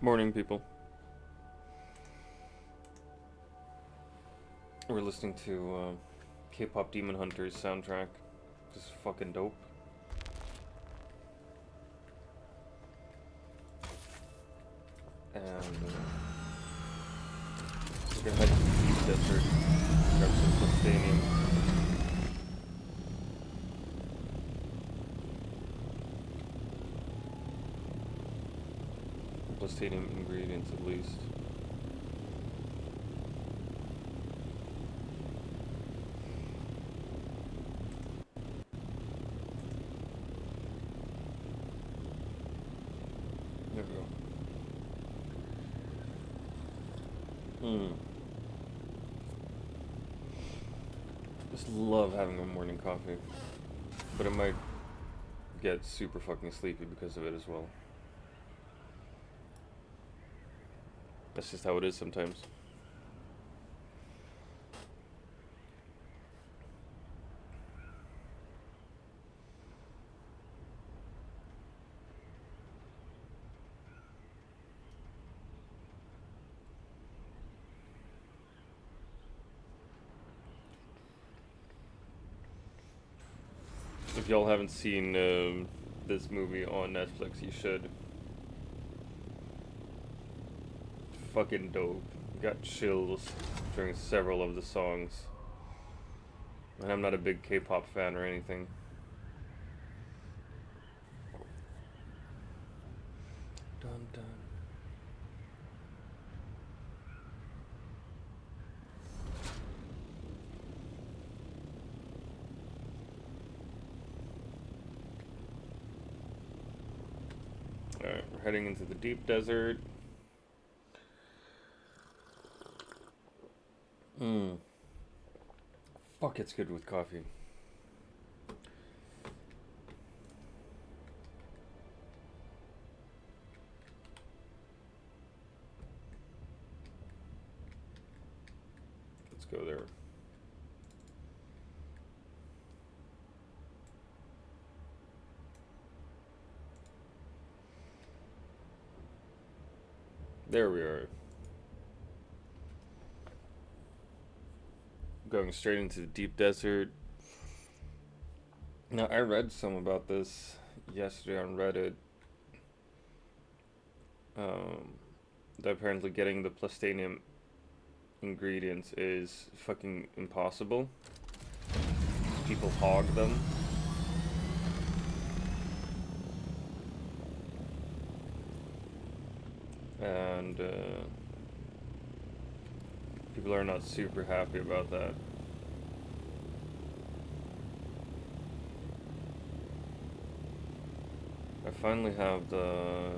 Morning, people. We're listening to K-pop Demon Hunters soundtrack. Just fucking dope. And we're gonna head to the Deep Desert, grab some Plastanium. Plastanium ingredients, at least. There we go. Just love having a morning coffee. But I might get super fucking sleepy because of it as well. That's just how it is sometimes. If y'all haven't seen this movie on Netflix, you should. Fucking dope. Got chills during several of the songs. And I'm not a big K-pop fan or anything. Dun dun. Alright, we're heading into the deep desert. Fuck, it's good with coffee. Let's go there. There we are. Going straight into the deep desert. Now, I read some about this yesterday on Reddit. That apparently getting the Plastanium ingredients is fucking impossible. People hog them. And people are not super happy about that. I finally have the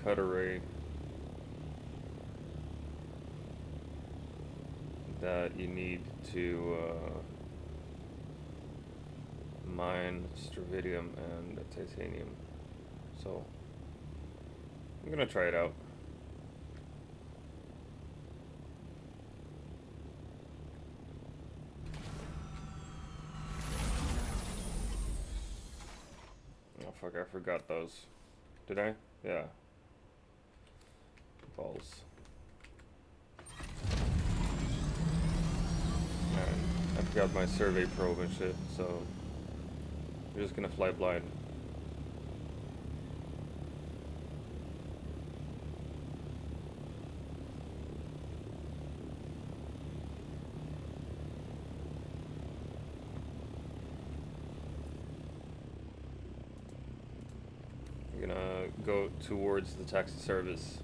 cut array that you need to mine DrVem and titanium. So I'm gonna try it out. Oh fuck, I forgot those. Did I? Yeah. Balls. Alright, I forgot my survey probe and shit, so we're just gonna fly blind. We're gonna go towards the taxi service.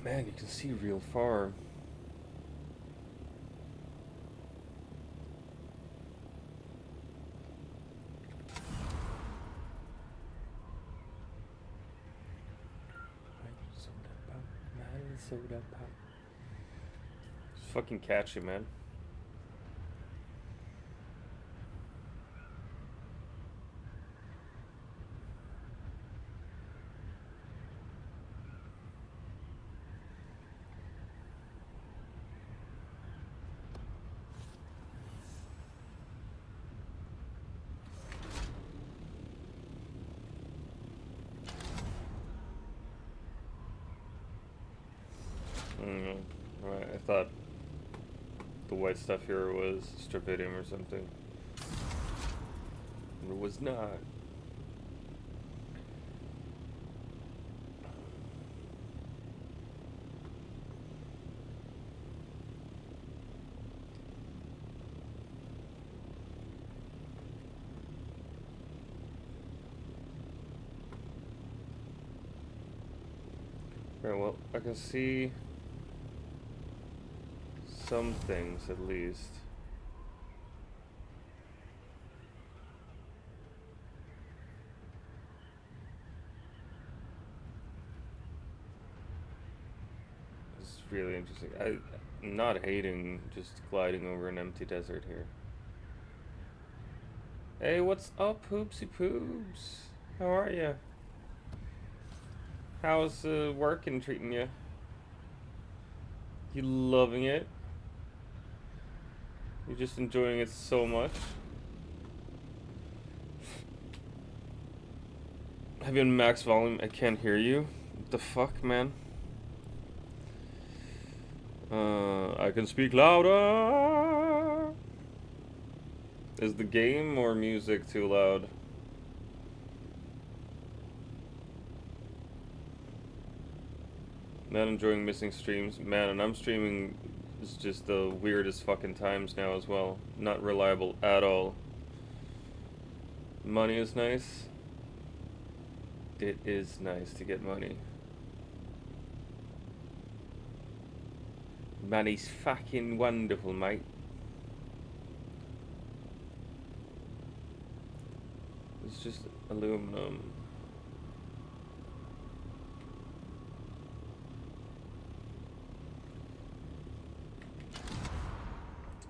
Man, you can see real far. Soda pop. It's fucking catchy, man. Mm, right, I thought the white stuff here was DrVem or something. It was not. Right, well, I can see some things at least. It's really interesting. I'm not hating just gliding over an empty desert here. Hey, what's up, Poopsie Poops? How are you? How's working treating you? You loving it? You're just enjoying it so much? Have you on max volume? I can't hear you. What the fuck, man? I can speak louder. Is the game or music too loud? Not enjoying missing streams. Man, and I'm streaming is just the weirdest fucking times now as well. Not reliable at all. Money is nice. It is nice to get money. Money's fucking wonderful, mate. It's just aluminum.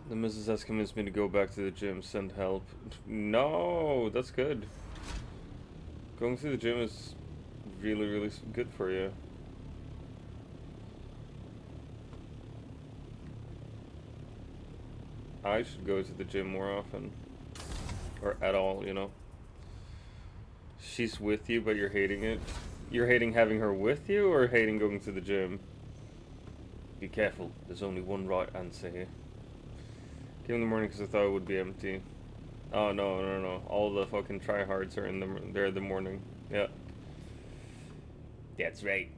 The missus has convinced me to go back to the gym, send help. No, that's good. Going to the gym is really, really good for you. I should go to the gym more often. Or at all, you know. She's with you, but you're hating it. You're hating having her with you, or hating going to the gym? Be careful, there's only one right answer here. Came in the morning because I thought it would be empty. Oh, no. All the fucking tryhards are there in the morning. Yeah. That's right.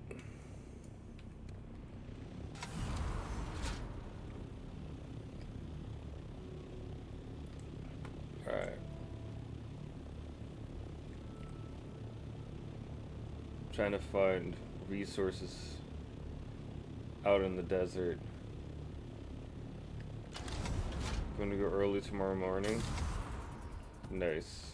Alright. Trying to find resources out in the desert. Going to go early tomorrow morning. Nice.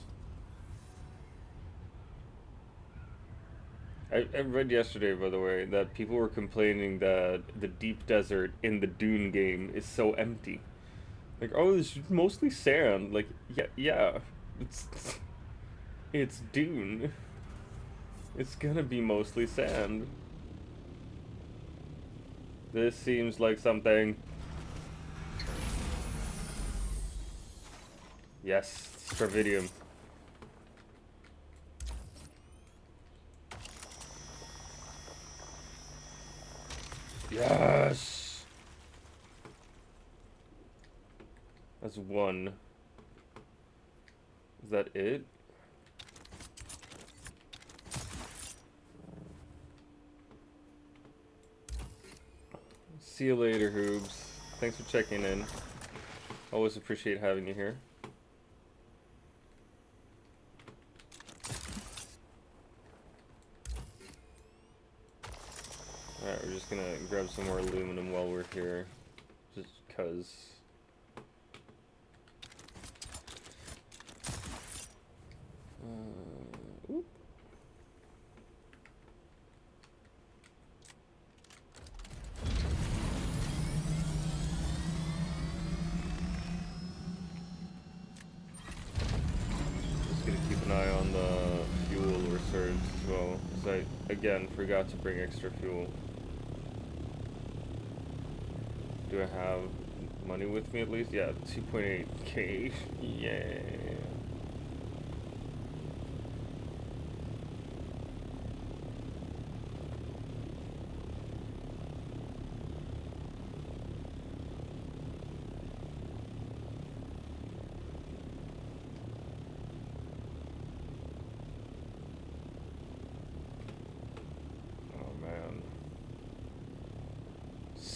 I read yesterday, by the way, that people were complaining that the deep desert in the Dune game is so empty. Like, oh, it's mostly sand. Like, yeah, it's Dune. It's gonna be mostly sand. This seems like something. Yes, DrVem. Yes! That's one. Is that it? See you later, Hoobs. Thanks for checking in. Always appreciate having you here. Alright, we're just gonna grab some more aluminum while we're here. Just cause. Oop. Just gonna keep an eye on the fuel reserves as well, because I, again, forgot to bring extra fuel. Do I have money with me at least? Yeah, 2.8k. Yeah.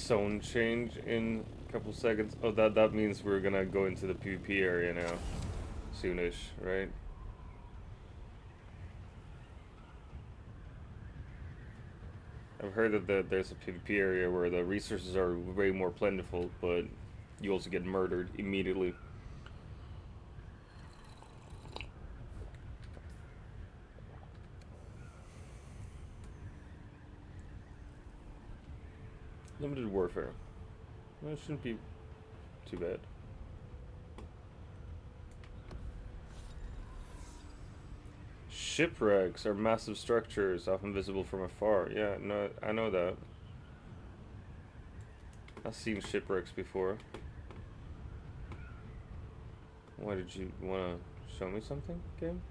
zone change in a couple seconds. Oh, that means we're gonna go into the PvP area now. Soonish, right? I've heard that there's a PvP area where the resources are way more plentiful, but you also get murdered immediately. Limited warfare. Well, it shouldn't be too bad. Shipwrecks are massive structures, often visible from afar. Yeah, no, I know that. I've seen shipwrecks before. Why did you want to show me something, game?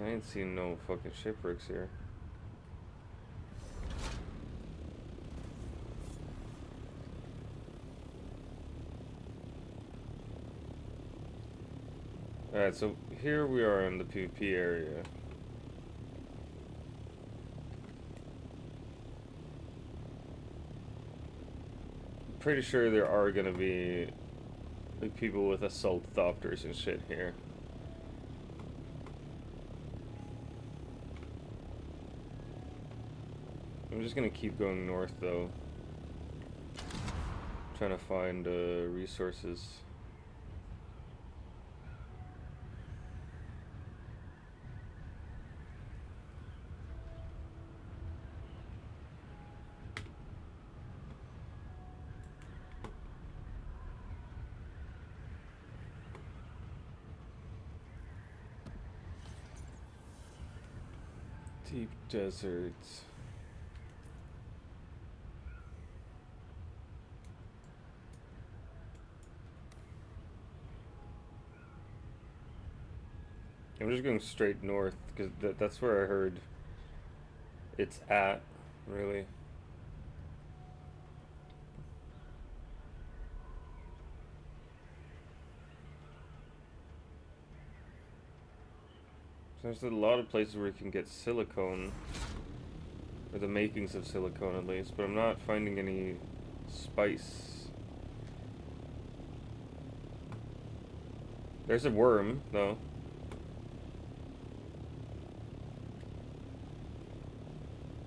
I ain't seen no fucking shipwrecks here. Alright, so here we are in the PvP area. Pretty sure there are gonna be like people with assault thopters and shit here. I'm just gonna keep going north though. Trying to find resources. Deep deserts. I'm just going straight north because that's where I heard it's at, really. There's a lot of places where you can get silicone, or the makings of silicone at least, but I'm not finding any spice. There's a worm, though.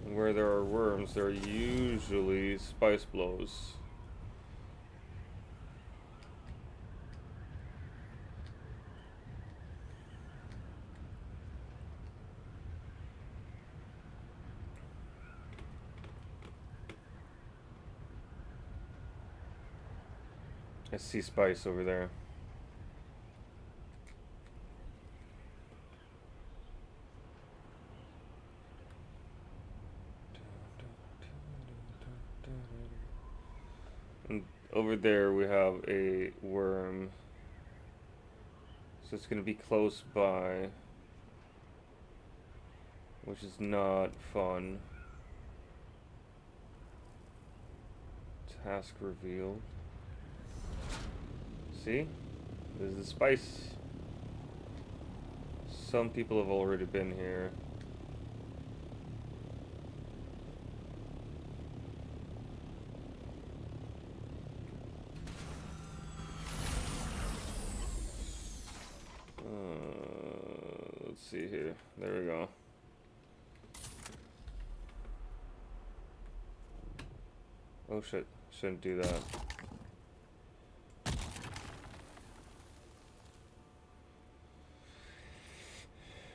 And where there are worms, there are usually spice blows. I see spice over there. And over there we have a worm. So it's gonna be close by, which is not fun. Task revealed. See? There's the spice. Some people have already been here. Let's see here. There we go. Oh shit. Shouldn't do that.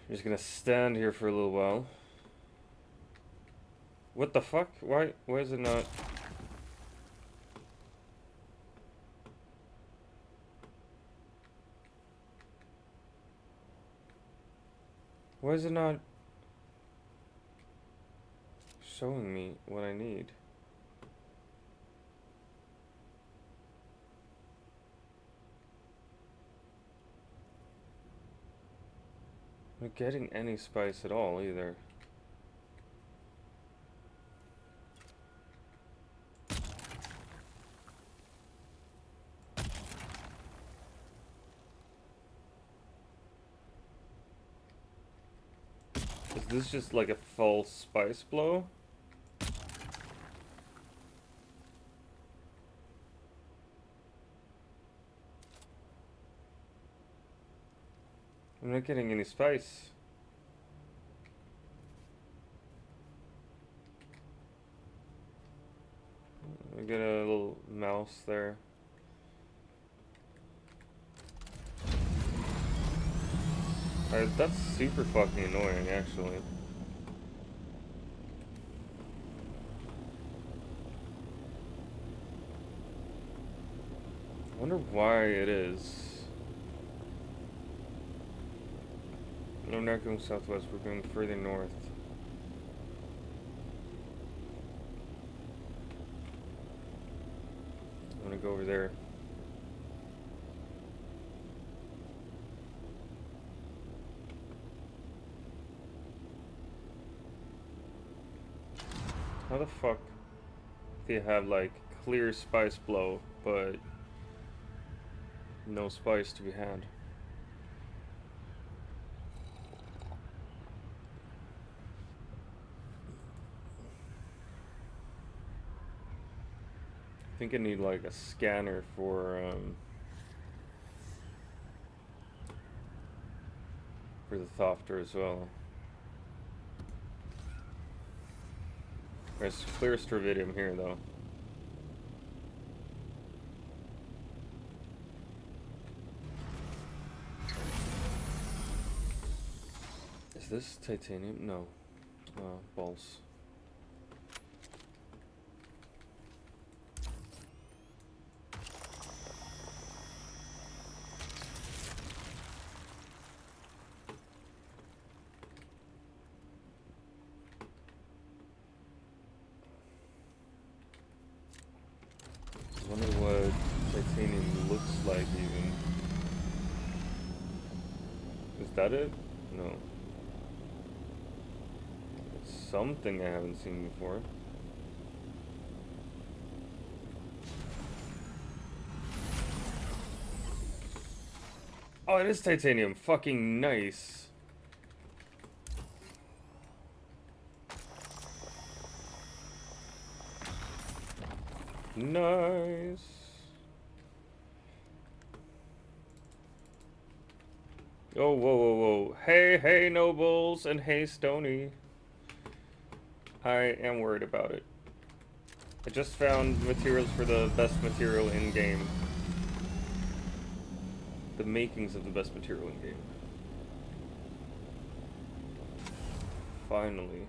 I'm just gonna stand here for a little while. What the fuck? Why is it not? Why is it not showing me what I need? I'm not getting any spice at all either. Is this just like a false spice blow? I'm not getting any spice. I get a little mouse there. Alright, that's super fucking annoying, actually. I wonder why it is. No, we're not going southwest, we're going further north. I'm gonna go over there. How the fuck do you have like clear spice blow, but no spice to be had? I think I need like a scanner for the Thofter as well. There's clear Stravidium here though. Is this titanium? No. Balls. I wonder what titanium looks like even. Is that it? No. It's something I haven't seen before. Oh, it is titanium. Fucking nice. Nice. Oh, whoa, whoa, whoa. Hey, hey, nobles, and hey, Stony. I am worried about it. I just found materials for the best material in game. The makings of the best material in game. Finally.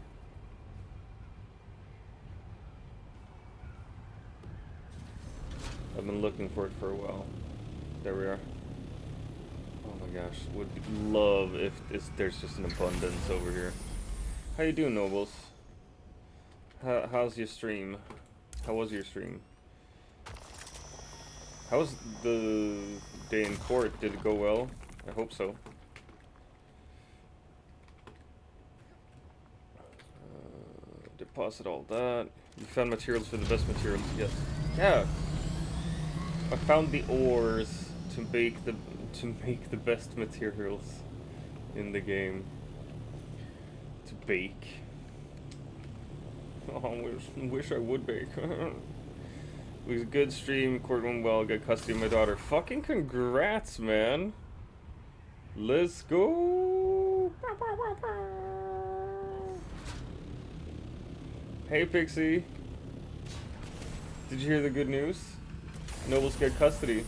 I've been looking for it for a while. There we are. Oh my gosh, would love if there's just an abundance over here. How you doing, nobles? How's your stream? How was your stream? How was the day in court? Did it go well? I hope so. Deposit all that. You found materials for the best materials. Yes. Yeah. I found the ores to make the best materials in the game. To bake. Oh, wish I would bake. It was a good stream, court went well, got custody of my daughter. Fucking congrats, man. Let's go. Hey, Pixie. Did you hear the good news? Nobles get custody.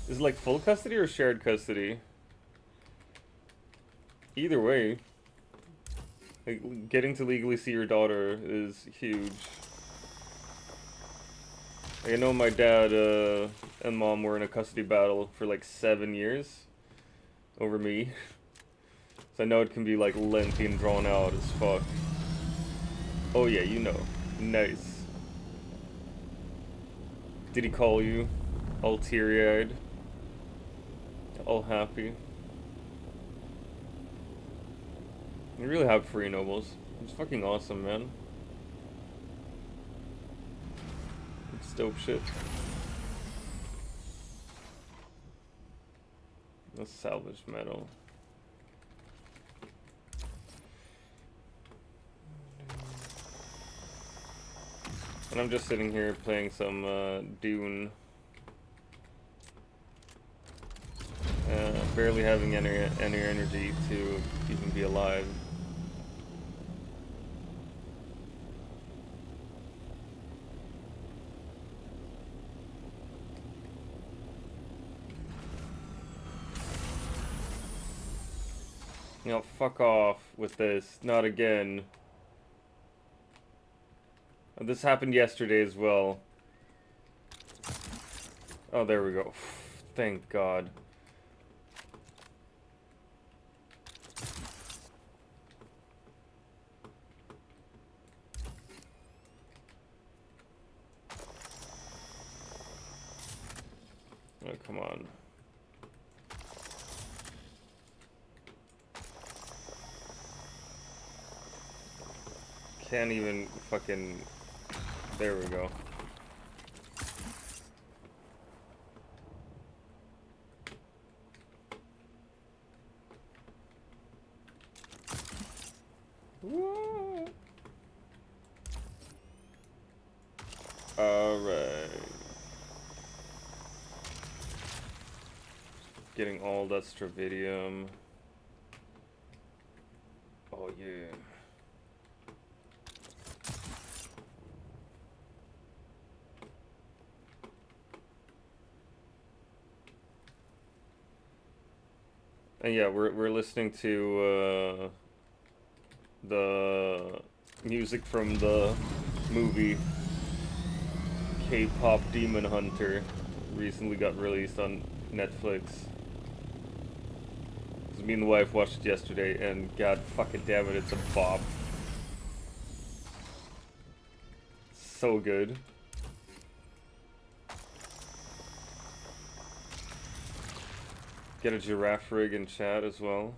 Is it like full custody or shared custody? Either way, like, getting to legally see your daughter is huge. Like, I know my dad and mom were in a custody battle for like 7 years over me. So I know it can be like lengthy and drawn out as fuck. Oh yeah, you know. Nice. Did he call you? All teary-eyed? All happy? I'm really happy for you, nobles. It's fucking awesome, man. It's dope shit. That's salvage metal. And I'm just sitting here playing some Dune. Barely having any energy to even be alive. You know, fuck off with this. Not again. This happened yesterday as well. Oh, there we go. Thank God. Oh, come on. Can't even fucking... There we go. What? Alright. Getting all that stravidium. Oh yeah. And yeah, we're listening to the music from the movie K-pop Demon Hunter. Recently got released on Netflix. 'Cause me and the wife watched it yesterday, and god fucking damn it, it's a bop. So good. Get a giraffe rig in chat as well.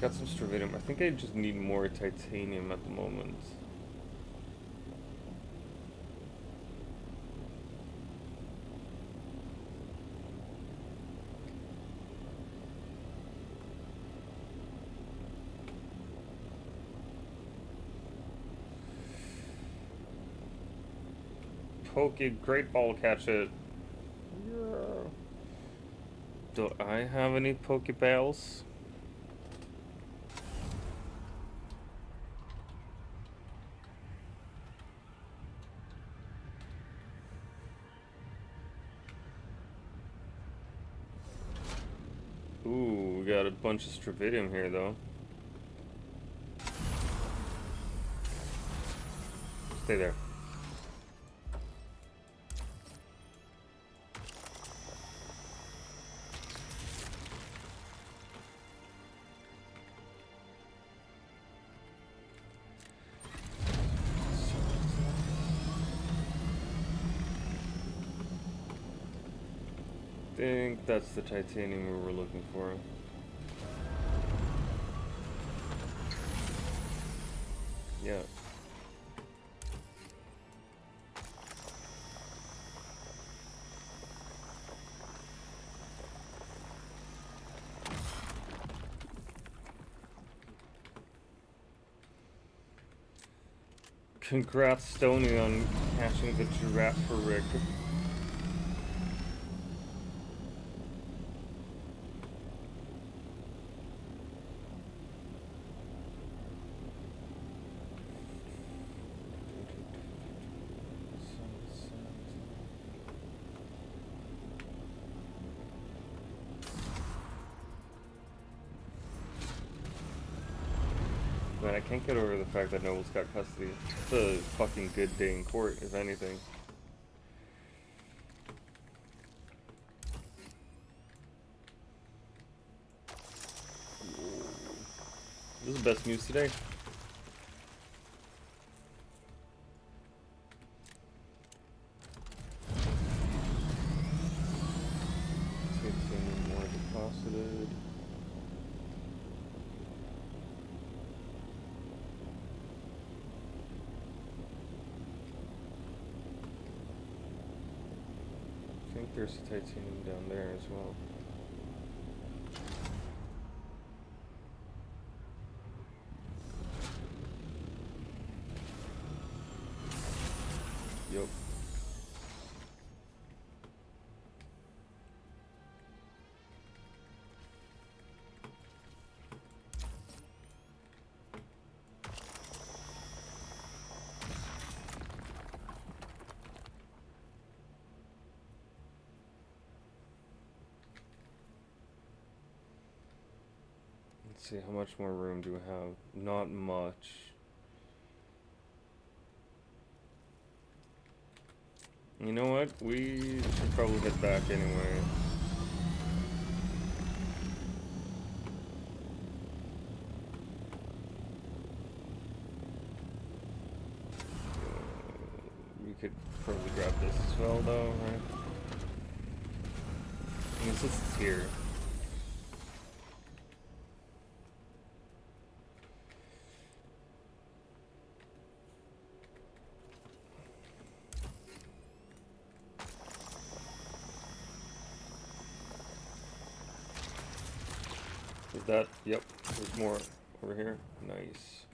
Got some stravidium. I think I just need more titanium at the moment. Poke it, great ball, catch it. Yeah. Do I have any Pokeballs? Ooh, we got a bunch of stravidium here though. Stay there. I think that's the titanium we were looking for. Yeah. Congrats, Stony, on catching the giraffe rig. Man, I can't get over the fact that Noble's got custody. It's a fucking good day in court, if anything. This is the best news today. Titanium more deposited. I think there's titanium down there as well. Yup. Let's see, how much more room do we have? Not much. You know what? We should probably head back anyway. We could probably grab this as well, though, right? I mean, since it's here. Is that? Yep. There's more over here. Nice.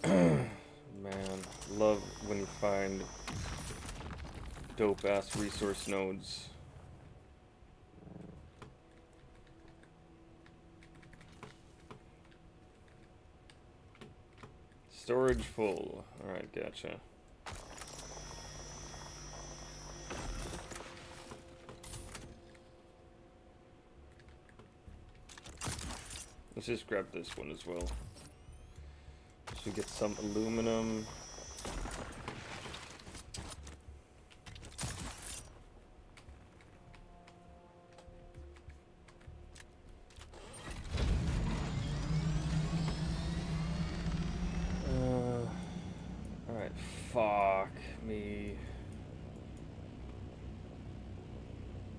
Man, love when you find dope ass resource nodes. Storage full. Alright, gotcha. Let's just grab this one as well. Should get some aluminum. Alright, fuck me.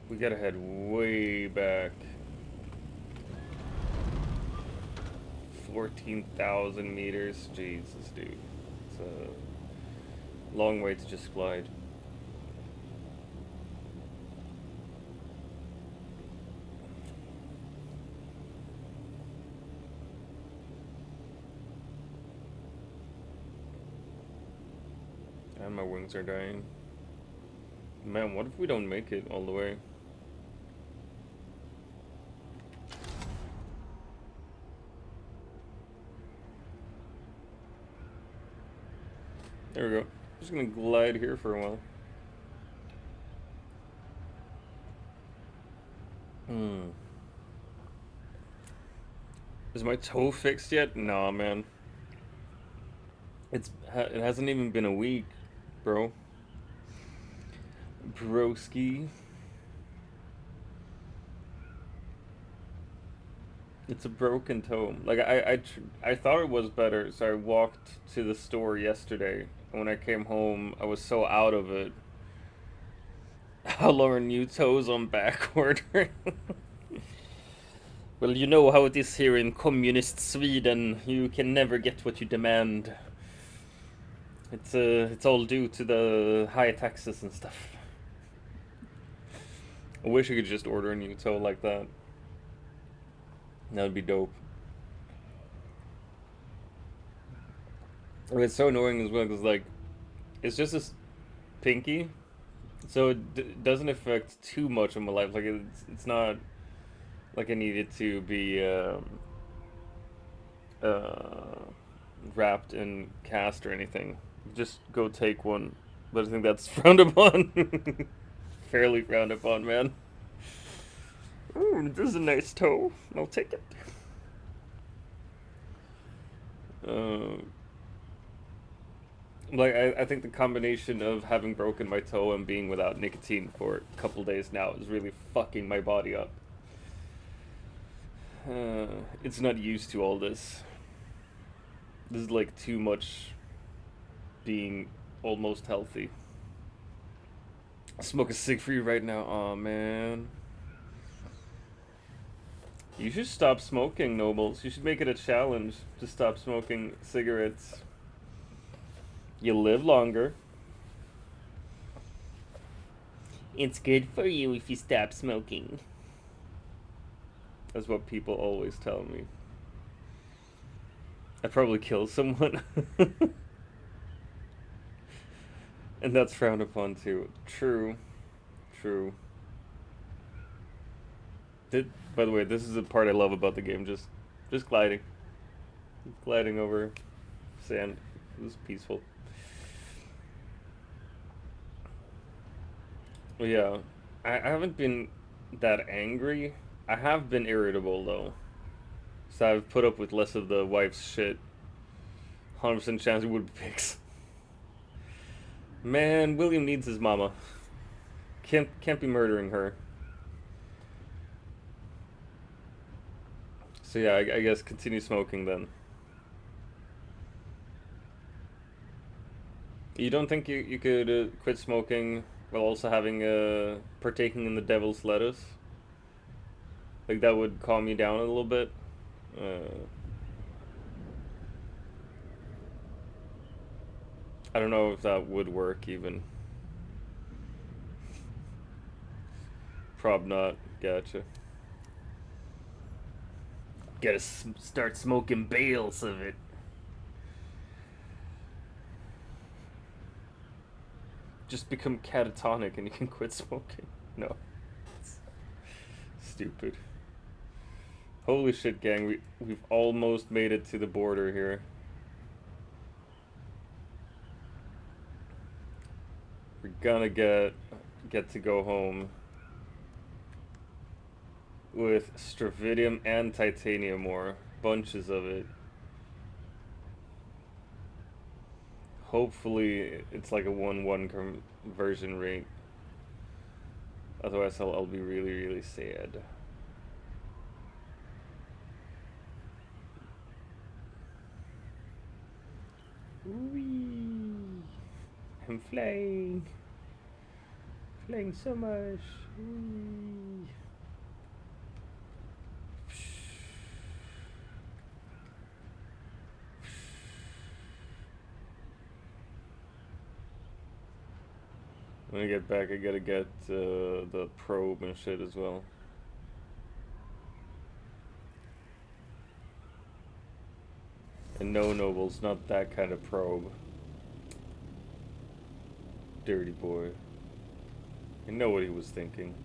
We gotta head way back. 14,000 meters. Jesus, dude. It's a long way to just glide. And my wings are dying. Man, what if we don't make it all the way? There we go. Just gonna glide here for a while. Is my toe fixed yet? Nah, man. It hasn't even been a week, bro. Broski. It's a broken toe. Like I thought it was better, so I walked to the store yesterday. And when I came home, I was so out of it. How long are new toes on back order? Well, you know how it is here in communist Sweden. You can never get what you demand. It's all due to the high taxes and stuff. I wish I could just order a new toe like that. That would be dope. It's so annoying as well because, like, it's just this pinky, so it doesn't affect too much of my life. Like, it's not like I need it to be wrapped in cast or anything. Just go take one, but I think that's frowned upon. Fairly frowned upon, man. Ooh, this is a nice toe. I'll take it. Like, I think the combination of having broken my toe and being without nicotine for a couple days now is really fucking my body up. It's not used to all this. This is like too much being almost healthy. I'll smoke a cig for you right now. Aw, man. You should stop smoking, Nobles. You should make it a challenge to stop smoking cigarettes. You live longer. It's good for you if you stop smoking. That's what people always tell me. I'd probably kill someone. And that's frowned upon too. True. True. By the way, this is the part I love about the game. Just gliding. Gliding over sand. It was peaceful. Well, yeah. I haven't been that angry. I have been irritable though. So I've put up with less of the wife's shit. 100% chance it would be pigs. Man, William needs his mama. Can't be murdering her. So yeah, I guess continue smoking then. You don't think you could quit smoking while also having partaking in the devil's lettuce? Like that would calm you down a little bit? I don't know if that would work even. Prob not. Gotcha. Gotta start smoking bales of it. Just become catatonic and you can quit smoking. No. It's stupid. Holy shit, gang. We've almost made it to the border here. We're gonna get to go home with stravidium and titanium ore. Bunches of it. Hopefully it's like a 1-1 conversion rate. Otherwise I'll be really sad. Whee! I'm flying. Flying so much. Whee! When I get back, I gotta get the probe and shit as well. And no, Noble's not that kind of probe. Dirty boy. I know what he was thinking.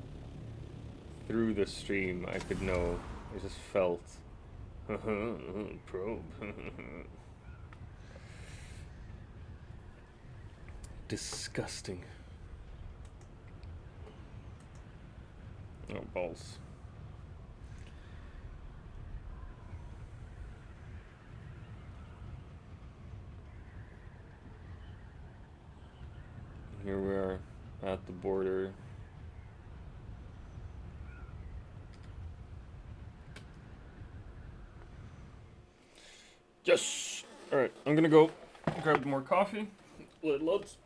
Through the stream, I could know. I just felt. Probe. Disgusting. Oh, balls. Here we are at the border. Yes! Alright, I'm gonna go grab more coffee. Let loads.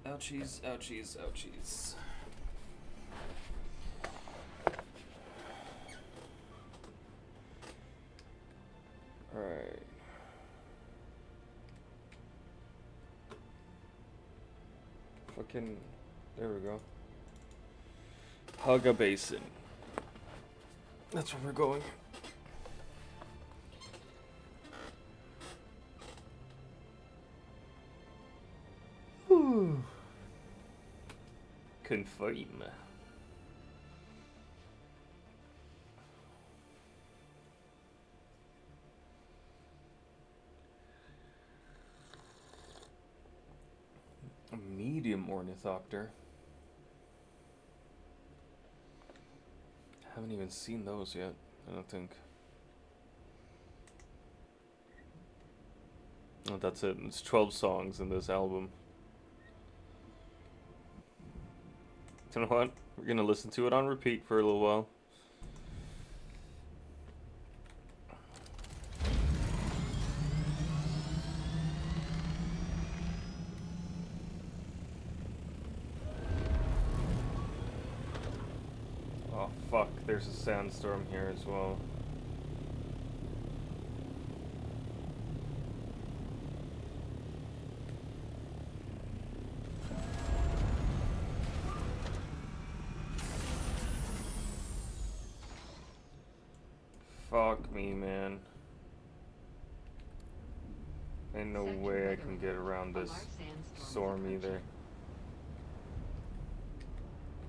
Ouchies, ouchies, ouchies. Alright. Fucking. There we go. Haga Basin. That's where we're going. Confirm. A medium ornithopter. Haven't even seen those yet, I don't think. Oh, that's it. It's 12 songs in this album. You know what? We're gonna listen to it on repeat for a little while. Oh fuck, there's a sandstorm here as well. Fuck me, man. Ain't no way I can get around this storm either.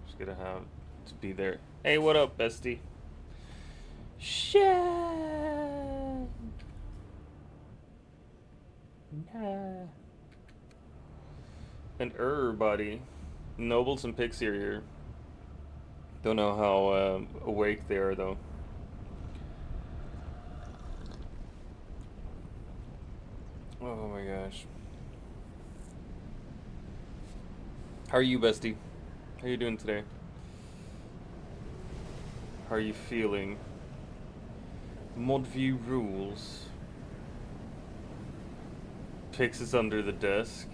Just gonna have to be there. Hey, what up, bestie? Shit. Nah. And buddy. Nobles and Pixie are here. Don't know how awake they are, though. Oh my gosh. How are you, bestie? How are you doing today? How are you feeling? Modview rules. Pix is under the desk.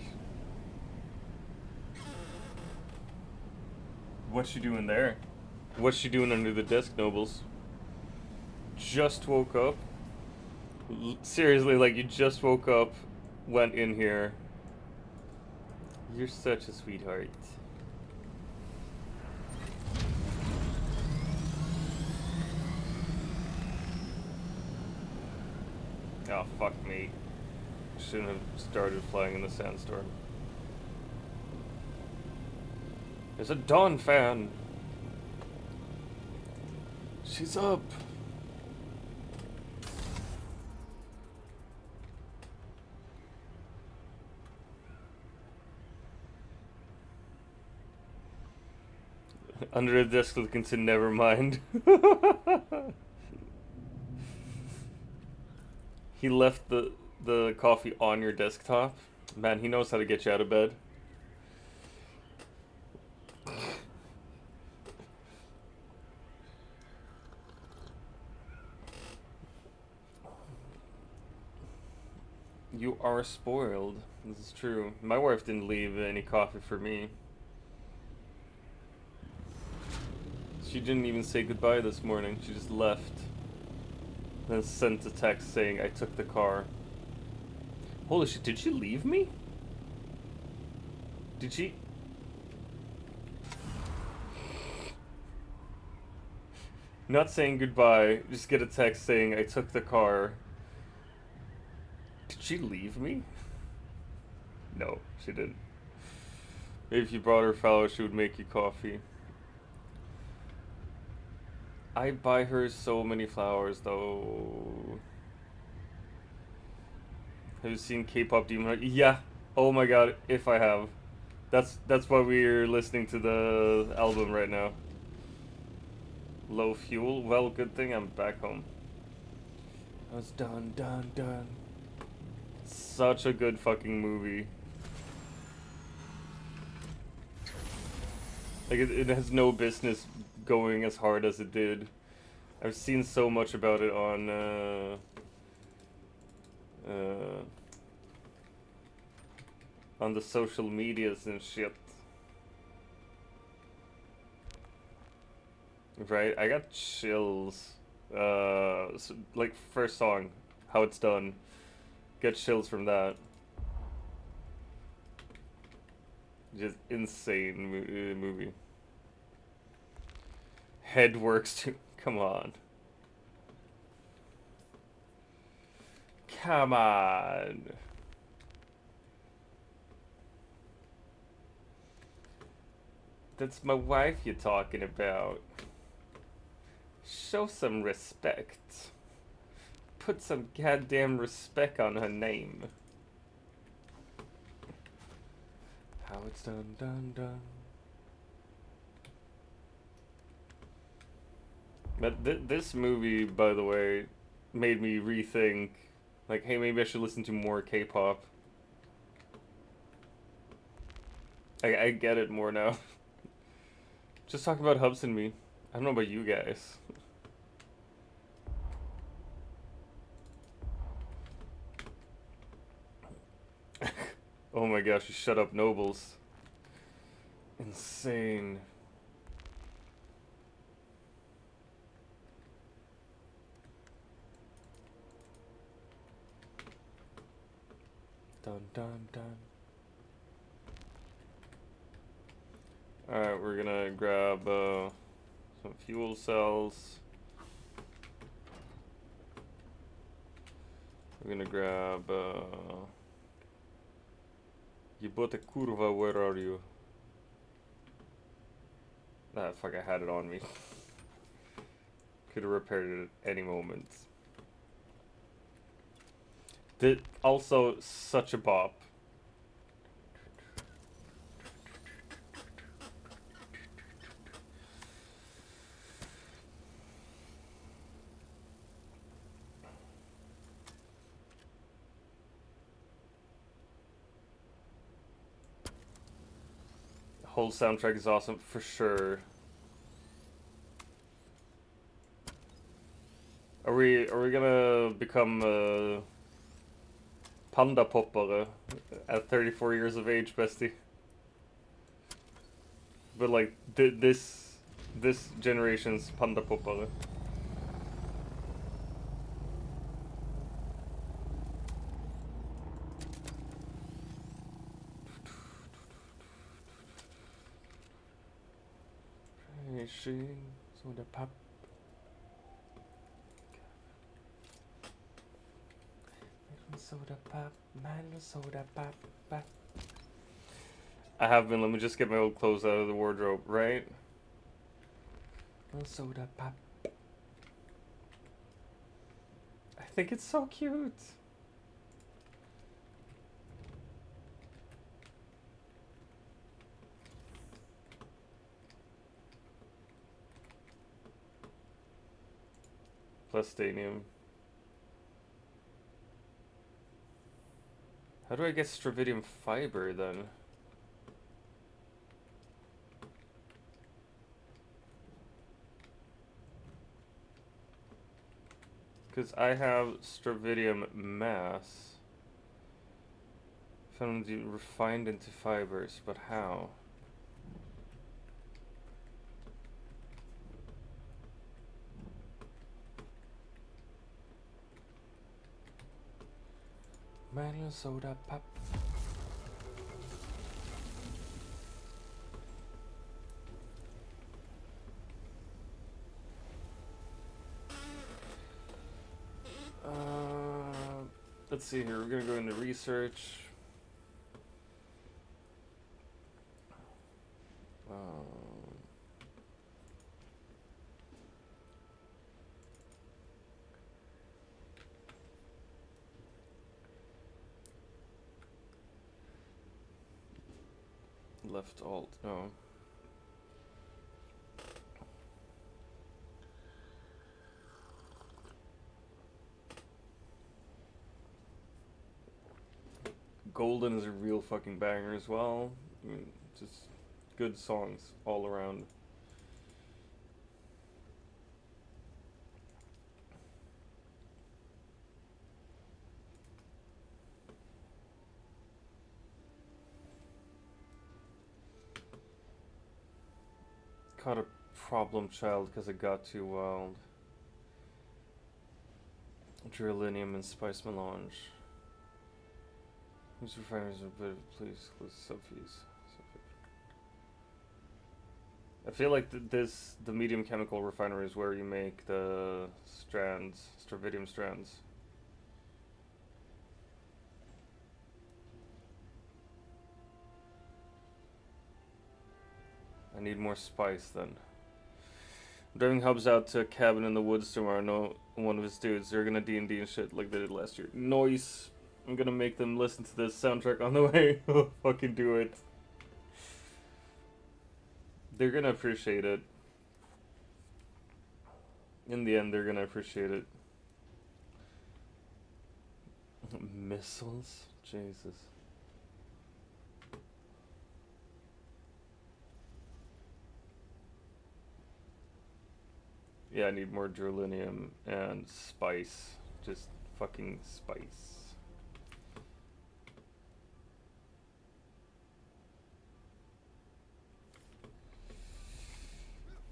What's she doing there? What's she doing under the desk, Nobles? Just woke up? Seriously, like you just woke up, went in here. You're such a sweetheart. Oh, fuck me. Shouldn't have started flying in the sandstorm. There's a Dawn fan. She's up. Under the desk looking to never mind. He left the coffee on your desktop. Man, he knows how to get you out of bed. You are spoiled. This is true. My wife didn't leave any coffee for me. She didn't even say goodbye this morning. She just left. Then sent a text saying I took the car. Holy shit, did she leave me? Did she? Not saying goodbye, just get a text saying I took the car. Did she leave me? No, she didn't. Maybe if you brought her flowers, she would make you coffee. I buy her so many flowers, though. Have you seen K-pop Demon Hunter? Yeah. Oh my god, if I have. That's why we're listening to the album right now. Low fuel? Well, good thing I'm back home. I was done. Such a good fucking movie. Like, it has no business going as hard as it did. I've seen so much about it on the social medias and shit. Right? I got chills. So, like, first song, how it's done. Get chills from that. Just insane movie. Head works too. Come on. Come on. That's my wife you're talking about. Show some respect. Put some goddamn respect on her name. How it's done. But this movie, by the way, made me rethink, like, hey, maybe I should listen to more K-pop. I get it more now. Just talking about Hubs and me. I don't know about you guys. Oh my gosh, you shut up, Nobles. Insane. Dun dun dun. Alright, we're gonna grab some fuel cells. We're gonna grab Jebote kurva, where are you? Ah, fuck, I had it on me. Could have repaired it at any moment. Also, such a bop. The whole soundtrack is awesome, for sure. Are we gonna become panda poppare at 34 years of age, bestie? But like this generation's panda poppare. Soda pop. Soda pop, mango soda pop, pop. I have been. Let me just get my old clothes out of the wardrobe, right? Soda pop. I think it's so cute. Plus stadium. How do I get stravidium fiber then? Because I have stravidium mass. Found refined into fibers, but how? Mango soda pop. Let's see here. We're gonna go into research. Left alt. No. Golden is a real fucking banger as well. I mean, just good songs all around. Caught a problem child because it got too wild. Drilinium and spice melange. These refiners are better, please close subfees. I feel like the medium chemical refinery is where you make the strands, stravidium strands. I need more spice then. I'm driving Hubs out to a cabin in the woods tomorrow. I know one of his dudes. They're gonna D&D and shit like they did last year. Noise. I'm gonna make them listen to this soundtrack on the way. Fucking do it. They're gonna appreciate it. In the end, they're gonna appreciate it. Missiles? Jesus. Yeah, I need more drolinium and spice. Just fucking spice.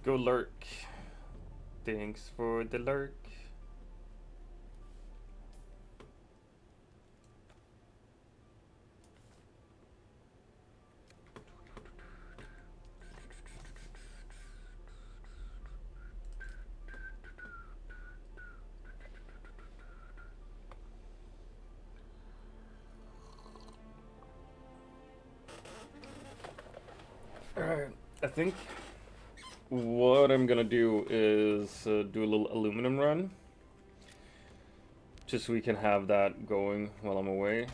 Go lurk. Thanks for the lurk. Alright, I think what I'm gonna do is do a little aluminum run. Just so we can have that going while I'm away.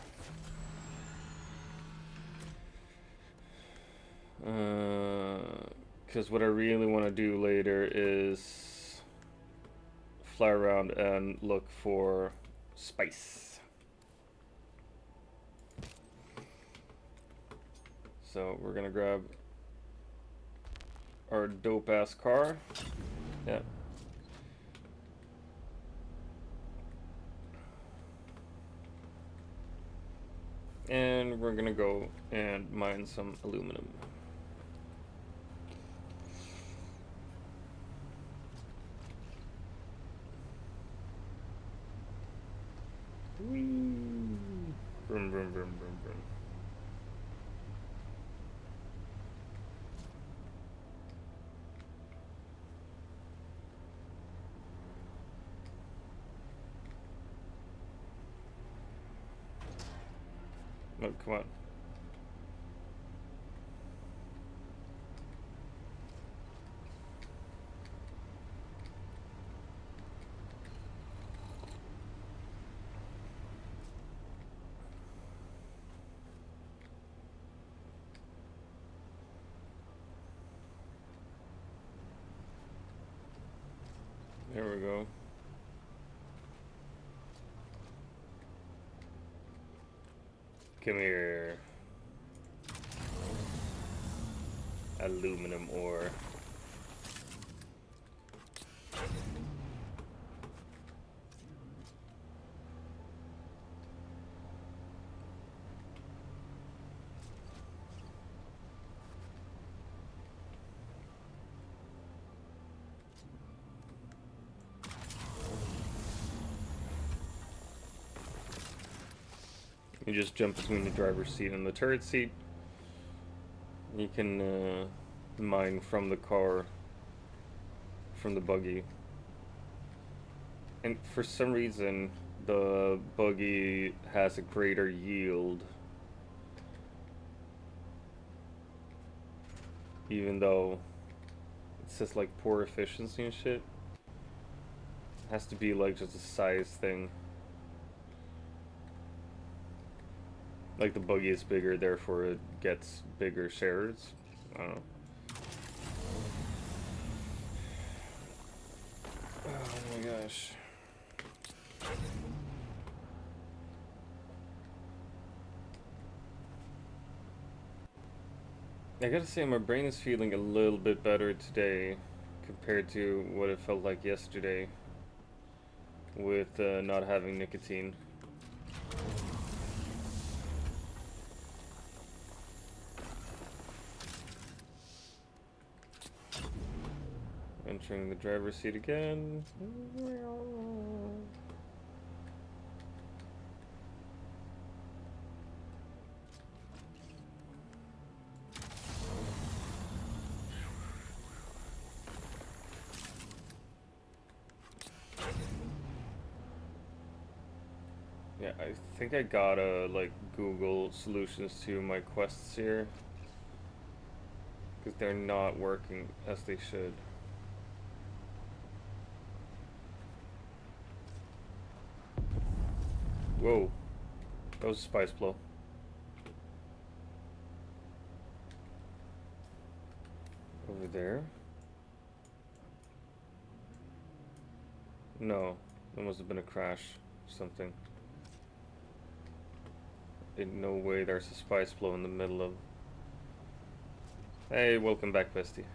Because what I really want to do later is fly around and look for spice. So we're gonna grab our dope ass car. Yeah. And we're gonna go and mine some aluminum. Whee! Vroom, vroom, vroom, vroom, vroom. Oh, come on. There we go. Come here. Aluminum ore. You just jump between the driver's seat and the turret seat. You can mine from the car, from the buggy. And for some reason, the buggy has a greater yield. Even though it says like poor efficiency and shit. It has to be like just a size thing. Like the buggy is bigger, therefore it gets bigger shares. I don't know. Oh my gosh. I gotta say, my brain is feeling a little bit better today compared to what it felt like yesterday with not having nicotine. Entering the driver's seat again. Yeah, I think I gotta like Google solutions to my quests here, because they're not working as they should. Whoa, that was a spice blow. Over there? No, there must have been a crash or something. In no way there's a spice blow in the middle of... Hey, welcome back, bestie.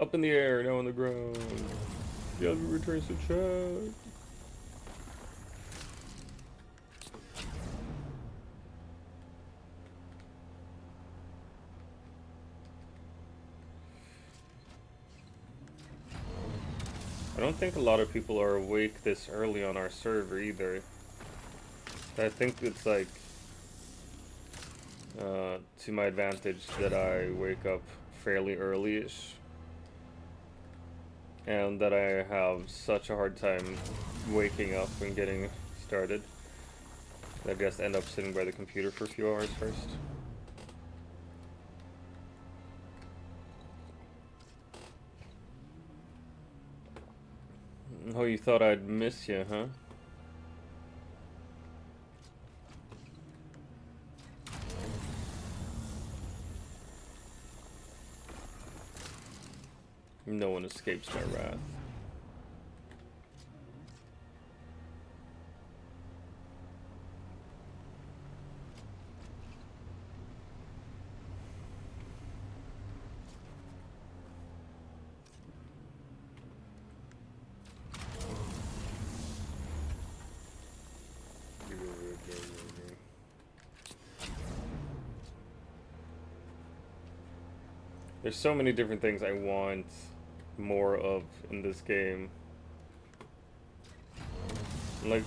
Up in the air, now on the ground. Yelby returns to chat. I don't think a lot of people are awake this early on our server either. I think it's like to my advantage that I wake up fairly early-ish, and that I have such a hard time waking up and getting started. I just end up sitting by the computer for a few hours first. Oh, you thought I'd miss you, huh? No one escapes my wrath. There's so many different things I want more of in this game. Like,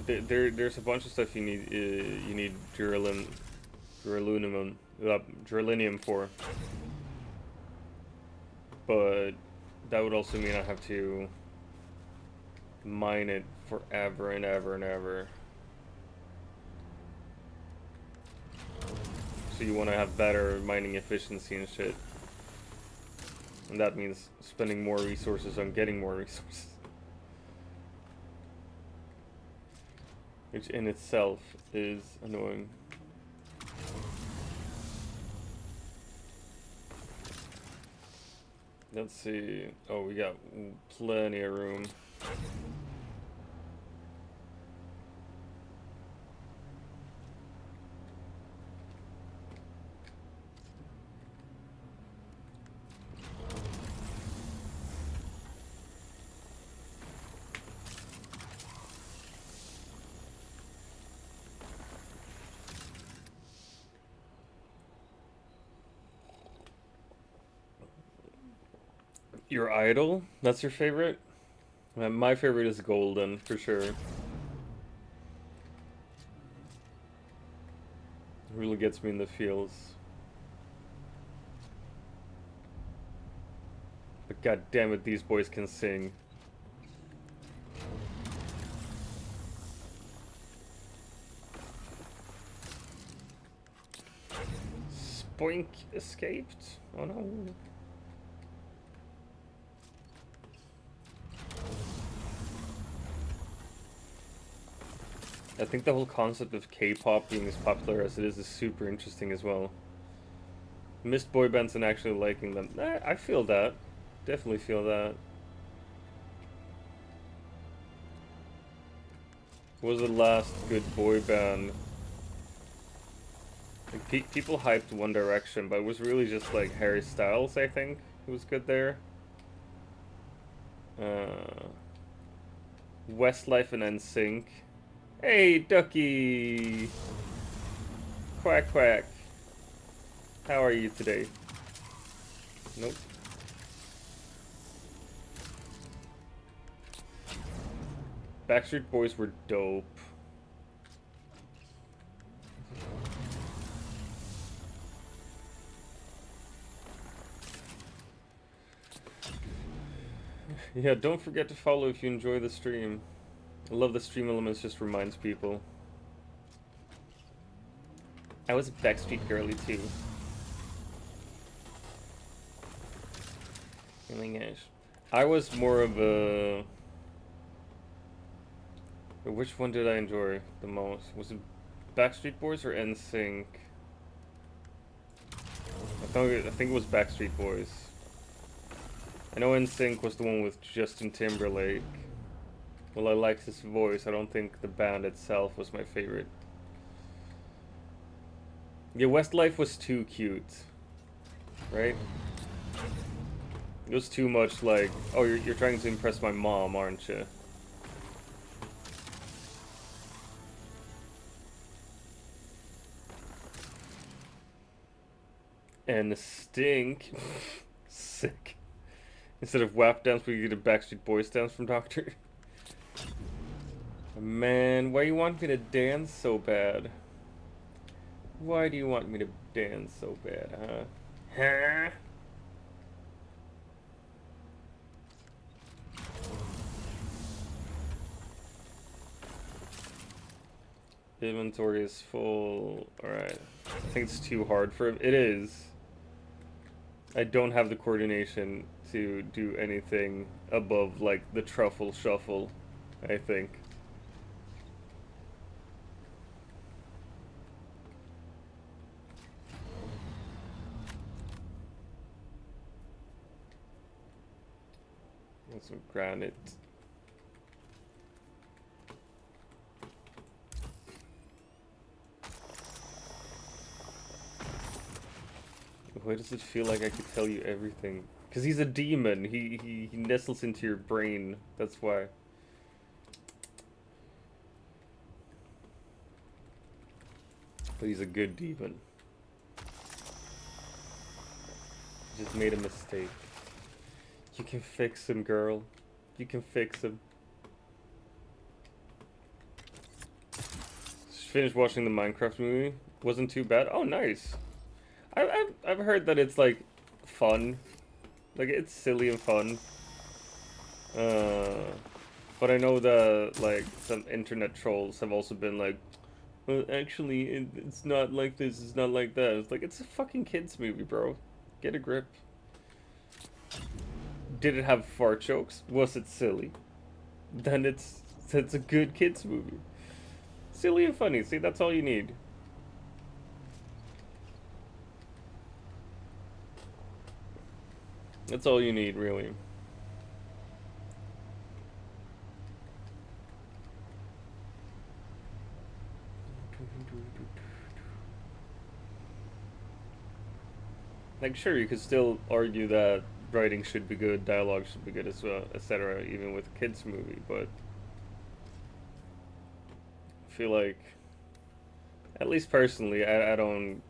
there's a bunch of stuff you need. You need Duralinium for, but that would also mean I have to mine it forever and ever and ever. So you want to have better mining efficiency and shit. And that means spending more resources on getting more resources. Which in itself is annoying. Let's see. Oh, we got plenty of room. Your idol? That's your favorite? My favorite is Golden, for sure. Really gets me in the feels. But god damn it, these boys can sing. Spoink escaped? Oh no. I think the whole concept of K-pop being as popular as it is super interesting as well. Missed boy bands and actually liking them. I feel that. Definitely feel that. What was the last good boy band? Like, people hyped One Direction, but it was really just like Harry Styles, I think, who was good there. Westlife and NSYNC. Hey, Ducky! Quack, quack. How are you today? Nope. Backstreet Boys were dope. Yeah, don't forget to follow if you enjoy the stream. I love the stream elements, just reminds people. I was a Backstreet girly too. Feeling it. I was more of a... Which one did I enjoy the most? Was it Backstreet Boys or NSYNC? I think it was Backstreet Boys. I know NSYNC was the one with Justin Timberlake. Well, I liked his voice. I don't think the band itself was my favorite. Yeah, Westlife was too cute. Right? It was too much like, oh, you're trying to impress my mom, aren't you? And the stink. Sick. Instead of WAP dance, we get a Backstreet Boys dance from Doctor. Man, why you want me to dance so bad? Why do you want me to dance so bad, huh? Huh? Inventory is full. Alright. I think it's too hard for him. It is. I don't have the coordination to do anything above, like, the truffle shuffle, I think. Get some granite. Why does it feel like I could tell you everything? Because he's a demon. He nestles into your brain. That's why. But he's a good demon. He just made a mistake. You can fix him, girl. You can fix him. Just finished watching the Minecraft movie. Wasn't too bad. Oh, nice. I've heard that it's like fun. Like it's silly and fun. But I know that like some internet trolls have also been like, well, actually, it's not like this. It's not like that. It's like it's a fucking kids movie, bro. Get a grip. Did it have fart jokes? Was it silly? Then it's a good kids movie. Silly and funny. See, that's all you need. That's all you need, really. Like, sure, you could still argue that writing should be good, dialogue should be good as well, etc., even with a kids' movie, but I feel like, at least personally, I don't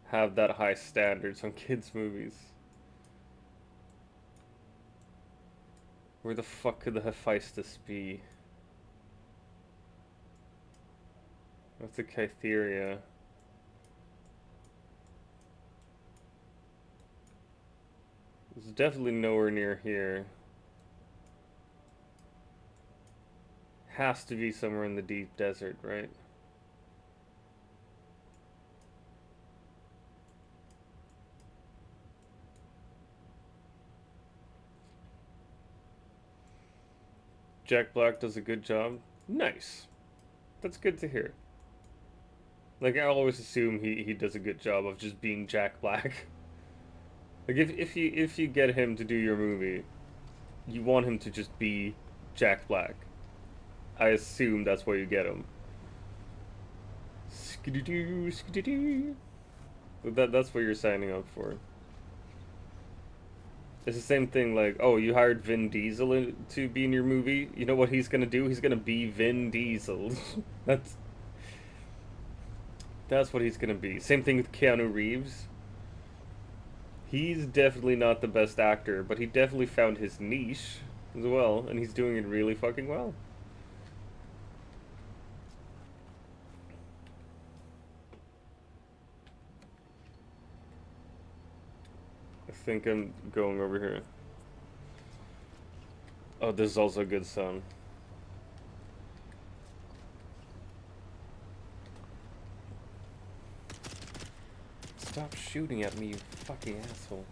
have that high standards on kids' movies. Where the fuck could the Hephaestus be? What's the Kytheria? It's definitely nowhere near here. Has to be somewhere in the deep desert, right? Jack Black does a good job. Nice. That's good to hear. Like, I always assume he does a good job of just being Jack Black. Like, if you get him to do your movie, you want him to just be Jack Black. I assume that's why you get him. Skidoo, skidoo. That's what you're signing up for. It's the same thing like, oh, you hired Vin Diesel to be in your movie. You know what he's gonna do? He's gonna be Vin Diesel. that's that's what he's gonna be. Same thing with Keanu Reeves. He's definitely not the best actor, but he definitely found his niche as well, and he's doing it really fucking well. I think I'm going over here. Oh, this is also a good song. Stop shooting at me, you fucking asshole.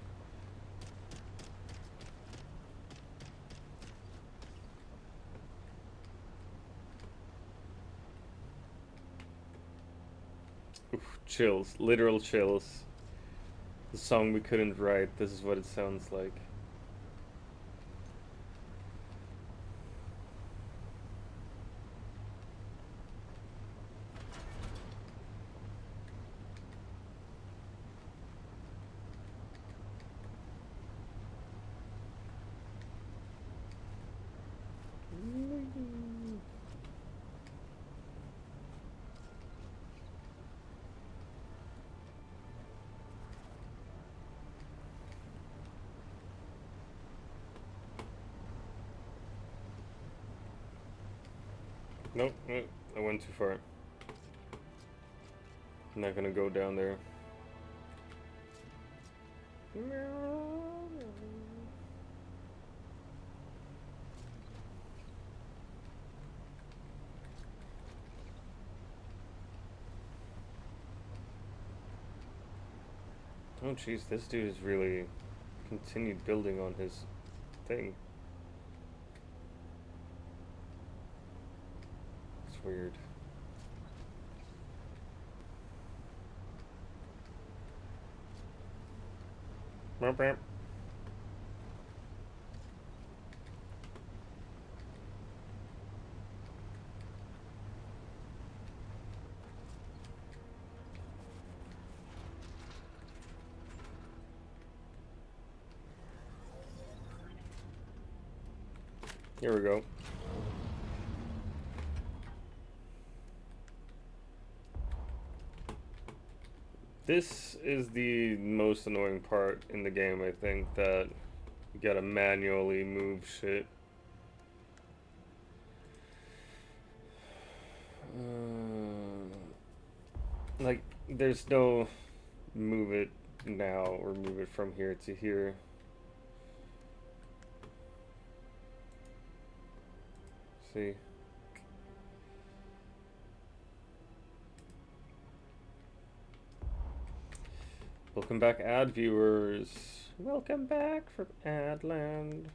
Oof, chills. Literal chills. The song we couldn't write, this is what it sounds like. Nope, nope, I went too far. I'm not gonna go down there. Oh jeez, this dude has really continued building on his thing. It's weird. Here we go. This is the most annoying part in the game, I think, that you gotta manually move shit. Like, there's no move it now or move it from here to here. See? Welcome back, ad viewers. Welcome back from Adland.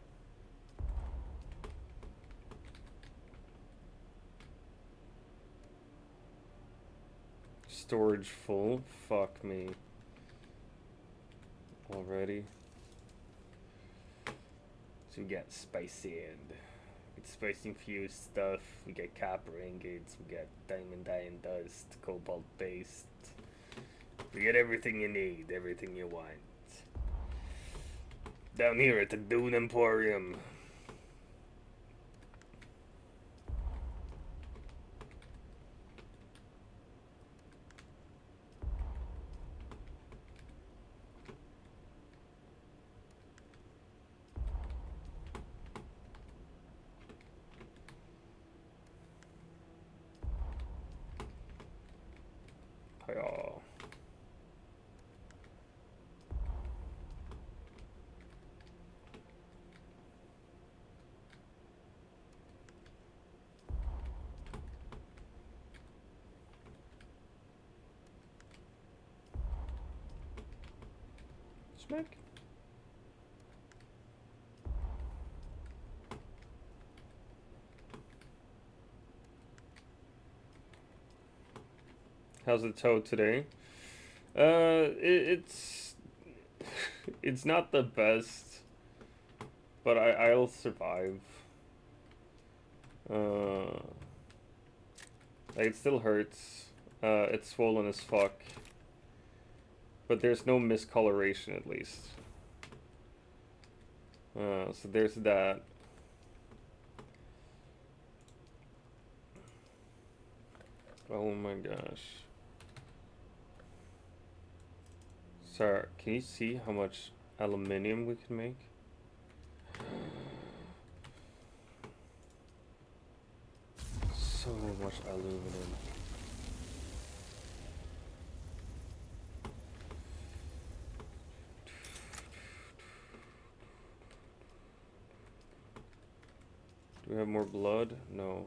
Storage full? Fuck me. Already? So we got spice sand. It's spice infused stuff. We got copper ingots. We got diamond iron dust. Cobalt based. We get everything you need. Everything you want. Down here at the Dune Emporium. Hiya. Smack. How's the toe today? It's it's not the best, but I'll survive. Like, it still hurts. It's swollen as fuck, but there's no miscoloration at least. So there's that. Oh my gosh. Sorry, can you see how much aluminium we can make? So much aluminum. Do we have more blood? No.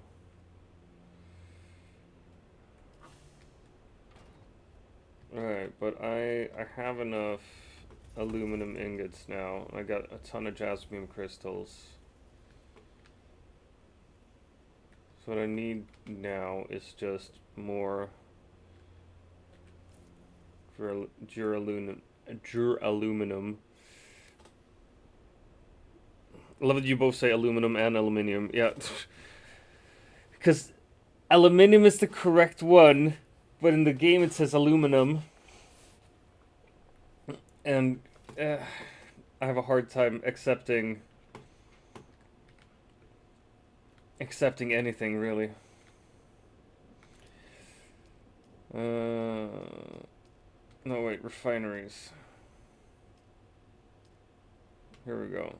Alright, but I have enough aluminum ingots now. I got a ton of jasmine crystals. So what I need now is just more duraluminum. I love that you both say aluminum and aluminium. Yeah. Because aluminium is the correct one, but in the game it says aluminum. And I have a hard time accepting anything, really. No, wait, refineries. Here we go.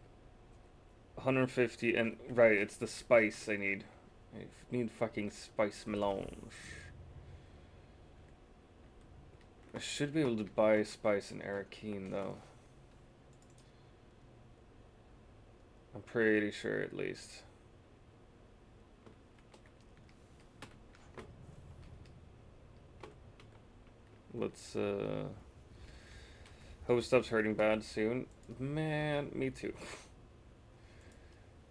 150, and right, it's the spice I need. I need fucking spice melange. I should be able to buy spice in Arakeen though. I'm pretty sure at least. Let's hope stops hurting bad soon. Man, me too.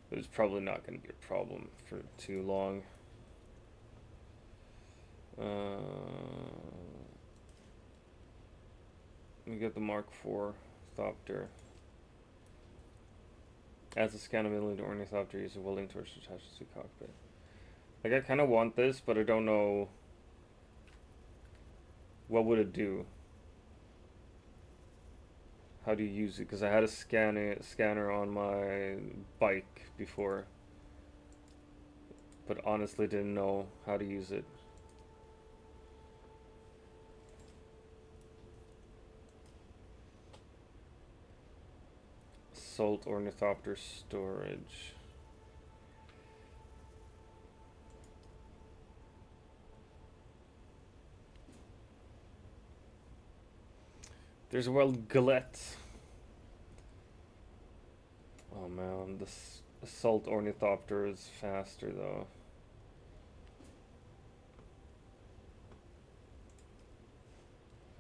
But it's probably not going to be a problem for too long. We get the Mark IV Thopter. As a scanability ornithopter, use a welding torch attached to the cockpit. Like, I kind of want this, but I don't know what would it do. How do you use it? Because I had a scanner on my bike before, but honestly didn't know how to use it. Salt ornithopter storage. There's a wild galette. Oh man, this salt ornithopter is faster though.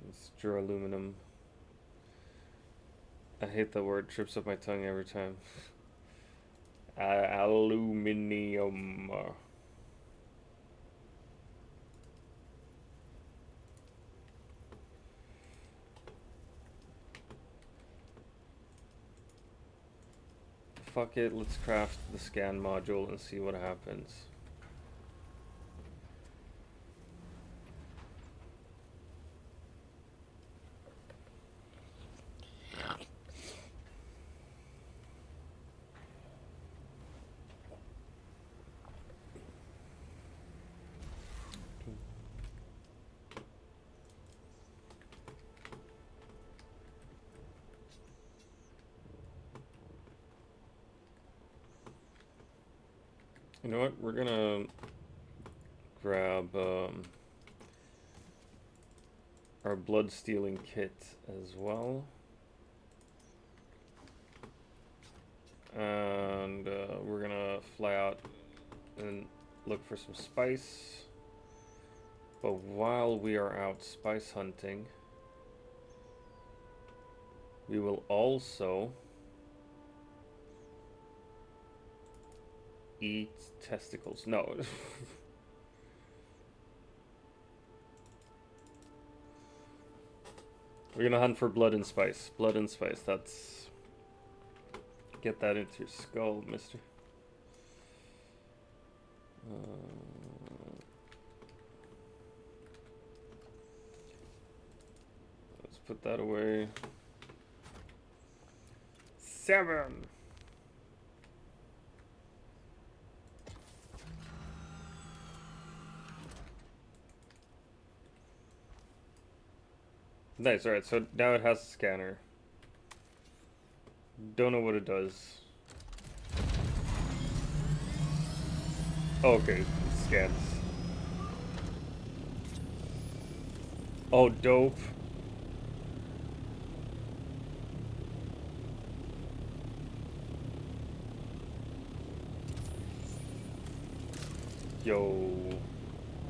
It's duraluminum. I hate that word, trips up my tongue every time. Aluminium. Fuck it, let's craft the scan module and see what happens. You know what? We're gonna grab our blood stealing kit as well, and we're gonna fly out and look for some spice. But while we are out spice hunting, we will also eat testicles. No. We're gonna hunt for blood and spice. Blood and spice. That's... Get that into your skull, mister. Let's put that away. 7. Nice, alright, so now it has a scanner. Don't know what it does. Oh, okay, it scans. Oh, dope. Yo.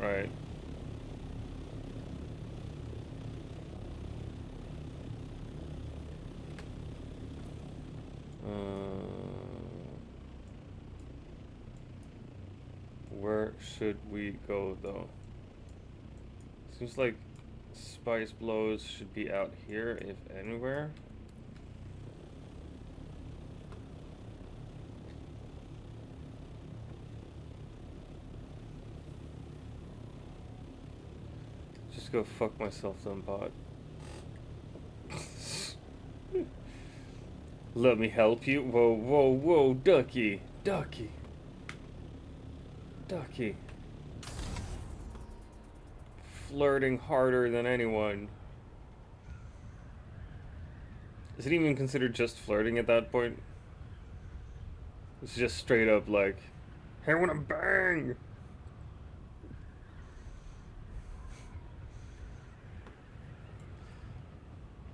Alright. Where should we go though? Seems like spice blows should be out here, if anywhere. Just go fuck myself then, bot. Let me help you. Whoa, whoa, whoa, ducky, ducky, ducky. Flirting harder than anyone. Is it even considered just flirting at that point? It's just straight up like, Hey, I wanna bang!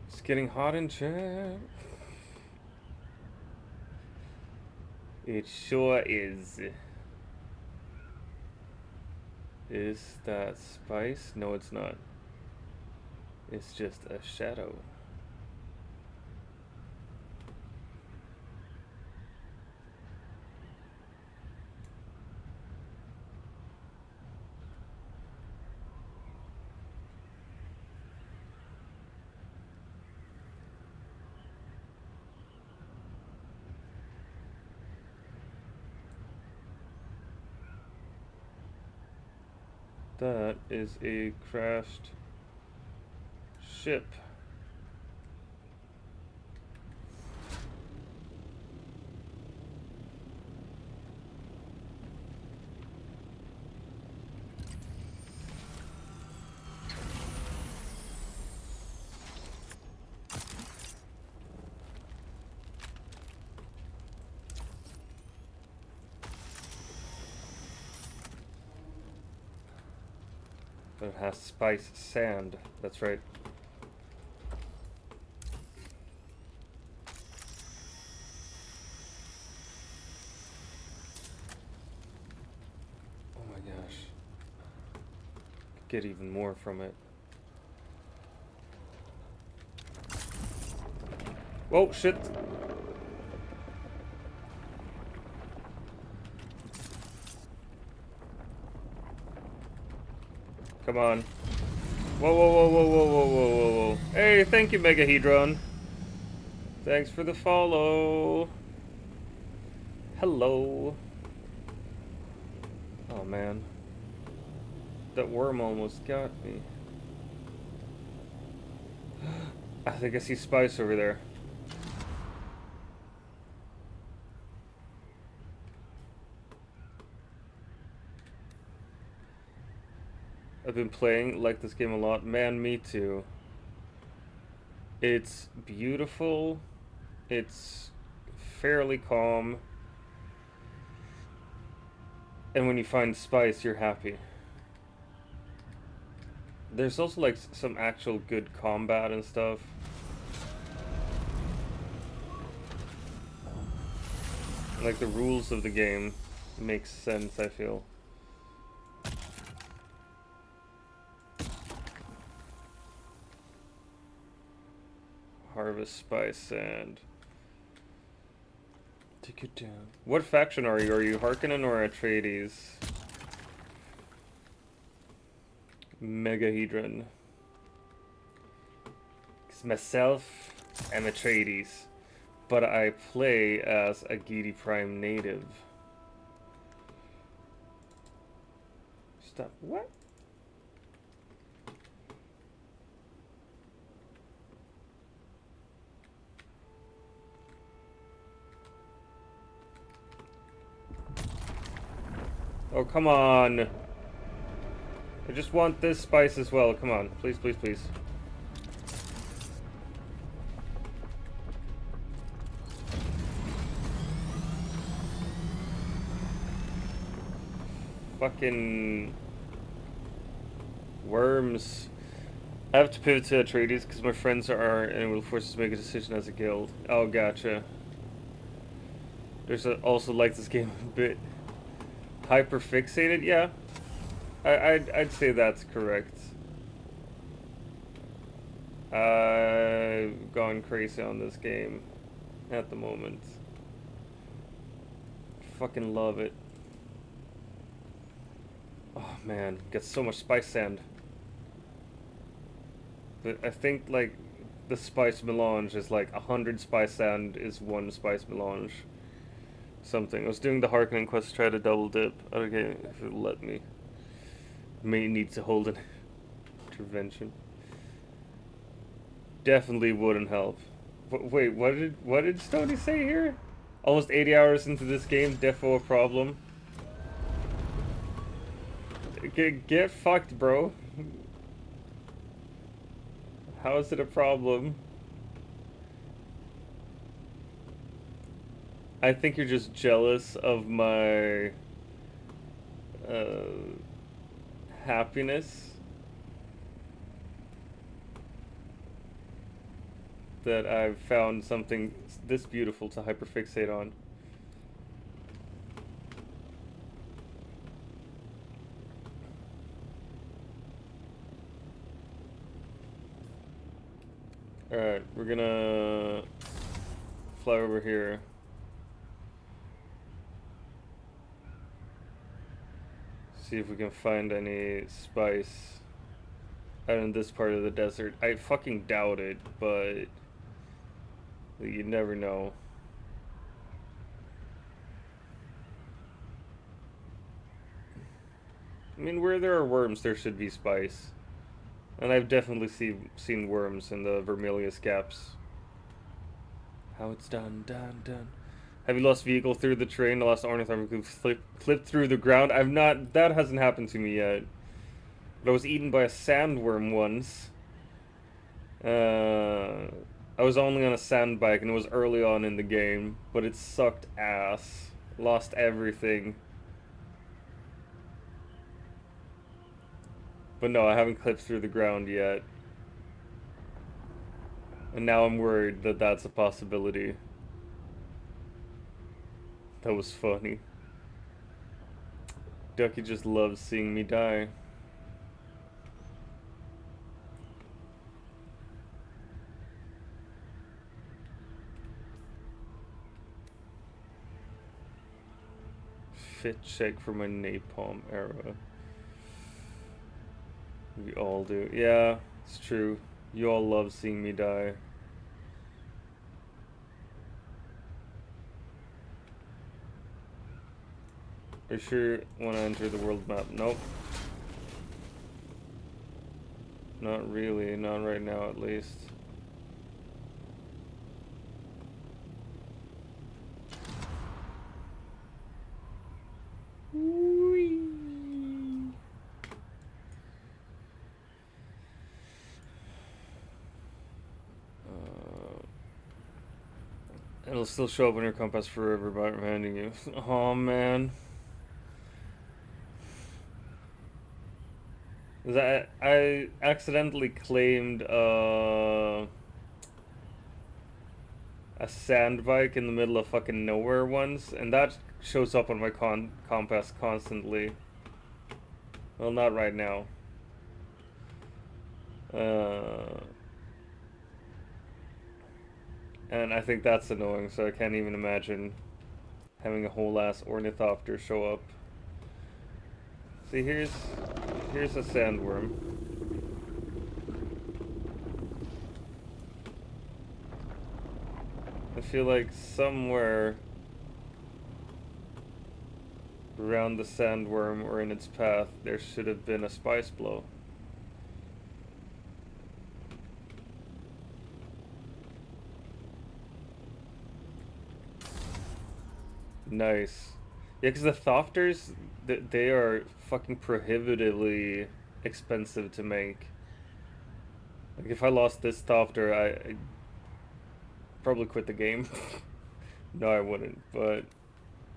It's getting hot in chat. It sure is. Is that spice? No, it's not. It's just a shadow. That is a crashed ship. But it has spice sand. That's right. Oh my gosh. Get even more from it. Whoa, shit. Come on. Whoa, whoa, whoa, whoa, whoa, whoa, whoa, whoa, whoa. Hey, thank you, Megahedron. Thanks for the follow. Hello. Oh, man. That worm almost got me. I think I see spice over there. I've been playing like this game a lot. Man, me too. It's beautiful. It's fairly calm. And when you find spice, you're happy. There's also like some actual good combat and stuff. Like the rules of the game makes sense, I feel. Harvest spice and take it down. What faction are you? Are you Harkonnen or Atreides? Megahedron. Because myself, I'm Atreides, but I play as a Gedi Prime native. Stop. What? Oh, come on. I just want this spice as well. Come on. Please, please, please. Fucking worms. I have to pivot to Atreides because my friends are, and it will force us to make a decision as a guild. Oh, gotcha. There's also like this game a bit hyper fixated. Yeah, I'd say that's correct. I've gone crazy on this game at the moment. Fucking love it. Oh man, get so much spice sand. But I think like the spice melange is like 100 spice sand is 1 spice melange. Something. I was doing the Harkonnen quest to try to double dip. Okay, if it'll let me. May need to hold an intervention. Definitely wouldn't help. Wait, what did Stoney say here? Almost 80 hours into this game, defo a problem. Get fucked, bro. How is it a problem? I think you're just jealous of my happiness that I've found something this beautiful to hyperfixate on. Alright, we're gonna fly over here. See if we can find any spice out in this part of the desert. I fucking doubt it, but you never know. I mean, where there are worms, there should be spice. And I've definitely seen worms in the Vermilius gaps. How it's done. Have you lost vehicle through the terrain? The last ornithorynco clipped through the ground? I've not. That hasn't happened to me yet. But I was eaten by a sandworm once. I was only on a sand bike and it was early on in the game, but it sucked ass. Lost everything. But no, I haven't clipped through the ground yet. And now I'm worried that that's a possibility. That was funny. Ducky just loves seeing me die. Fit check for my napalm era. We all do. Yeah, it's true. You all love seeing me die. Are you sure want to enter the world map? Nope. Not really. Not right now, at least. It'll still show up on your compass forever by reminding you. Oh man. I accidentally claimed a sand bike in the middle of fucking nowhere once, and that shows up on my compass constantly. Well, not right now. And I think that's annoying, so I can't even imagine having a whole ass ornithopter show up. See, here's a sandworm. I feel like somewhere around the sandworm or in its path there should have been a spice blow. Nice. Yeah, because the Thofters, they are fucking prohibitively expensive to make. Like, if I lost this Thofter, I'd probably quit the game. No, I wouldn't, but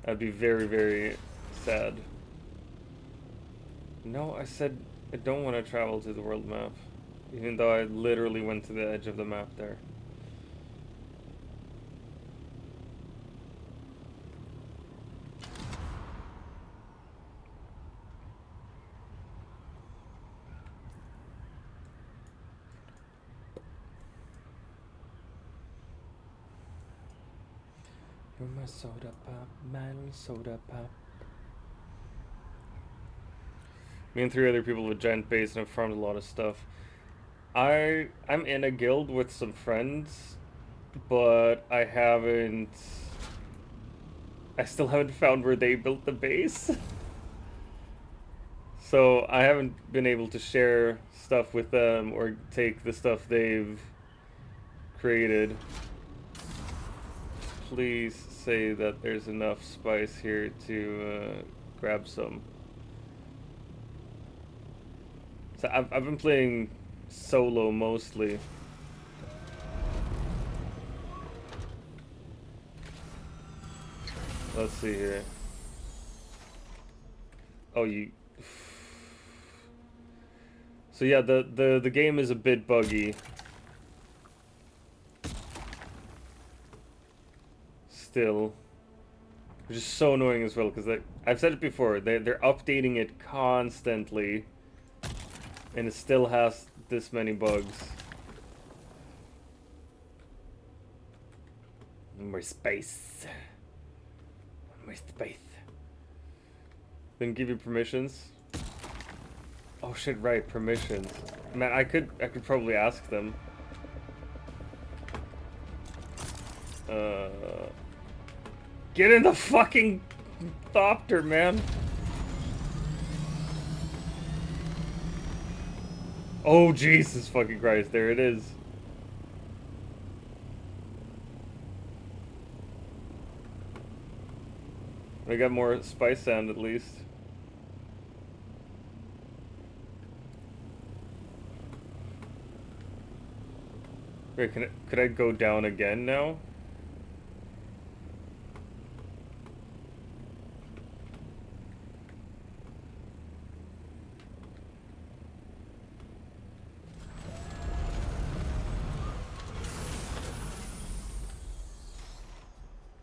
I'd be very, very sad. No, I said I don't want to travel to the world map. Even though I literally went to the edge of the map there. You're my soda pop, my little soda pop. Me and 3 other people with giant base and have farmed a lot of stuff. I'm in a guild with some friends, but I still haven't found where they built the base. So I haven't been able to share stuff with them or take the stuff they've created. Please say that there's enough spice here to grab some. So I've been playing solo mostly. Let's see here. Oh, you... So yeah, the game is a bit buggy. Still. Which is so annoying as well, because I've said it before, they're updating it constantly. And it still has this many bugs. More space. More space. Then give you permissions. Oh shit, right, permissions. Man, I could probably ask them. Get in the fucking thopter, man. Oh Jesus fucking Christ, there it is. I got more spice sound at least. Wait, could I go down again now?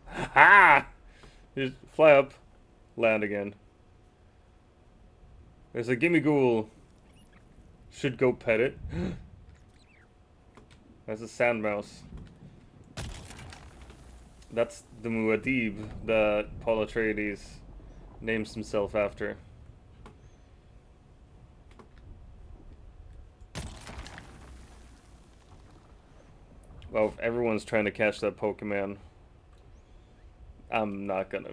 Ha! Just fly up, land again. There's a gimme ghoul. Should go pet it. That's a sand mouse. That's the Muad'Dib that Paul Atreides names himself after. Well, if everyone's trying to catch that Pokemon, I'm not gonna.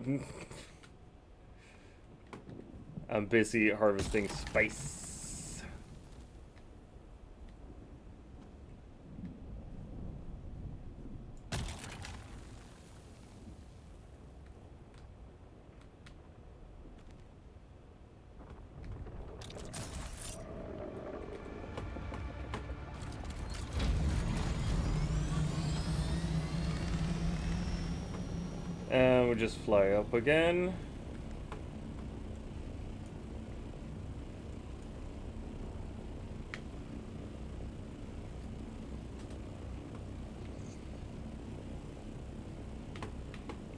I'm busy harvesting spice. And we just fly up again.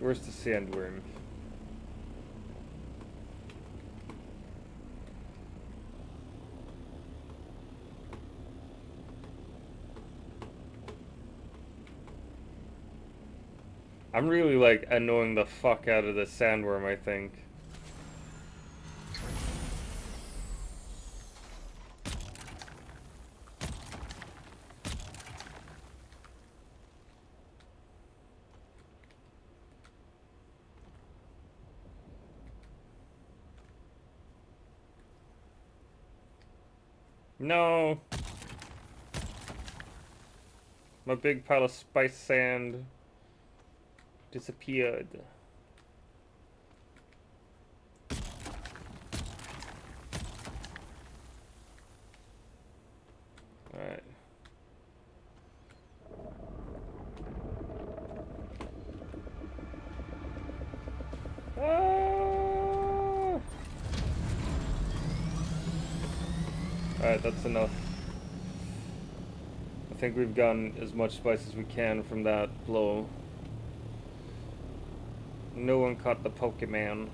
Where's the sandworm? I'm really like annoying the fuck out of the sandworm, I think. No! My big pile of spice sand disappeared. Alright. Ah! Alright, that's enough. I think we've gotten as much spice as we can from that blow. No one caught the Pokemon.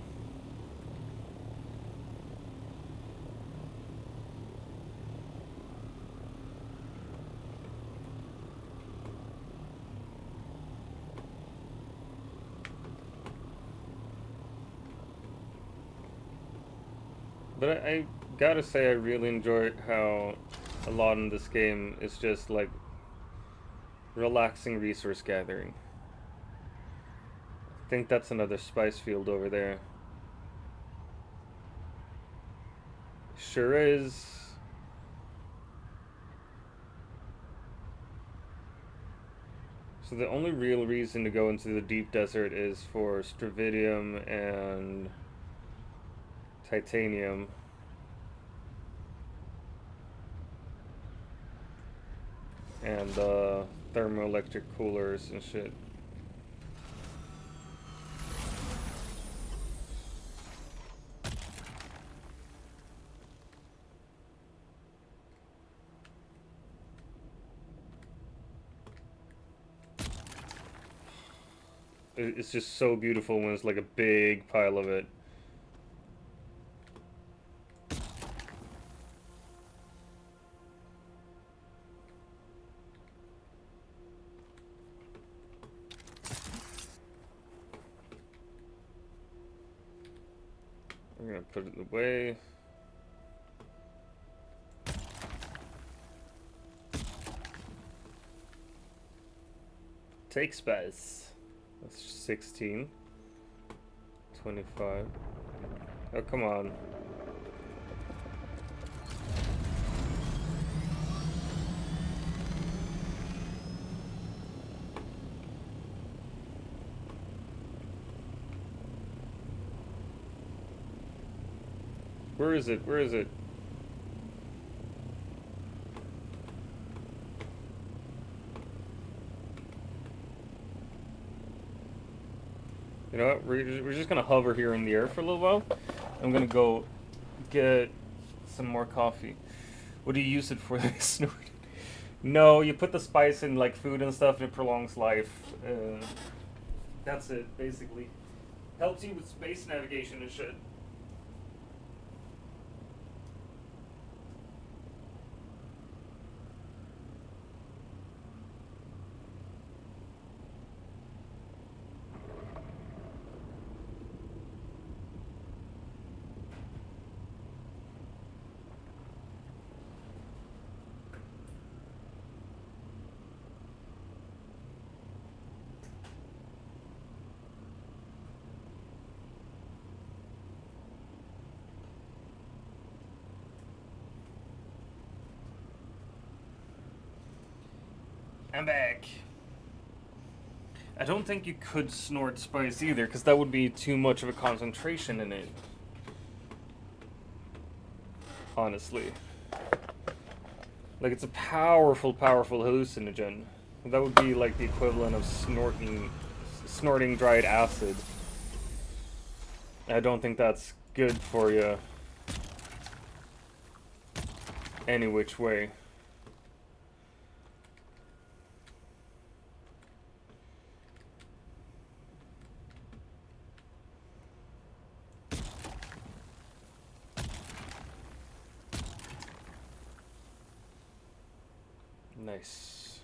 But I gotta say I really enjoy how a lot in this game is just like relaxing resource gathering. I think that's another spice field over there. Sure is. So the only real reason to go into the deep desert is for stravidium and titanium. And thermoelectric coolers and shit. It's just so beautiful when it's like a big pile of it. We're gonna put it away. Take space. That's 16. 25. Oh, come on. Where is it? Where is it? You know what? We're just gonna hover here in the air for a little while. I'm gonna go get some more coffee. What do you use it for? Snort? No, you put the spice in like food and stuff, and it prolongs life. That's it, basically. Helps you with space navigation and shit. I'm back. I don't think you could snort spice either, because that would be too much of a concentration in it. Honestly. Like, it's a powerful, powerful hallucinogen. That would be like the equivalent of snorting dried acid. I don't think that's good for you. Any which way. Nice.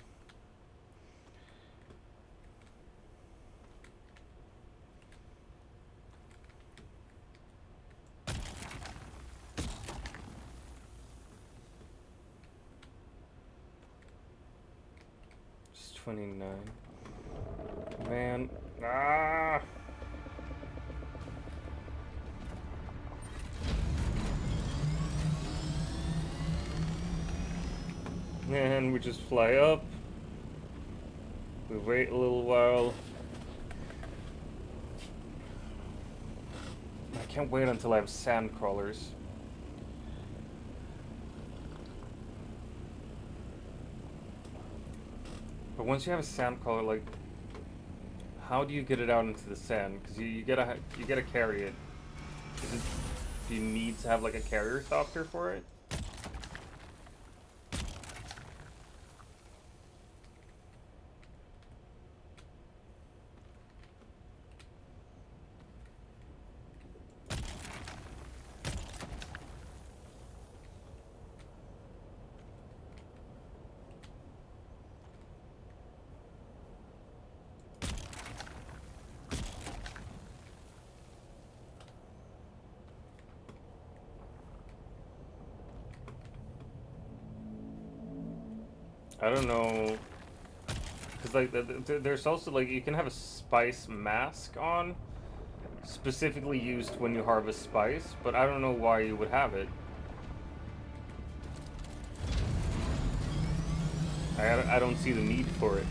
It's 29. Man. Ah! And we just fly up. We wait a little while. I can't wait until I have sand crawlers. But once you have a sand crawler, like, how do you get it out into the sand? Because you gotta carry it. Do you need to have like a carrier software for it? I don't know, because like there's also like you can have a spice mask on, specifically used when you harvest spice, but I don't know why you would have it. I don't see the need for it.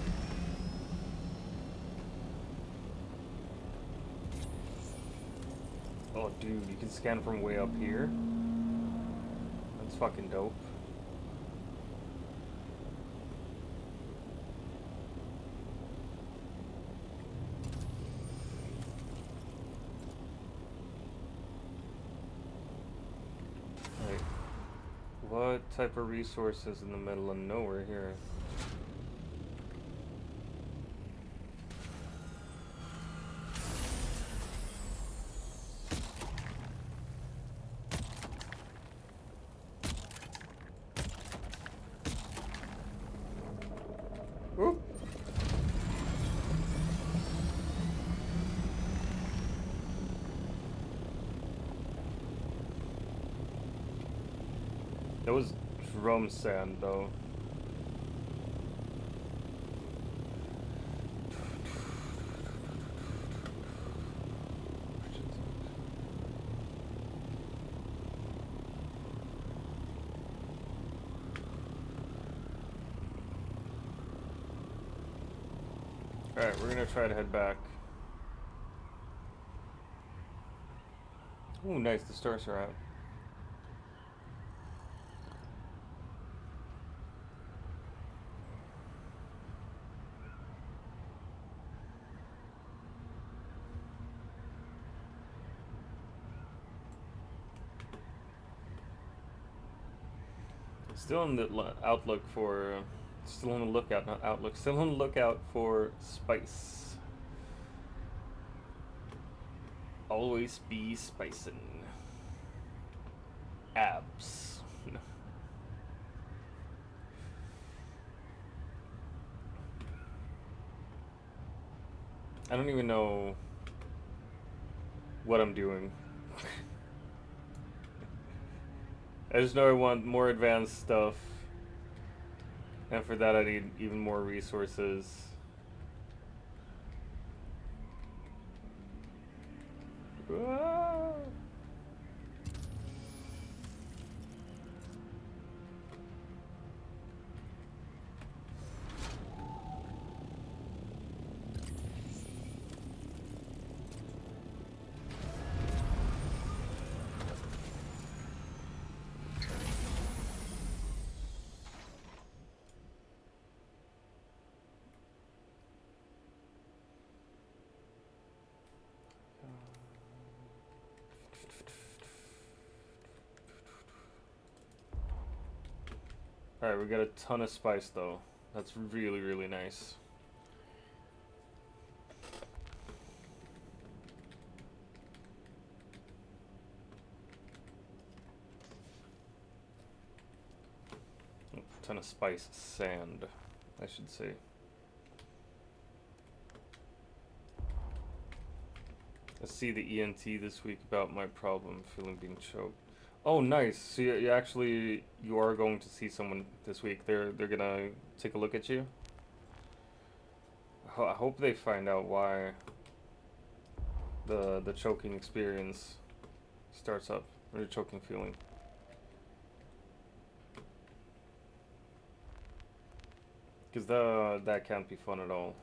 Oh dude, you can scan from way up here? That's fucking dope. What type of resources in the middle of nowhere here? was drum sand though. Alright, we're gonna try to head back. Ooh, nice, the stars are out. Still on the outlook for, still on the lookout, not outlook, still on the lookout for spice. Always be spicing. Abs. I don't even know what I'm doing. I just know I want more advanced stuff. And for that I need even more resources. Ah. Alright, we got a ton of spice though. That's really, really nice. A ton of spice sand, I should say. I see the ENT this week about my problem, feeling being choked. Oh, nice. So you actually you are going to see someone this week. They're gonna take a look at you. I hope they find out why the choking experience starts up, or the choking feeling. Because that can't be fun at all.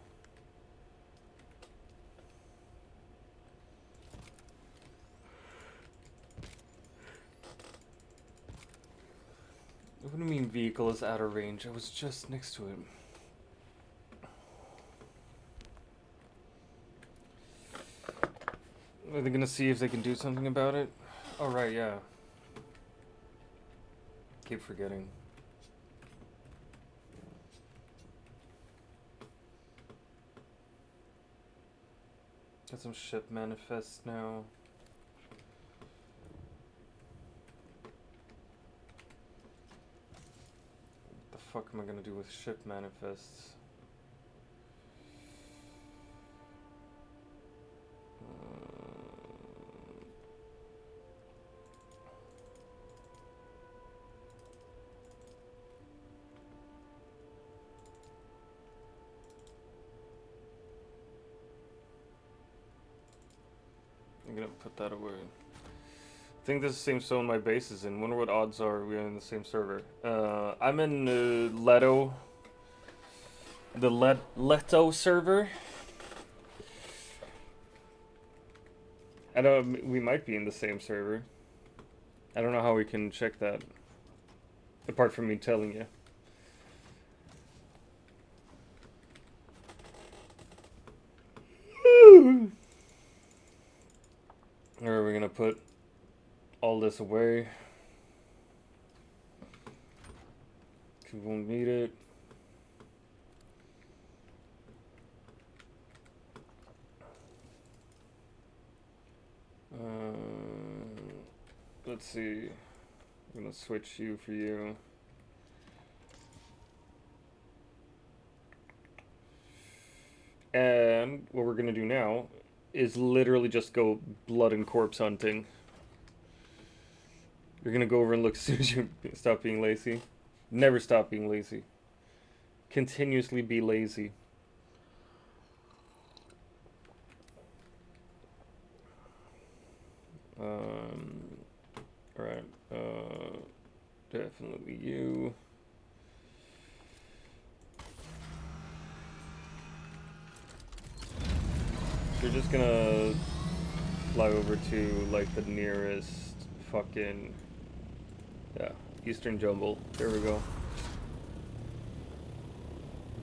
What do you mean vehicle is out of range? I was just next to it. Are they gonna see if they can do something about it? Oh, right, yeah. Keep forgetting. Got some ship manifests now. What the fuck am I gonna do with ship manifests? I'm gonna put that away. I think this is the same zone my base is in. Wonder what odds are we are in the same server. I'm in Leto. The Leto server. I don't. We might be in the same server. I don't know how we can check that. Apart from me telling you. Or are we gonna put all this away? We won't need it. Let's see. I'm gonna switch you for you. And what we're gonna do now is literally just go blood and corpse hunting. You're gonna go over and look as soon as you stop being lazy. Never stop being lazy. Continuously be lazy. Alright. Definitely you. So we're just gonna fly over to like the nearest fucking Eastern Jumble. There we go.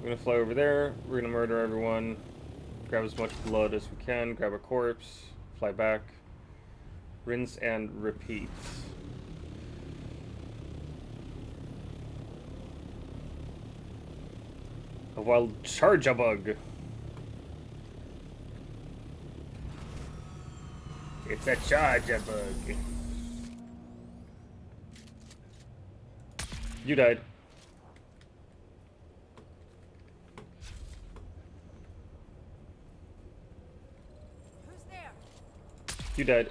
We're gonna fly over there. We're gonna murder everyone. Grab as much blood as we can. Grab a corpse. Fly back. Rinse and repeat. A wild charge-a-bug. It's a charge-a-bug. You died. Who's there? You died.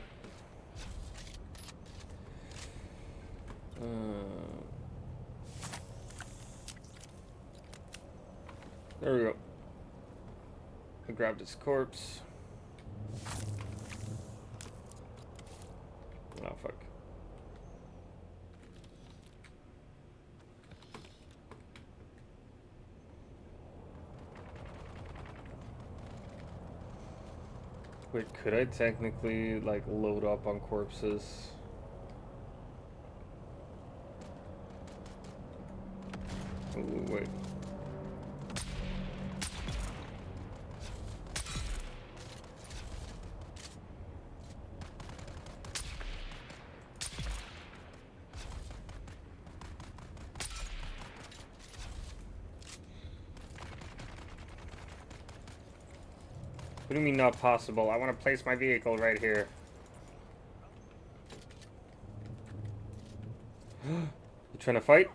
There we go. I grabbed his corpse. Oh, fuck. Wait, could I technically, like, load up on corpses? Ooh, wait. What do you mean not possible? I want to place my vehicle right here. You trying to fight?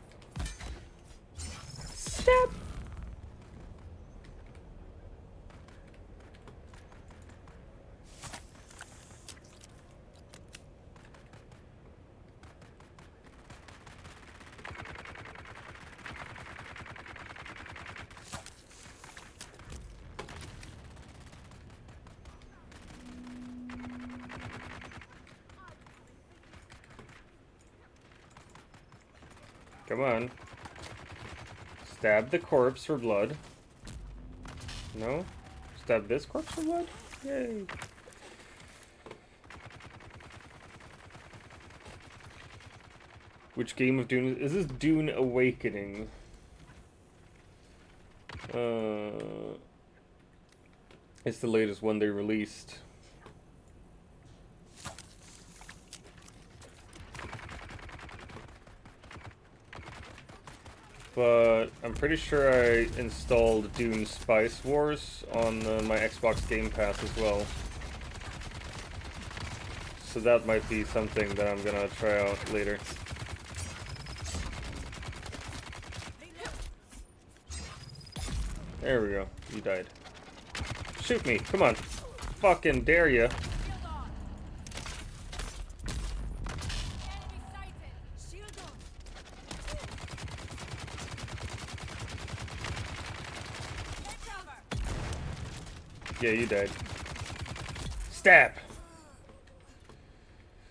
Stop! Come on. Stab the corpse for blood. No? Stab this corpse for blood? Yay. Which game of Dune is this? Dune Awakening. It's the latest one they released. But I'm pretty sure I installed Dune Spice Wars on my Xbox Game Pass as well. So that might be something that I'm gonna try out later. There we go. You died. Shoot me. Come on. Fucking dare ya. Yeah, you died. Stab!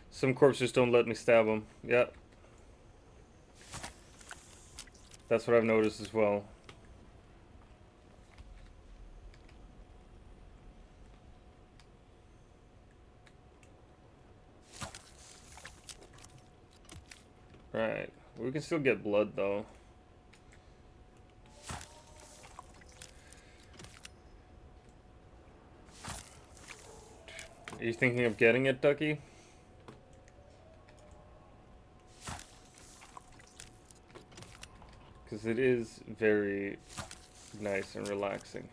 Some corpses don't let me stab them. Yep. That's what I've noticed as well. Right. We can still get blood, though. Are you thinking of getting it, Ducky? Because it is very nice and relaxing.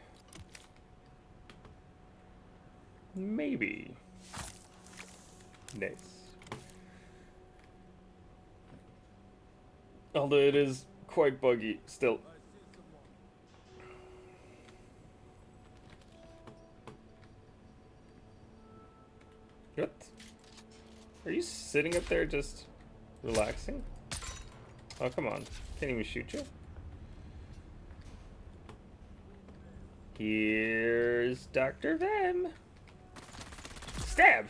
Maybe. Nice. Although it is quite buggy still. What? Are you sitting up there just Relaxing? Oh, come on. Can't even shoot you. Here's DrVem. Stab!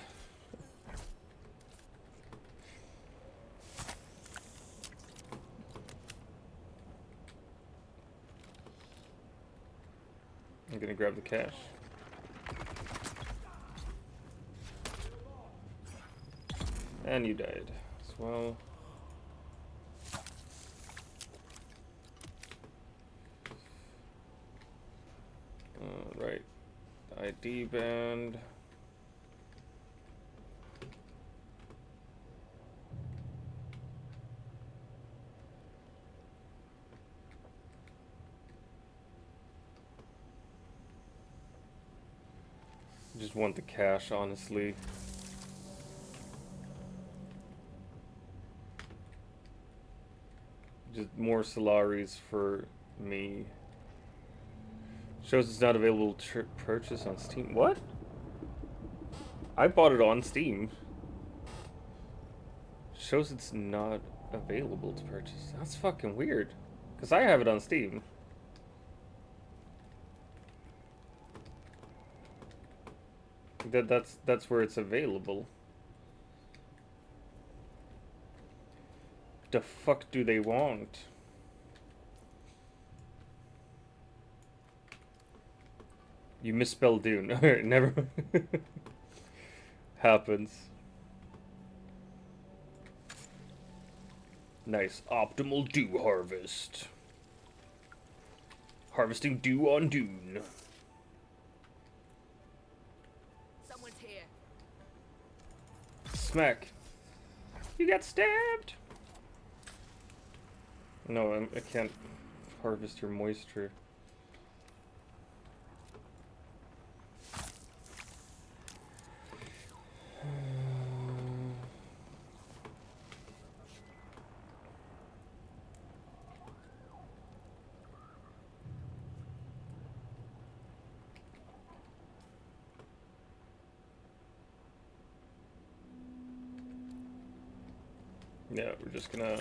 I'm gonna grab the cash. And you died as well. Right. ID band. Just want the cash, honestly. Just more Solaris for me. Shows it's not available to purchase on Steam. What? I bought it on Steam. Shows it's not available to purchase. That's fucking weird. Because I have it on Steam. That's where it's available. The fuck do they want? You misspelled Dune. Alright, never happens. Nice. Optimal dew harvest. Harvesting dew on Dune. Someone's here. Smack. You got stabbed. No, I can't harvest your moisture. Yeah, we're just gonna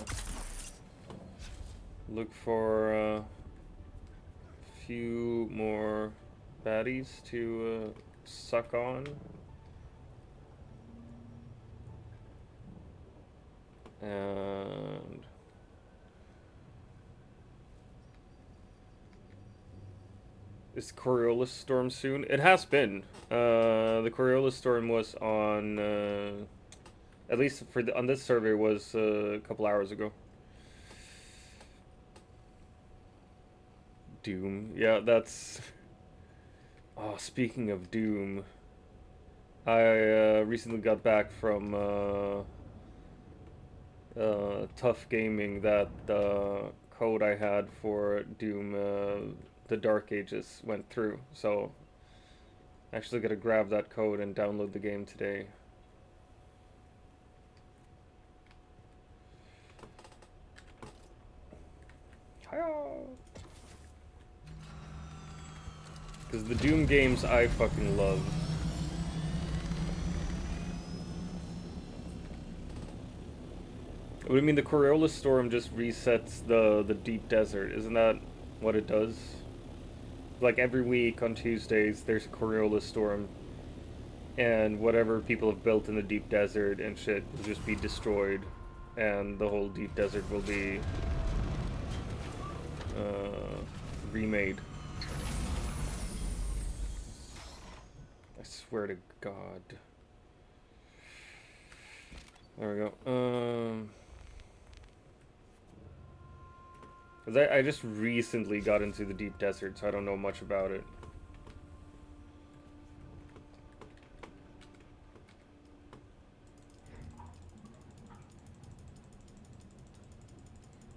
look for a few more baddies to suck on. And is Coriolis Storm soon? It has been. The Coriolis Storm was on at least for on this server was a couple hours ago. Doom. Yeah, that's... Oh, speaking of Doom, I recently got back from Tough Gaming. That code I had for Doom, the Dark Ages, went through. So, actually gotta grab that code and download the game today. Because the Doom games I fucking love. What do you mean the Coriolis Storm just resets the deep desert? Isn't that what it does? Like every week on Tuesdays there's a Coriolis Storm. And whatever people have built in the deep desert and shit will just be destroyed. And the whole deep desert will be remade. I swear to God. There we go. 'Cause I just recently got into the deep desert, so I don't know much about it.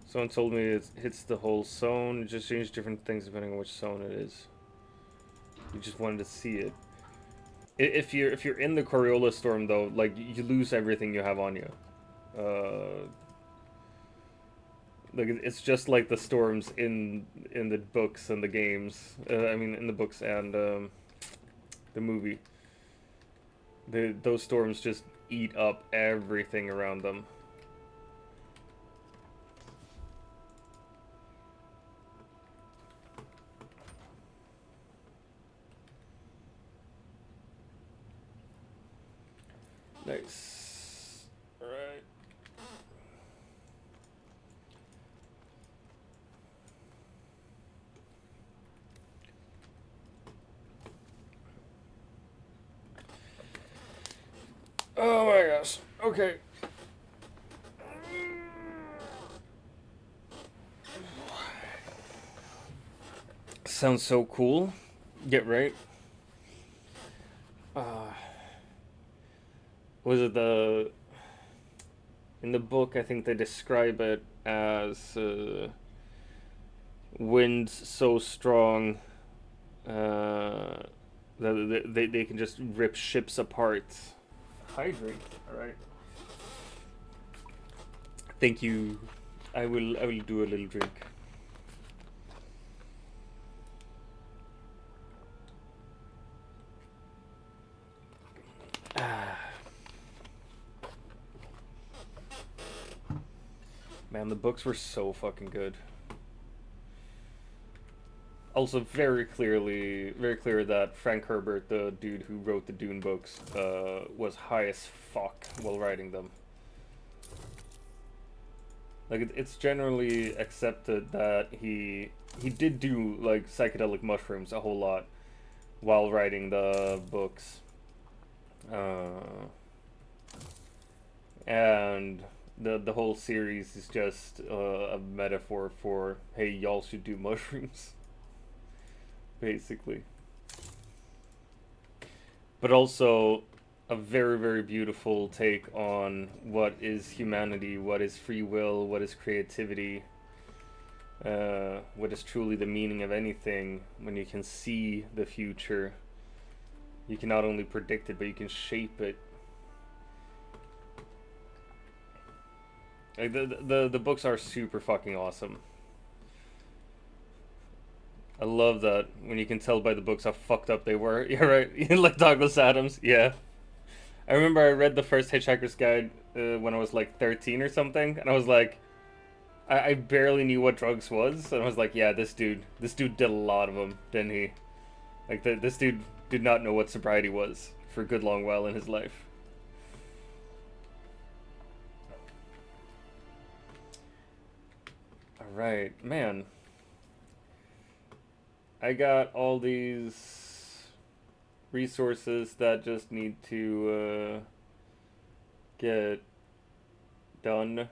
Someone told me it hits the whole zone. It just changes different things depending on which zone it is. You just wanted to see it. If you're in the Coriolis Storm though, like you lose everything you have on you. Like it's just like the storms in the books and the games. I mean, in the books and the movie. Those storms just eat up everything around them. Nice. Alright. Oh my gosh. Okay. Sounds so cool. Get right. Was it the in the book? I think they describe it as winds so strong that they can just rip ships apart. Hydrate. All right. Thank you. I will do a little drink. Man, the books were so fucking good. Also, very clear that Frank Herbert, the dude who wrote the Dune books, was high as fuck while writing them. Like, it's generally accepted that he did do, like, psychedelic mushrooms a whole lot while writing the books. And the whole series is just a metaphor for, hey, y'all should do mushrooms. Basically. But also a very beautiful take on what is humanity, what is free will, what is creativity, what is truly the meaning of anything. When you can see the future, you can not only predict it, but you can shape it. Like the books are super fucking awesome. I love that when you can tell by the books how fucked up they were. Yeah, right. Like Douglas Adams. Yeah. I remember I read the first Hitchhiker's Guide when I was like 13 or something, and I was like, I barely knew what drugs was, and I was like, yeah, this dude did a lot of them, didn't he? Like this dude did not know what sobriety was for a good long while in his life. All right, man. I got all these resources that just need to get done.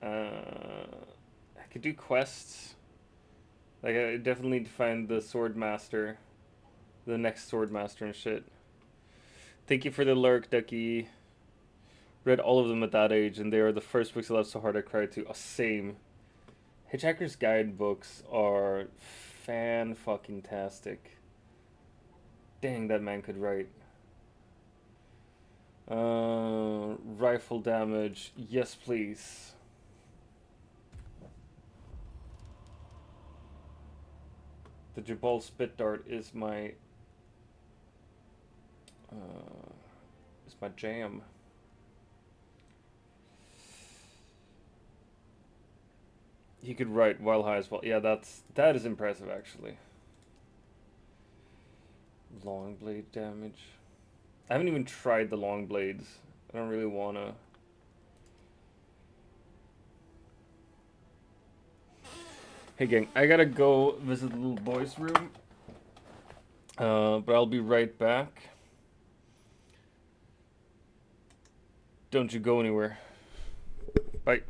I could do quests. Like, I definitely need to find the sword master, the next sword master and shit. Thank you for the lurk, Ducky. Read all of them at that age, and they are the first books I loved so hard I cried to. Oh, same. Hitchhiker's Guide books are fan-fucking-tastic. Dang, that man could write. Rifle damage. Yes, please. The Jabal Spit Dart is my jam. He could write while high as well. Yeah, that is impressive actually. Long blade damage. I haven't even tried the long blades. I don't really wanna. Hey gang, I gotta go visit the little boy's room. But I'll be right back. Don't you go anywhere. Bye.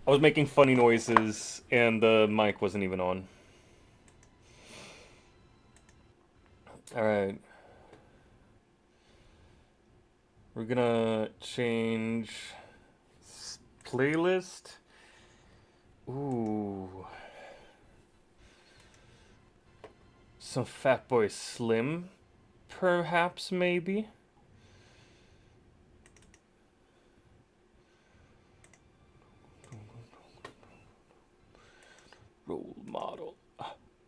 I was making funny noises and the mic wasn't even on. Alright. We're gonna change playlist. Ooh. Some Fatboy Slim, perhaps, maybe? Role model.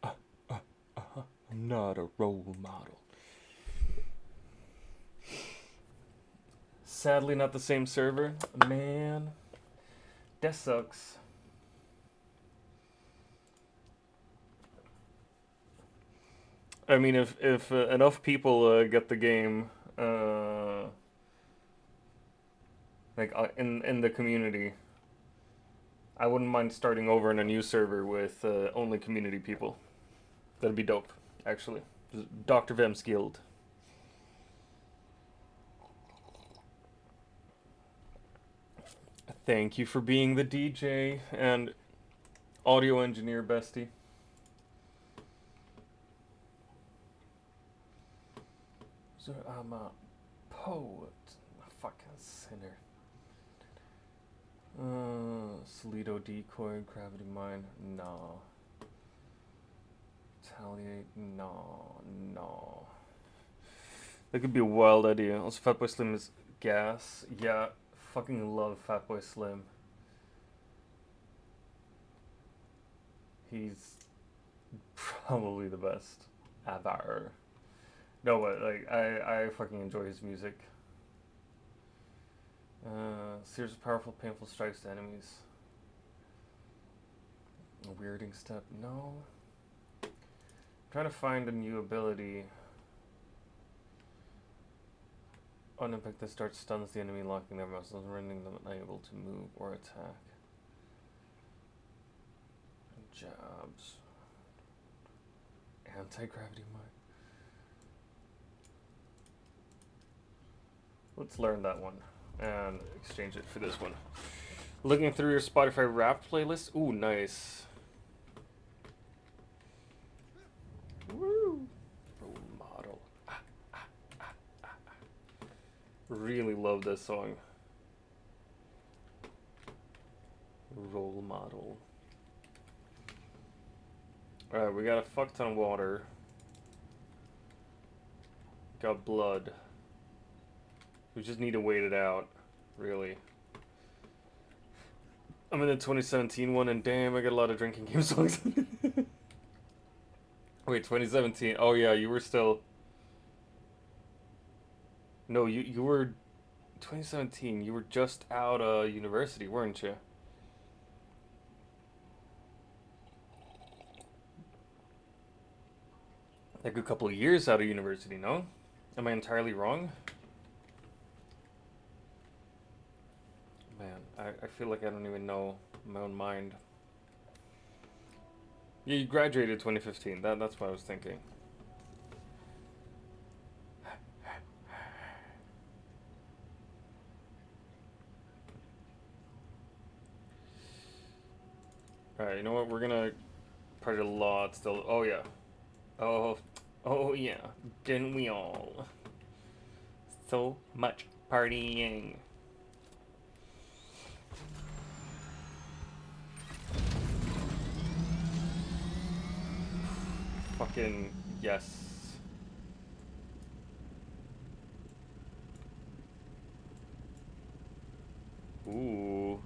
I'm not a role model. Sadly, not the same server. Man, that sucks. I mean, if enough people get the game, like in the community, I wouldn't mind starting over in a new server with only community people. That'd be dope, actually. DrVem's Guild. Thank you for being the DJ and audio engineer, bestie. So I'm a poet, a fucking sinner. Solido decoy, gravity mine, no. Retaliate, no. That could be a wild idea. Also, Fatboy Slim is gas. Yeah, fucking love Fatboy Slim. He's probably the best ever. No, but like I fucking enjoy his music. Series of powerful, painful strikes to enemies. A weirding step. No. I'm trying to find a new ability. On impact, this dart stuns the enemy, locking their muscles, rendering them unable to move or attack. Jabs. Anti-gravity mine. Let's learn that one and exchange it for this one. Looking through your Spotify Wrapped playlist. Ooh, nice. Woo! Role model. Really love this song. Role model. Alright, we got a fuck ton of water. Got blood. We just need to wait it out, really. I'm in the 2017 one, and damn, I got a lot of drinking game songs. Wait, 2017. Oh yeah, you were still. No, you were 2017. You were just out of university, weren't you? Like a couple of years out of university, no? Am I entirely wrong? Man, I feel like I don't even know my own mind. Yeah, you graduated 2015. That's what I was thinking. Alright, you know what? We're gonna party a lot still. Oh, yeah. Oh, yeah. Didn't we all? So much partying. Fucking yes. Ooh.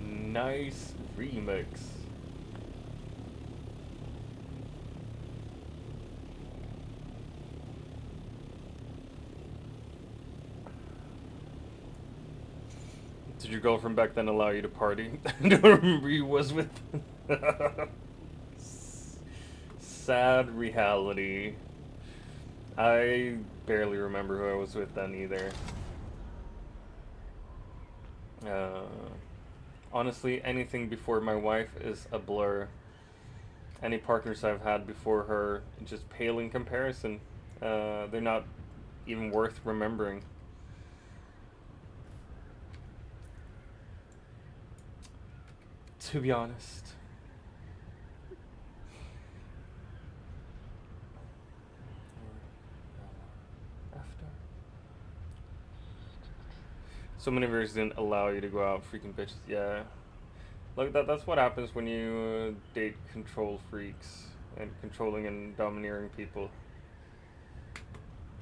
Nice remix. Did your girlfriend back then allow you to party? I don't remember you was with. Sad reality. I barely remember who I was with then either. Honestly, anything before my wife is a blur. Any partners I've had before her just pale in comparison. They're not even worth remembering. To be honest. After. So many viewers didn't allow you to go out, freaking bitches. Yeah. Look, that's what happens when you date control freaks and controlling and domineering people.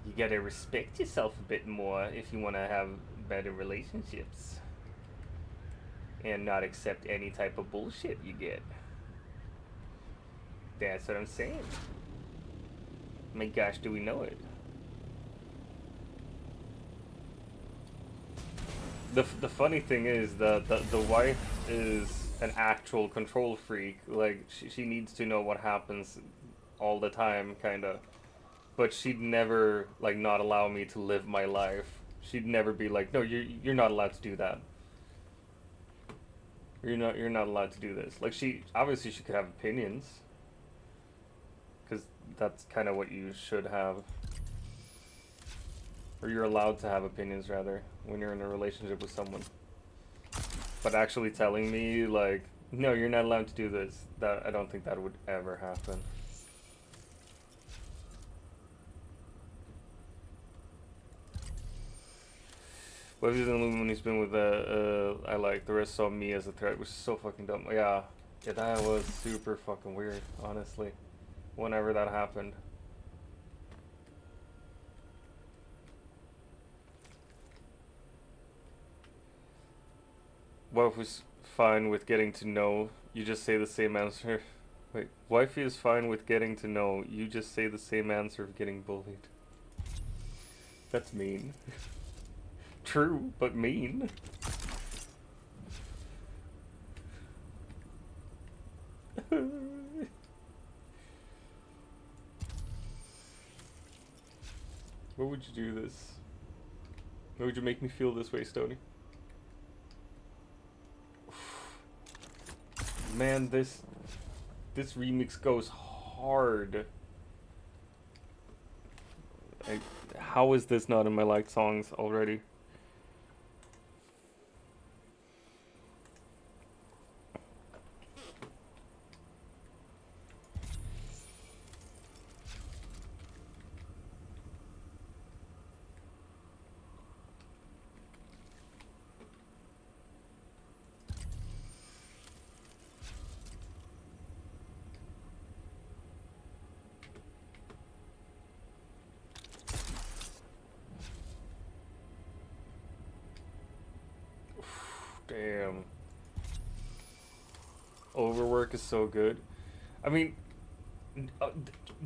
You gotta respect yourself a bit more if you want to have better relationships. And not accept any type of bullshit you get. That's what I'm saying. My gosh, do we know it? The funny thing is that the wife is an actual control freak. Like, she needs to know what happens all the time, kind of. But she'd never, like, not allow me to live my life. She'd never be like, no, you're not allowed to do that. You're not allowed to do this. Like, she obviously she could have opinions, because that's kind of what you should have, or you're allowed to have opinions rather when you're in a relationship with someone. But actually telling me like, no, you're not allowed to do this, that I don't think that would ever happen. What if he's in the movie when he's been with I like the rest saw me as a threat, which is so fucking dumb. Yeah, that was super fucking weird, honestly. Whenever that happened. Wife was fine with getting to know. You just say the same answer. Wait, wifey is fine with getting to know. You just say the same answer of getting bullied. That's mean. True, but mean. Why would you do this? Why would you make me feel this way, Stony? Man, this remix goes hard. Like, how is this not in my liked songs already? Damn. Overwork is so good. I mean,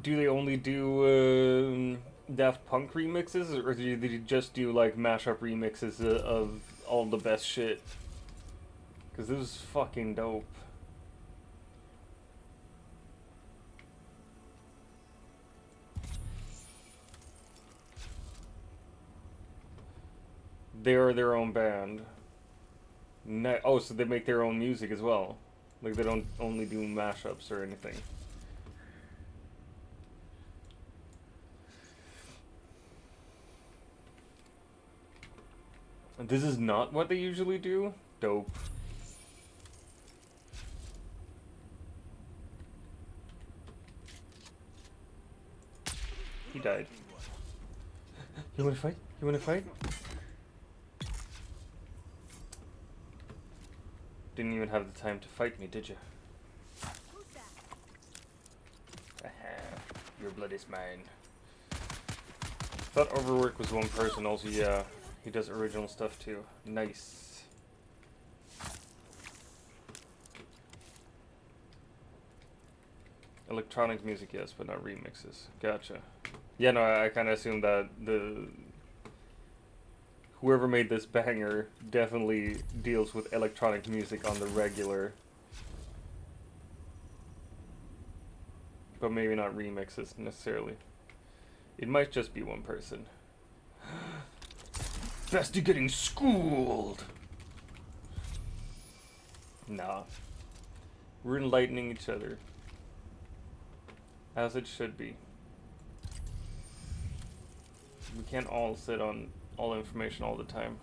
do they only do Daft Punk remixes, or do they just do like mashup remixes of all the best shit? Because this is fucking dope. They are their own band. Oh, so they make their own music as well. Like, they don't only do mashups or anything. This is not what they usually do? Dope. He died. You wanna fight? You wanna fight? Didn't even have the time to fight me, did you? Your blood is mine. Thought Overwork was one person. Also, yeah, he does original stuff too. Nice. Electronic music, yes, but not remixes. Gotcha. Yeah, no, I kind of assumed that whoever made this banger definitely deals with electronic music on the regular. But maybe not remixes necessarily. It might just be one person. Best at getting schooled! Nah. We're enlightening each other. As it should be. We can't all sit on all information all the time.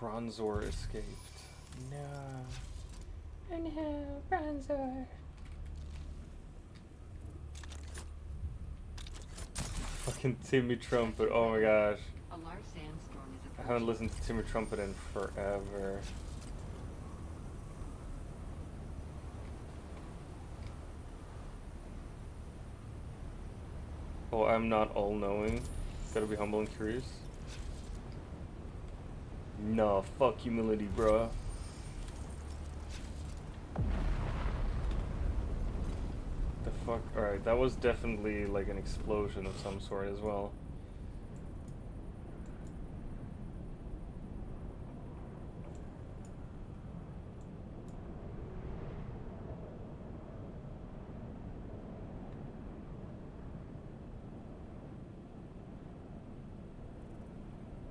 Bronzor escaped. No. Oh no, Bronzor. Fucking Timmy Trumpet, oh my gosh. A large sandstorm is I haven't listened to Timmy Trumpet in forever. Oh, I'm not all-knowing. Gotta be humble and curious. Nah, fuck humility, bruh. The fuck? Alright, that was definitely like an explosion of some sort as well.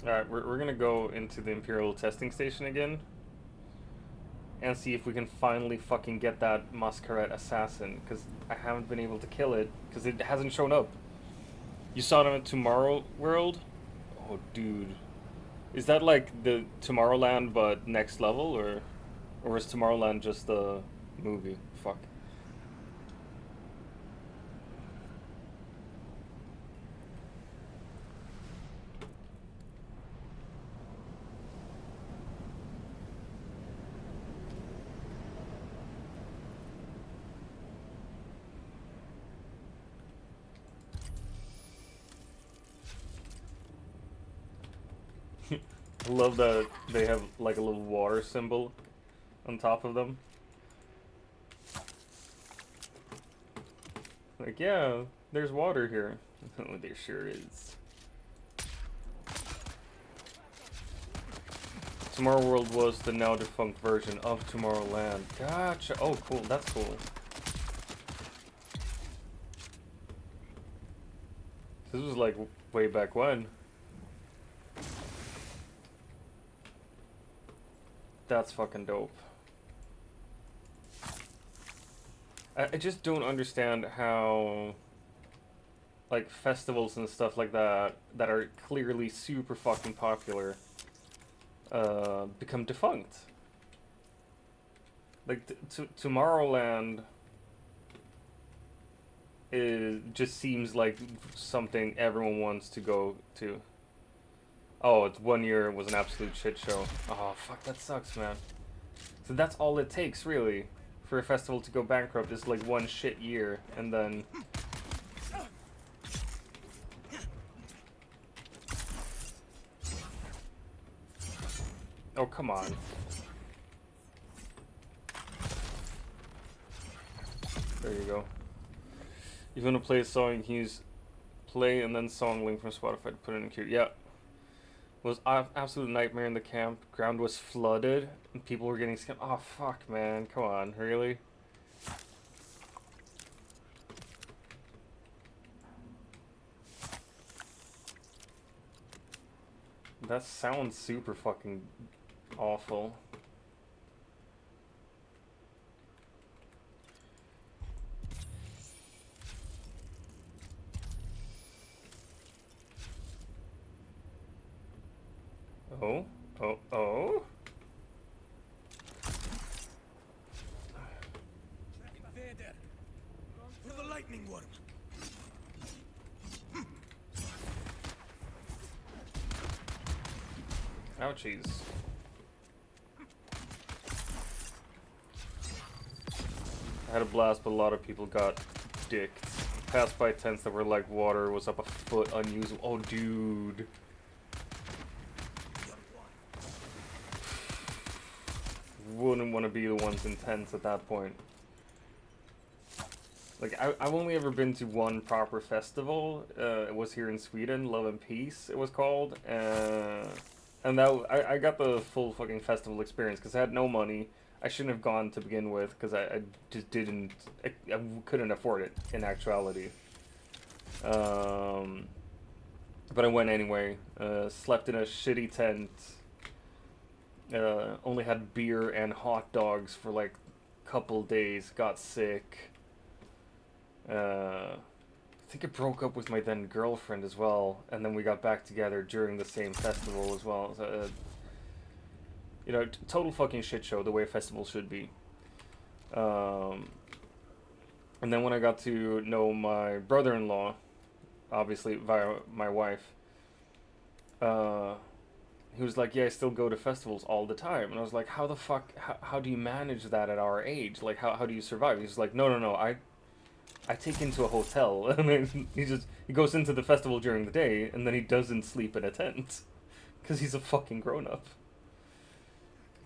Alright, we're gonna go into the Imperial testing station again and see if we can finally fucking get that Masquerade assassin, because I haven't been able to kill it because it hasn't shown up. You saw it on Tomorrow World? Oh, dude. Is that like the Tomorrowland but next level, or is Tomorrowland just the movie? Fuck. I love that they have like a little water symbol on top of them. Like, yeah, there's water here. Oh, there sure is. Tomorrow World was the now defunct version of Tomorrowland. Gotcha. Oh, cool. That's cool. This was like way back when. That's fucking dope. I just don't understand how, like, festivals and stuff like that that are clearly super fucking popular become defunct. Like, Tomorrowland just seems like something everyone wants to go to. Oh, it's 1 year, it was an absolute shit show. Oh, fuck, that sucks, man. So that's all it takes, really, for a festival to go bankrupt, is like one shit year, and then... Oh, come on. There you go. If you want to play a song, you can use play and then song link from Spotify to put it in a queue. Yeah. It was absolute nightmare in the camp. Ground was flooded and people were getting scammed. Oh, fuck, man. Come on. Really? That sounds super fucking awful. Oh, oh, oh. There. For the lightning worm. Ouchies. I had a blast, but a lot of people got dicked. Passed by tents that were like water was up a foot unusable. Oh, dude. Wouldn't want to be the ones in tents at that point. Like, I've only ever been to one proper festival. It was here in Sweden, Love and Peace, it was called. And that I got the full fucking festival experience because I had no money. I shouldn't have gone to begin with because I just didn't. I couldn't afford it in actuality. But I went anyway. Slept in a shitty tent. Only had beer and hot dogs for like a couple days. Got sick. I think I broke up with my then girlfriend as well, and then we got back together during the same festival as well. So, you know, total fucking shit show, the way a festival should be. And then when I got to know my brother-in-law, obviously via my wife, he was like, yeah, I still go to festivals all the time. And I was like, how the fuck, how do you manage that at our age? Like, how do you survive? He's like, no, I take him to a hotel. And then he goes into the festival during the day, and then he doesn't sleep in a tent. Because he's a fucking grown-up.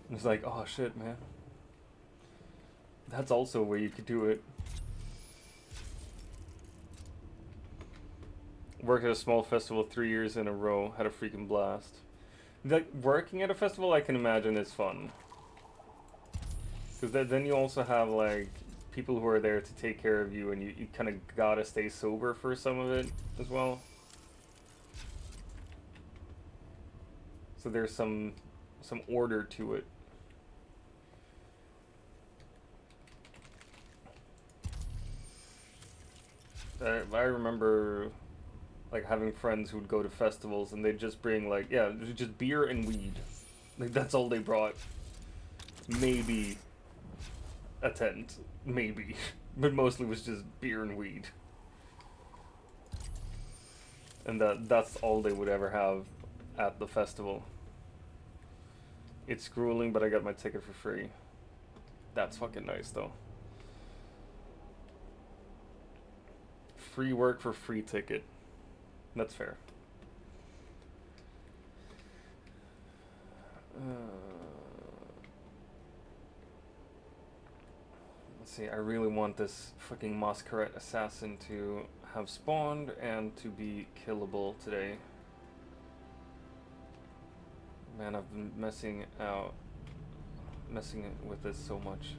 And it's like, oh shit, man. That's also a way you could do it. Worked at a small festival 3 years in a row. Had a freaking blast. Like, working at a festival, I can imagine is fun. Because then you also have, like, people who are there to take care of you, and you kind of gotta stay sober for some of it as well. So there's some order to it. I remember, like, having friends who would go to festivals and they'd just bring, like, yeah, just beer and weed. Like, that's all they brought. Maybe a tent. Maybe. But mostly was just beer and weed. And that's all they would ever have at the festival. It's grueling, but I got my ticket for free. That's fucking nice, though. Free work for free ticket. That's fair. Let's see, I really want this fucking Masquerade Assassin to have spawned and to be killable today. Man, I've been messing with this so much.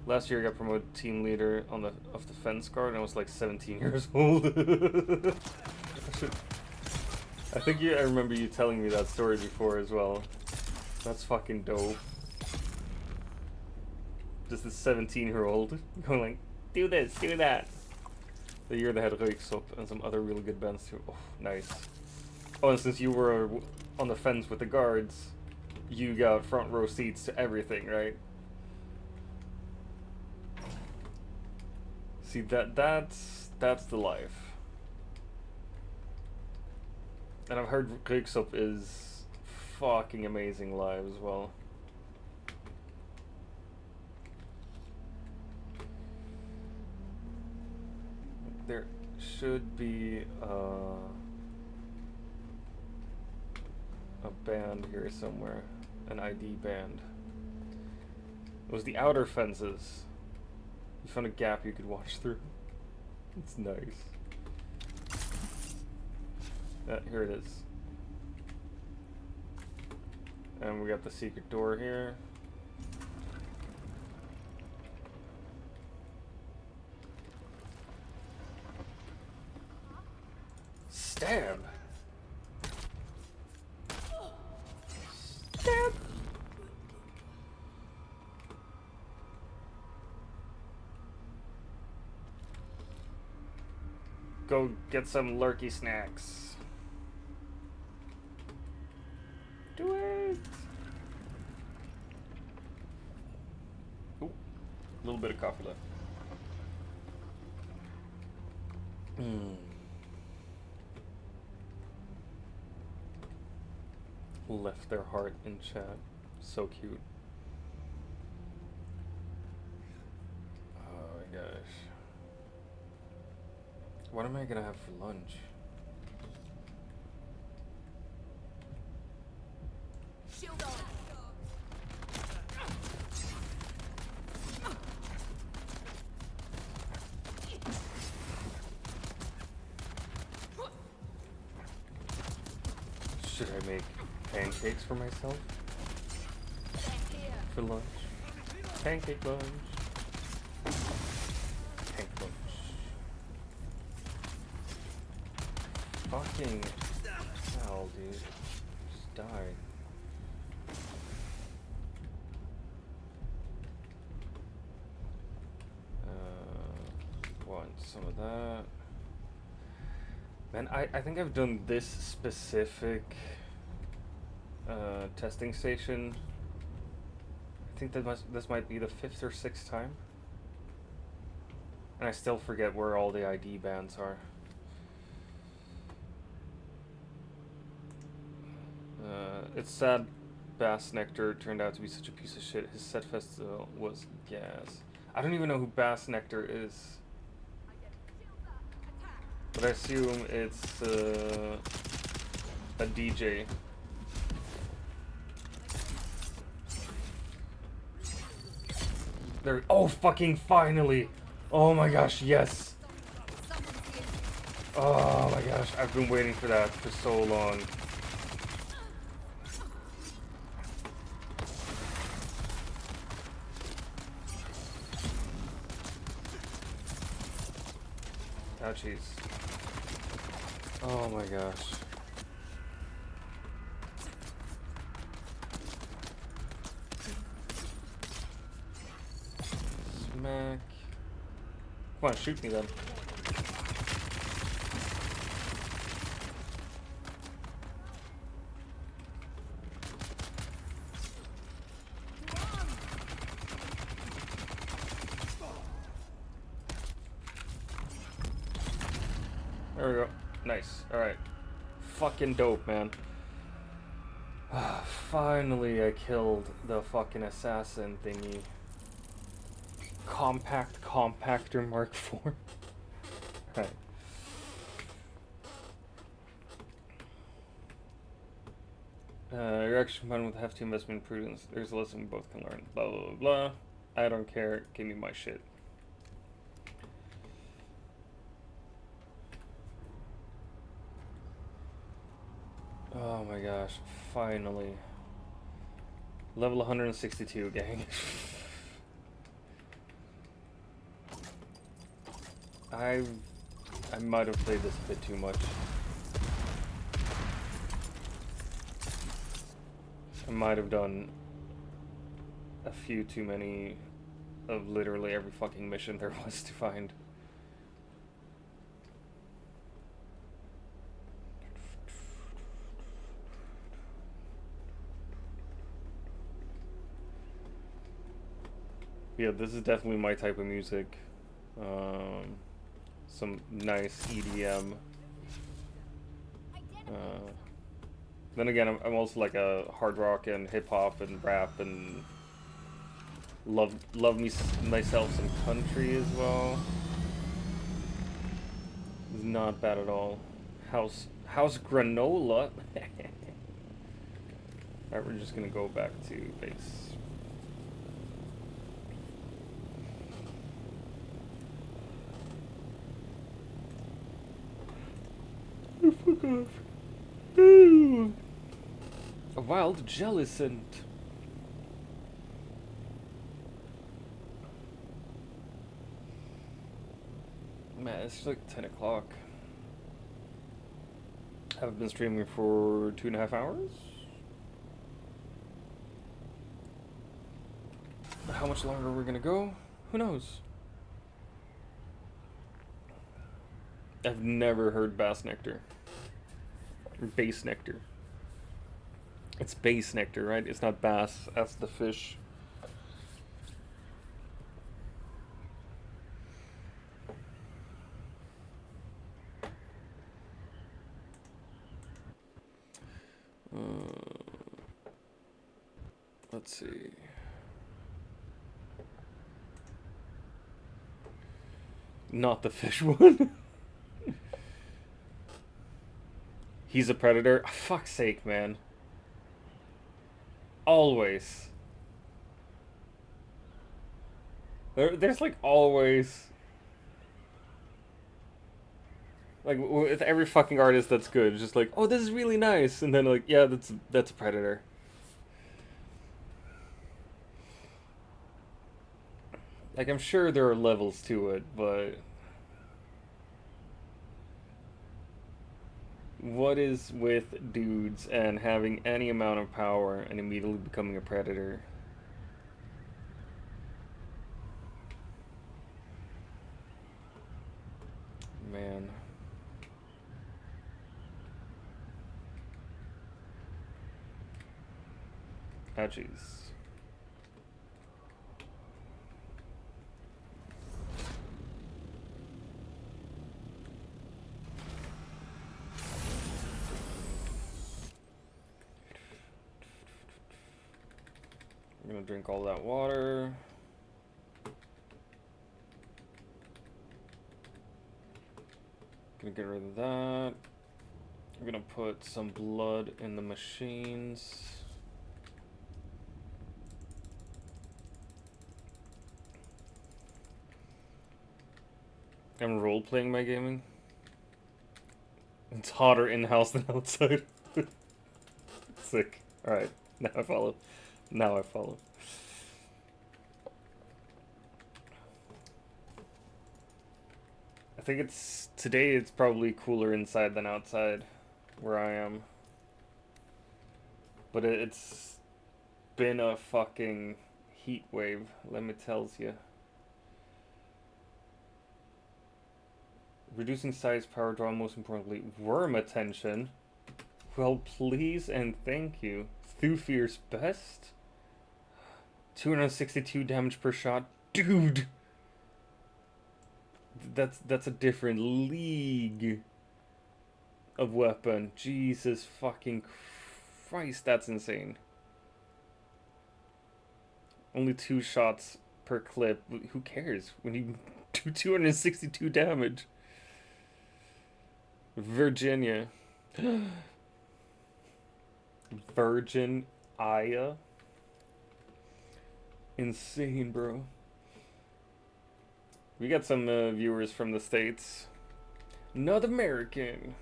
Last year I got promoted team leader of the fence guard, and I was like 17 years old. I think I remember you telling me that story before as well. That's fucking dope. Just this 17-year-old going like, do this, do that. The year they had Reuksop and some other really good bands too. Oh, nice. Oh, and since you were on the fence with the guards, you got front row seats to everything, right? See, that's the life. And I've heard Reuksop is fucking amazing live as well. There should be a band here somewhere, an ID band. It was the Outer Fences. You found a gap you could watch through. It's nice. Here it is. And we got the secret door here. Stab! Stab! Go get some lurky snacks. Do it! Ooh, a little bit of coffee left. Left their heart in chat. So cute. Oh my gosh. What am I gonna have for lunch? Shield on. Should I make pancakes for myself? For lunch? Pancake lunch. Pancake lunch. Fucking hell, dude. Just die. Once. some of that. Man, I think I've done this specific testing station. I think this might be the 5th or 6th time. And I still forget where all the ID bands are. It's sad Bass Nectar turned out to be such a piece of shit. His set festival was gas. I don't even know who Bass Nectar is. But I assume it's a DJ. There. Oh, fucking finally! Oh my gosh, yes! Oh my gosh, I've been waiting for that for so long. Oh jeez. Oh my gosh. Smack. Come on, shoot me then. There we go. Nice. Alright. Fucking dope, man. Finally I killed the fucking assassin thingy. Compact compactor Mark IV. Right. Your action combined with hefty investment and prudence. There's a lesson we both can learn. Blah, blah, blah, blah. I don't care. Give me my shit. Oh my gosh. Finally. Level 162, gang. I might have played this a bit too much. I might have done a few too many of literally every fucking mission there was to find. Yeah, this is definitely my type of music. Some nice EDM. Then again, I'm also like a hard rock and hip hop and rap and love myself some country as well. It's not bad at all. House granola. Alright, we're just gonna go back to base. Fuck off. Ooh. A wild jellicent. Man, it's like 10 o'clock. Haven't been streaming for 2.5 hours. How much longer we're gonna go? Who knows? I've never heard Bass Nectar. Or Bass Nectar. It's Bass Nectar, right? It's not bass. That's the fish. Let's see. Not the fish one. He's a predator. Oh, fuck's sake, man. Always. There's like always. Like with every fucking artist that's good, it's just like, oh, this is really nice, and then like, yeah, that's a predator. Like I'm sure there are levels to it, but what is with dudes and having any amount of power and immediately becoming a predator? man. Ouchies. I'm gonna drink all that water. Gonna get rid of that. I'm gonna put some blood in the machines. I'm role-playing my gaming. It's hotter in-house than outside. Sick. Alright, now I follow. Now I follow. I think today it's probably cooler inside than outside where I am. But it's been a fucking heat wave, let me tells you. Reducing size, power draw, most importantly, worm attention. Well, please and thank you. Thufir's best. 262 damage per shot. Dude! That's a different league of weapon. Jesus fucking Christ, that's insane. Only 2 shots per clip. Who cares when you do 262 damage? Virginia. Virgin Aya. Insane, bro. We got some viewers from the States. Not American.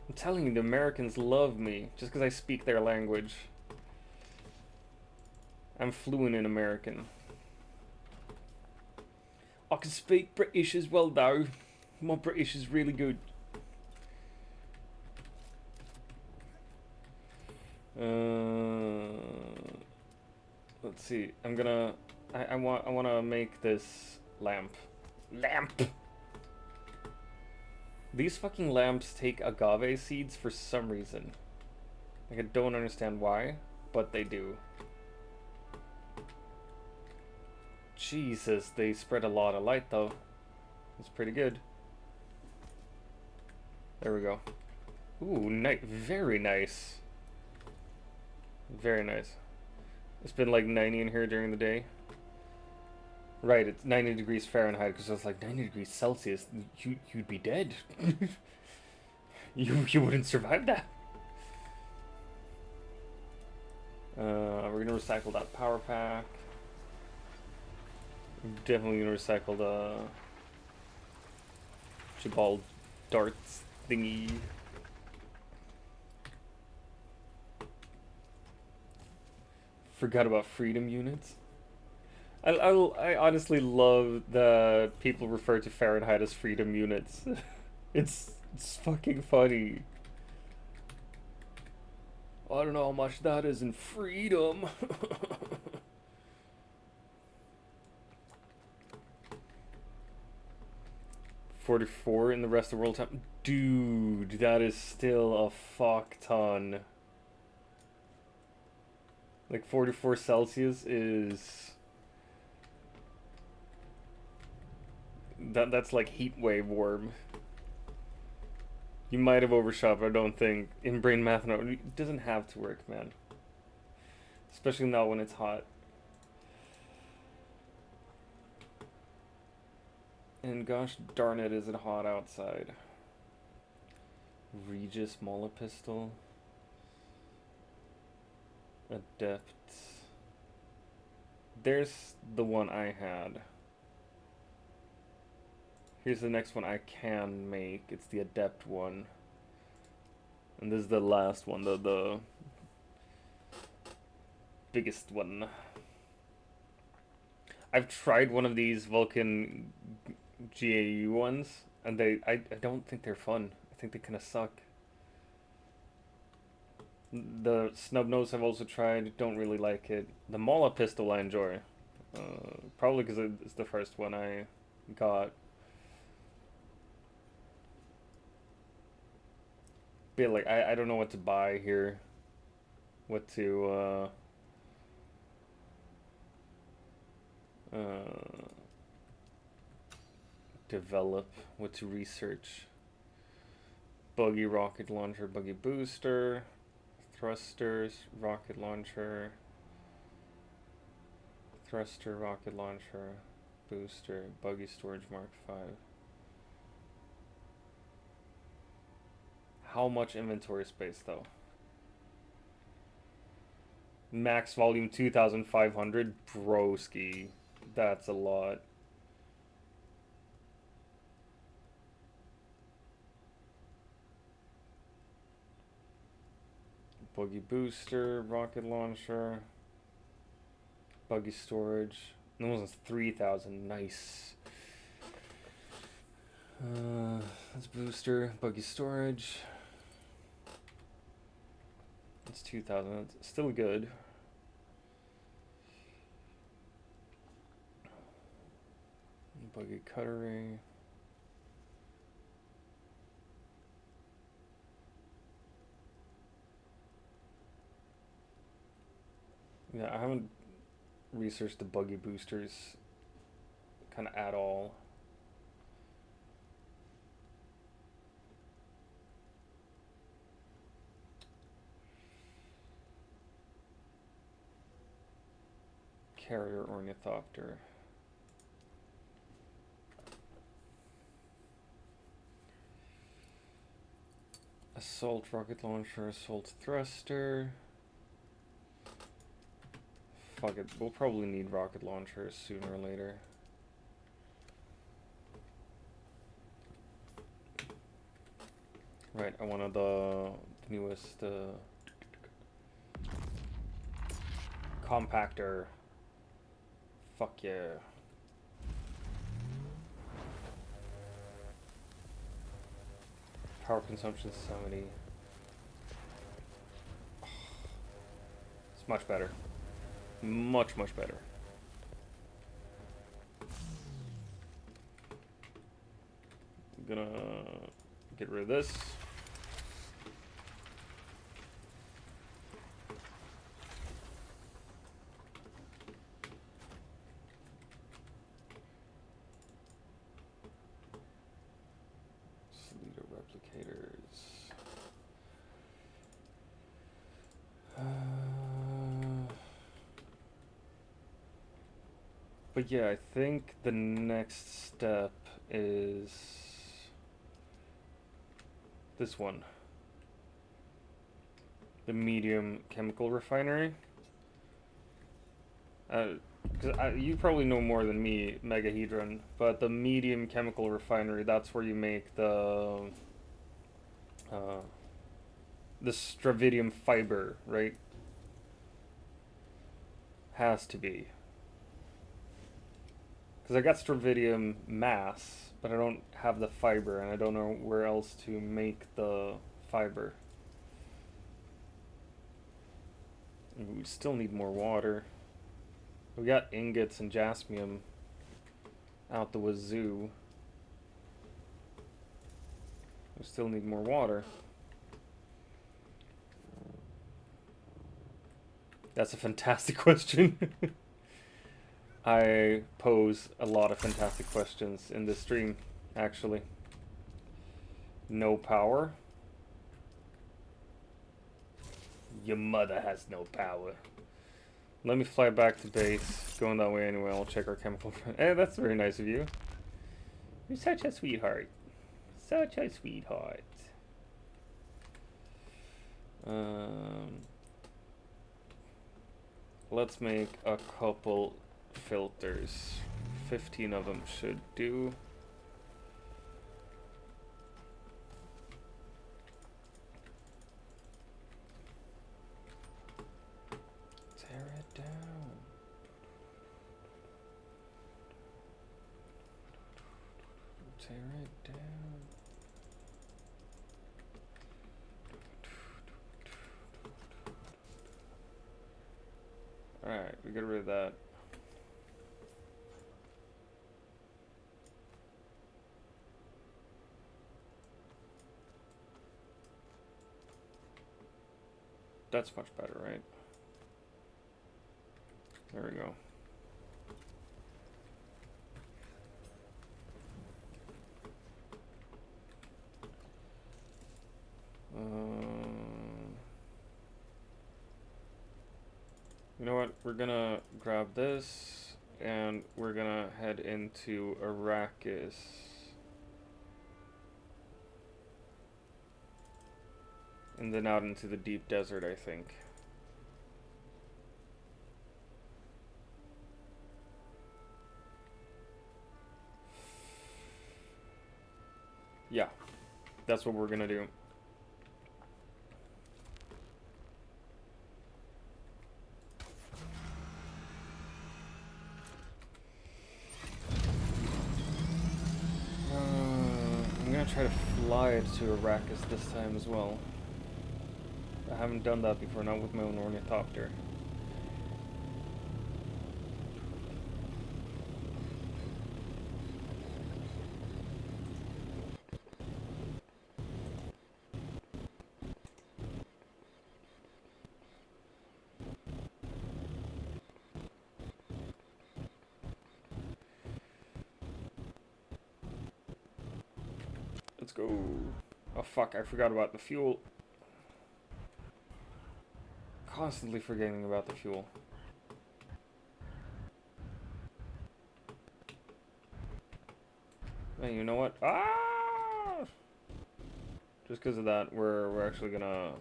I'm telling you, the Americans love me just because I speak their language. I'm fluent in American. I can speak British as well, though. My British is really good. Let's see. I'm gonna. I wanna make this lamp. Lamp. These fucking lamps take agave seeds for some reason. Like, I don't understand why, but they do. Jesus, they spread a lot of light though. It's pretty good. There we go. Ooh, very nice. Very nice. It's been like 90 in here during the day. Right, it's 90 degrees Fahrenheit, because it's like 90 degrees Celsius. You'd be dead. you wouldn't survive that. We're gonna recycle that power pack. Definitely gonna recycle the Jabal darts thingy. Forgot about freedom units. I honestly love that people refer to Fahrenheit as freedom units. It's fucking funny. I don't know how much that is in freedom. 44 in the rest of the world time. Dude, that is still a fuck ton. Like 44 Celsius is... That's like heat wave warm. You might have overshot, but I don't think. In brain math, no, it doesn't have to work, man. Especially not when it's hot. And gosh darn it, is it hot outside. Regis Mola pistol. Adept. There's the one I had. Here's the next one I can make. It's the Adept one. And this is the last one, the biggest one. I've tried one of these Vulcan GAU ones, and I don't think they're fun. I think they kind of suck. The snub nose I've also tried, don't really like it. The Mola pistol I enjoy. Probably because it's the first one I got. bit like I don't know what to buy here. What to develop, what to research. Buggy rocket launcher, buggy booster, thrusters, rocket launcher, thruster, rocket launcher, booster, buggy storage Mark 5. How much inventory space though? Max volume 2,500, broski. That's a lot. Buggy booster, rocket launcher, buggy storage. That one's 3,000. Nice. That's booster, buggy storage. It's 2,000. It's still good. Buggy cuttery. Yeah, I haven't researched the buggy boosters kind of at all. Carrier ornithopter. Assault rocket launcher, assault thruster. Fuck it, we'll probably need rocket launchers sooner or later. Right, I wanted the newest compactor. Fuck yeah. Power consumption 70. It's much better. Much, much better. I'm gonna get rid of this. Leader replicators. But yeah, I think the next step is this one. The medium chemical refinery. Because you probably know more than me, Megahedron, but the medium chemical refinery, that's where you make the stravidium fiber, right? Has to be. Because I got stravidium mass, but I don't have the fiber, and I don't know where else to make the fiber. And we still need more water. We got ingots and jasmium out the wazoo. We still need more water. That's a fantastic question. I pose a lot of fantastic questions in this stream, actually. No power? Your mother has no power. Let me fly back to base. Going that way anyway, I'll check our chemical. Hey, that's very nice of you. You're such a sweetheart. Such a sweetheart. Let's make a couple filters. 15 of them should do. Tear it down. Tear it down. Alright, we got rid of that. That's much better, right? There we go. You know what? We're gonna grab this, and we're gonna head into Arrakis. And then out into the deep desert, I think. Yeah, that's what we're gonna do. I'm gonna try to fly it to Arrakis this time as well. I haven't done that before, not with my own ornithopter. Let's go. Oh fuck, I forgot about the fuel. Constantly forgetting about the fuel. Hey, you know what? Ah! Just because of that, we're actually gonna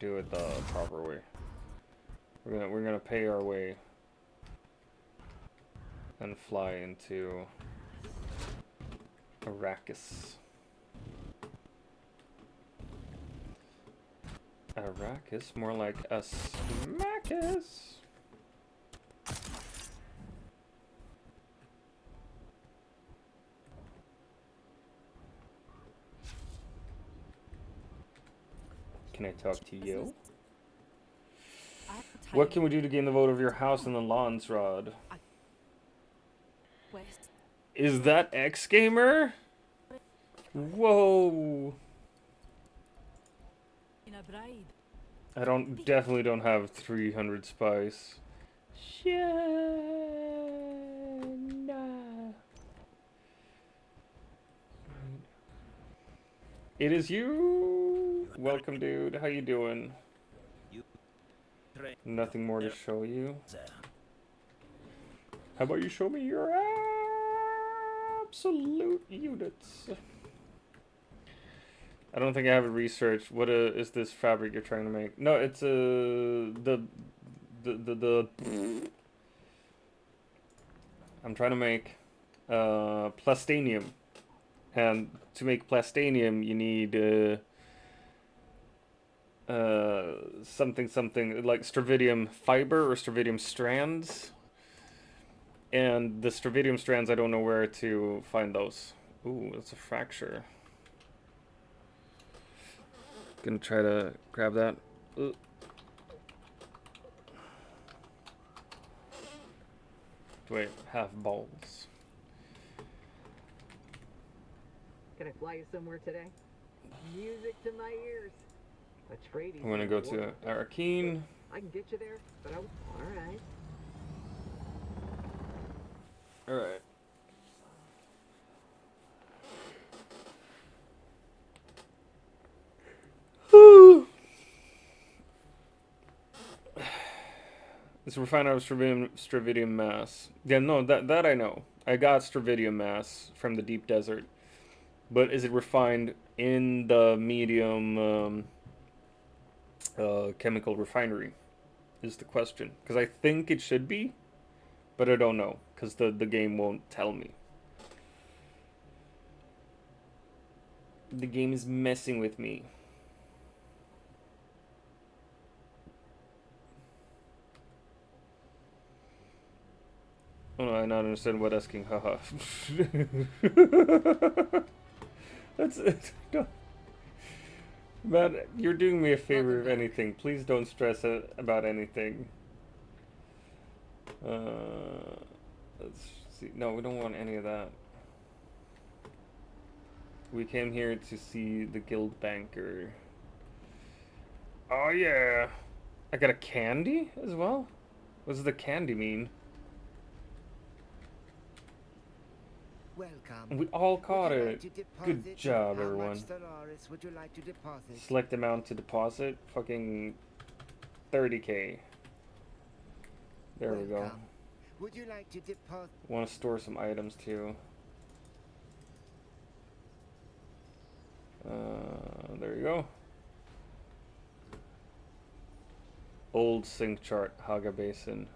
do it the proper way. We're gonna pay our way and fly into Arrakis. Arrakis, more like a smackus. Can I talk to you? What can we do to gain the vote of your house in the lawns, Rod? Is that X Gamer? Whoa! I definitely don't have 300 spice. It is you. Welcome, dude. How you doing? Nothing more to show you. How about you show me your absolute units? I don't think I have it researched. What is this fabric you're trying to make? No, it's the I'm trying to make plastanium, and to make plastanium you need something like stravidium fiber or stravidium strands, and the stravidium strands I don't know where to find those. Ooh, that's a fracture. Gonna try to grab that. Wait, have balls. Can I fly you somewhere today? Music to my ears. I'm gonna go to Arakeen. I can get you there, but all right. All right. It's refined out of stravidium mass. Yeah, no, that I know. I got stravidium mass from the deep desert. But is it refined in the medium chemical refinery? Is the question. Because I think it should be, but I don't know. Because the game won't tell me. The game is messing with me. Oh no, I not understand what asking. Haha. That's it. No. Man, you're doing me a favor if anything. Please don't stress about anything. Let's see. No, we don't want any of that. We came here to see the guild banker. Oh yeah. I got a candy as well? What does the candy mean? Welcome. We all caught Would you it. like to deposit? Good job, How everyone. much Solaris would you like to deposit? Select amount to deposit. Fucking 30k. There we go. Welcome. Would you like to deposit? Want to store some items too. There you go. Old sync chart, Haga Basin.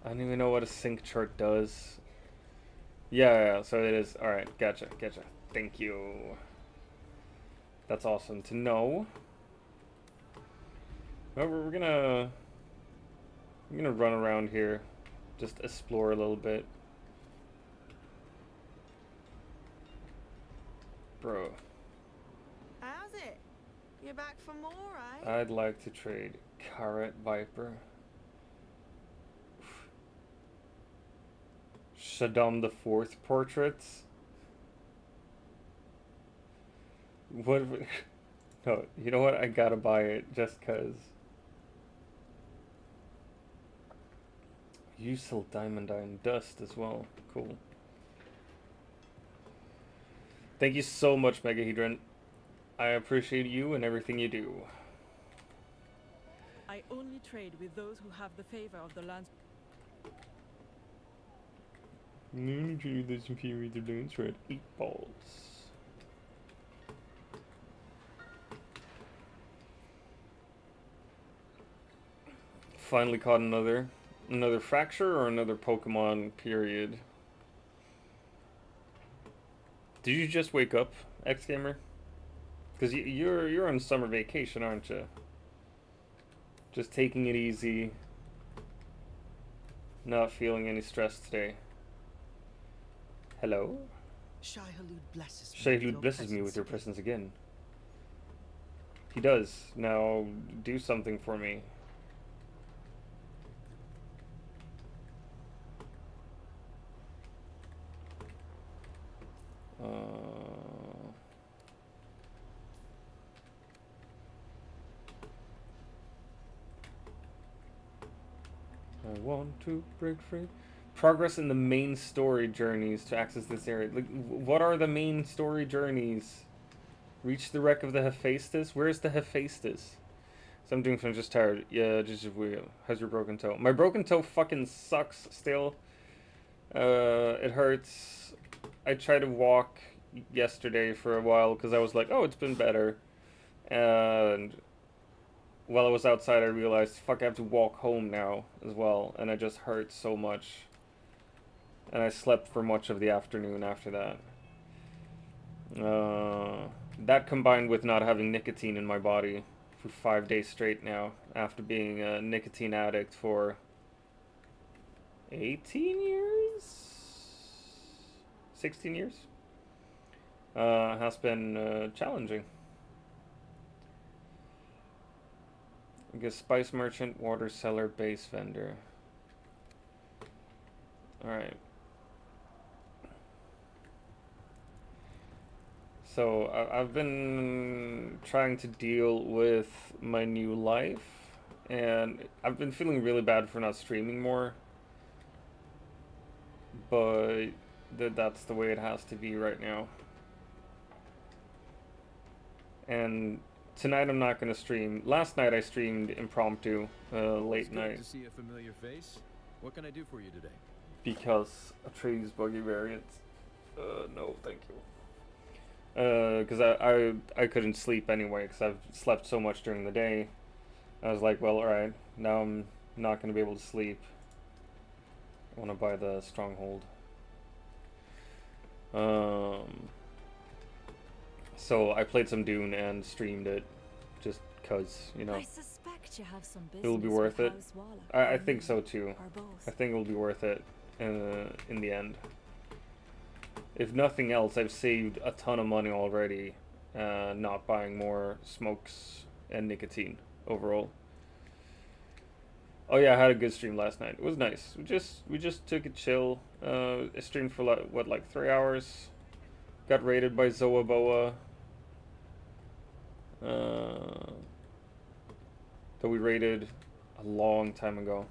I don't even know what a sync chart does. Yeah, so it is. Alright, gotcha. Thank you. That's awesome to know. Well, we're gonna run around here. Just explore a little bit. Bro. How's it? You're back for more, eh? I'd like to trade Carrot Viper. Shaddam the Fourth portraits. What? No, you know what? I gotta buy it just cause. You sell Diamondine Dust as well. Cool. Thank you so much, Megahedron. I appreciate you and everything you do. I only trade with those who have the favor of the lands. No, trade this inferior to dance red 8 balls. Finally caught another fracture or another Pokemon period. Did you just wake up, X Gamer? Because you're on summer vacation, aren't you? Just taking it easy. Not feeling any stress today. Hello? Shaihalud blesses me with your presence again. He does. Now do something for me. I want to break free. Progress in the main story journeys to access this area. Like, what are the main story journeys? Reach the wreck of the Hephaestus? Where's the Hephaestus? So I'm doing from just tired. Yeah, just weird. How's your broken toe? My broken toe fucking sucks still. It hurts. I tried to walk yesterday for a while because I was like, oh, it's been better. And while I was outside, I realized, fuck, I have to walk home now as well. And I just hurt so much. And I slept for much of the afternoon after that. That combined with not having nicotine in my body for 5 days straight now, after being a nicotine addict for 18 years? 16 years? Has been challenging. I guess spice merchant, water seller, base vendor. Alright. So I've been trying to deal with my new life, and I've been feeling really bad for not streaming more. But that's the way it has to be right now. And tonight I'm not going to stream. Last night I streamed impromptu, late night. To see a familiar face. What can I do for you today? Because a tree's buggy variant. No, thank you. Because I couldn't sleep anyway, because I've slept so much during the day. I was like, well, alright, now I'm not going to be able to sleep. I want to buy the Stronghold. So I played some Dune and streamed it, just cause, you know, I suspect you have some business it'll be worth with it. House Wallach, I or think so too. or both. I think it'll be worth it in the end. If nothing else, I've saved a ton of money already, not buying more smokes and nicotine overall. Oh yeah, I had a good stream last night. It was nice. We just took it chill. I streamed for like 3 hours. Got raided by Zoa Boa. that we raided a long time ago.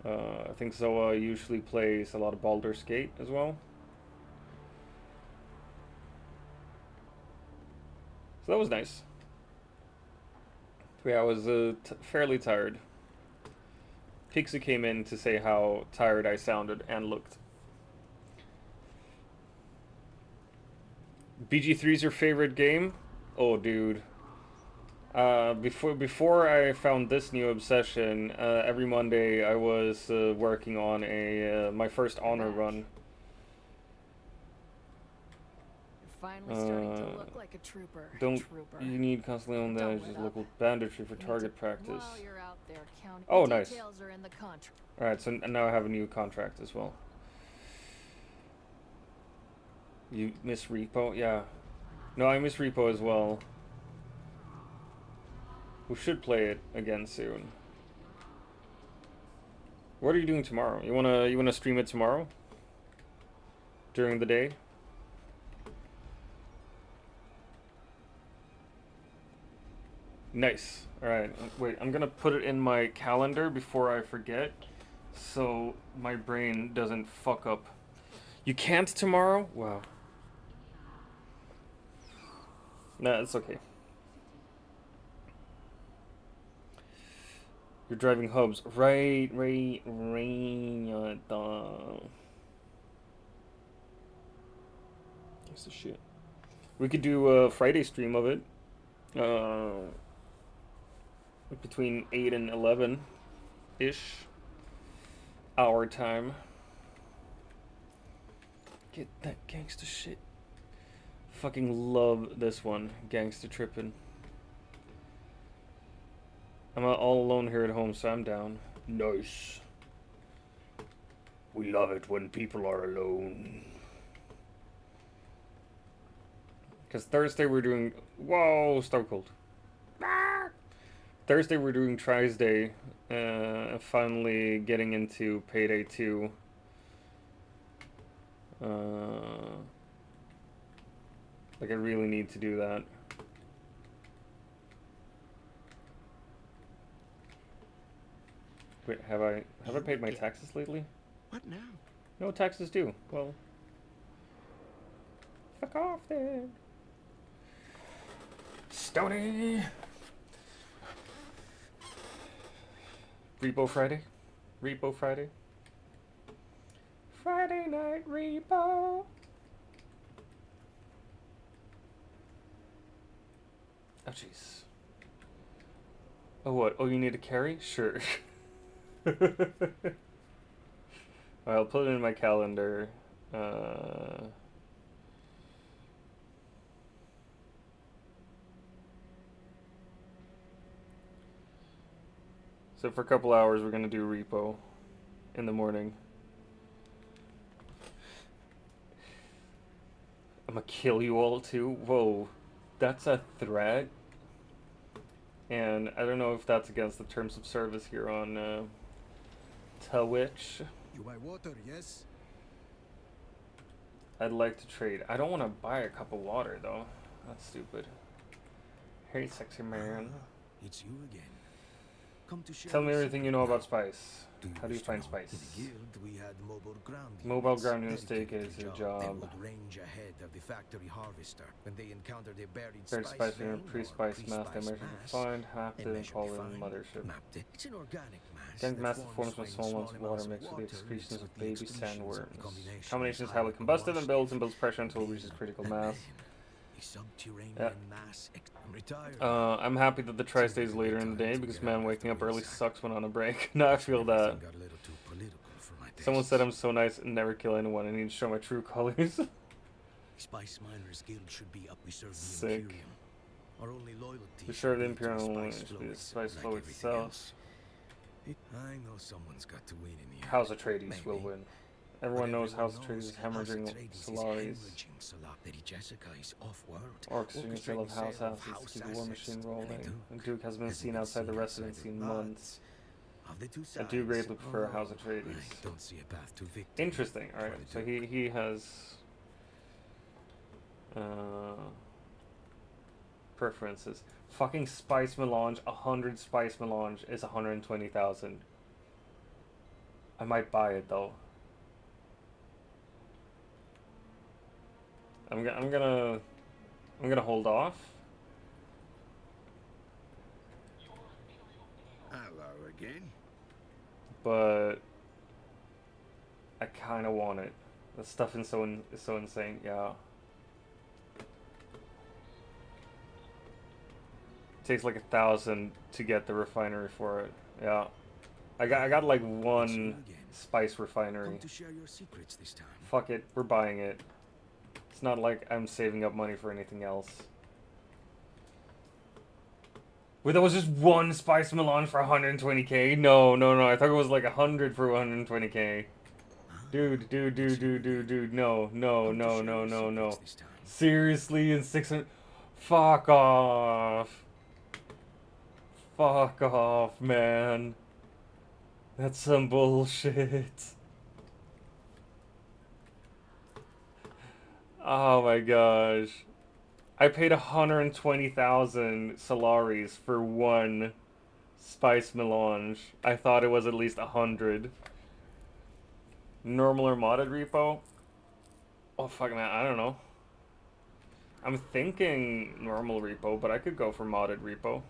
I think Zoa usually plays a lot of Baldur's Gate as well. So that was nice. Yeah, I was fairly tired. Pixie came in to say how tired I sounded and looked. BG3 is your favorite game? Oh, dude. Before I found this new obsession, every Monday I was working on my first honor run. You're finally starting to look like a trooper. You need constantly on the just local banditry for target practice. While you're out there counting, Oh, the nice. details are in the contract. All right, so now I have a new contract as well. You miss Repo? Yeah. No, I miss Repo as well. We should play it again soon. What are you doing tomorrow? You wanna stream it tomorrow? During the day? Nice. Alright, wait, I'm gonna put it in my calendar before I forget, so my brain doesn't fuck up. You can't tomorrow? Wow. Nah, it's okay. You're driving hubs. Right. That's the shit. We could do a Friday stream of it. Between 8 and 11-ish. Hour time. Get that gangsta shit. Fucking love this one. Gangsta trippin'. I'm all alone here at home, so I'm down. Nice. We love it when people are alone. Because Thursday we're doing... Whoa, Stone Cold. Thursday we're doing Tries Day. Finally getting into Payday 2. Like, I really need to do that. Wait, have I paid my taxes lately? What now? No taxes due. Well, fuck off then. Stony. Repo Friday. Repo Friday. Friday night repo. Oh jeez. Oh what? Oh, you need a carry? Sure. I'll put it in my calendar. So for a couple hours, we're gonna do repo in the morning. I'm gonna kill you all too. Whoa, that's a threat. And I don't know if that's against the terms of service here on Twitch. You buy water, yes? I'd like to trade. I don't want to buy a cup of water though. That's stupid. Hey, sexy man. It's you again. Come to share Tell me the everything you secret know now. about spice. How do you wish to find know? spice? In the guild, we had mobile ground Mobile units ground units dedicated take to is the your They job. would range ahead of the factory harvester when they encountered a buried Buried spice spice in vein a pre-spice pre-spice mass. They measure mass. refined, have And to measured call in refined, mothership. mapped it. It's an organic mass. Organic that mass that forms when when small amounts of water amounts mixed with the water excretions mixed of with the baby excretions of the sandworms. combination Combination is is highly combustive and builds pressure until it Then- reaches critical and mass. then a subterranean Yeah. mass. I'm retired. I'm happy that the try stays later in the day because man, waking up early sucks when on a break. No, I feel that. Everything got a little too political for my Someone said I'm tastes. so nice and never kill anyone. I need to show my true colors. Spice Miners Guild should be up. We serve the Sick. Imperium. Our only loyalty We should serve the be to Imperial spice should flow be the is spice like flow everything itself. else. I know someone's got to win in the end. House Atreides will Maybe. win. But Everyone knows House knows Atreides is House hemorrhaging Atreides is Solaris. hemorrhaging Solar. Lady Jessica is off-world. Orcs doing sale of orchestrating house sale of assets house to keep the war assets. machine And rolling. And Duke has been seen outside the residency in months. Of the two I sides, do greatly prefer House I Atreides. don't see a path to victory. Interesting. All right, so he has preferences. Fucking spice melange, 100 spice melange is 120,000. I might buy it though. I'm gonna hold off. Hello again. But I kind of want it. The stuff is so insane. Yeah. It takes like 1,000 to get the refinery for it. Yeah. I got like one spice refinery. Come to share your secrets this time. Fuck it, we're buying it. It's not like I'm saving up money for anything else. Wait, that was just one spice melange for 120k? No, I thought it was like 100 for 120k. Dude, no. Seriously, in 600... Fuck off. Fuck off, man. That's some bullshit. Oh my gosh. I paid 120,000 Solaris for one spice melange. I thought it was at least 100. Normal or modded repo? Oh fuck man, I don't know. I'm thinking normal repo, but I could go for modded repo.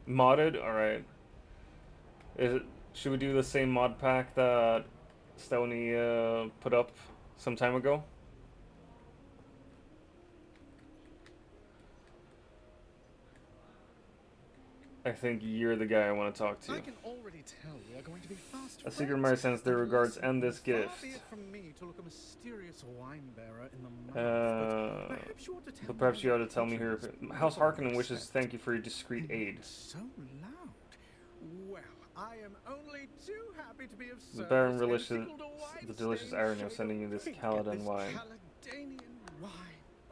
Modded? Alright. Should we do the same mod pack that Stony put up some time ago? I think you're the guy I want to talk to. I can already tell we are going to be fast A secret friends. Mary sends their regards and this Far gift. be it from me to look a mysterious wine bearer in the mouth, But perhaps you ought to tell me here. House Harkonnen wishes to thank you for your discreet aid. So loud. Well, I am only too happy to be of service. The Baron and relishes tickled a wine the delicious stain irony of showing sending you a this pink Caledon at this wine. Caledonian wine,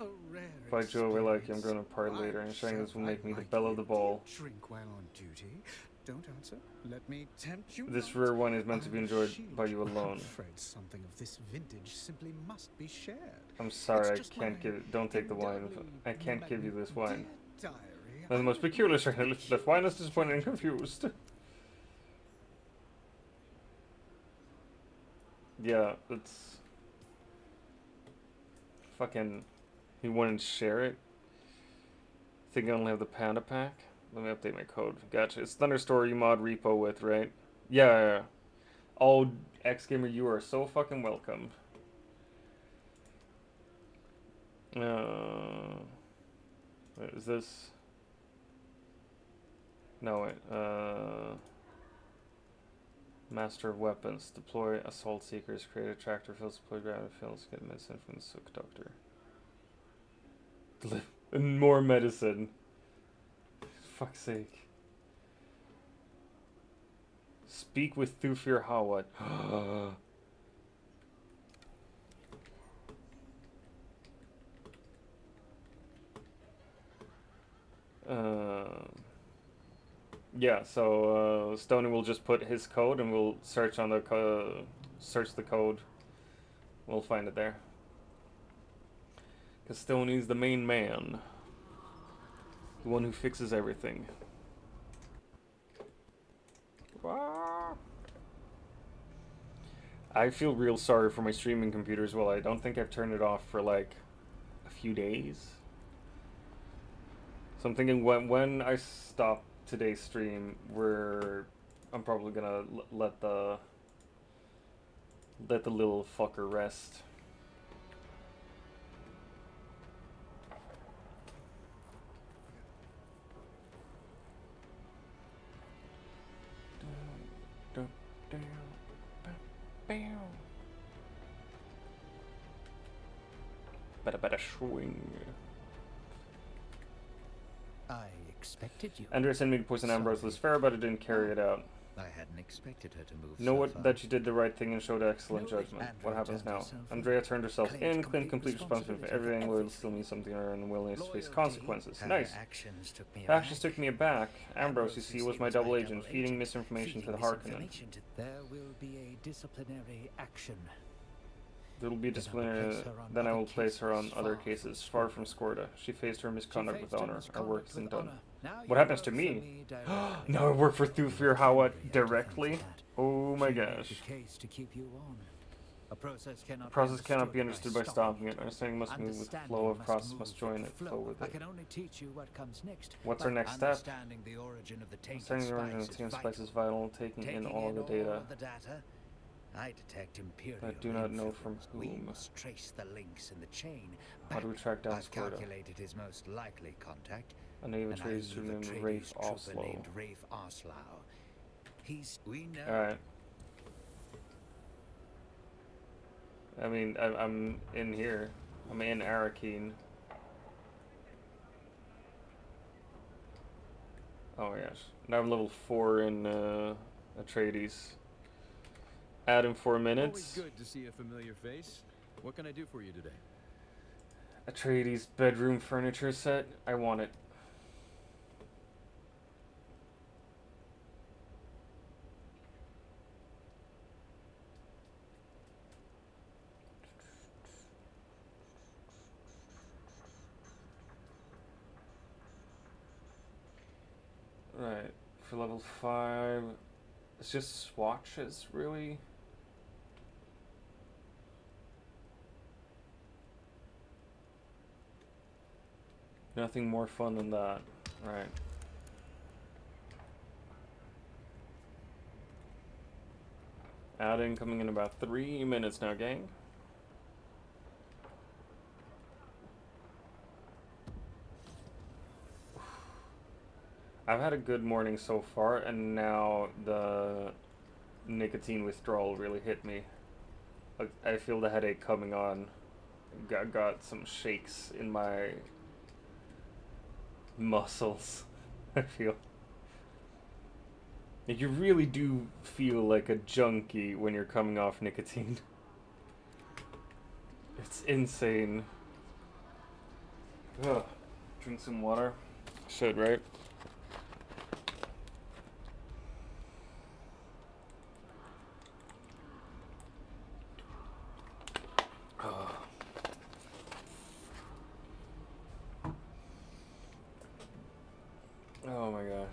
a rare By Joe, I like you. I'm experience. going to part later, and sharing this will make me the belle of the Do ball. you drink while on duty? Don't answer. Let me tempt you. This not. rare wine is meant to be I'll enjoyed shield by you alone. I'm afraid something of this vintage simply must be shared. I'm sorry, I It's just can't my give. Don't take the wine. I can't give you this wine. Dear diary, The most peculiar stranger left wine is disappointed and confused. Yeah, it's fucking. He wouldn't share it. Think I only have the Panda pack. Let me update my code. Gotcha. It's Thunderstore you mod repo with, right? Yeah. Oh, X-Gamer, you are so fucking welcome. Wait, is this? No, wait. Master of Weapons. Deploy Assault Seekers. Create a tractor fields. Deploy gravity fields. Get medicine from the Sook Doctor. And more medicine. Fuck's sake. Speak with Thufir Hawat. Yeah, so Stony will just put his code and we'll search on the search the code. We'll find it there. Because Stony's the main man. The one who fixes everything. I feel real sorry for my streaming computer as well. I don't think I've turned it off for like a few days. So I'm thinking when I stop today's stream, I'm probably gonna let the little fucker rest. Better swing. I expected you. Andrea sent me to poison Ambrose was fair, but I didn't carry it out. I hadn't expected her to move. Know so far. that you did the right thing and showed excellent Know that judgment. Andrea What happens turned now? herself in. Andrea turned herself Claimed in, claimed complete complete responsibility for everything, will still mean something or unwillingness to face Loyalty. consequences. Her Nice. actions took me Actions aback. took me aback. Ambrose, you see, was my double agent, double feeding agent, misinformation to the feeding Harkonnen. misinformation to- There will be a disciplinary action. There will be Then I will disciplinary. place her on Then I other will place her on cases other far cases from far from Scorda. She faced her misconduct with honor. Our work isn't done. Now What you happens work to for me? directly. No, I work for Thufir directly? That. Oh my She made gosh. the case to keep you on. A process The cannot process cannot be understood by stopping it. it. Understanding must move with the Understanding flow of must process move must with join the it, flow. flow with I it. can only teach you what comes next. What's but our next step? understanding the origin of the tainted Understanding the origin of spice the is spice is vital. vital, taking in all Taking the in data. all of the data, I detect imperial I do not know from influence. We whom. must trace the links in the chain. How do we track down I've Scorda? calculated his most likely contact. A native An trader named Atreides Rafe trooper Oslo. named Rafe Oslow. We know. Alright. I mean, I'm in here. I'm in Arakeen. Oh my gosh. Now I'm level 4 in Atreides. Add in 4 Always minutes. good to see a familiar face. What can I do for you today? Atreides bedroom furniture set. I want it. Right. For level 5. It's just swatches, really? Nothing more fun than that. Right. Add-in coming in about 3 minutes now, gang. I've had a good morning so far, and now the nicotine withdrawal really hit me. Like, I feel the headache coming on. Got some shakes in my muscles. I feel. Like, you really do feel like a junkie when you're coming off nicotine. It's insane. Ugh. Drink some water. Should, right? Oh my gosh.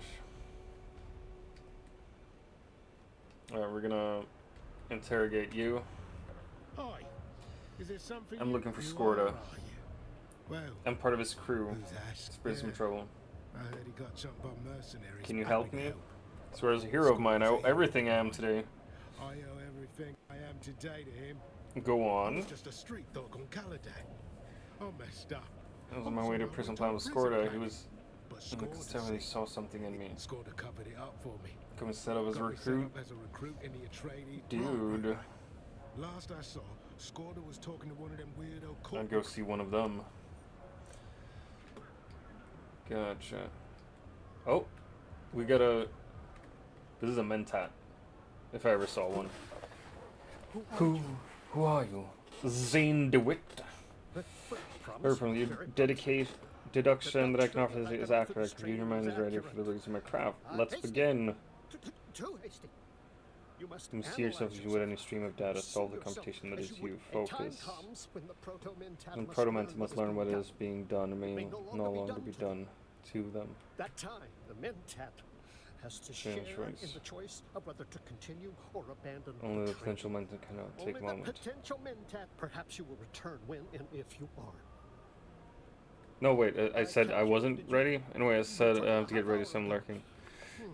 Alright, we're gonna interrogate you. Hi. Is there something I'm looking for you Scorda. are you? Well, I'm part of his crew. who's that? It's been some trouble. I heard he got jumped by mercenaries. Can you I help bring me? Swear as a hero of mine, I owe everything I am today. I owe everything I am today to him. Go I on. was just a street thug on Caladan. I messed up. I was on my way to prison plan with Scorda. He was in the custody. He saw something in me. Scorda covered it up for me. Coming set up as a Got me set recruit. up as a recruit in the Atreides. Dude. Last I saw, Scorda was talking to one of them weirdo I'd go see one of them. Gotcha. Oh, we got a. This is a mentat. If I ever saw one. Who are you? Zane DeWitt. Heard from you. Deduction that I can offer is accurate. Computer mind is ready for the rigs of my craft. Let's begin. Too hasty. You must You see yourself as you would any stream of data. Solve the computation that is you. Focus. When proto-mentat must learn what is being done, it may no longer be done to them. That time, the mentat has to share in the choice of whether to continue or abandon. Only the potential mentat cannot take a moment. Only the potential mentat. Perhaps you will return when and if you are. No, wait. I said I wasn't ready. Anyway, I said I have to get ready, so I'm lurking.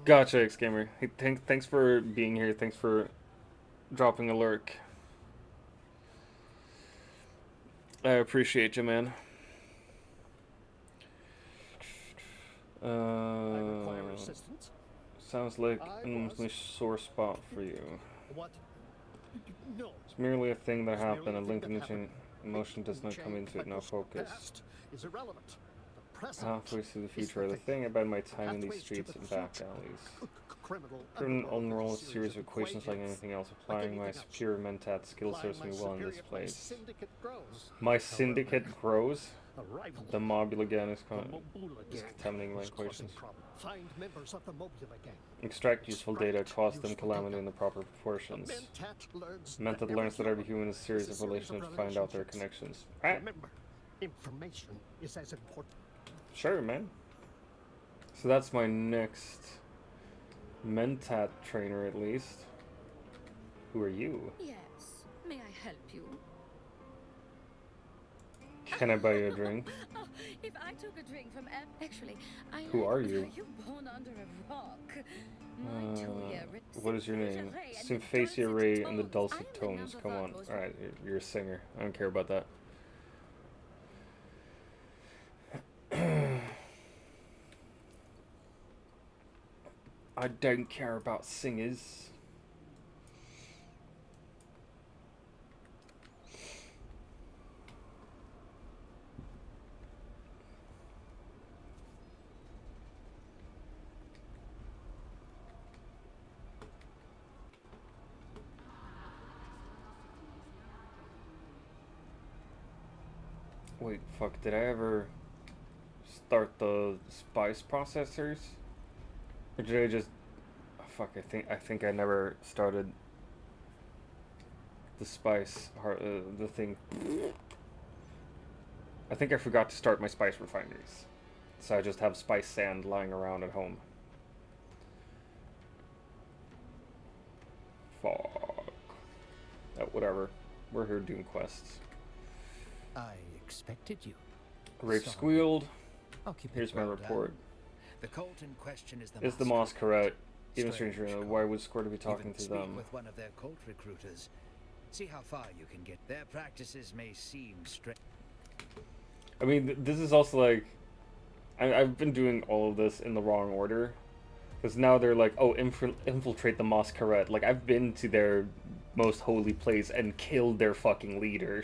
Gotcha, X-Gamer. Hey, thanks for being here. Thanks for dropping a lurk. I appreciate you, man. I require assistance. Sounds like an emotionally sore spot for you. What? No. It's merely a thing that happened. A link in the chain. Emotion does not come into it. Now focus. Past is irrelevant. The present Halfway through the future of the thing. I bide my time in these streets and back alleys. Couldn't unroll a series of equations like anything else. Applying my superior mentat skill serves me well in this place. My syndicate grows. The Mobula gang is contaminating my equations. Find members of the Mobula gang. Extract useful data, cause them calamity in the proper proportions. Mentat learns that every human is a series of relationships to find out their connections. Alright. Remember, information is as important. Sure, man. So that's my next mentat trainer, at least. Who are you? Yes. May I help you? Can I buy you a drink? Oh, if I took a drink from actually, I Who are you? Are you born under a rock? What is your name? Symphasia Ray and the Dulcet Tones. Come on. Alright, you're a singer. I don't care about that. I don't care about singers. Wait, fuck, did I ever start the spice processors? Or did I just... oh, fuck, I think I never started the spice, the thing. I think I forgot to start my spice refineries. So I just have spice sand lying around at home. Fuck. Oh, whatever. We're here doing quests. I expected you. Rape Sorry. squealed. I'll keep it Here's my well report. down. The cult in question is the It's the Masquerade. Even stranger, why would Squirtle be talking to them? with one of their cult recruiters. See how far you can get. Their practices may seem strange. I mean, this is also like... I've been doing all of this in the wrong order. Because now they're like, oh, infiltrate the Masquerade. Like, I've been to their most holy place and killed their fucking leader.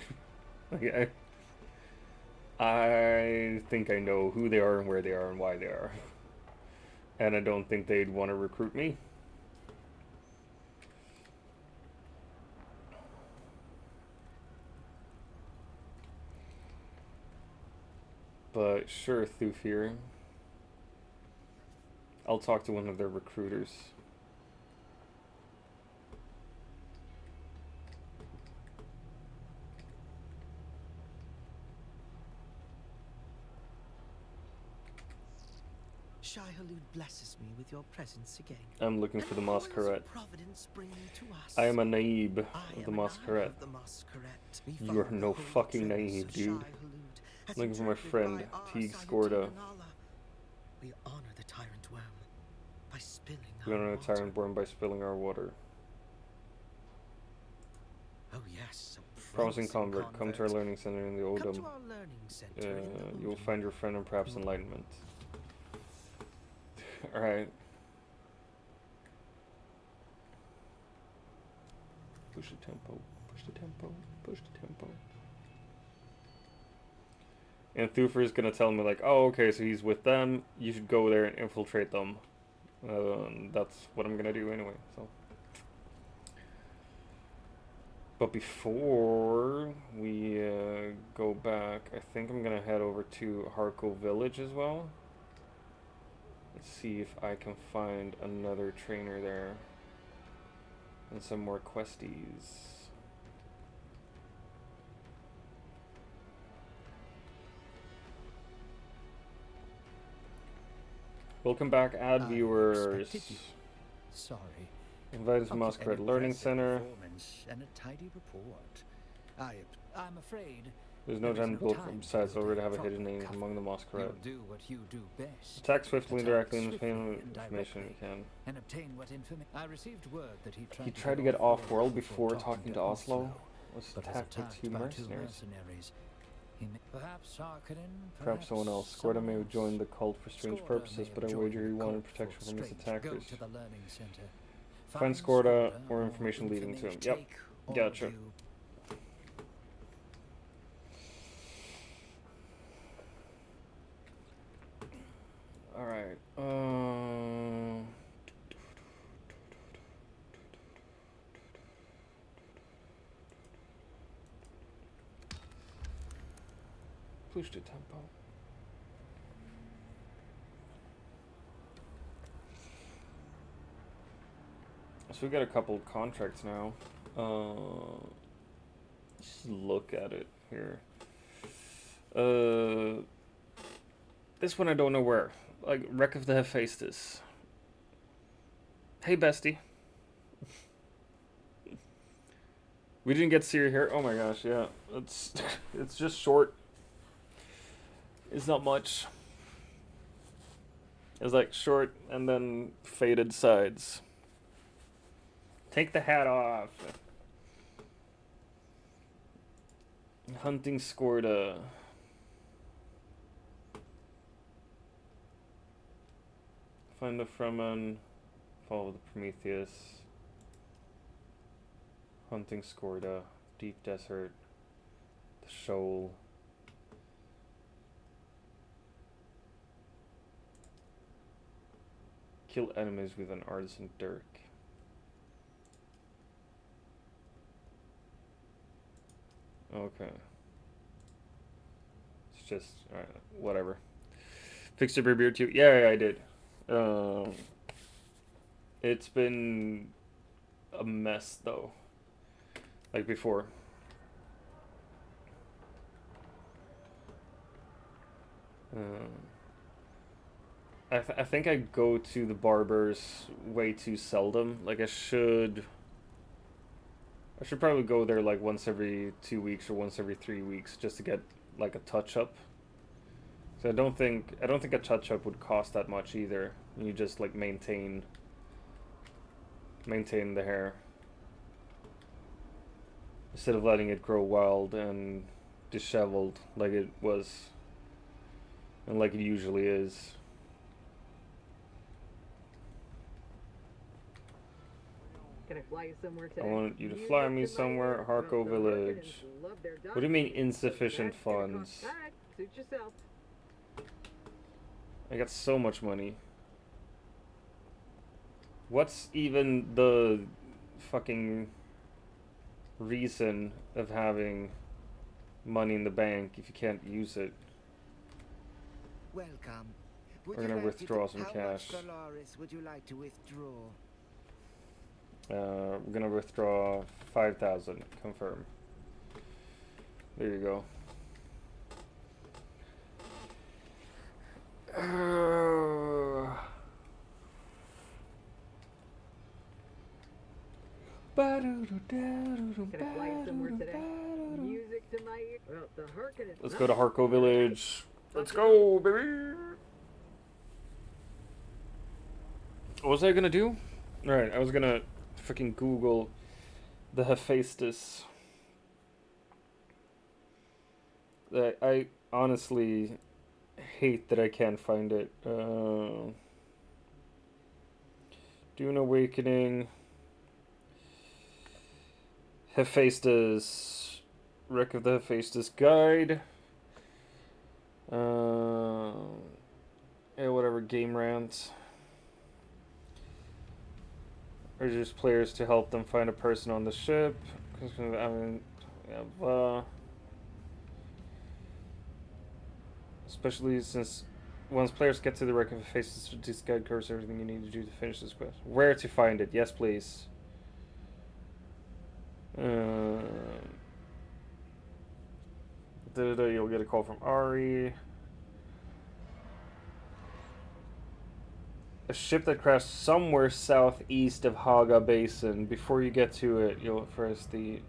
Like, I think I know who they are and where they are and why they are. And I don't think they'd want to recruit me. But sure, Thufir. I'll talk to one of their recruiters. Shai-Hulud blesses me with your presence again. I'm looking for the Masquerade. Providence bring you to us. I am a naib of the Masquerade. You are no fucking naive, dude. Looking for my friend, Teague Scorda. We honor the tyrant worm by spilling We our honor the water. tyrant born by spilling our water. Oh yes, a Promising convert, come to our learning center in the Come Odom. to our learning center in the You will Odom. find your friend and perhaps enlightenment. Alright. Push the tempo, push the tempo, push the tempo. And Thufir is gonna tell me like, oh, okay, so he's with them, you should go there and infiltrate them. That's what I'm gonna do anyway, so. But before we go back, I think I'm gonna head over to Harko Village as well. Let's see if I can find another trainer there. And some more questies. Welcome back, ad viewers. Sorry. Invited to An Masquerade Learning impressive Center. performance and a tidy report. I'm afraid There's no there is time to no build time besides to over to build have a a hidden proper name cover. among the Masquerade. You'll do what you do best. Attack swiftly and directly and swiftly obtain and information you directly, can. and obtain what information. I received word that he He tried tried to get off-world before talking to Oslo. Was but was attacked by attacked two by mercenaries. Perhaps Harkonnen, Perhaps someone else. Scorda may have joined the cult for strange purposes, but I wager he wanted protection from his attackers. Go to the learning center. Find Scorda or information leading to him. Yep. Take all Gotcha. you Alright. Push the tempo. So we got a couple contracts now. Just look at it here. This one I don't know where. Like, Wreck of the Hephaestus. Hey, bestie. We didn't get Seer here. Oh my gosh, yeah. It's it's just short. It's not much. It's like short and then faded sides. Take the hat off. Hunting Scorda. Find the Fremen. Follow the Prometheus. Hunting Scorda. Deep Desert. The Shoal. Kill enemies with an artisan dirk. Okay. It's just, alright, whatever. Fixed up your beard too? Yeah, I did. It's been a mess though. Like before. I think I go to the barbers way too seldom. Like I should probably go there like once every 2 weeks or once every 3 weeks just to get like a touch up. So I don't think a touch up would cost that much either. You just like maintain the hair instead of letting it grow wild and disheveled like it was and like it usually is. Can I fly you somewhere today? I want you to fly me somewhere, Harco Village. What do you mean insufficient funds? Alright, suit yourself. I got so much money. What's even the fucking reason of having money in the bank if you can't use it? Welcome. We're gonna withdraw some cash. How much Dolores would you like to withdraw? We're gonna withdraw 5,000. Confirm. There you go. Can I fly you somewhere today? Music to my ear. Well, the Harkin is Let's go to Harco Village. Let's go, baby. What was I gonna do? Alright, I was gonna freaking Google the Hephaestus. I honestly hate that I can't find it. Dune Awakening. Hephaestus. Wreck of the Hephaestus Guide. Yeah, whatever, Game Rant. Urges players to help them find a person on the ship. I mean, yeah, especially since once players get to the Wreck of Hephaestus, this guide covers everything you need to do to finish this quest. Where to find it? Yes, please. You'll get a call from Ari. A ship that crashed somewhere southeast of Haga Basin. Before you get to it, you'll first need...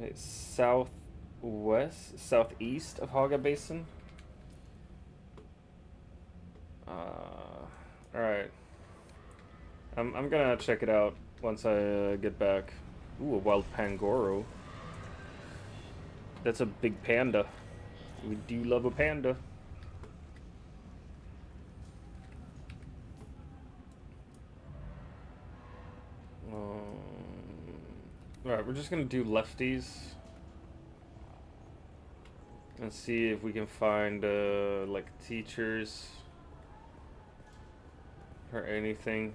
Okay, southeast of Haga Basin? Alright. I'm gonna check it out once I get back. Ooh, a wild pangoro. That's a big panda. We do love a panda. Alright, we're just gonna do lefties. And see if we can find, like, teachers. Or anything.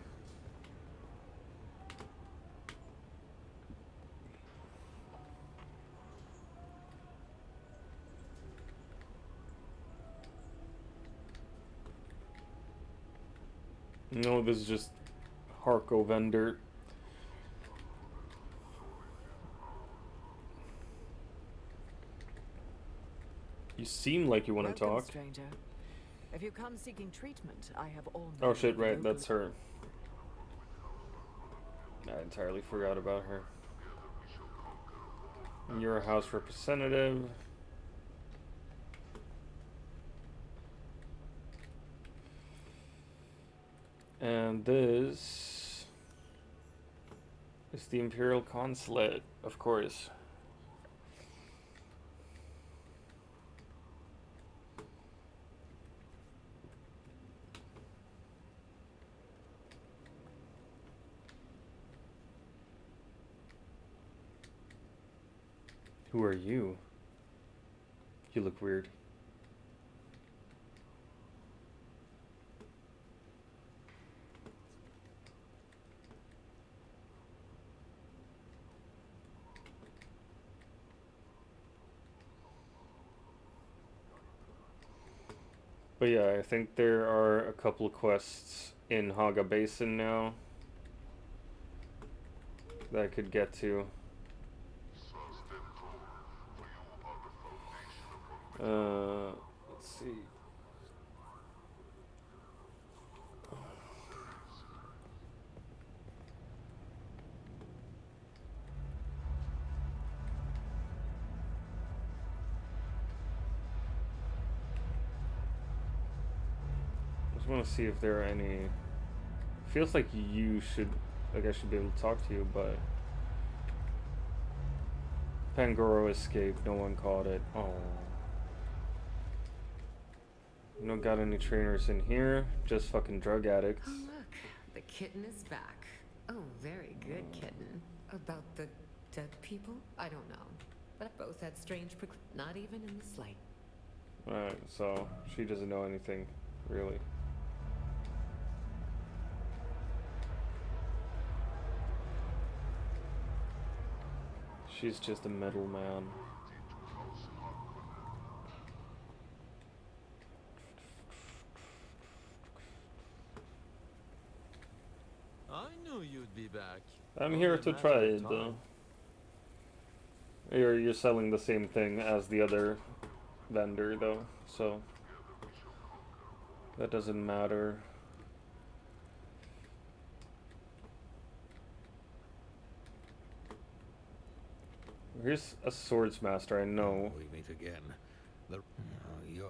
No, this is just Harco vendor. You seem like you want to Welcome, talk. stranger. If you come seeking treatment, I have all. Oh shit, right, that's her. I entirely forgot about her. You're a house representative. And this is the Imperial Consulate, of course. Who are you? You look weird. But yeah, I think there are a couple of quests in Haga Basin now that I could get to. Let's see. I just want to see if there are any. Feels like you should, like I should be able to talk to you, but Pangoro escaped. No one caught it. Oh. You don't got any trainers in here, just fucking drug addicts. Oh, look. The kitten is back. Oh, very good kitten. About the dead people? I don't know. But both had strange not even in the slight. Alright, so she doesn't know anything, really. She's just a middleman. I knew you'd be back. I'm here to try it. You're selling the same thing as the other vendor, though, so that doesn't matter. Here's a swordsmaster I know. We meet again.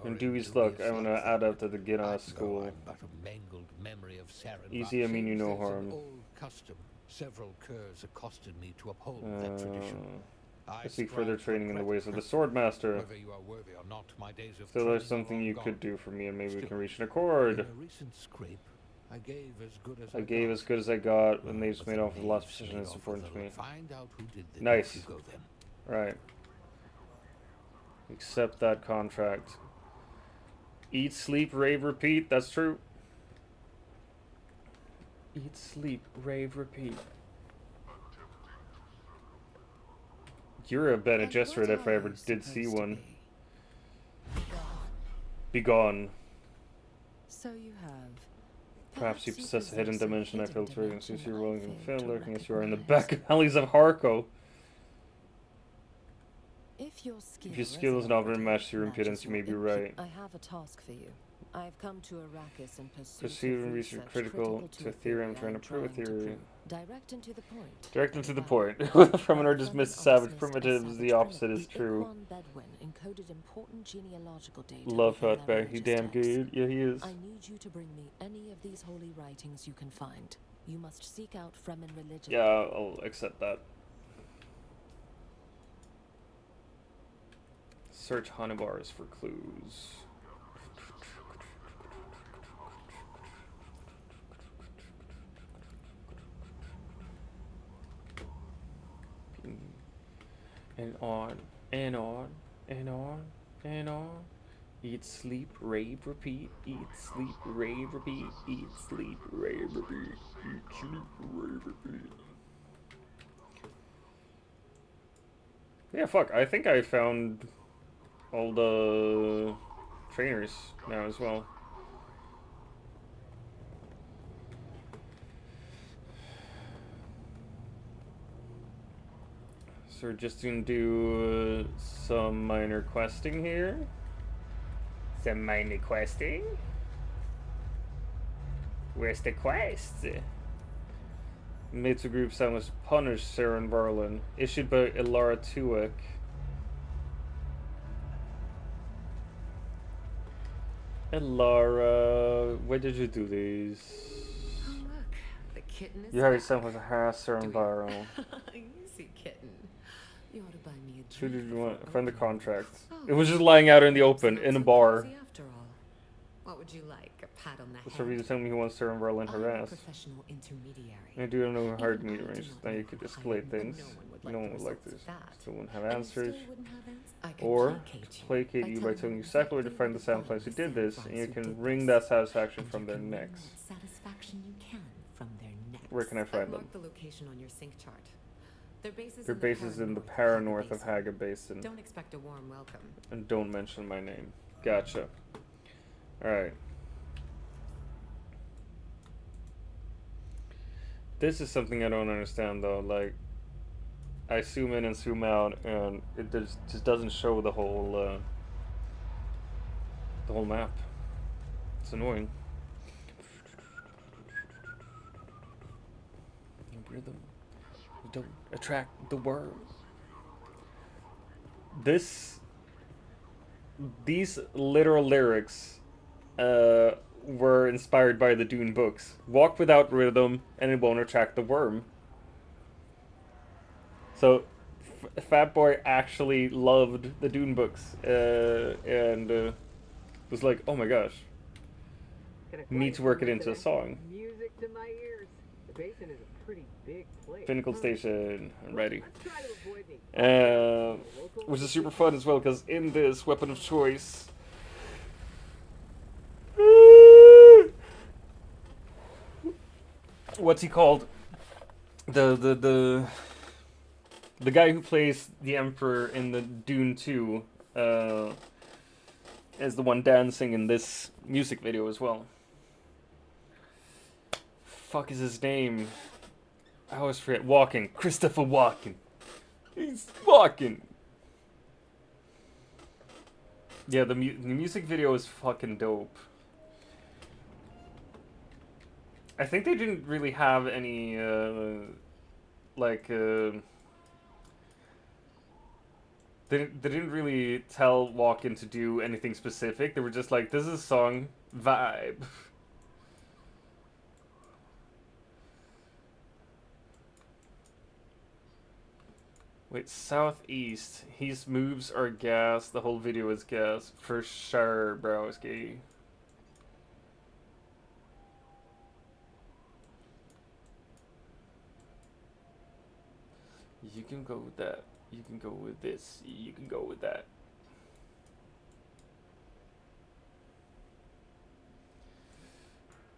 And Dewey's luck, I want to add up to the Gina school. But a mangled memory of Saren. Easy, I mean you no harm. Old custom. Several curs accosted me to uphold that tradition. I seek further training in the ways of the swordmaster. Whether you are worthy or not, my days of So there's something you could do for me, and maybe we can reach an accord. In a recent scrape, I gave as good as I got, and they just made off with the last position that's important to me. Nice. Right. Accept that contract. Eat, sleep, rave, repeat. That's true. Eat, sleep, rave, repeat. You're a Bene Gesserit if I ever did see one. Be gone. So you have. Perhaps you possess a hidden dimension I failed to read, and since you're willing to fail, lurking as you are in the back alleys of Harco. If your skill is not very matched to your impudence, you may be right. I have a task for you. I've come to Arrakis in pursuit Perceive and research critical to a theory. I'm trying to prove a theory. Direct and to the point. Direct and to the point. From an dismissed savage primitives, the opposite is true. Love Hutbag, he damn good. Yeah, he is. I need you to bring me any of these holy writings you can find. You must seek out Fremen religion. Yeah, I'll accept that. Search Hanibars for clues. And on, and on, and on, and on. Eat, sleep, rave, repeat. Eat, sleep, rave, repeat. Eat, sleep, rave, repeat. Eat, sleep, rave, repeat. Yeah, fuck. I think I found all the trainers now as well. So we're just gonna do some minor questing here. Some minor questing? Where's the quest? Made group sounds punish Saren Varlin. Issued by Ilara Tuek. Ilara, why did you do these? Oh look, the kitten is You hired back. someone to harass Saren Varlin. Easy, kitten. You ought to buy me a Who drink did you want? before Friend the opening. contract. Oh, It was just lying out in the open, it's in a not so bar. crazy after all. What would you like? A pat on the That's head? for you to tell me who wants Saren Varlin I'm a harassed. professional intermediary. I do know hard Even I meter do range. not Now know you could how to escalate hide, but things. no one would like the this. results of that. Still wouldn't have And answers. still wouldn't have I could Or placate you by telling you exactly where to find the sandflies who did this, and you can wring that satisfaction from their necks. Satisfaction you can from their necks. Where can I find them? Mark the location on your sync chart. Their Their base is in the paranorth of Haga Basin. Don't expect a warm welcome. And don't mention my name. Gotcha. Alright. This is something I don't understand though. Like, I zoom in and zoom out, and it just doesn't show the whole map. It's annoying. Rhythm. Don't attract the worm. These literal lyrics were inspired by the Dune books. Walk without rhythm and it won't attract the worm. So Fat Boy actually loved the Dune books and was like, oh my gosh, need to work it into a song. Music to my ears. The basin is a pretty big place. Pinnacle Station, I'm ready. Let's try to avoid me. Which is super fun as well, because in this weapon of choice, what's he called? The guy who plays the Emperor in the Dune 2 is the one dancing in this music video as well. Fuck is his name? I always forget. Walken. Christopher Walken. He's walking. Yeah, the music video is fucking dope. I think they didn't really have any, they didn't really tell Walken to do anything specific. They were just like, this is a song, vibe. Wait, southeast. His moves are gas. The whole video is gas. For sure, broski. You can go with that. You can go with this. You can go with that.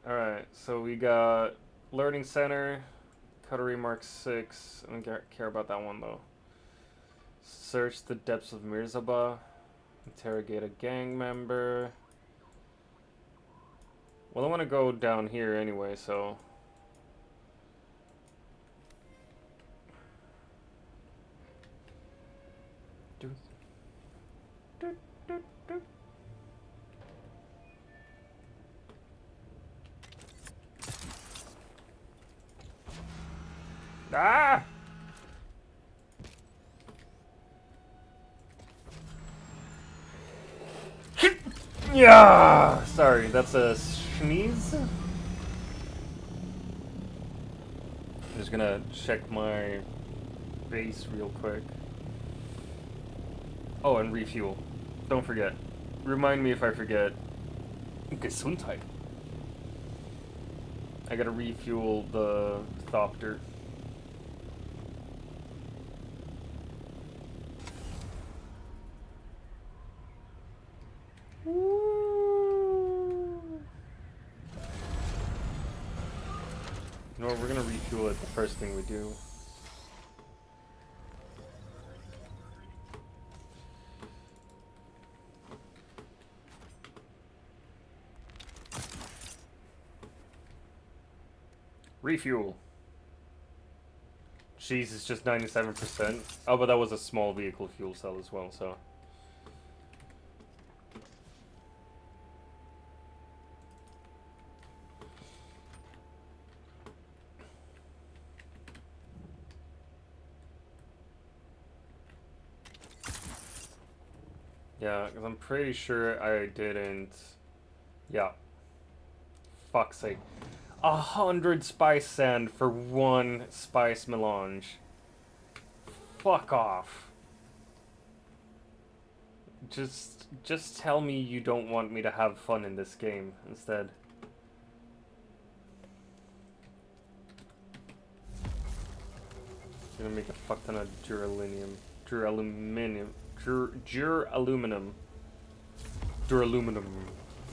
Alright, so we got Learning Center, Cutlery Mark 6. I don't care about that one though. Search the depths of Mirzaba. Interrogate a gang member. Well, I want to go down here anyway, so... Ah! Yeah! Sorry, that's a sneeze. I'm just gonna check my base real quick. Oh, and refuel. Don't forget. Remind me if I forget. Gesundheit. I gotta refuel the Thopter. No, we're gonna refuel it the first thing we do. Refuel. Jeez, it's just 97%. Oh, but that was a small vehicle fuel cell as well, so... Yeah, because I'm pretty sure I didn't. Yeah. Fuck's sake. 100 spice sand for 1 spice melange. Fuck off. Just tell me you don't want me to have fun in this game instead. Gonna make a fuck ton of duraluminum. Duraluminum. Duraluminum.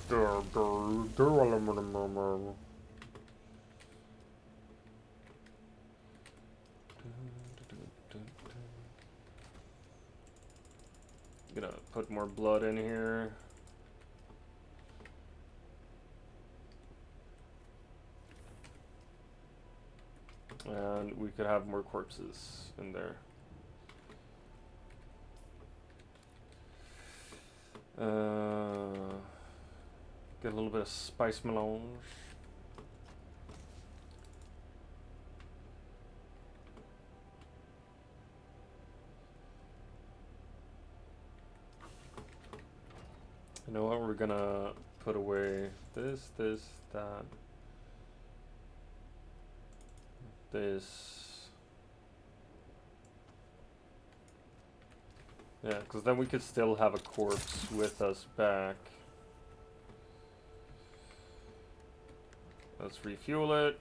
Duraluminum. Gonna put more blood in here. And we could have more corpses in there. Get a little bit of spice melange. You know what? We're gonna put away this, that, this. Yeah, because then we could still have a corpse with us back. Let's refuel it.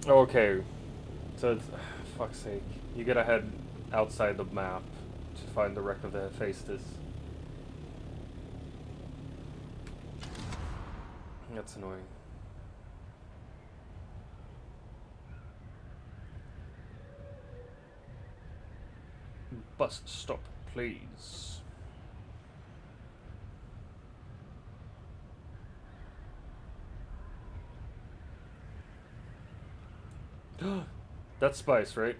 Okay, so it's, fuck's sake, you gotta head outside the map to find the wreck of the Hephaestus. That's annoying. Bus stop, please. That's spice, right?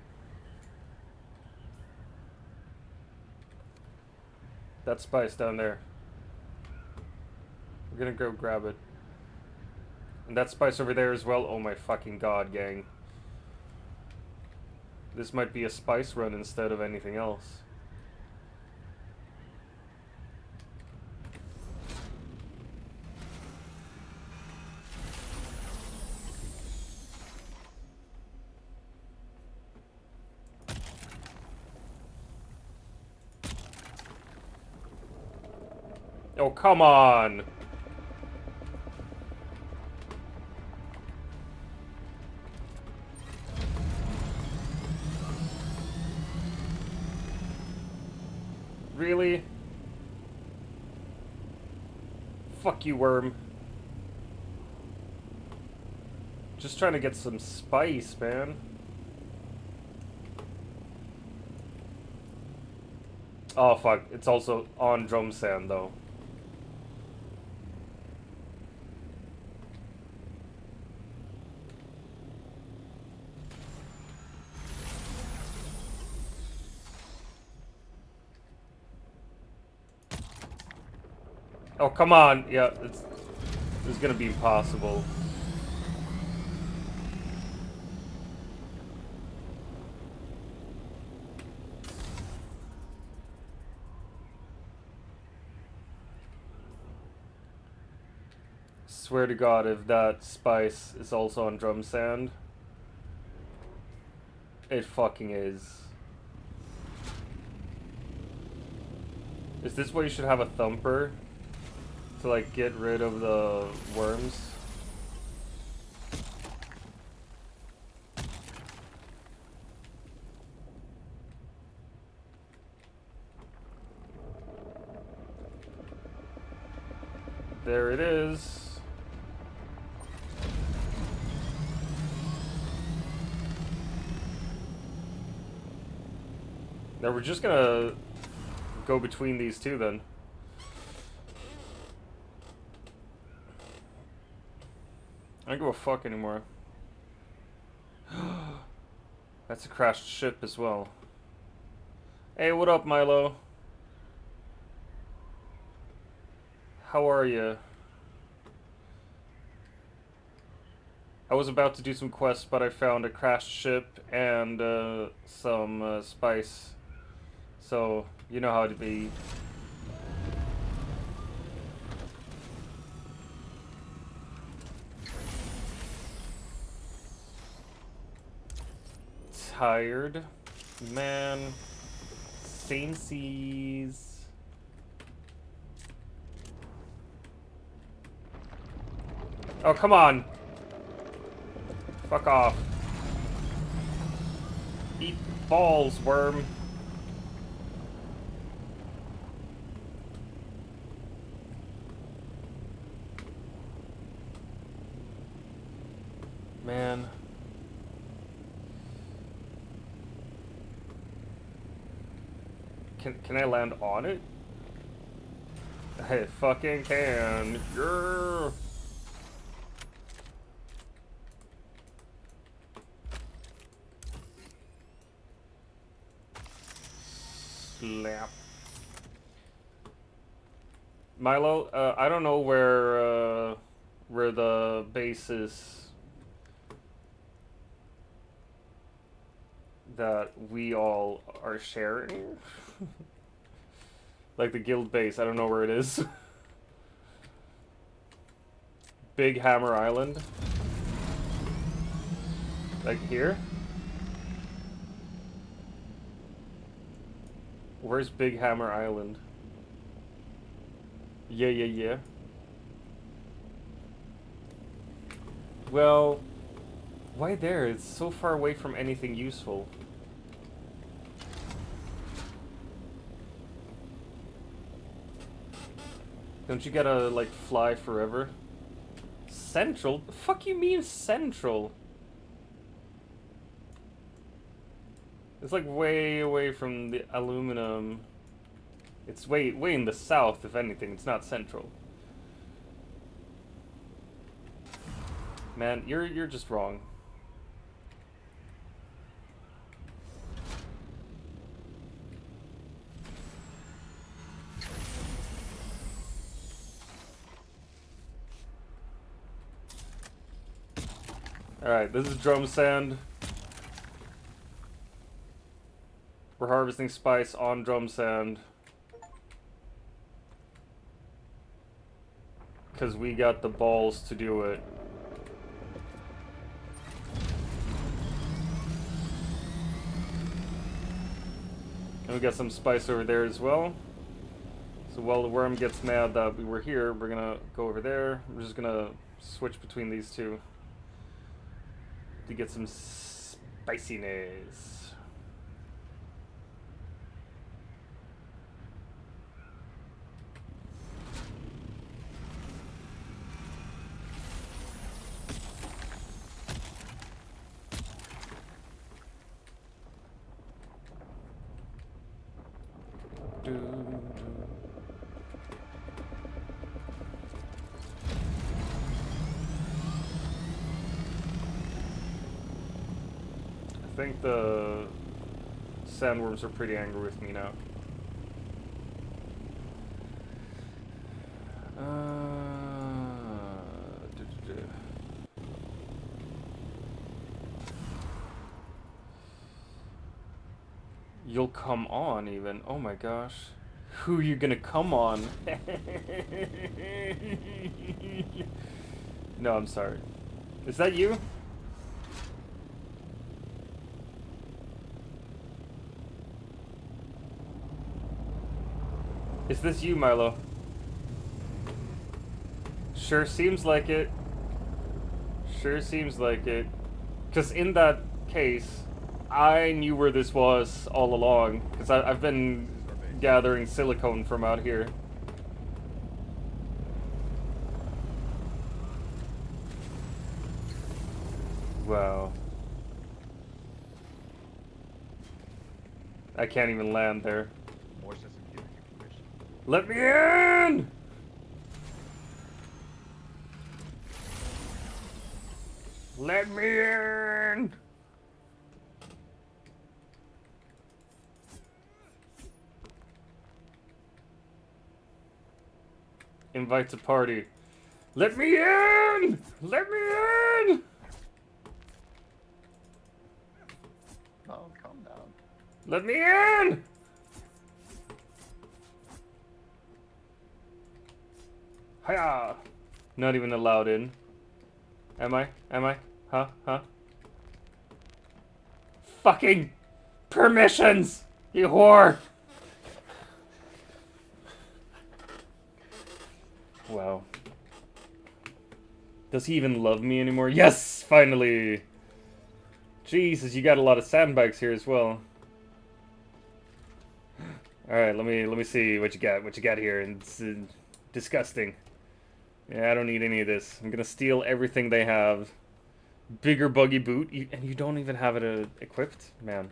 That's spice down there. We're gonna go grab it. And that spice over there as well. Oh my fucking god, gang. This might be a spice run instead of anything else. Oh, come on! Really? Fuck you, worm. Just trying to get some spice, man. Oh, fuck. It's also on drum sand, though. Oh, come on. Yeah, it's gonna be impossible. Swear to God, if that spice is also on drum sand, it fucking is. Is this why you should have a thumper? To like get rid of the worms? There it is. Now we're just gonna go between these two then. I don't give a fuck anymore. That's a crashed ship as well. Hey, what up, Milo? How are you? I was about to do some quests, but I found a crashed ship and some spice. So, you know how to be. Tired. Man. Saintsies. Oh, come on. Fuck off. Eat balls, worm. Man. Can I land on it? I fucking can. Yeah. Slap. Milo, I don't know where the base is that we all are sharing. Like the guild base, I don't know where it is. Big Hammer Island. Like here? Where's Big Hammer Island? Yeah. Well, why there? It's so far away from anything useful. Don't you gotta, like, fly forever? Central? The fuck you mean central? It's like way away from the aluminum. It's way in the south, if anything. It's not central. Man, you're just wrong. Alright, this is drum sand. We're harvesting spice on drum sand. Because we got the balls to do it. And we got some spice over there as well. So while the worm gets mad that we were here, we're gonna go over there. We're just gonna switch between these two to get some spiciness. I think the sandworms are pretty angry with me now. You'll come on even. Oh my gosh. Who you gonna come on? No, I'm sorry. Is that you? Is this you, Milo? Sure seems like it. Sure seems like it. Because in that case, I knew where this was all along. Because I've been gathering silicone from out here. Wow. I can't even land there. Let me in! Let me in! Invite to party. Let me in! Let me in! No, calm down. Let me in! Hiya! Not even allowed in. Am I? Am I? Huh? Huh? Fucking permissions! You whore! Wow. Does he even love me anymore? Yes! Finally! Jesus, you got a lot of sandbags here as well. Alright, let me see what you got here. It's disgusting. Yeah, I don't need any of this. I'm gonna steal everything they have. Bigger buggy boot, and you don't even have it equipped? Man.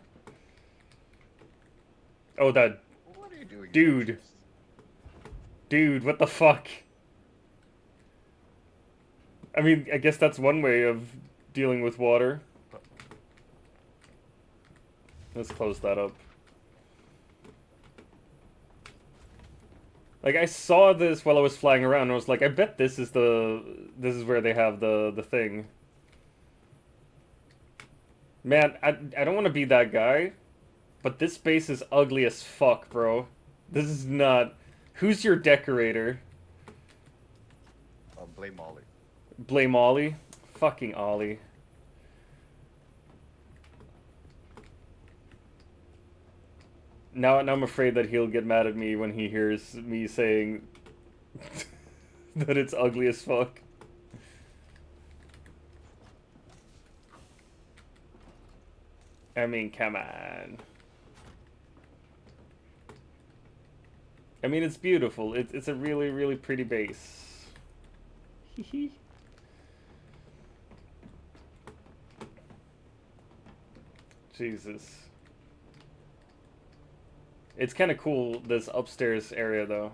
Oh, that... What are you doing? Dude. Dude, what the fuck? I mean, I guess that's one way of dealing with water. Let's close that up. Like, I saw this while I was flying around, and I was like, I bet this is where they have the thing. Man, I don't want to be that guy, but this base is ugly as fuck, bro. This is not... Who's your decorator? Blame Ollie. Blame Ollie? Fucking Ollie. Now I'm afraid that he'll get mad at me when he hears me saying that it's ugly as fuck. I mean, come on. I mean, it's beautiful. It's a really, really pretty base. Hee Jesus. It's kind of cool, this upstairs area, though.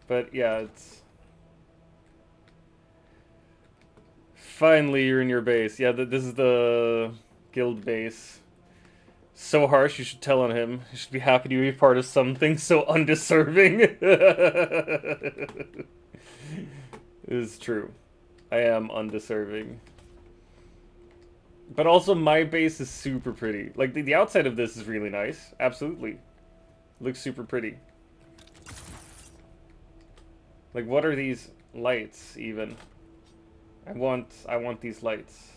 But, yeah, it's... Finally, you're in your base. Yeah, this is the guild base. So harsh, you should tell on him. You should be happy to be part of something so undeserving. It is true. I am undeserving. But also, my base is super pretty. Like, the outside of this is really nice. Absolutely. Looks super pretty. Like, what are these lights, even? I want these lights.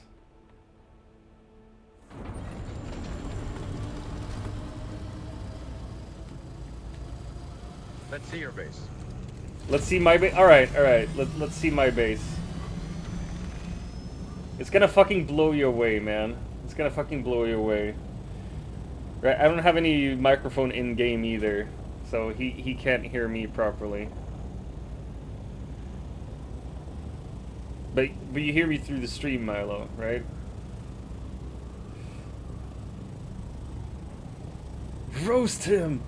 Let's see your base. Let's see my base. Alright. Let's see my base. It's gonna fucking blow you away, man. It's gonna fucking blow you away. Right, I don't have any microphone in-game either, so he can't hear me properly. But you hear me through the stream, Milo, right? Roast him!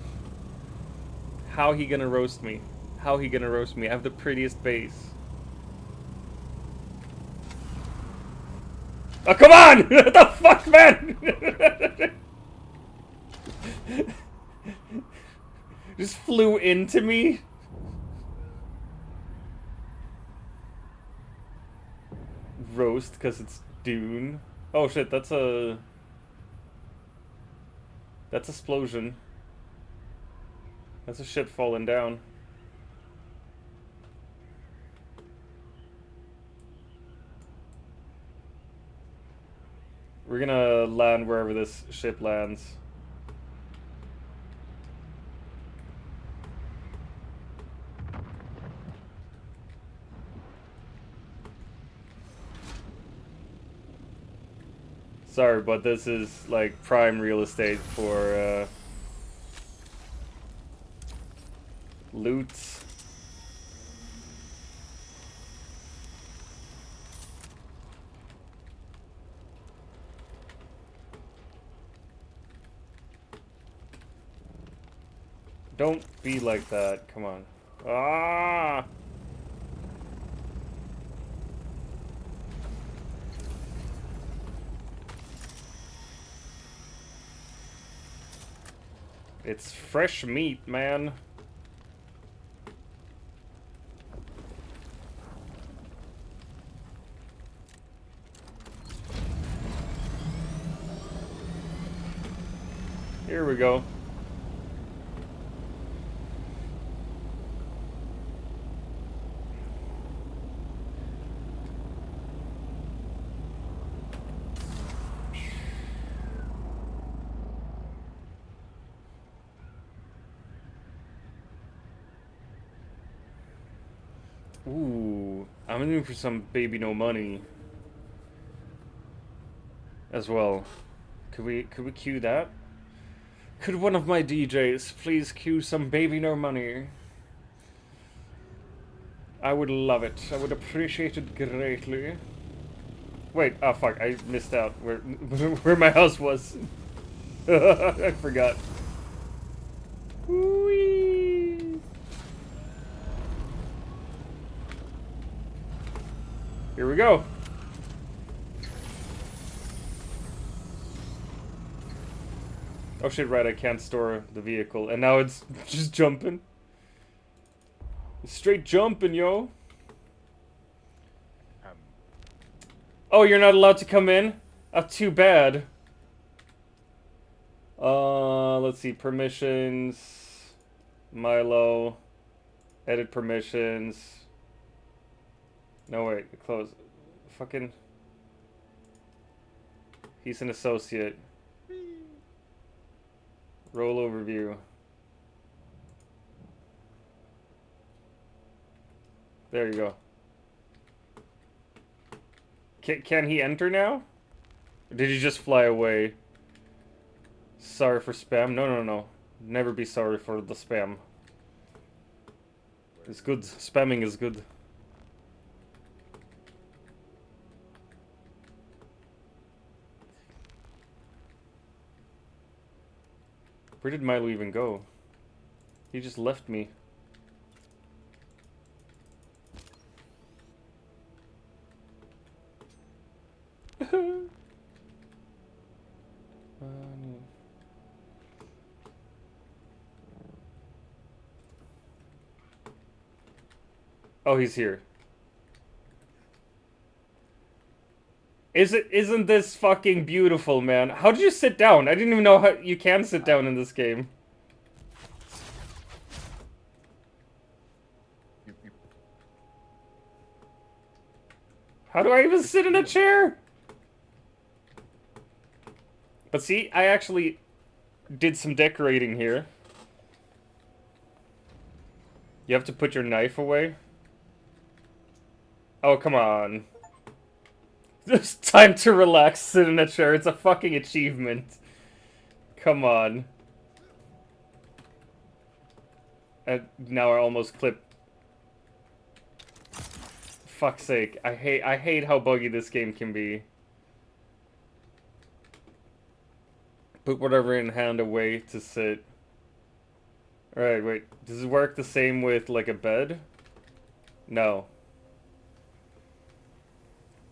How he gonna roast me? How he gonna roast me? I have the prettiest base. Oh, come on! What the fuck, man? Just flew into me? Roast, because it's Dune. Oh shit, that's a... That's explosion. That's a ship falling down. We're gonna land wherever this ship lands. Sorry, but this is like prime real estate for loot. Don't be like that. Come on. Ah! It's fresh meat, man. Here we go. Ooh, I'm looking for some Baby No Money as well. Could we cue that? Could one of my DJs please cue some Baby No Money? I would love it. I would appreciate it greatly. Wait, oh fuck, I missed out where my house was. I forgot. Whee! Here we go. Oh shit, right, I can't store the vehicle. And now it's just jumping. It's straight jumping, yo. Oh, you're not allowed to come in? Oh, too bad. Let's see, permissions. Milo. Edit permissions. No, wait, close. Fucking. He's an associate. Role overview. There you go. Can he enter now? Or did he just fly away? Sorry for spam. No. Never be sorry for the spam. It's good. Spamming is good. Where did Milo even go? He just left me. Oh, he's here. Isn't this fucking beautiful, man? How did you sit down? I didn't even know how you can sit down in this game. How do I even sit in a chair? But see, I actually did some decorating here. You have to put your knife away. Oh, come on. There's time to relax, sit in a chair. It's a fucking achievement. Come on. And now I almost clipped. Fuck's sake. I hate how buggy this game can be. Put whatever in hand away to sit. Alright, wait. Does it work the same with, like, a bed? No.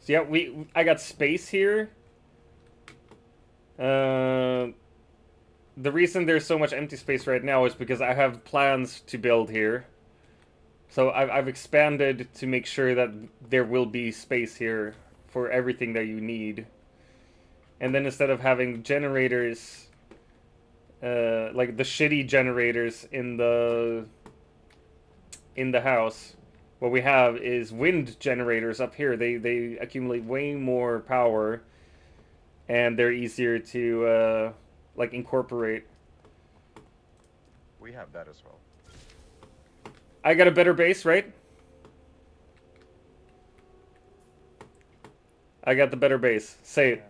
So yeah, I got space here. The reason there's so much empty space right now is because I have plans to build here. So I've expanded to make sure that there will be space here for everything that you need. And then instead of having generators, like the shitty generators in the house, what we have is wind generators up here. They accumulate way more power, and they're easier to like incorporate. We have that as well. I got a better base, right? I got the better base. Say it.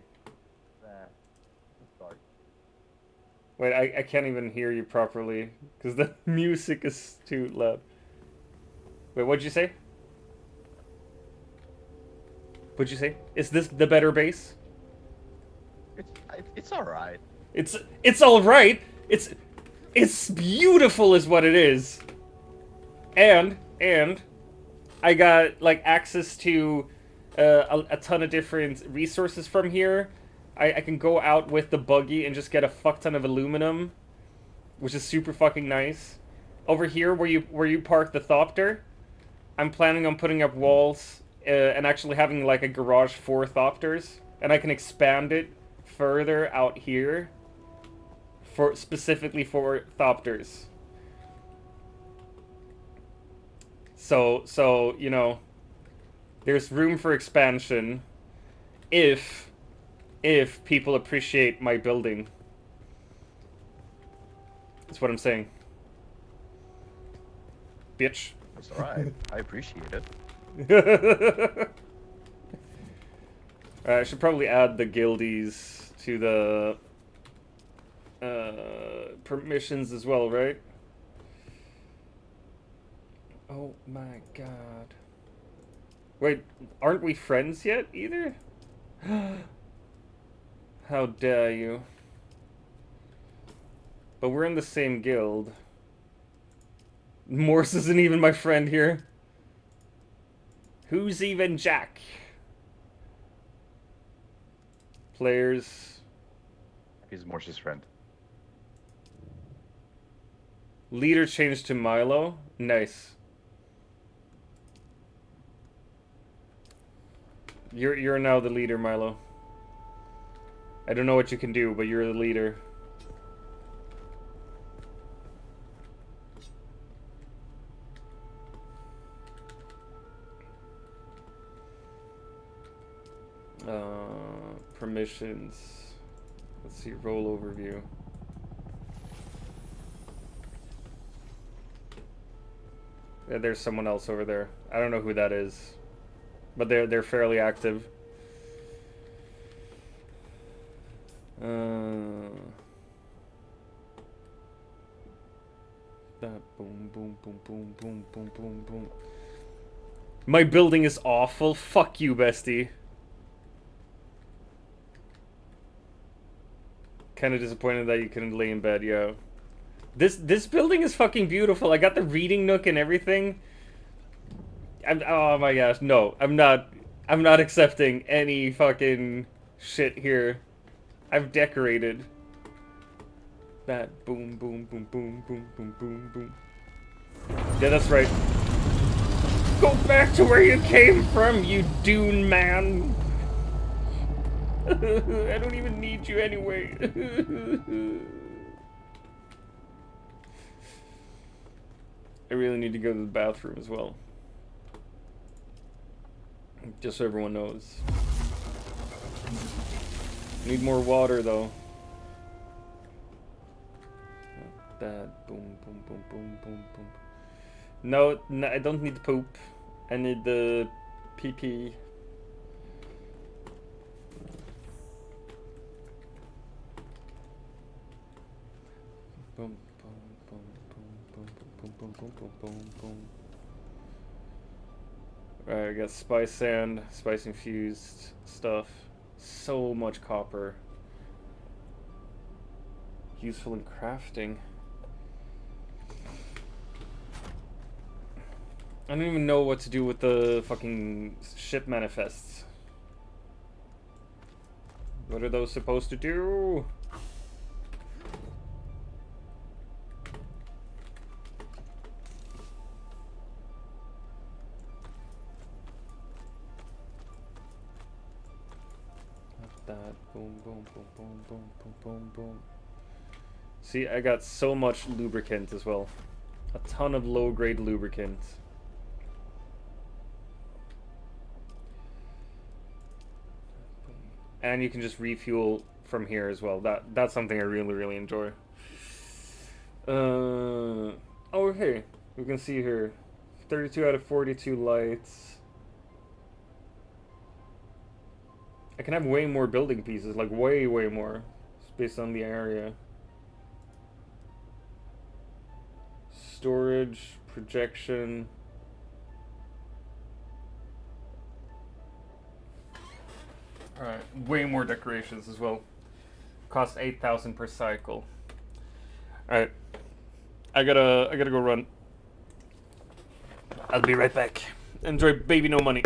Wait, I can't even hear you properly because the music is too loud. Wait, what'd you say? What'd you say? Is this the better base? It's all right. It's all right. It's beautiful, is what it is. And I got like access to a ton of different resources from here. I can go out with the buggy and just get a fuck ton of aluminum, which is super fucking nice. Over here, where you park the Thopter, I'm planning on putting up walls and actually having like a garage for Thopters, and I can expand it further out here for specifically for Thopters. So you know, there's room for expansion if people appreciate my building. That's what I'm saying. Bitch. It's alright. I appreciate it. I should probably add the guildies to the permissions as well, right? Oh my god. Wait, aren't we friends yet either? How dare you? But we're in the same guild. Morse isn't even my friend here. Who's even Jack? Players. He's Morse's friend. Leader changed to Milo. Nice. You're now the leader, Milo. I don't know what you can do, but you're the leader. Permissions. Let's see, role overview. Yeah, there's someone else over there. I don't know who that is, but they're fairly active. That boom, boom, boom, boom, boom, boom, boom, boom. My building is awful. Fuck you, bestie. Kind of disappointed that you couldn't lay in bed, yo. This building is fucking beautiful. I got the reading nook and everything. Oh my gosh, no. I'm not accepting any fucking shit here. I've decorated. That boom, boom, boom, boom, boom, boom, boom, boom. Yeah, that's right. Go back to where you came from, you dune man. I don't even need you anyway. I really need to go to the bathroom as well. Just so everyone knows. Need more water though. That boom, boom, boom, boom, boom, boom. No, I don't need the poop. I need the pee-pee. Boom, boom, boom, boom, boom, boom, boom, boom, boom, boom. Alright, I got spice sand, spice infused stuff. So much copper. Useful in crafting. I don't even know what to do with the fucking ship manifests. What are those supposed to do? That boom, boom, boom, boom, boom, boom, boom, boom. See, I got so much lubricant as well. A ton of low-grade lubricant. And you can just refuel from here as well. That's something I really, really enjoy. Oh, okay. We can see here. 32 out of 42 lights. I can have way more building pieces, like way, way more. It's based on the area. Storage, projection. Alright, way more decorations as well. Cost 8,000 per cycle. Alright. I gotta go run. I'll be right back. Enjoy Baby No Money.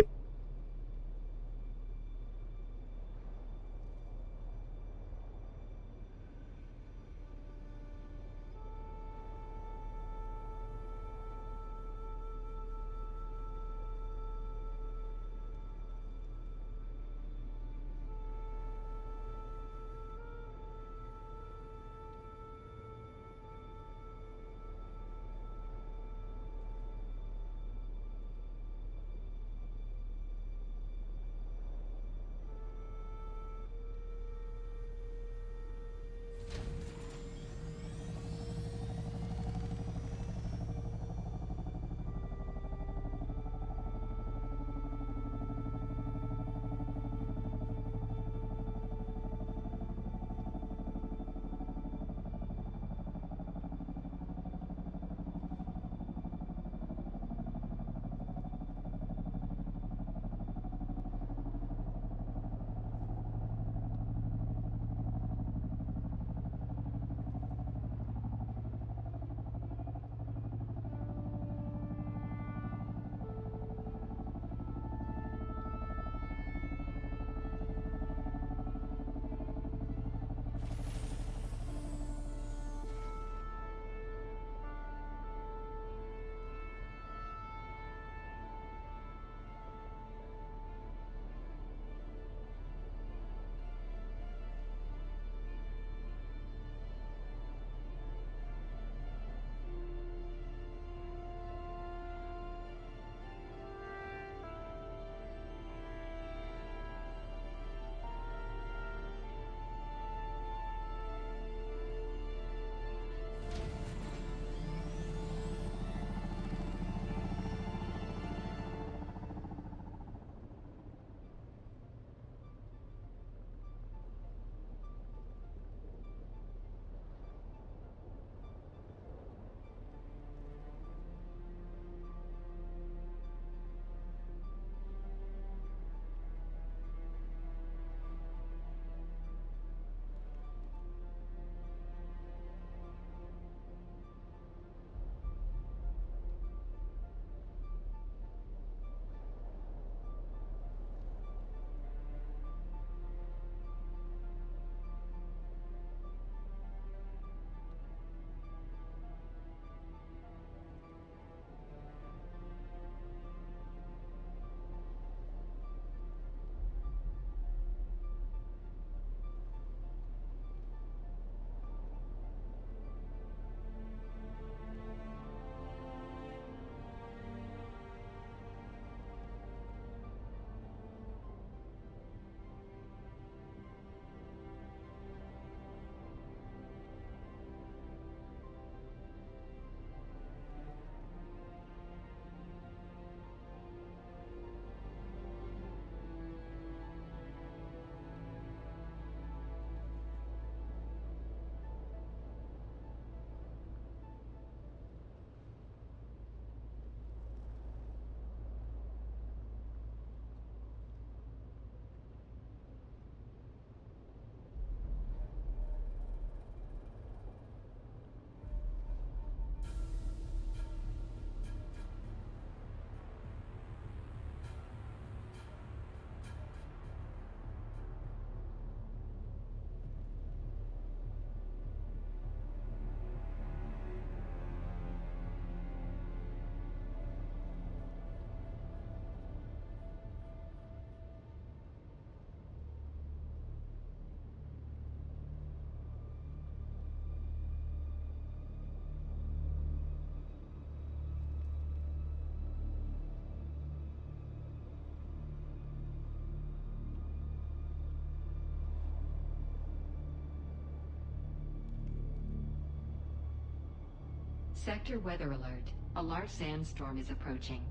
Sector weather alert. A large sandstorm is approaching.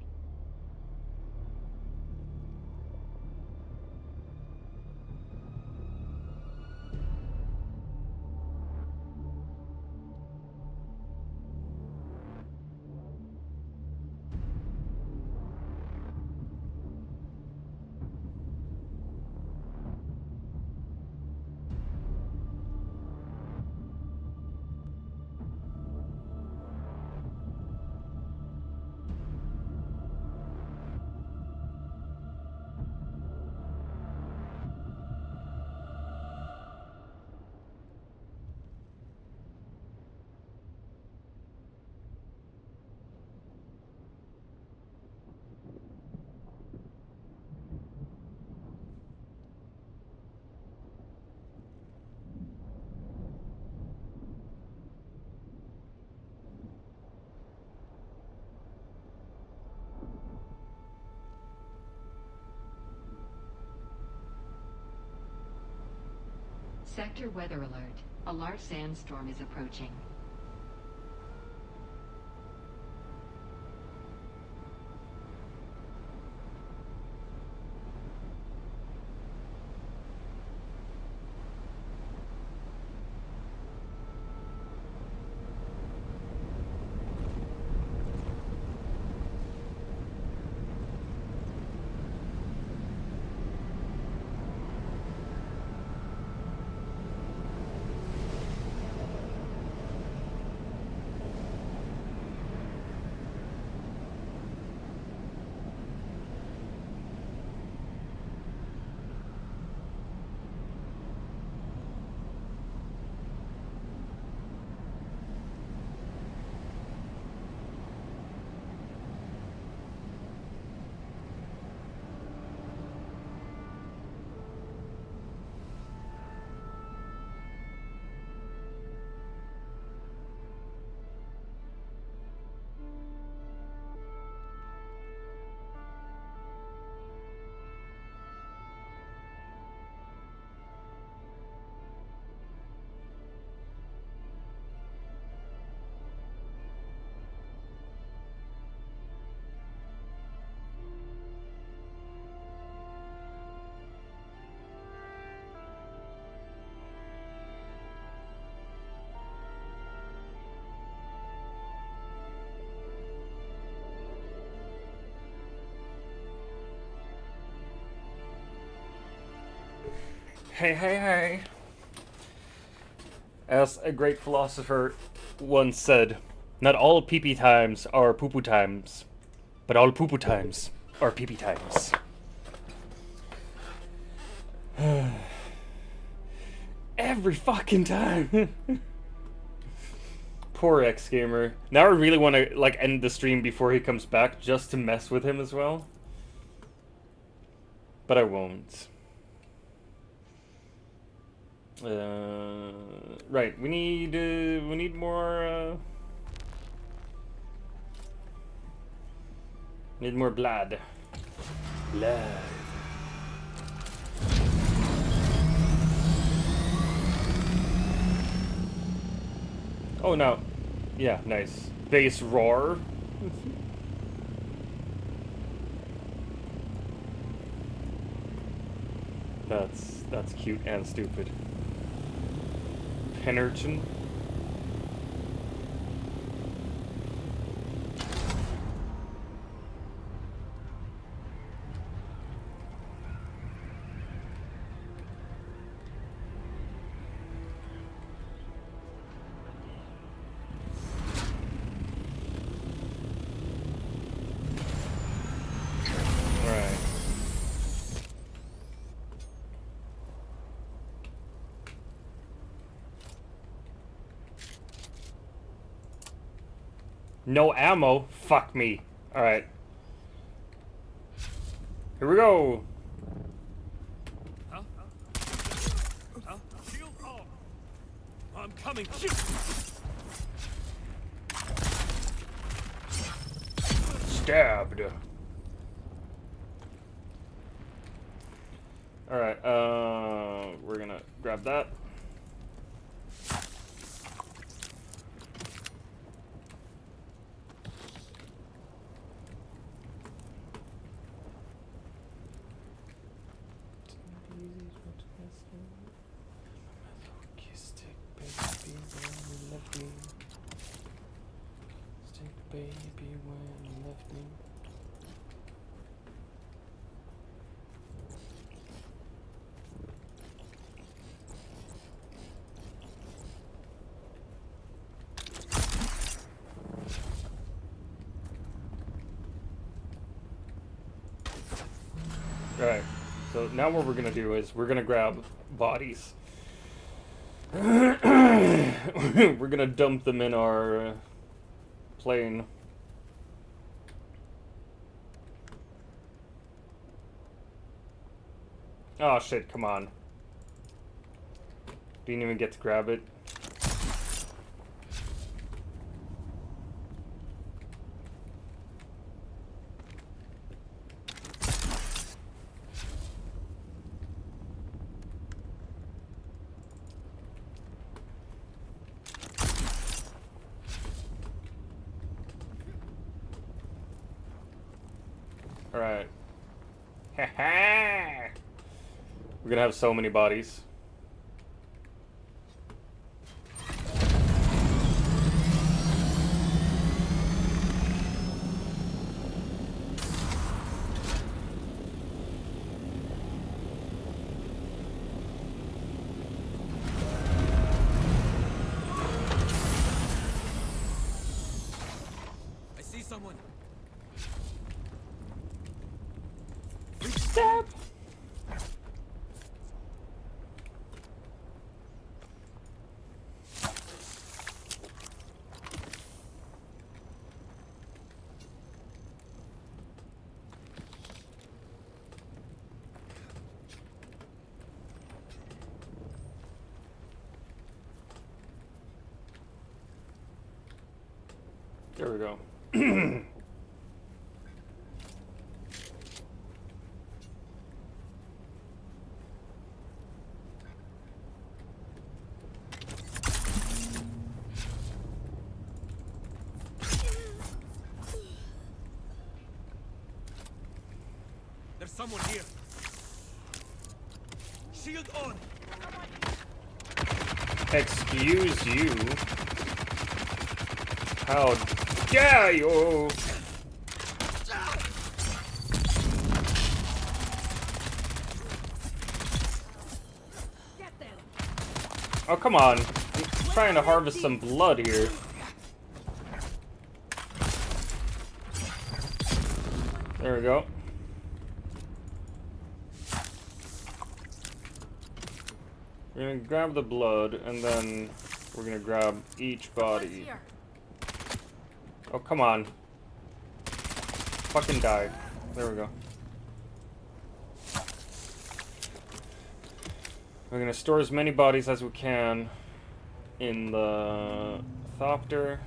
Sector weather alert. A large sandstorm is approaching. Hey, hey, hey. As a great philosopher once said, not all pee-pee times are poo-poo times, but all poo-poo times are pee-pee times. Every fucking time. Poor X-Gamer. Now I really want to like end the stream before he comes back just to mess with him as well. But I won't. Right, we need more need more blood. Blood. Oh no. Yeah, nice. Bass roar. That's cute and stupid. Penurchin. No ammo? Fuck me. Alright. Here we go. Huh? Shield on. I'm coming. Stabbed. Alright, we're gonna grab that. Stick baby when you left me. Alright, so now what we're gonna do is we're gonna grab bodies. We're gonna dump them in our plane. Oh shit, come on. Didn't even get to grab it. Alright. Haha! We're gonna have so many bodies. I see someone. Stop! There we go. There's someone here. Shield on. Excuse you. How dare you? Oh, come on. I'm trying to harvest some blood here. There we go. We're gonna grab the blood, and then we're gonna grab each body. Oh, come on. Fucking die. There we go. We're gonna store as many bodies as we can in the Thopter.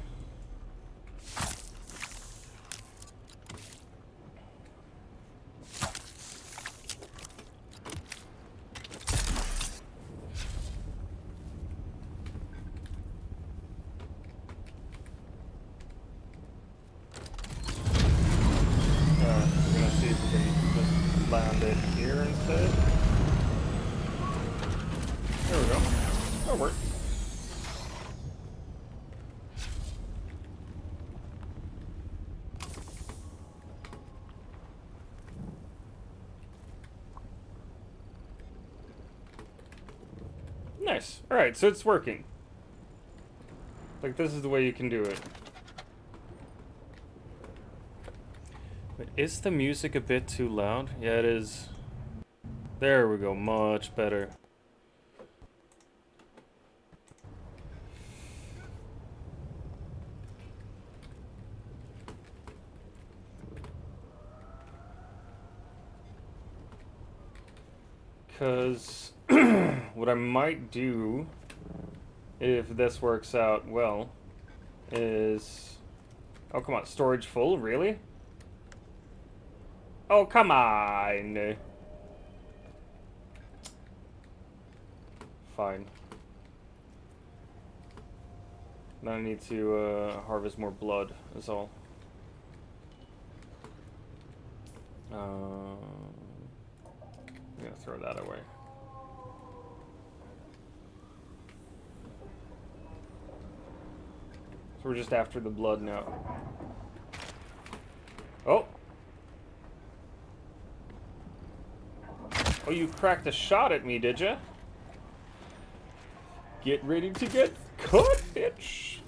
We're gonna see if we can just land it here instead. There we go. That'll work. Nice. Alright, so it's working. Like, this is the way you can do it. But is the music a bit too loud? Yeah, it is. There we go. Much better. Because what I might do, if this works out well, is... Oh, come on. Storage full? Really? Oh, come on! Fine. Now I need to harvest more blood, is all. I'm gonna throw that away. So we're just after the blood now. Oh! Oh, you cracked a shot at me, did ya? Get ready to get cut, bitch!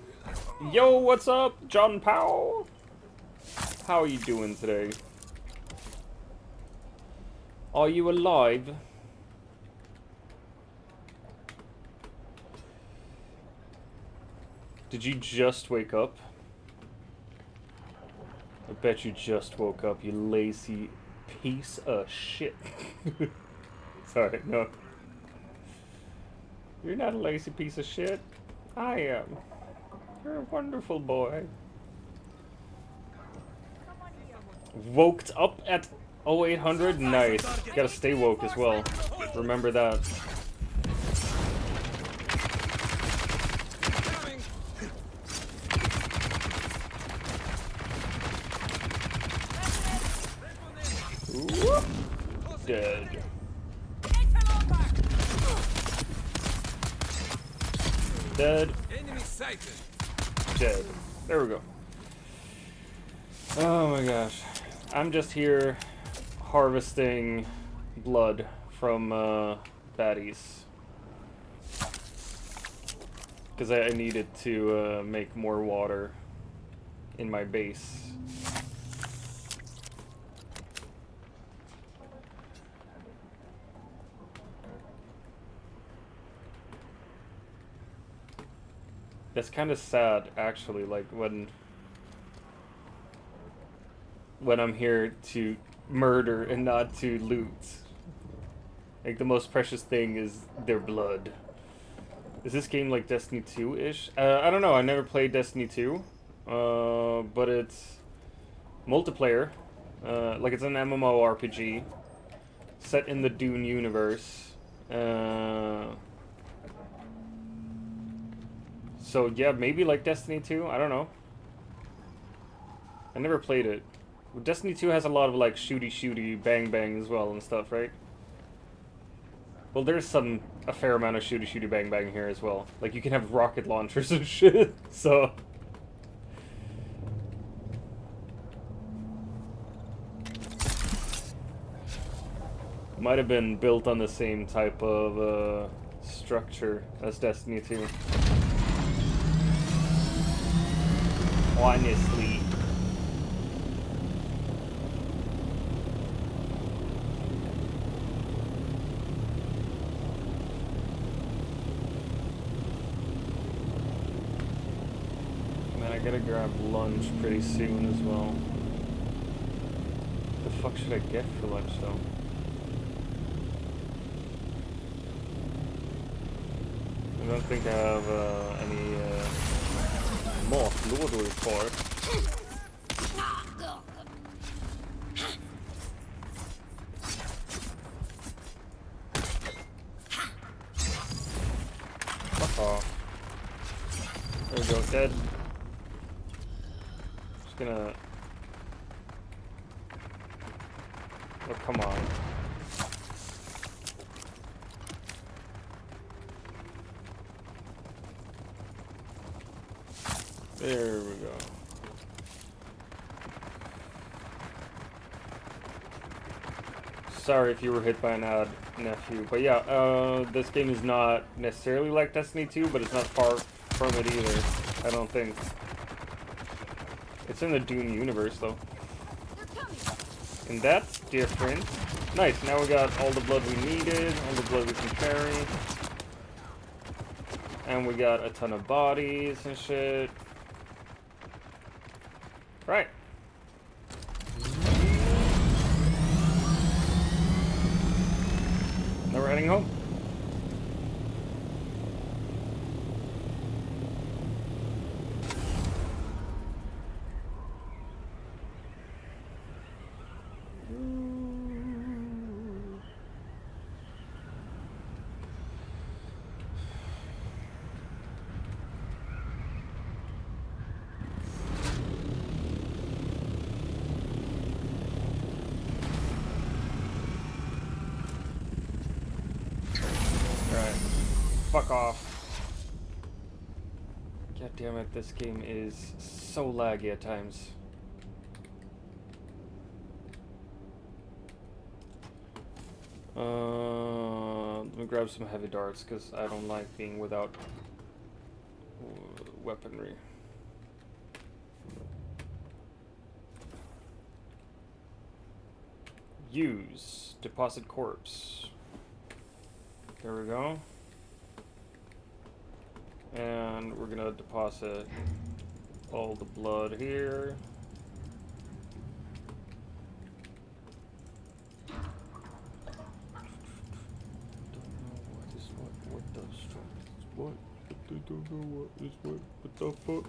Yo, what's up, John Powell? How are you doing today? Are you alive? Did you just wake up? I bet you just woke up, you lazy piece of shit. Sorry, no. You're not a lazy piece of shit. I am. You're a wonderful boy. Woked up at 0800? Nice. Gotta stay woke as well. Remember that. Whoop. Dead. Dead. Dead. There we go. Oh my gosh. I'm just here harvesting blood from baddies. Because I needed to make more water in my base. That's kind of sad, actually, like when I'm here to murder and not to loot. Like, the most precious thing is their blood. Is this game like Destiny 2-ish? I don't know, I never played Destiny 2. But it's multiplayer. Like, it's an MMORPG set in the Dune universe. So yeah, maybe like Destiny 2, I don't know. I never played it. Destiny 2 has a lot of like shooty bang bang as well and stuff, right? Well, there's a fair amount of shooty bang bang here as well. Like, you can have rocket launchers and shit, so... Might have been built on the same type of structure as Destiny 2. Honestly. Man, I gotta grab lunch pretty soon as well. What the fuck should I get for lunch though? I don't think I have any matlådor kvar. Fuck off. There we go, dead. Just gonna... Oh, come on. There we go. Sorry if you were hit by an ad, nephew. But yeah, this game is not necessarily like Destiny 2, but it's not far from it either, I don't think. It's in the Dune universe, though. And that's different. Nice, now we got all the blood we needed, all the blood we can carry. And we got a ton of bodies and shit. Right. Now we're heading home. Fuck off. God damn it, this game is so laggy at times. Let me grab some heavy darts because I don't like being without weaponry. Use deposit corpse. There we go. And we're gonna deposit all the blood here. What? They don't know what is what. What the fuck?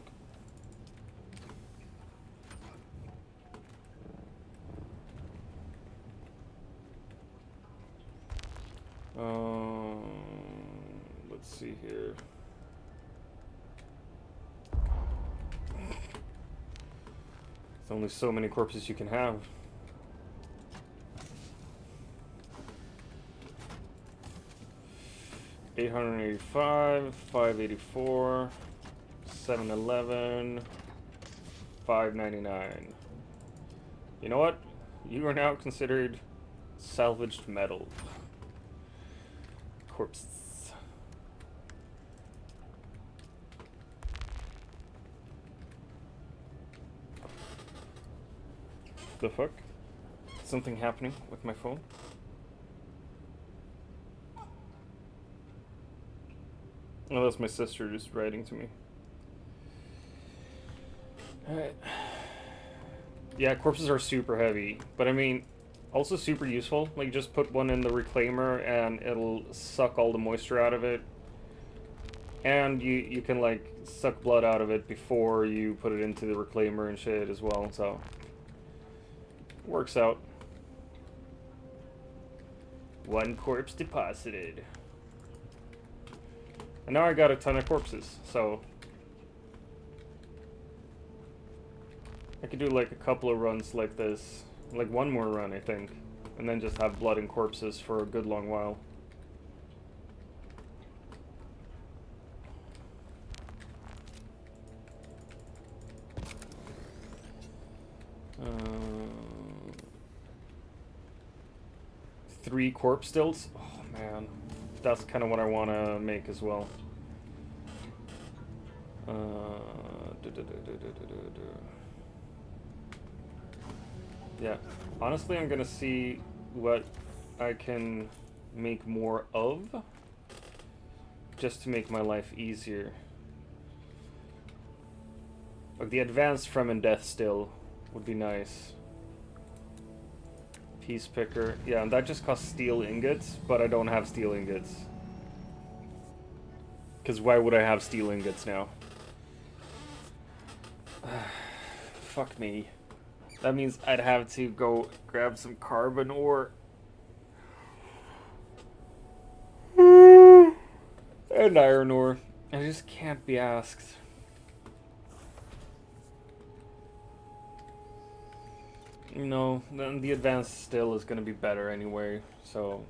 Let's see here. There's only so many corpses you can have. $885, $584, $711, $599. You know what? You are now considered salvaged metal. Corpses. The fuck? Something happening with my phone? Oh, that's my sister just writing to me. Alright. Yeah, corpses are super heavy, but I mean, also super useful. Like, just put one in the reclaimer and it'll suck all the moisture out of it. And you can, like, suck blood out of it before you put it into the reclaimer and shit as well, so... works out. One corpse deposited. And now I got a ton of corpses, so... I could do like a couple of runs like this. Like one more run, I think. And then just have blood and corpses for a good long while. Three corpse stilts? Oh man. That's kind of what I want to make as well. Yeah, honestly I'm gonna see what I can make more of, just to make my life easier. Like the advanced Frem and Death still would be nice. Piece picker, yeah, and that just costs steel ingots, but I don't have steel ingots. Because why would I have steel ingots now? Fuck me. That means I'd have to go grab some carbon ore. And iron ore. I just can't be asked. You know, then the advanced still is gonna be better anyway, so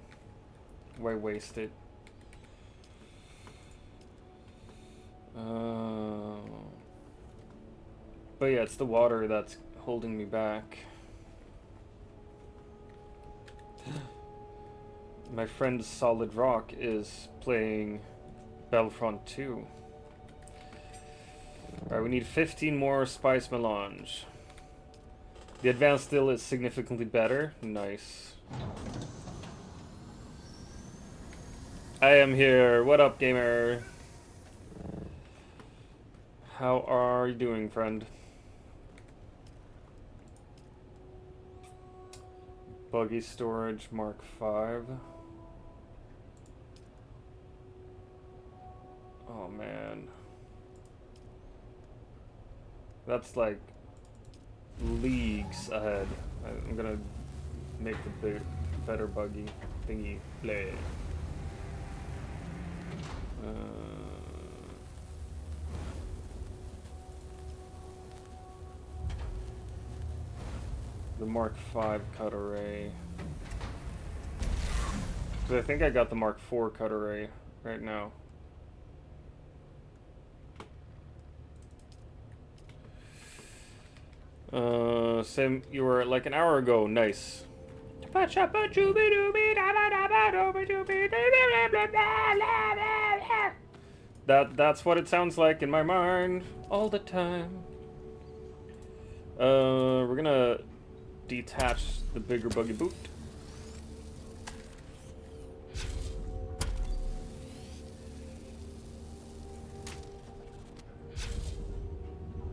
why waste it? But yeah, it's the water that's holding me back. My friend Solid Rock is playing Battlefront 2. Alright, we need 15 more spice melange. The advanced still is significantly better. Nice. I am here. What up, gamer? How are you doing, friend? Buggy storage Mark 5. Oh man. That's like leagues ahead. I'm gonna make the better buggy thingy play. The Mark 5 cut array. Because I think I got the Mark 4 cut array right now. Same. You were like an hour ago. Nice. That's what it sounds like in my mind all the time. We're gonna detach the bigger buggy boot.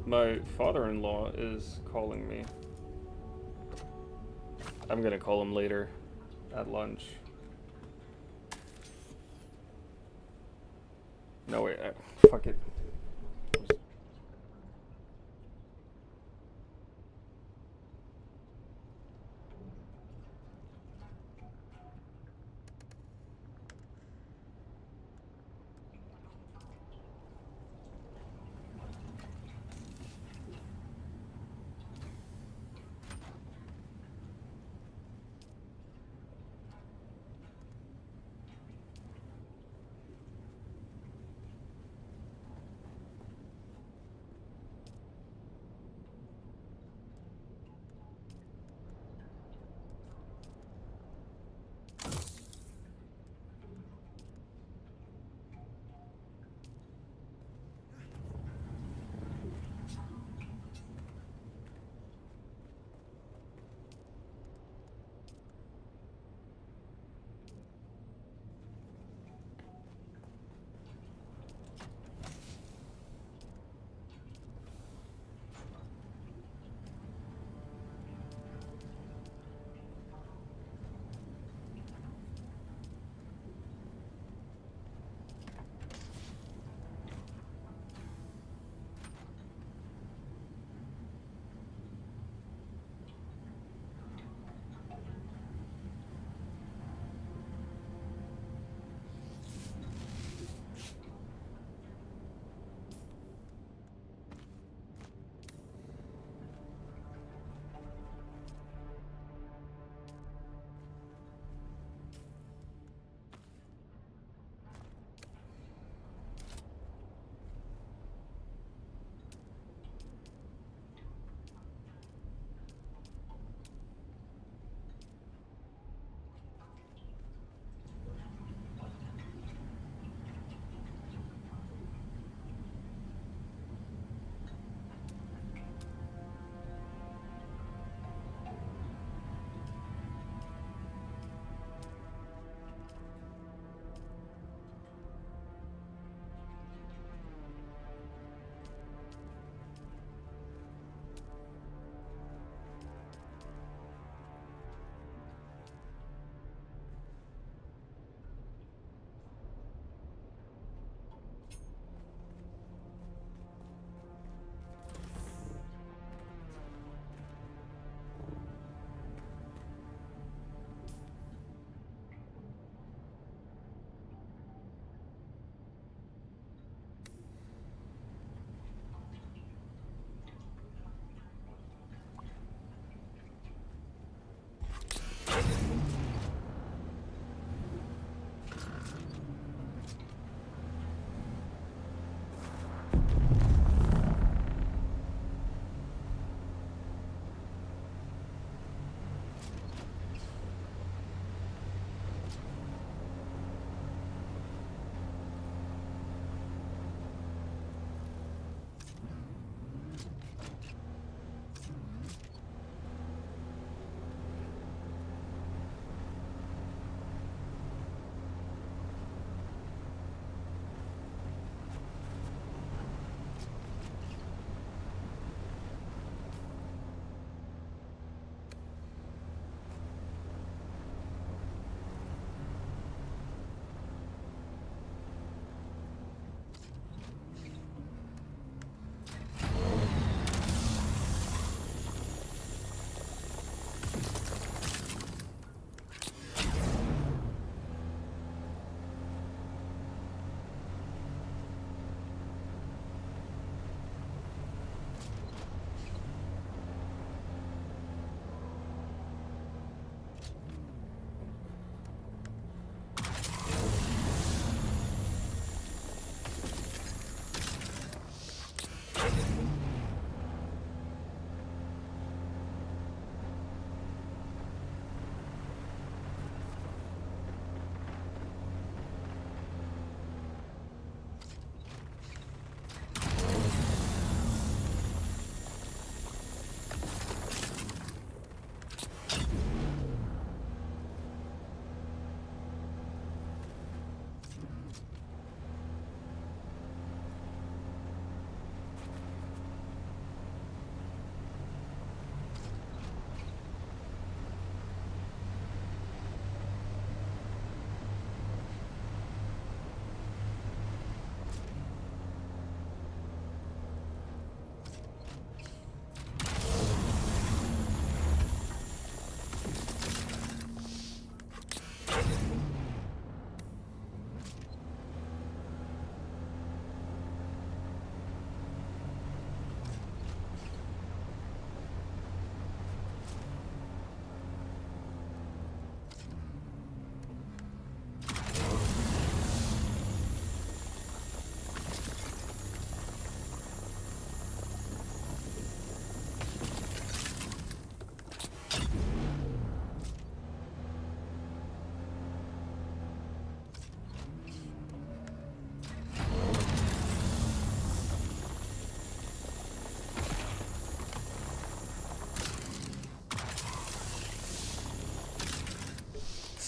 My father-in-law is calling me. I'm gonna call him later at lunch. No, wait, fuck it.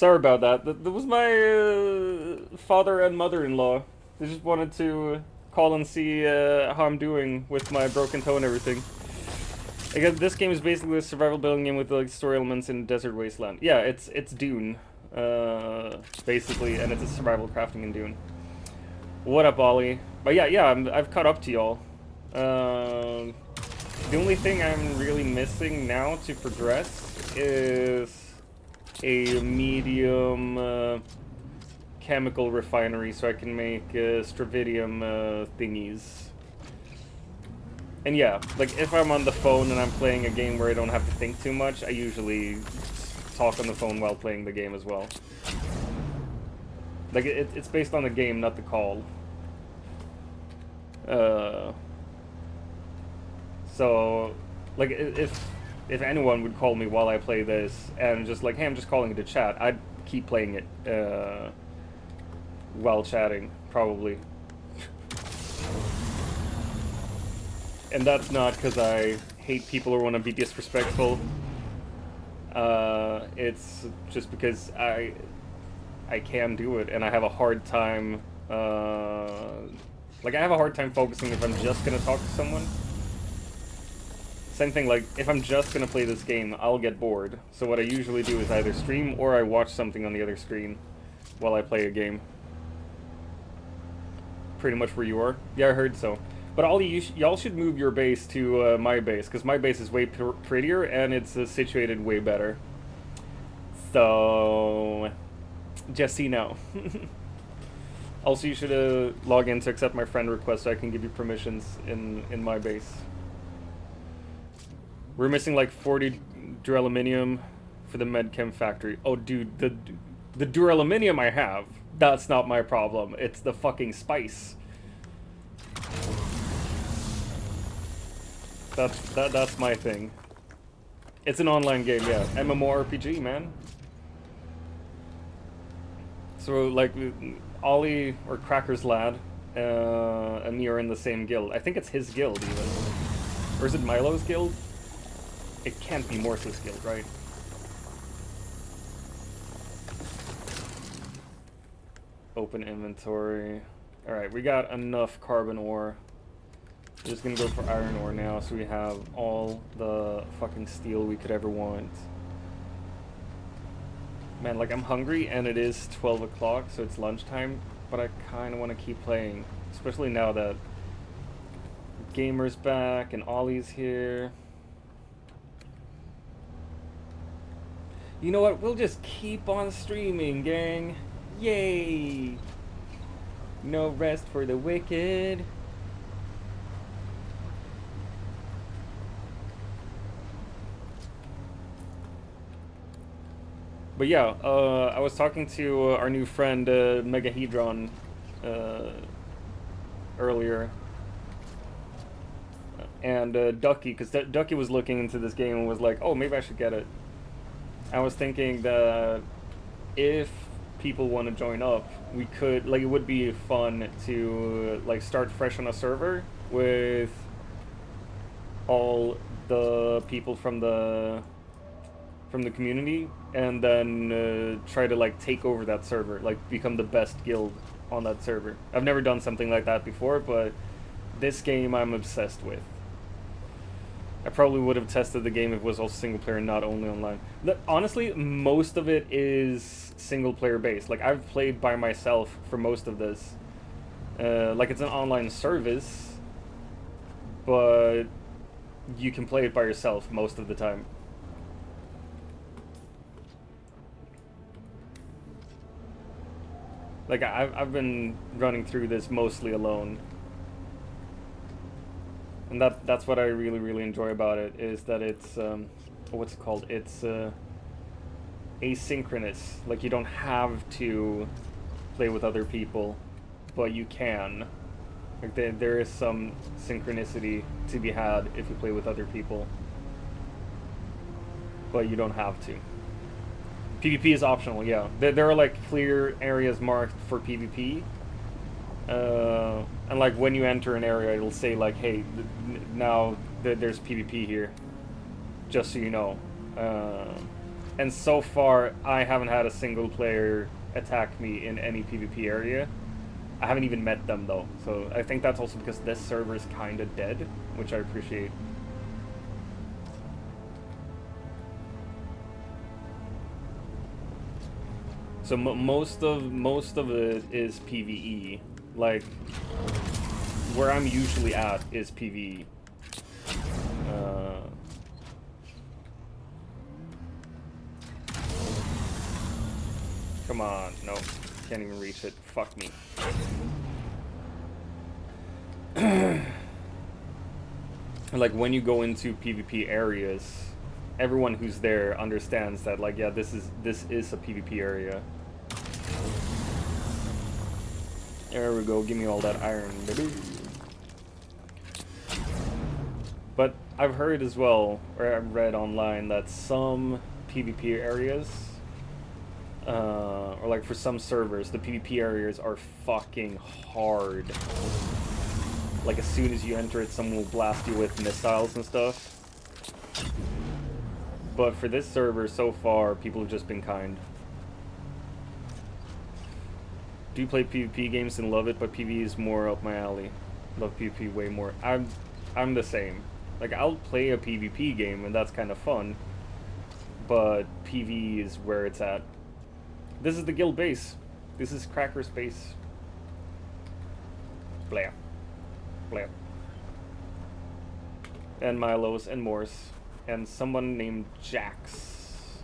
Sorry about that. That was my father and mother-in-law. They just wanted to call and see how I'm doing with my broken toe and everything. Again, this game is basically a survival building game with like story elements in desert wasteland. Yeah, it's Dune, basically, and it's a survival crafting in Dune. What up, Ollie? But yeah, I've caught up to y'all. The only thing I'm really missing now to progress is a medium chemical refinery so I can make stravidium thingies. And yeah, like if I'm on the phone and I'm playing a game where I don't have to think too much, I usually talk on the phone while playing the game as well. Like it's based on the game, not the call. So, like if anyone would call me while I play this and just like, hey, I'm just calling it to chat, I'd keep playing it while chatting, probably. And that's not because I hate people or want to be disrespectful. It's just because I can do it, and I have a hard time. Like I have a hard time focusing if I'm just gonna talk to someone. Same thing. Like if I'm just gonna play this game, I'll get bored. So what I usually do is either stream or I watch something on the other screen while I play a game. Pretty much where you are. Yeah, I heard so. But all y'all should move your base to my base, because my base is way prettier and it's situated way better. So, just so you know. Also, you should log in to accept my friend request so I can give you permissions in my base. We're missing like 40 duraluminum for the medchem factory. Oh, dude, the duraluminum I have, that's not my problem. It's the fucking spice. That's my thing. It's an online game, yeah. MMORPG, man. So, like, Ollie, or Cracker's Lad, and me are in the same guild. I think it's his guild, even. Or is it Milo's guild? It can't be Morse's guild, right? Open inventory. Alright, we got enough carbon ore. We're just gonna go for iron ore now, so we have all the fucking steel we could ever want. Man, like, I'm hungry, and it is 12 o'clock, so it's lunchtime, but I kind of want to keep playing. Especially now that Gamer's back, and Ollie's here. You know what? We'll just keep on streaming, gang. Yay! No rest for the wicked. But yeah, I was talking to our new friend Megahedron earlier, and Ducky, because Ducky was looking into this game and was like, oh, maybe I should get it. I was thinking that if people want to join up, we could, like, it would be fun to like start fresh on a server with all the people from the community, and then try to like take over that server, like become the best guild on that server. I've never done something like that before, but this game I'm obsessed with. I probably would have tested the game if it was also single player and not only online. Honestly, most of it is single player based. Like, I've played by myself for most of this. Like, it's an online service, but you can play it by yourself most of the time. Like, I've been running through this mostly alone. And that's what I really, really enjoy about it, is that it's, what's it called? It's asynchronous. Like, you don't have to play with other people, but you can. Like, there is some synchronicity to be had if you play with other people, but you don't have to. PvP is optional, yeah. There are like clear areas marked for PvP, and like when you enter an area, it'll say like, hey, now there's PvP here, just so you know. And so far, I haven't had a single player attack me in any PvP area. I haven't even met them though, so I think that's also because this server is kind of dead, which I appreciate. So most of it is PvE. Like where I'm usually at is PvE. Come on, no, can't even reach it. Fuck me. Like when you go into PvP areas, everyone who's there understands that, like, yeah, this is a PvP area. There we go. Give me all that iron, baby. But I've heard as well, or I've read online, that some PvP areas, or like for some servers, the PvP areas are fucking hard. Like as soon as you enter it, someone will blast you with missiles and stuff. But for this server, so far, people have just been kind. Do play PvP games and love it, but PvE is more up my alley. Love PvP way more. I'm the same. Like, I'll play a PvP game, and that's kind of fun. But PvE is where it's at. This is the guild base. This is Cracker's base. Blah. Blah. And Milo's and Morse. And someone named Jax.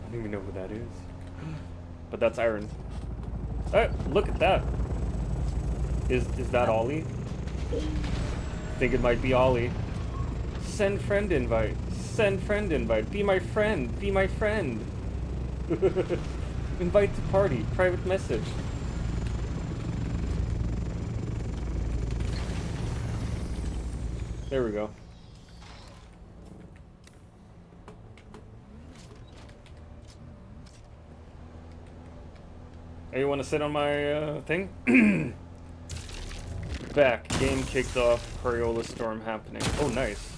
I don't even know who that is. But that's Iron. Oh, look at that. Is that Ollie? Think it might be Ollie. Send friend invite. Send friend invite. Be my friend. Be my friend. Invite to party. Private message. There we go. Hey, you want to sit on my thing? Back. Game kicked off. Coriolis storm happening. Oh, nice.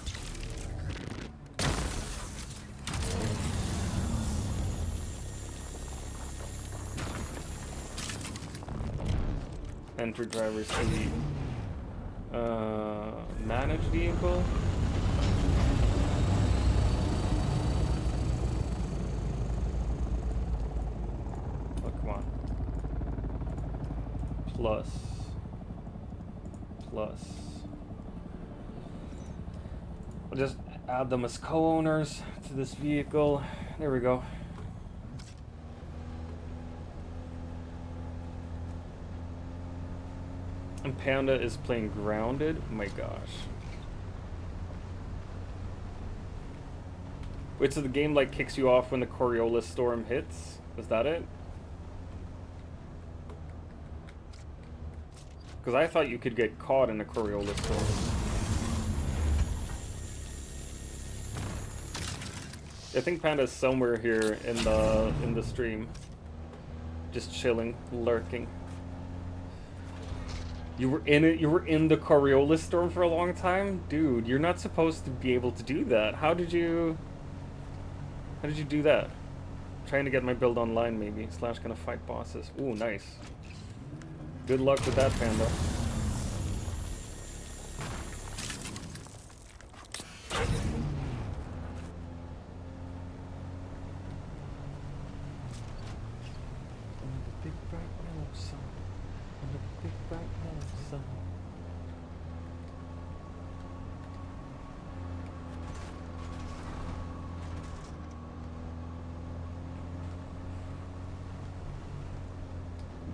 Enter driver's seat. Manage vehicle. Oh, come on. Plus. We'll just add them as co-owners to this vehicle. There we go. And Panda is playing Grounded. Oh my gosh. Wait, so the game like kicks you off when the Coriolis storm hits? Is that it? Because I thought you could get caught in a Coriolis storm. I think Panda's somewhere here in the stream. Just chilling, lurking. You were in it. You were in the Coriolis storm for a long time, dude. You're not supposed to be able to do that. How did you do that? Trying to get my build online, maybe. / gonna fight bosses. Ooh, nice. Good luck with that, Panda.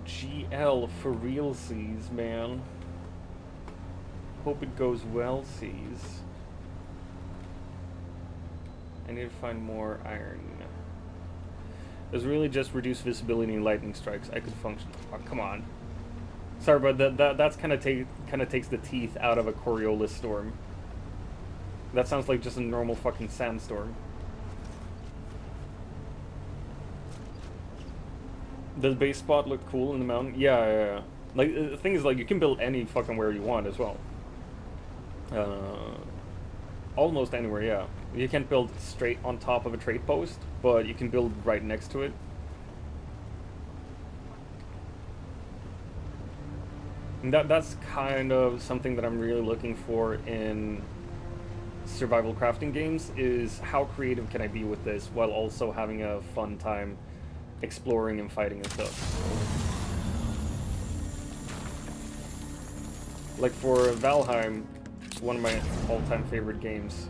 GL for realsies, man. Hope it goes well, sees. I need to find more iron. There's really just reduced visibility and lightning strikes. I could function. Oh, come on. Sorry, but that's kind of takes the teeth out of a Coriolis storm. That sounds like just a normal fucking sandstorm. Does base spot look cool in the mountain? Yeah. Like, the thing is, like, you can build any fucking where you want as well. almost anywhere, yeah. You can't build straight on top of a trade post, but you can build right next to it. And that's kind of something that I'm really looking for in survival crafting games, is how creative can I be with this while also having a fun time exploring and fighting and stuff. Like for Valheim, one of my all-time favorite games,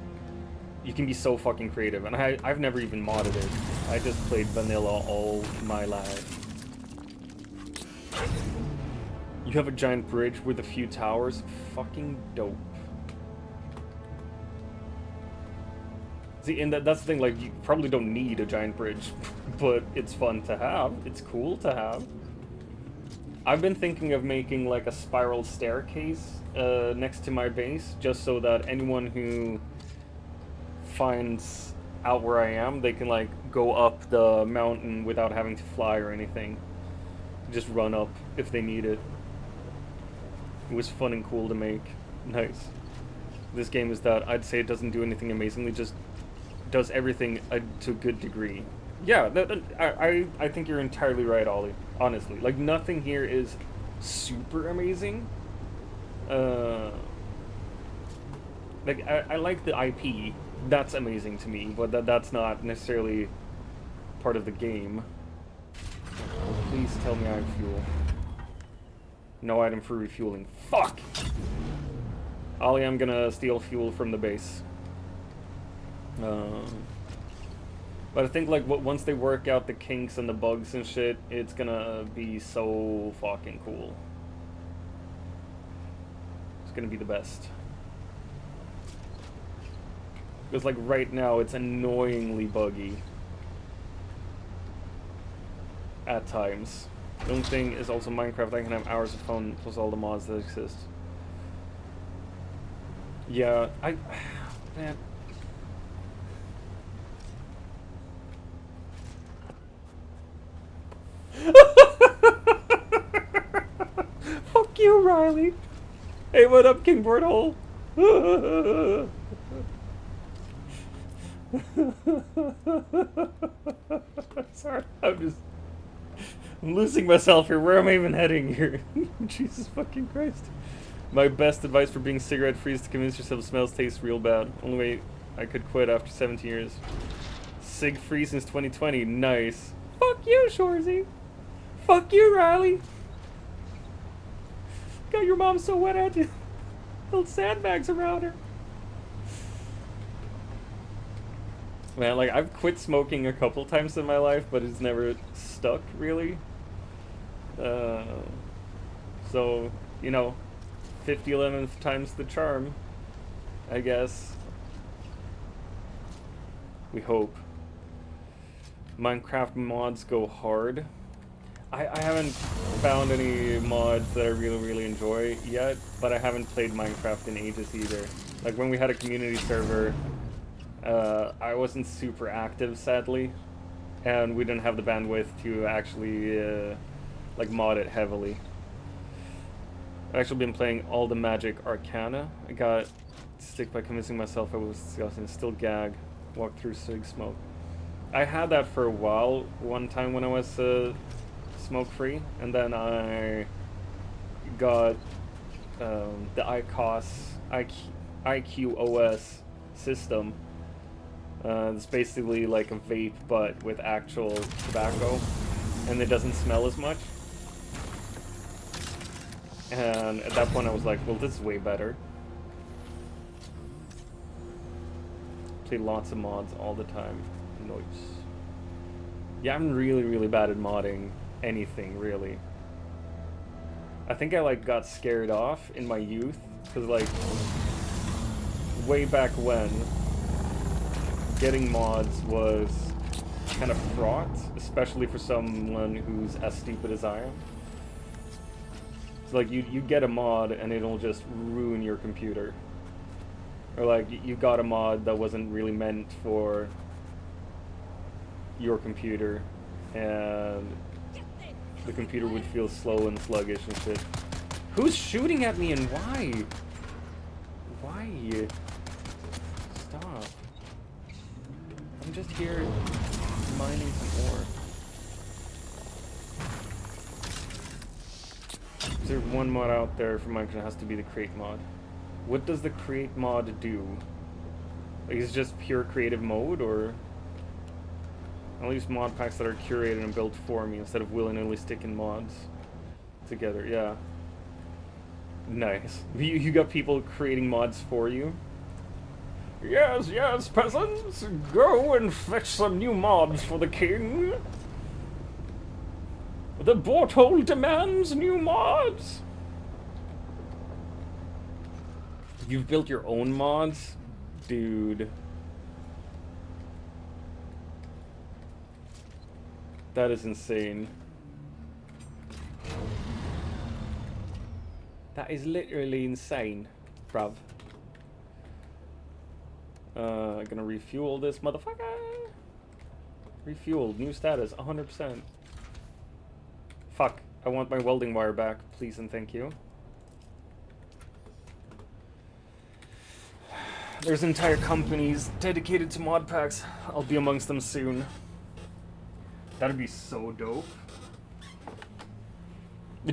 you can be so fucking creative, and I've never even modded it. I just played vanilla all my life. You have a giant bridge with a few towers, fucking dope. See, and that's the thing, like, you probably don't need a giant bridge, but it's fun to have, it's cool to have. I've been thinking of making like a spiral staircase next to my base, just so that anyone who finds out where I am, they can like go up the mountain without having to fly or anything. Just run up if they need it. It was fun and cool to make. Nice. This game is that I'd say it doesn't do anything amazingly, just does everything to a good degree. Yeah, I think you're entirely right, Ollie. Honestly, like nothing here is super amazing. Like I like the IP. That's amazing to me, but that's not necessarily part of the game. Please tell me I have fuel. No item for refueling. Fuck! Ollie, I'm gonna steal fuel from the base. But I think like once they work out the kinks and the bugs and shit, it's gonna be so fucking cool. It's gonna be the best. Because like right now it's annoyingly buggy. At times. The only thing is also Minecraft, I can have hours of fun plus all the mods that exist. Yeah, man. Fuck you, Riley. Hey, what up, King Boardhole? Sorry, I'm losing myself here. Where am I even heading here? Jesus fucking Christ. My best advice for being cigarette free is to convince yourself smells taste real bad. Only way I could quit after 17 years. Cig free since 2020. Nice. Fuck you, Shorzy. Fuck you, Riley. Got your mom so wet I had to build sandbags around her. Man, like, I've quit smoking a couple times in my life, but it's never stuck, really. So, you know, 50/11th times the charm, I guess. We hope. Minecraft mods go hard. I haven't found any mods that I really enjoy yet, but I haven't played Minecraft in ages either. Like when we had a community server, I wasn't super active, sadly, and we didn't have the bandwidth to actually like mod it heavily. I've actually been playing all the Magic Arcana. I got sick by convincing myself I was disgusting. Still gag. Walk through cig smoke. I had that for a while, one time when I was smoke free, and then I got the IQOS system. It's basically like a vape but with actual tobacco, and it doesn't smell as much. And at that point I was like, well, this is way better. Play lots of mods all the time. Nice. Yeah, I'm really bad at modding anything, really. I think I like got scared off in my youth, because like way back when getting mods was kind of fraught, especially for someone who's as stupid as I am. So like you get a mod and it'll just ruin your computer. Or like you got a mod that wasn't really meant for your computer, and the computer would feel slow and sluggish and shit. Who's shooting at me and why? Why? I'm just here mining some ore. There's one mod out there for Minecraft, it has to be the create mod. What does the create mod do? Like, is it just pure creative mode, or I'll use mod packs that are curated and built for me instead of willy-nilly sticking mods together? Yeah. Nice. You got people creating mods for you? Yes, yes, peasants! Go and fetch some new mods for the king! The porthole demands new mods! You've built your own mods? Dude. That is insane. That is literally insane, bruv. Gonna refuel this motherfucker. Refueled, new status, 100%. Fuck, I want my welding wire back, please and thank you. There's entire companies dedicated to mod packs. I'll be amongst them soon. That'd be so dope.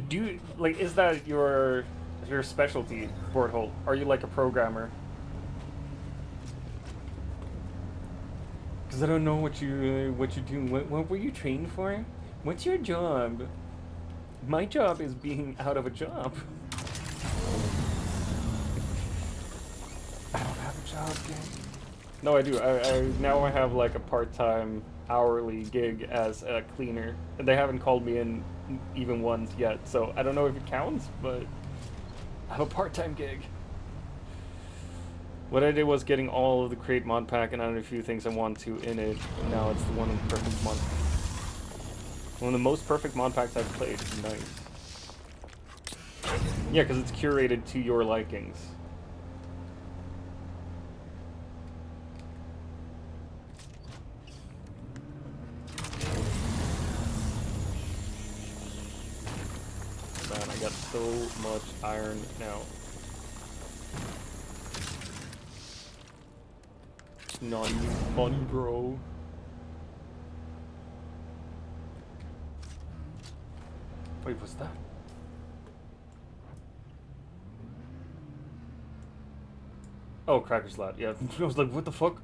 Do you, like, is that your specialty, Porthole? Are you like a programmer? Because I don't know what you do. What were you trained for? What's your job? My job is being out of a job. I don't have a job, gang. No, I do. Now I have like a part-time hourly gig as a cleaner. And they haven't called me in even once yet, so I don't know if it counts, but I have a part-time gig. What I did was getting all of the Create mod pack and added a few things I want to in it. And now it's the one perfect mod. One of the most perfect mod packs I've played. Nice. Yeah, because it's curated to your likings. Man, I got so much iron now. Not even funny, bro. Wait, what's that? Oh, Cracker's Lad. Yeah, I was like, what the fuck?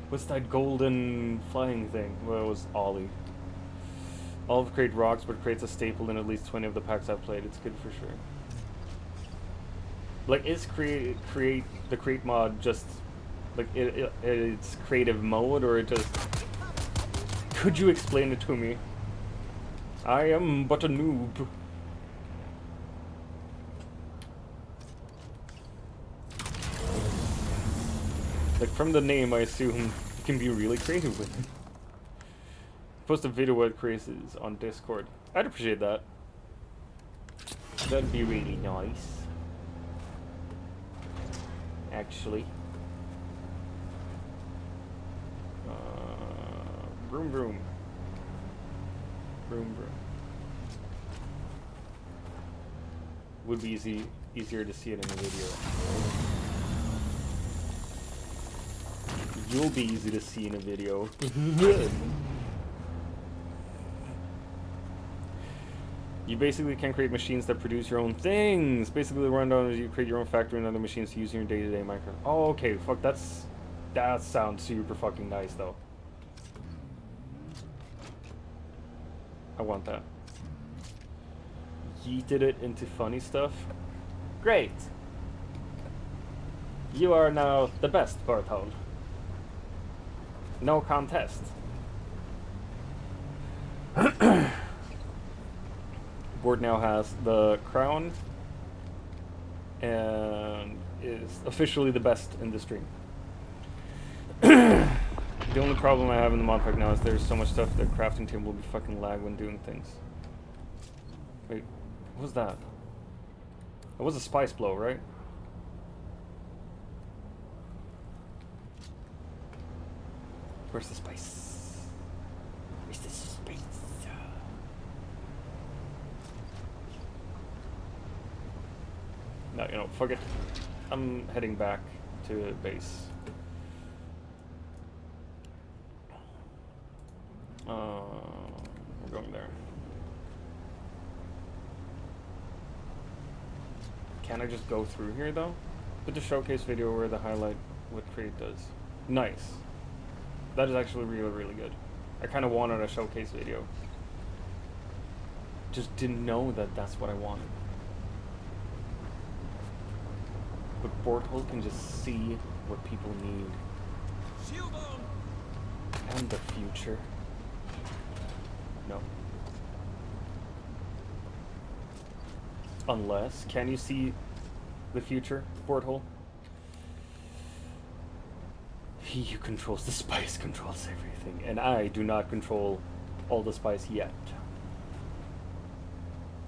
What's that golden flying thing? Well, it was Ollie. All of Create rocks, but creates a staple in at least 20 of the packs I've played. It's good for sure. Like, is the Create mod just like it's creative mode, or it just? Could you explain it to me? I am but a noob. Like, from the name, I assume you can be really creative with it. Post a video what it creates on Discord. I'd appreciate that. That'd be really nice. Actually. Vroom vroom. Vroom vroom. Would be easier to see it in the video. You'll be easy to see in a video. You basically can create machines that produce your own things. Basically, the rundown is you create your own factory and other machines to use in your day-to-day Minecraft. Oh, okay. Fuck, that sounds super fucking nice, though. I want that. Yeeted it into funny stuff. Great. You are now the best, Barthol. No contest. Board now has the crown and is officially the best in the stream. The only problem I have in the mod pack now is there's so much stuff that crafting table will be fucking lag when doing things. Wait, what was that? That was a spice blow, right? Where's the spice? Where's the spice? No, you know, fuck it. I'm heading back to base. We're going there. Can I just go through here though? Put the showcase video where the highlight what Create does. Nice. That is actually really, really good. I kind of wanted a showcase video. Just didn't know that that's what I wanted. But Porthole can just see what people need. Shield on. And the future. No. Unless, can you see the future, Porthole? He who controls the spice controls everything, and I do not control all the spice yet.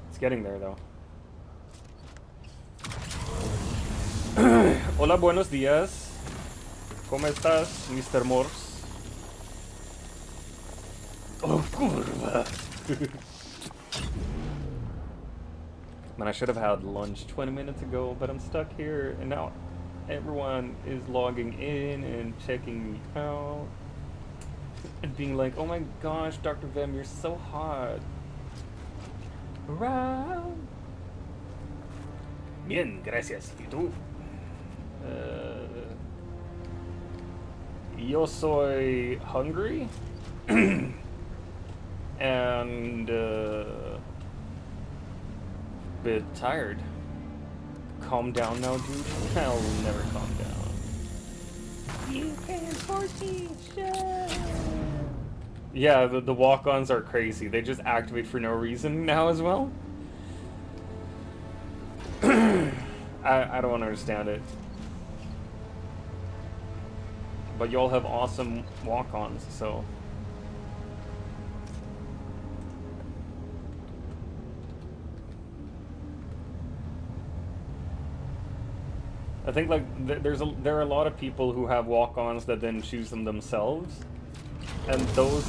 It's getting there, though. Hola, buenos días. ¿Cómo estás, Mr. Morse? Oh, curva. Man, I should have had lunch 20 minutes ago, but I'm stuck here, and now everyone is logging in and checking me out. And being like, oh my gosh, DrVem, you're so hot. Hurrah! Bien, gracias. ¿Y tú? Yo soy hungry. And bit tired. Calm down now, dude. I'll never calm down. You can't force me, shut. Yeah, the walk-ons are crazy. They just activate for no reason now as well. I don't understand it. But y'all have awesome walk-ons, so. I think like there are a lot of people who have walk-ons that then choose them themselves, and those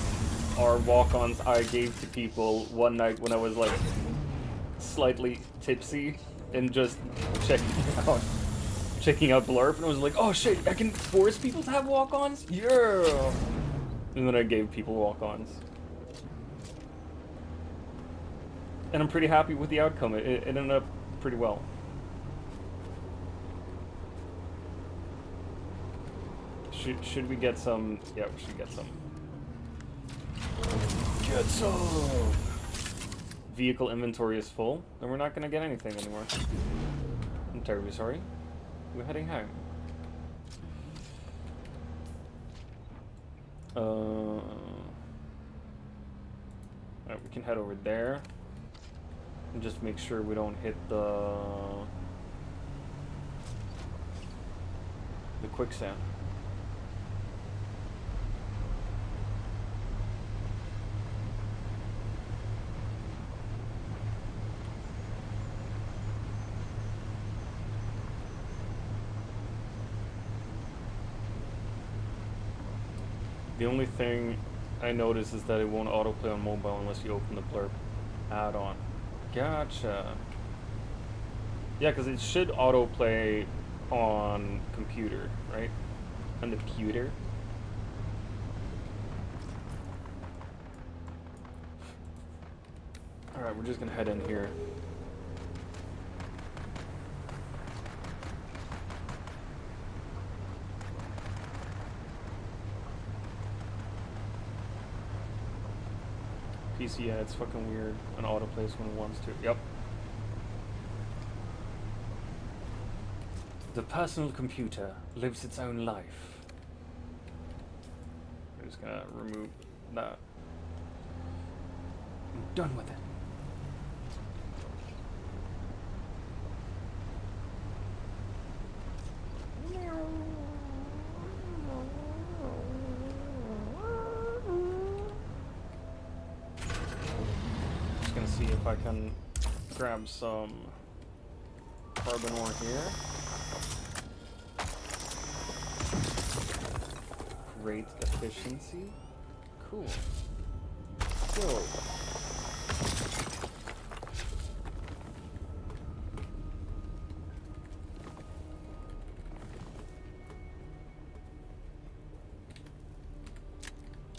are walk-ons I gave to people one night when I was like slightly tipsy and just checking out Blurb, and I was like, oh shit, I can force people to have walk-ons? Yeah! And then I gave people walk-ons. And I'm pretty happy with the outcome. It ended up pretty well. Should we get some? Yeah, we should get some. Get some! Vehicle inventory is full, then we're not gonna get anything anymore. I'm terribly sorry. We're heading home. Alright, we can head over there. And just make sure we don't hit the quicksand. The only thing I notice is that it won't autoplay on mobile unless you open the Blurb add-on. Gotcha. Yeah, because it should autoplay on computer, right? On the computer. Alright, we're just gonna head in here. PC, yeah, it's fucking weird. An autoplays when it wants to. Yep. The personal computer lives its own life. I'm just gonna remove that. I'm done with it. Just gonna see if I can grab some carbon ore here. Great efficiency. Cool. Go.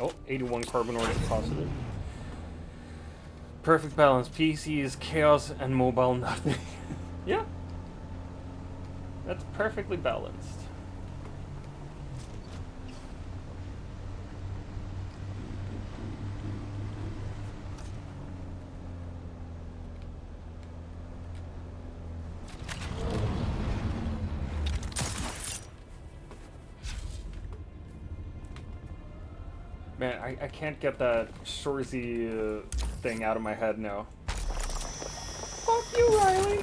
Oh, 81 carbon ore deposited. Perfect balance. PC is chaos and mobile nothing. Yeah. That's perfectly balanced. Man, I can't get that Shorzy thing out of my head now. Fuck you, Riley!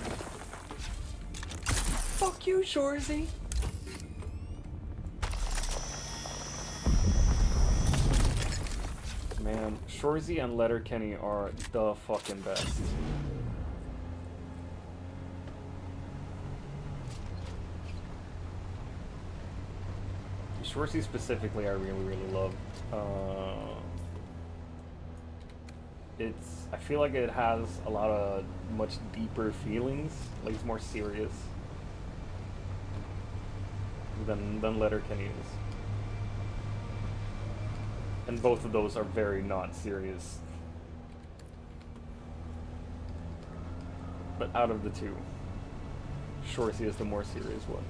Fuck you, Shorzy! Man, Shorzy and Letterkenny are the fucking best. Shorzy specifically I really, really love. I feel like it has a lot of much deeper feelings, like it's more serious than Letterkenny is. And both of those are very not serious. But out of the two, Shorzy is the more serious one.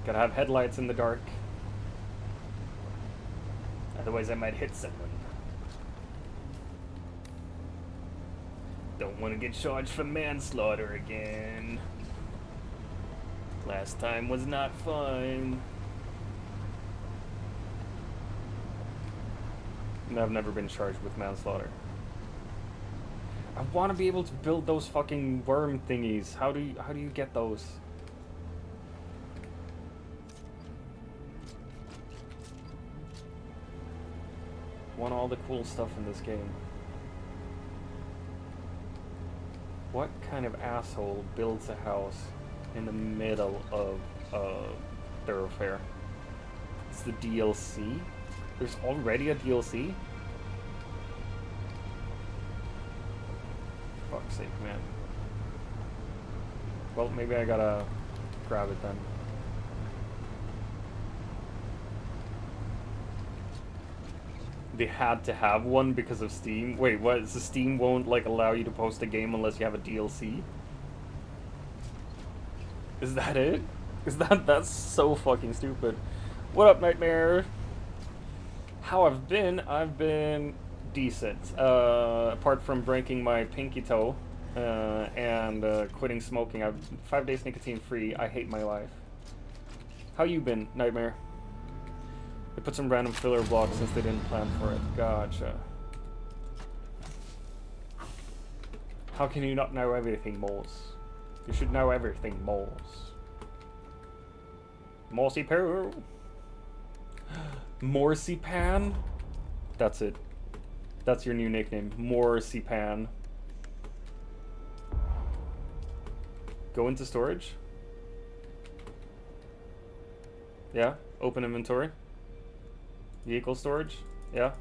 Gotta have headlights in the dark. Otherwise I might hit someone. Don't want to get charged for manslaughter again. Last time was not fun. No, I've never been charged with manslaughter. I want to be able to build those fucking worm thingies. How do you get those? Want all the cool stuff in this game. What kind of asshole builds a house in the middle of a thoroughfare? It's the DLC? There's already a DLC? Fuck's sake, man. Well, maybe I gotta grab it then. They had to have one because of Steam. Wait, what? So Steam won't like allow you to post a game unless you have a DLC? Is that it? That's so fucking stupid. What up, Nightmare? How I've been decent. Apart from breaking my pinky toe and quitting smoking. I've 5 days nicotine free. I hate my life. How you been, Nightmare? They put some random filler blocks since they didn't plan for it. Gotcha. How can you not know everything, Moles? You should know everything, Moles. Morsey Poo. Morsipan? That's it. That's your new nickname. Morsipan. Go into storage. Yeah? Open inventory. Vehicle storage? Yeah?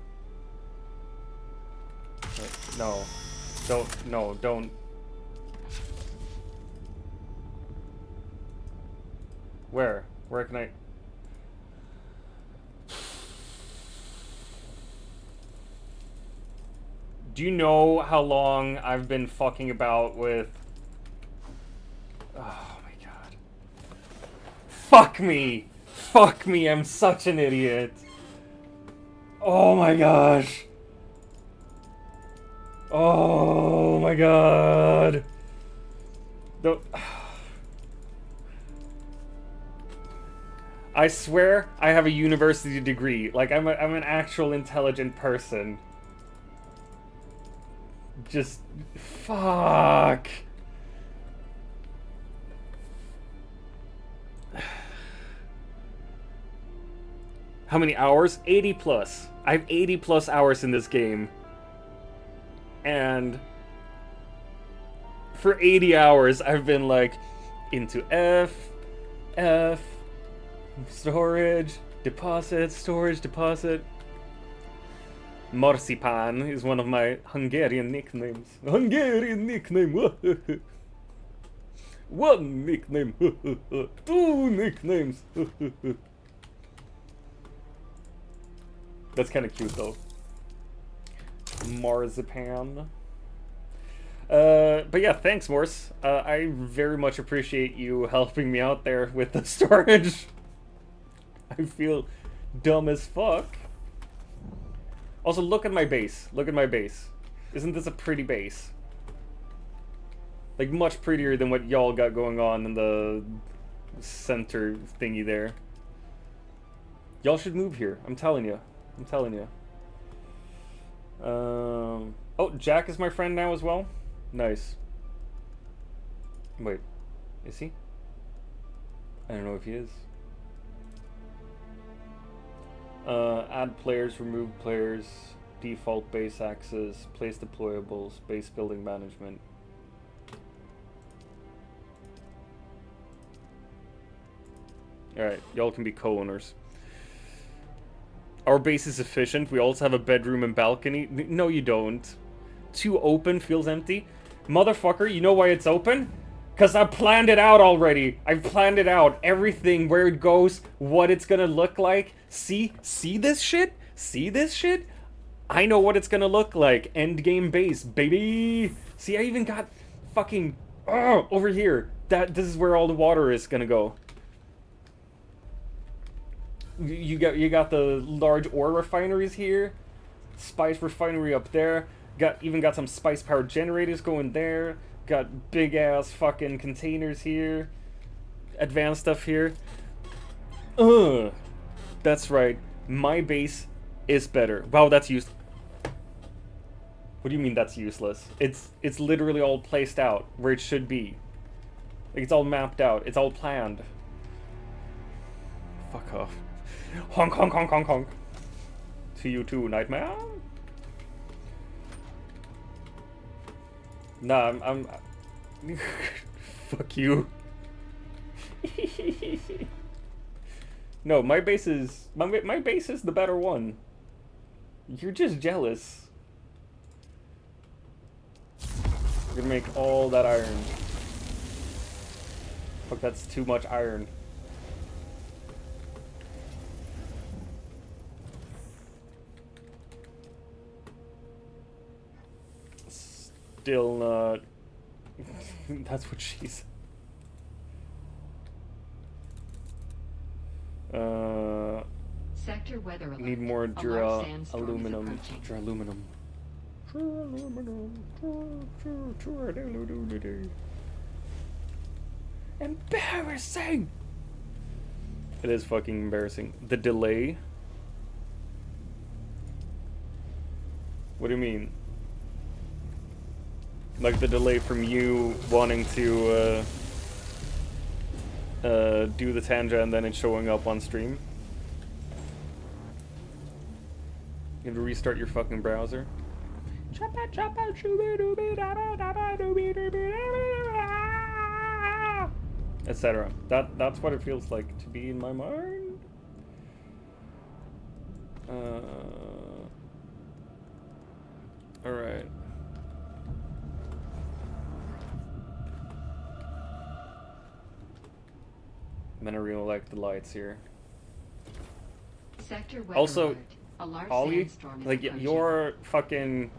Wait, no. Don't. Where? Where can I... Do you know how long I've been fucking about with... Oh my god. Fuck me! Fuck me, I'm such an idiot. Oh my gosh. Oh my god. I swear I have a university degree. Like I'm an actual intelligent person. Just fuck. How many hours? 80 plus. I have 80 plus hours in this game. And for 80 hours, I've been like into F, storage, deposit, storage, deposit. Marzipan is one of my Hungarian nicknames. Hungarian nickname. One nickname. Two nicknames. That's kind of cute though. Marzipan. But yeah, thanks, Morse. I very much appreciate you helping me out there with the storage. I feel dumb as fuck. Also, look at my base. Look at my base. Isn't this a pretty base? Like, much prettier than what y'all got going on in the center thingy there. Y'all should move here. I'm telling you. I'm telling you. Oh, Jack is my friend now as well? Nice. Wait. Is he? I don't know if he is. Add players, remove players, default base access, place deployables, base building management. Alright, y'all can be co-owners. Our base is efficient. We also have a bedroom and balcony. No, you don't. Too open feels empty. Motherfucker, you know why it's open? Because I planned it out already. I've planned it out. Everything, where it goes, what it's gonna look like. See this shit? See this shit? I know what it's gonna look like. Endgame base, baby. See, I even got fucking over here. This is where all the water is gonna go. You got the large ore refineries here. Spice refinery up there. Even got some spice power generators going there. Got big ass fucking containers here. Advanced stuff here. That's right. My base is better. Wow, that's useless. What do you mean that's useless? It's literally all placed out where it should be. Like, it's all mapped out. It's all planned. Fuck off. Honk honk honk honk honk. To you too, Nightmare. Nah, I'm fuck you. No, my base is my base is the better one. You're just jealous. We're gonna make all that iron. Fuck, that's too much iron. Still not. That's what she's. Sector weather alert. Need more Aluminum. Embarrassing. It is fucking embarrassing. The delay. What do you mean? Like the delay from you wanting to do the tanja and then it showing up on stream? You have to restart your fucking browser. Etc. That's what it feels like to be in my mind. Alright. I'm gonna really like the lights here. Sector weather also, alert. A large Ollie, sandstorm is like approaching. your fucking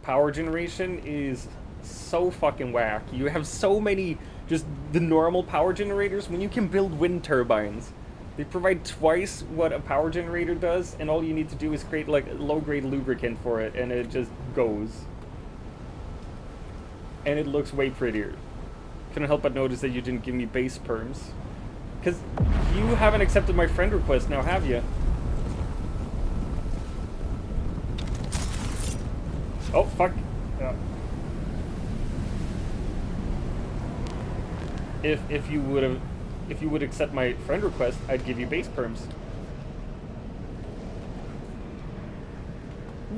power generation is so fucking whack. You have so many just the normal power generators when you can build wind turbines. They provide twice what a power generator does, and all you need to do is create like low-grade lubricant for it, and it just goes. And it looks way prettier. Couldn't help but notice that you didn't give me base perms. Because you haven't accepted my friend request now, have you? Oh, fuck. If you would accept my friend request, I'd give you base perms.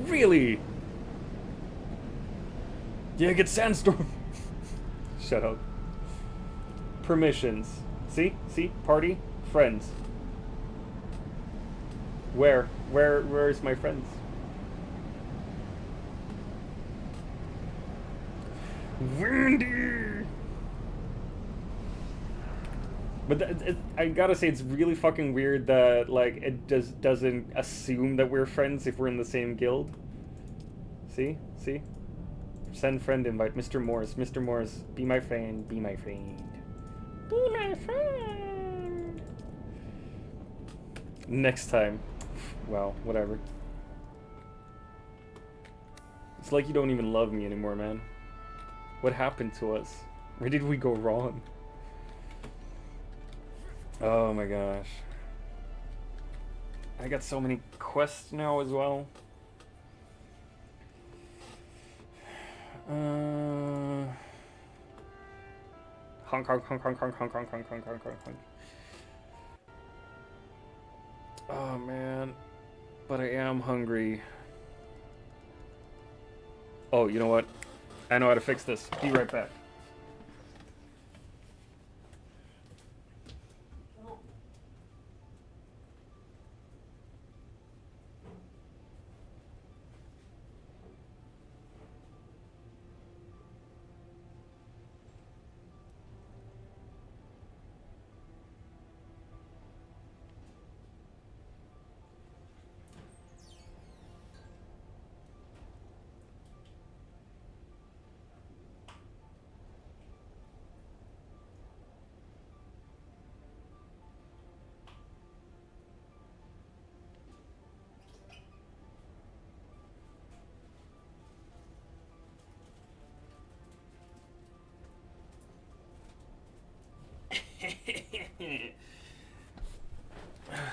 Really? Yeah, get sandstorm. Shut up. Permissions. See? Party? Friends. Where's my friends? Windy! But I gotta say, it's really fucking weird that, like, it doesn't assume that we're friends if we're in the same guild. See? See? Send friend invite. Mr. Morris. Mr. Morris, be my friend. Be my friend. Be my friend. Next time. Well, whatever. It's like you don't even love me anymore, man. What happened to us? Where did we go wrong? Oh my gosh. I got so many quests now as well. Honk honk honk honk honk honk honk honk honk honk honk honk. Oh man. But I am hungry. Oh, you know what? I know how to fix this. Be right back.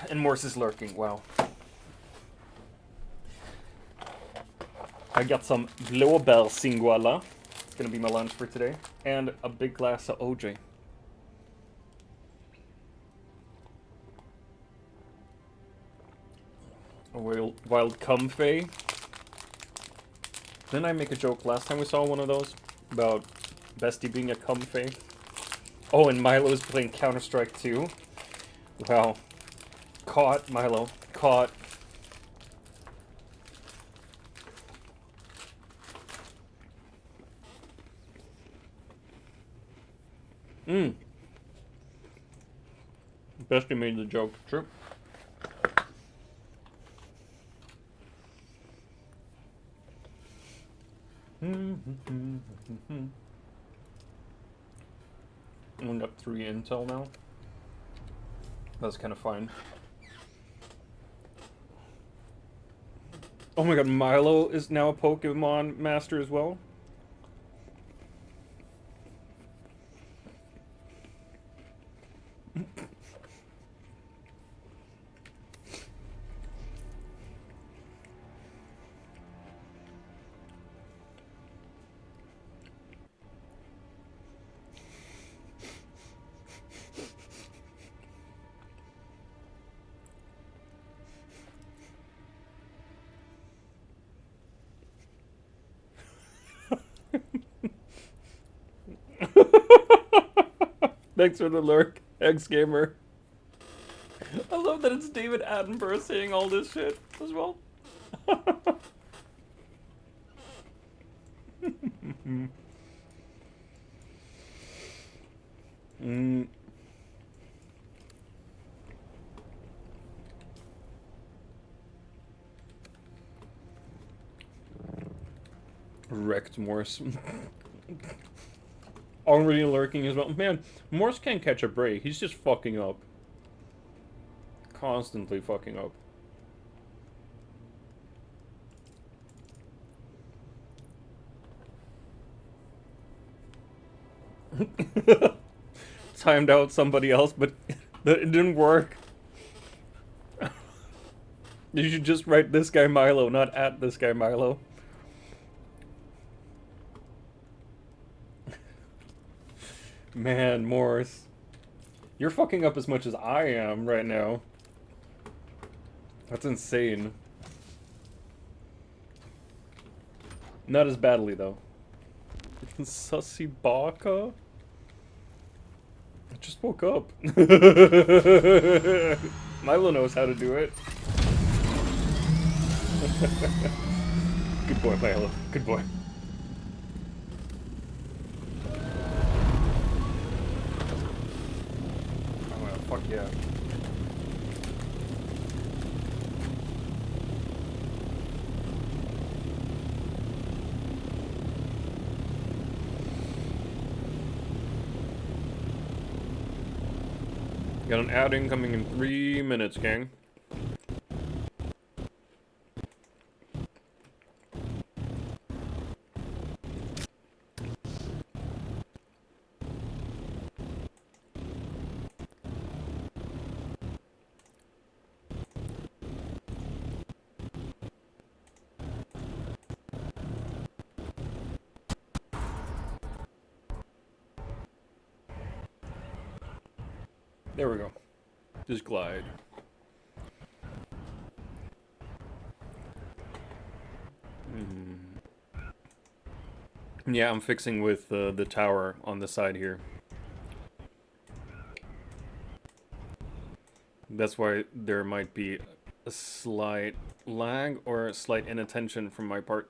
And Morse is lurking. Wow. I got some blåbär singuala. It's gonna be my lunch for today. And a big glass of OJ. A wild comfey. Didn't I make a joke last time we saw one of those? About Bestie being a comfey? Oh, and Milo is playing Counter-Strike 2. Wow. Caught, Milo. Caught. Bestie made the joke. True. I got 3 intel now. That's kind of fine. Oh my god, Milo is now a Pokemon master as well? Thanks for the lurk, X-Gamer. I love that it's David Attenborough saying all this shit as well. Wrecked Morse. Already lurking as well. Man, Morse can't catch a break. He's just fucking up. Constantly fucking up. Timed out somebody else, but it didn't work. You should just write this guy Milo, not at this guy Milo. Man, Morse. You're fucking up as much as I am right now. That's insane. Not as badly, though. Sussy Baka? I just woke up. Milo knows how to do it. Good boy, Milo. Good boy. fuck yeah. Got an ad incoming in 3 minutes, gang. There we go. Just glide. Yeah, I'm fixing with the tower on the side here. That's why there might be a slight lag or a slight inattention from my part.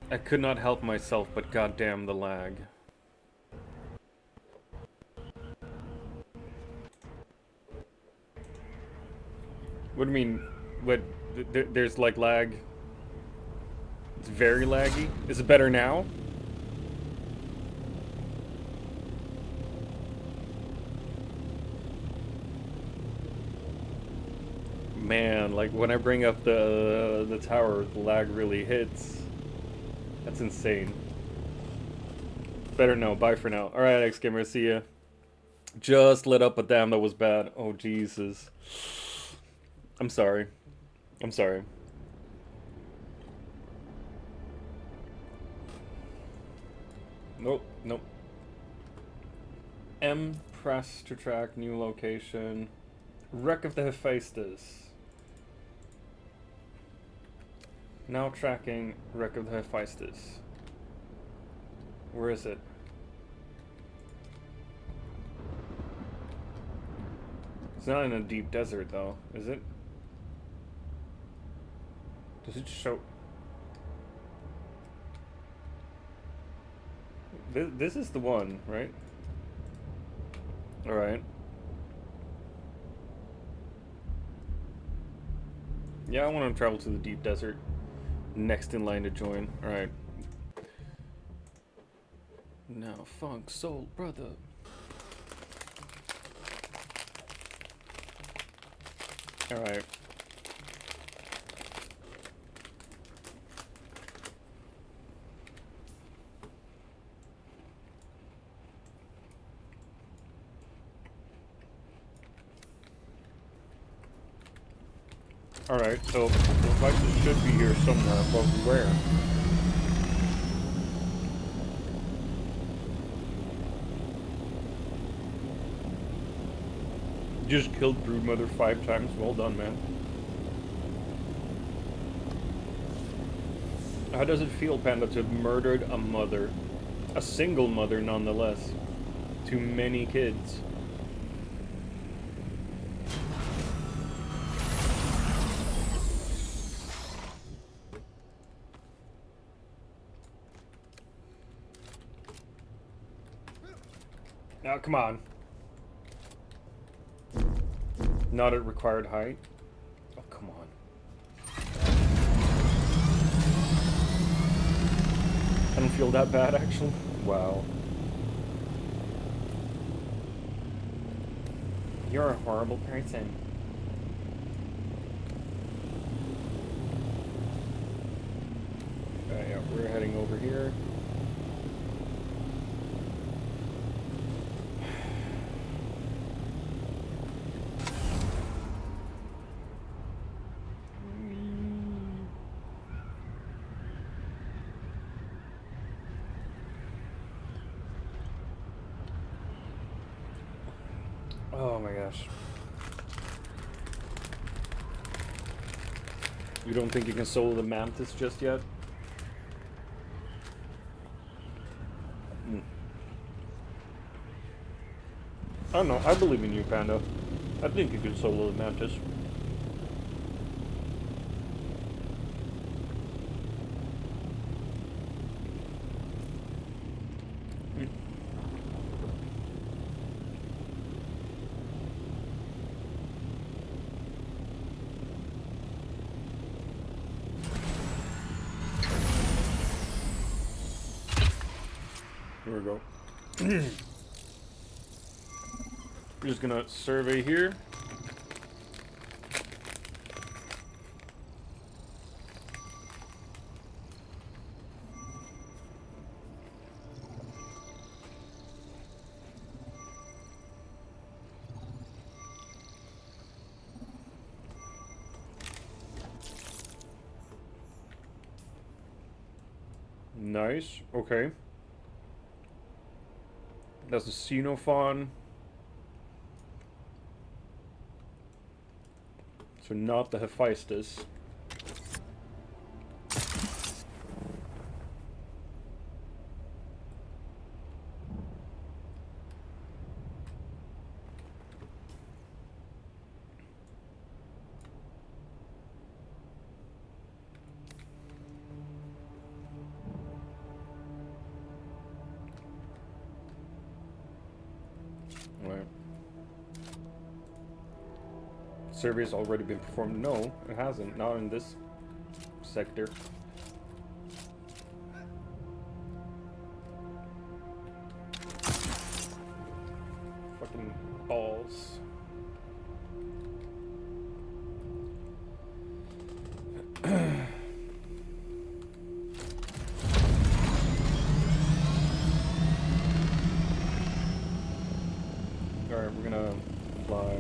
I could not help myself, but goddamn the lag. What do you mean? What? There's like lag? It's very laggy? Is it better now? Man, like when I bring up the tower, the lag really hits. That's insane. Better no. Bye for now. Alright, X-Gamer, see ya. Just lit up, but damn, that was bad. Oh, Jesus. I'm sorry. I'm sorry. Nope, nope. M, press to track, new location. Wreck of the Hephaestus. Now tracking Wreck of the Hephaestus. Where is it? It's not in a deep desert though, is it? Does it show? This is the one, right? Alright. Yeah, I want to travel to the deep desert. Next in line to join. Alright. Now, funk, soul, brother. Alright. Alright, so the devices should be here somewhere, but where? You just killed Broodmother 5 times. Well done, man. How does it feel, Panda, to have murdered a mother? A single mother, nonetheless. To many kids. Now, come on. Not at required height. Oh, come on. I don't feel that bad, actually. Wow. You're a horrible person. Yeah, we're heading over here. Oh my gosh. You don't think you can solo the Mantis just yet? I don't know, I believe in you, Panda. I think you can solo the Mantis. Here we go. We're just gonna survey here. Nice. Okay. That's a Xenophon. So not the Hephaestus. Survey's already been performed. No, it hasn't. Not in this sector. Fucking balls. Alright, we're gonna fly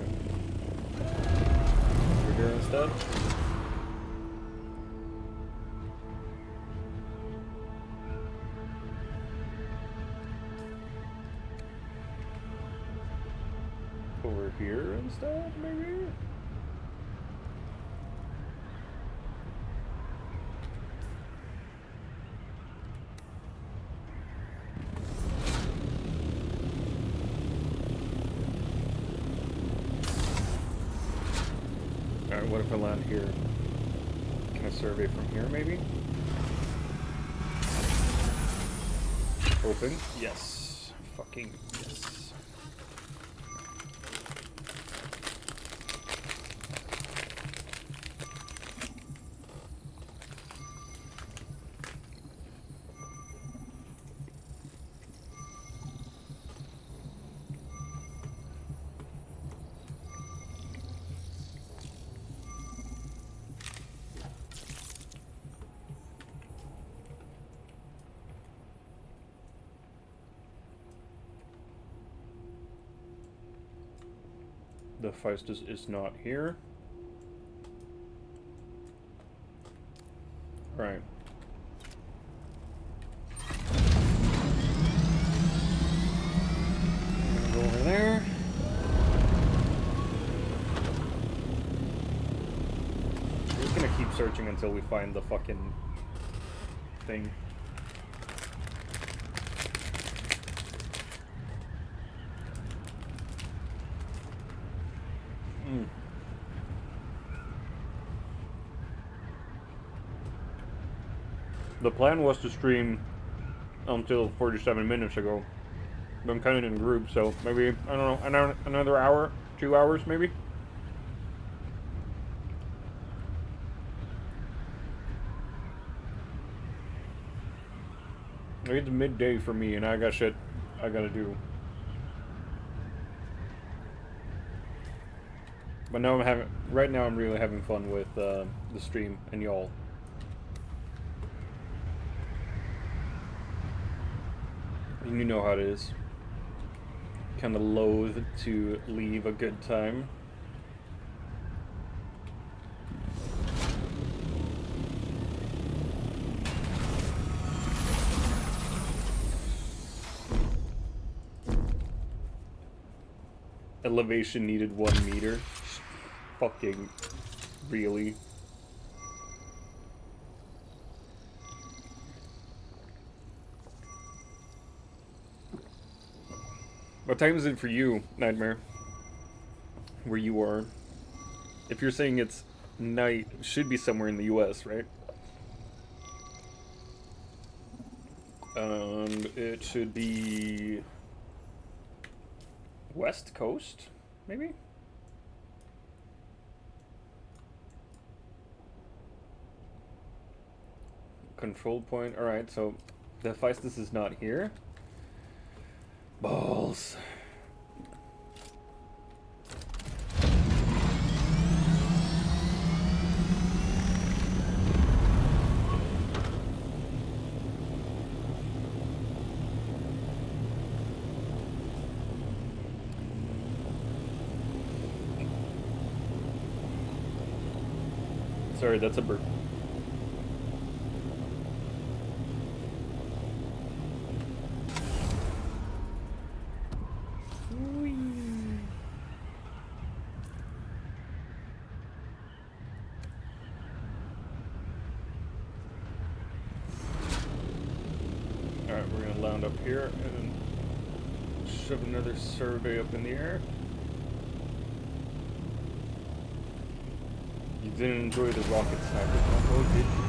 over here instead. Over here instead, maybe? Alright, what if I land here? Can I survey from here, maybe? Open? Yes. Fucking yes. The Hephaestus is not here. Right. I'm gonna go over there. We're just gonna keep searching until we find the fucking thing. The plan was to stream until 47 minutes ago. But I'm kind of in a group, so maybe, I don't know, another hour, 2 hours maybe? It's midday for me and I got shit I gotta do. But now right now I'm really having fun with the stream and y'all. You know how it is. Kind of loath to leave a good time. Elevation needed 1 meter. Fucking really. What time is it for you, Nightmare? Where you are? If you're saying it's night, it should be somewhere in the US, right? It should be West Coast, maybe? Control point. Alright, so the Hephaestus is not here. Balls. Sorry, that's a burp. Alright, we're gonna land up here and shove another survey up in the air. You didn't enjoy the rocket sniper combo, did you?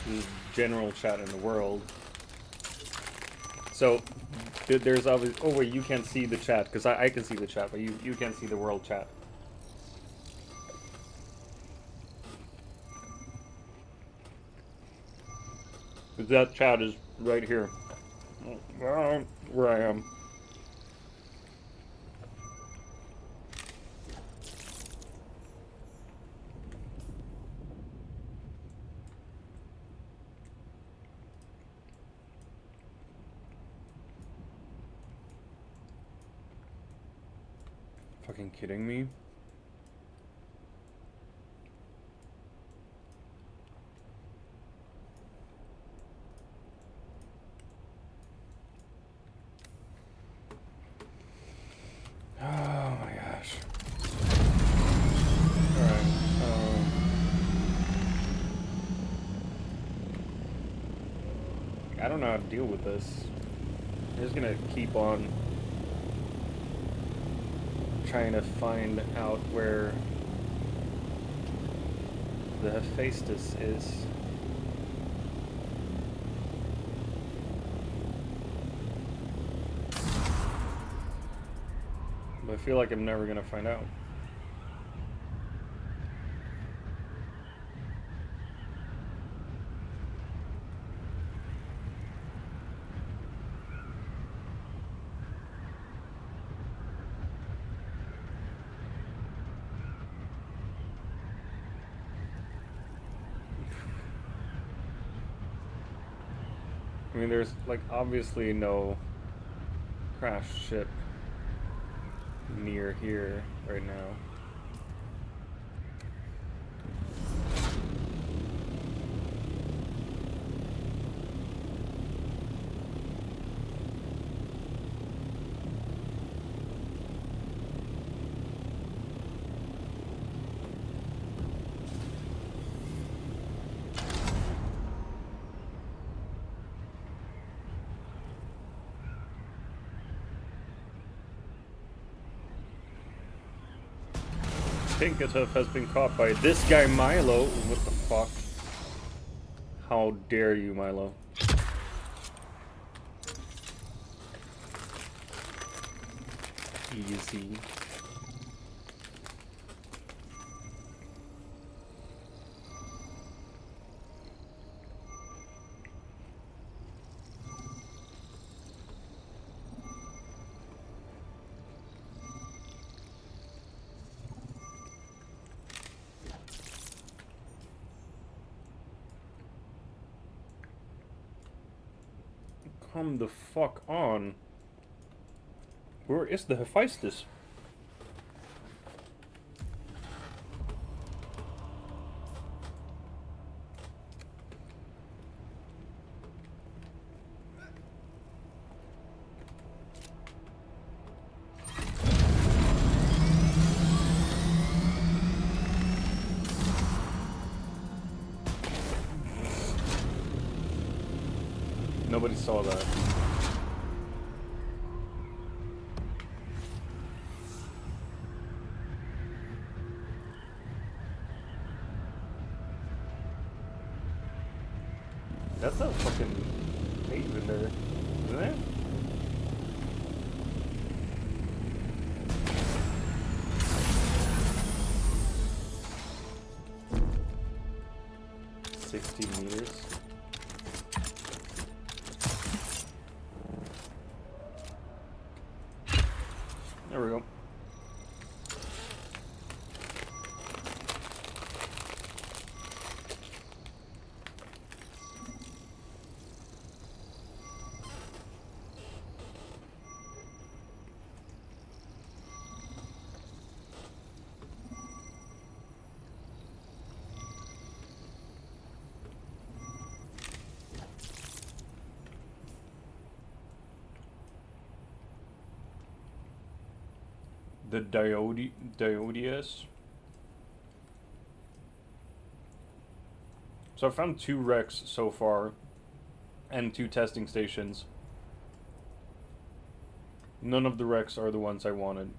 This is general chat in the world. So, there's obviously... Oh wait, you can't see the chat, because I can see the chat, but you can't see the world chat. That chat is right here. Where I am. Fucking kidding me? Oh my gosh. Alright, I don't know how to deal with this. I'm just gonna keep on trying to find out where the Hephaestus is. But I feel like I'm never gonna find out. I mean, there's like obviously no crashed ship near here right now. Pinkatuff has been caught by this guy Milo. What the fuck? How dare you, Milo? Easy. Come the fuck on. Where is the Hephaestus? Nobody saw that. That's a fucking cave in there, isn't it? $60 meters. There we go. The Diodius. So I found 2 wrecks so far, and 2 testing stations. None of the wrecks are the ones I wanted.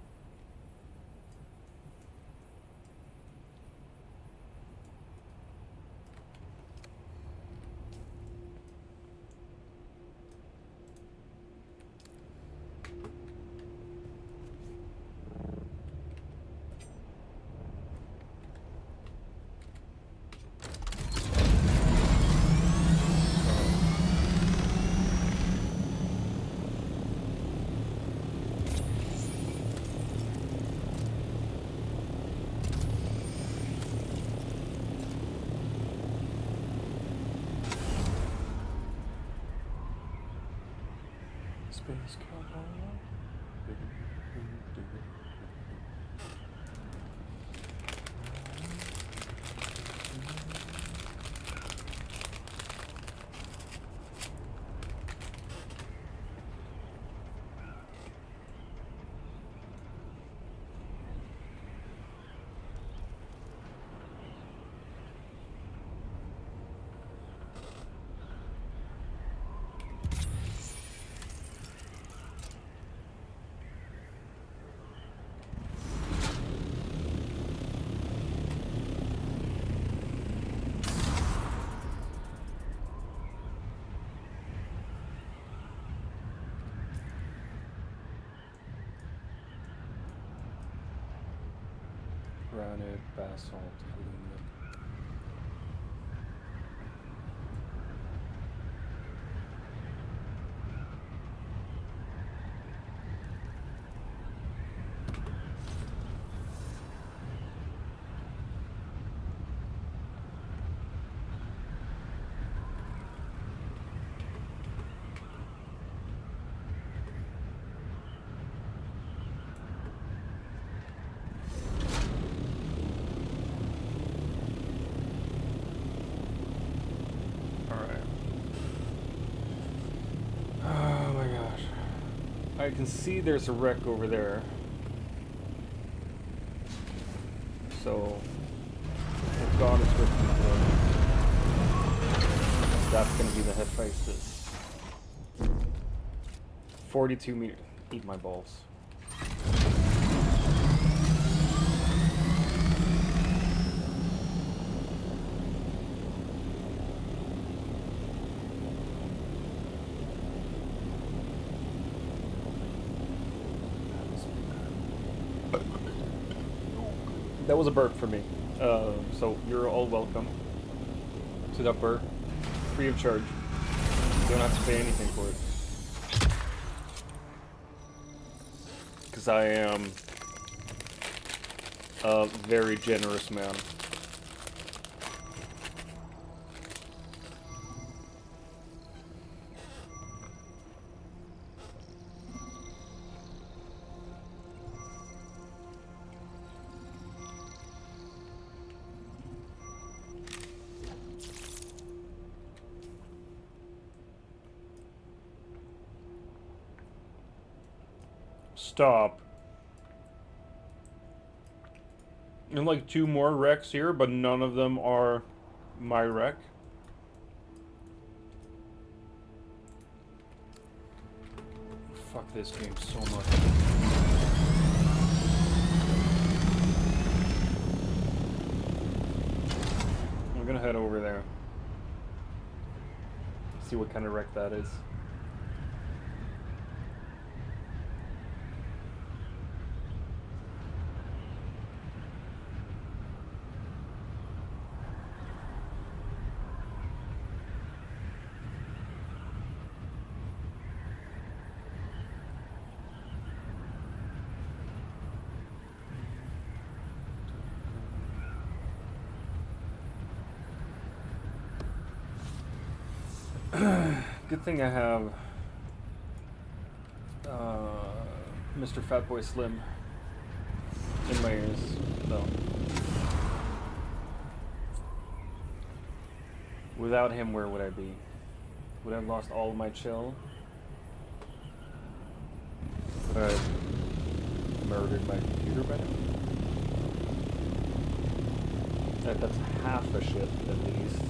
Space cowboy. Granite, basalt, aluminum. I can see there's a wreck over there. So, if God is with me, that's gonna be the Hephaestus. 42 meters. Eat my balls. That was a burp for me. So you're all welcome to that burp. Free of charge. You don't have to pay anything for it. Because I am a very generous man. Stop. And like 2 more wrecks here, but none of them are my wreck. Fuck this game so much. I'm gonna head over there. See what kind of wreck that is. Good thing I have Mr. Fatboy Slim in my ears, though. Without him, where would I be? Would I have lost all of my chill? Would I have murdered my computer by now? That's half the shit, at least.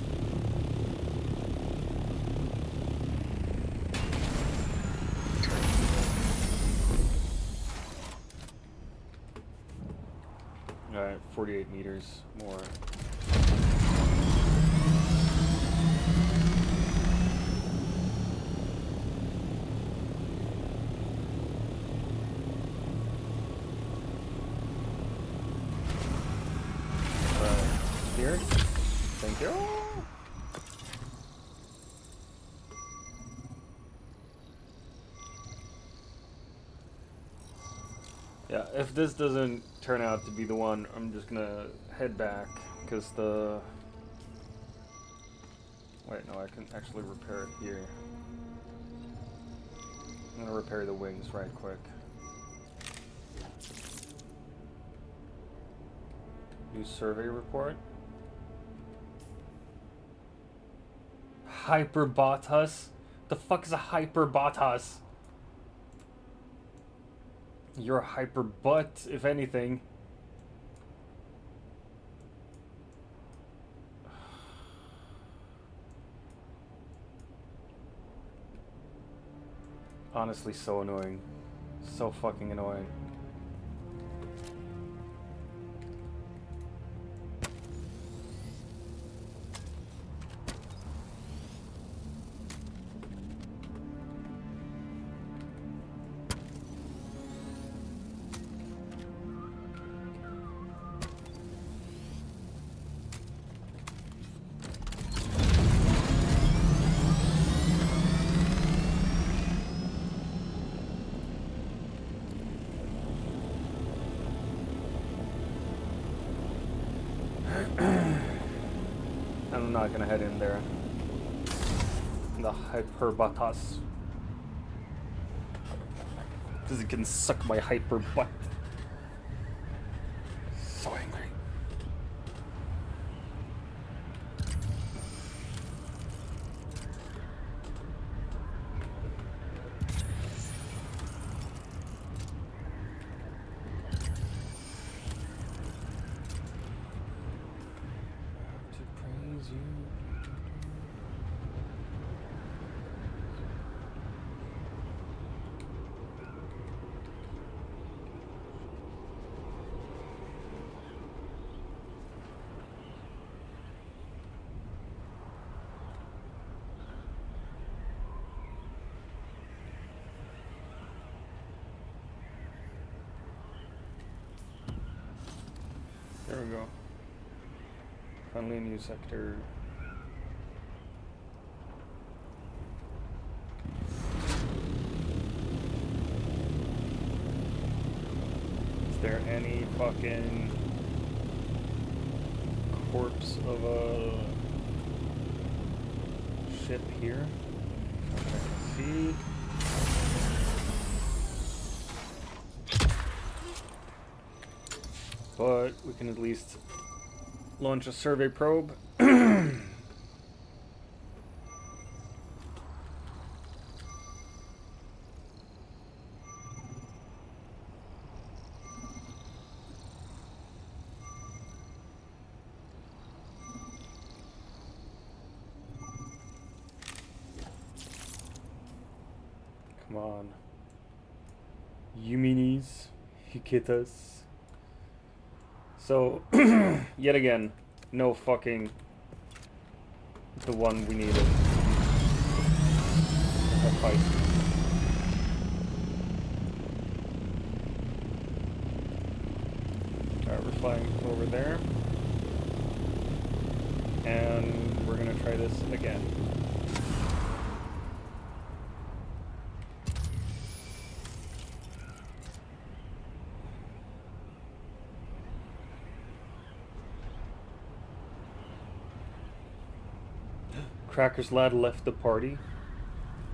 Alright, 48 meters more. Here. Thank you. Yeah, if this doesn't turn out to be the one, I'm just gonna head back, because the... Wait, no, I can actually repair it here. I'm gonna repair the wings right quick. New survey report. Hyperbotus? The fuck is a hyperbotus? You're a hyperbutt, if anything. Honestly, so annoying. So fucking annoying. I'm not gonna head in there. The hyperbotus. Because it can suck my hyper butt. So angry. There we go. Finally a new sector. Is there any fucking corpse of a ship here? Okay, let's see. But we can at least launch a survey probe. Come on. You meanies, you get us. So, yet again, no fucking the one we needed. A fight. Alright, we're flying over there. And we're gonna try this again. Crackers Lad left the party.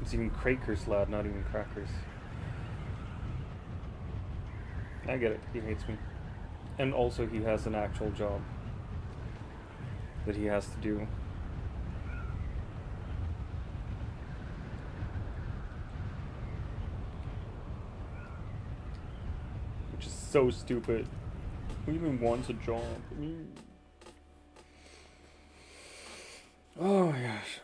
It's even Crackers Lad, not even Crackers. I get it. He hates me. And also he has an actual job that he has to do. Which is so stupid. Who even wants a job? Oh my gosh.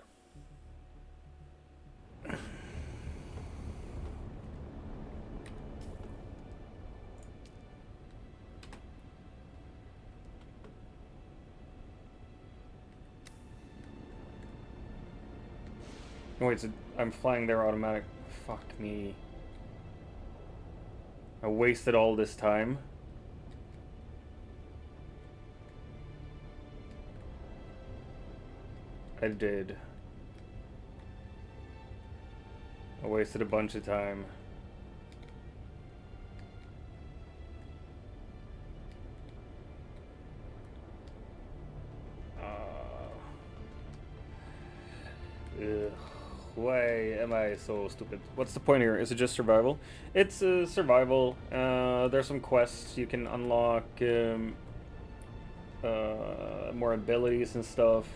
Oh, wait, so I'm flying there automatic. Fuck me. I wasted all this time. I did. I wasted a bunch of time. Ugh. Why am I so stupid? What's the point here? Is it just survival? It's survival. There's some quests you can unlock, more abilities and stuff.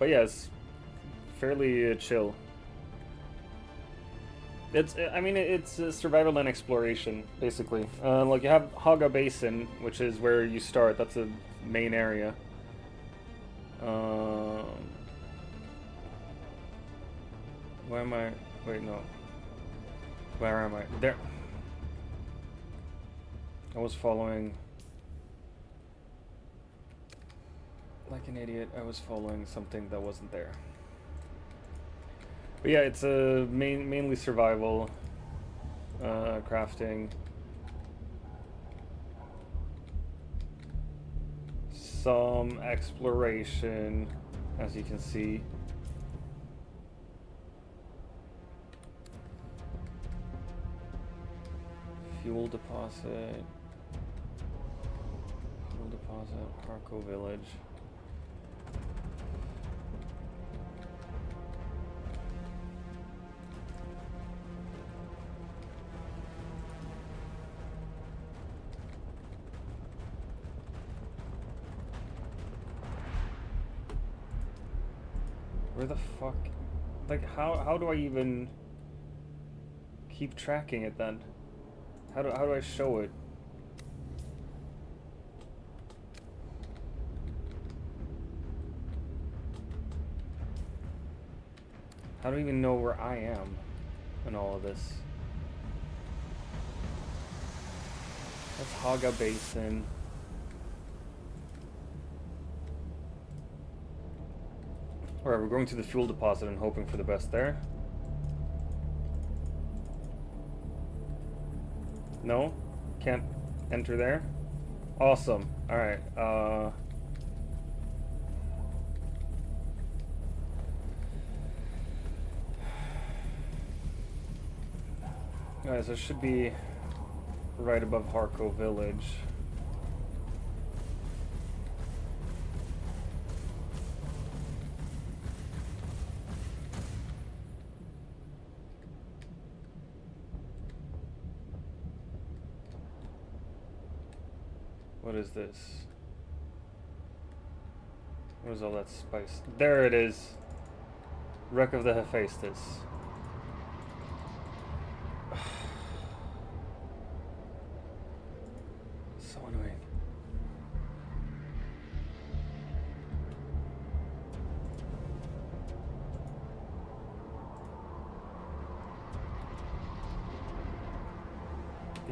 But yeah, it's fairly chill. It's, I mean, it's survival and exploration, basically. Like, you have Haga Basin, which is where you start. That's the main area. Where am I? Wait, no. Where am I? There. I was following... Like an idiot, I was following something that wasn't there. But yeah, it's mainly survival, crafting. Some exploration, as you can see. Fuel deposit. Fuel deposit, Harco Village. Where the fuck? Like, how do I even keep tracking it then? How do I show it? How do I even know where I am in all of this? That's Haga Basin. Alright, we're going to the fuel deposit and hoping for the best there. No? Can't enter there? Awesome. Alright, Guys, I should be right above Harco Village. What is this? What is all that spice? There it is! Wreck of the Hephaestus. So annoying.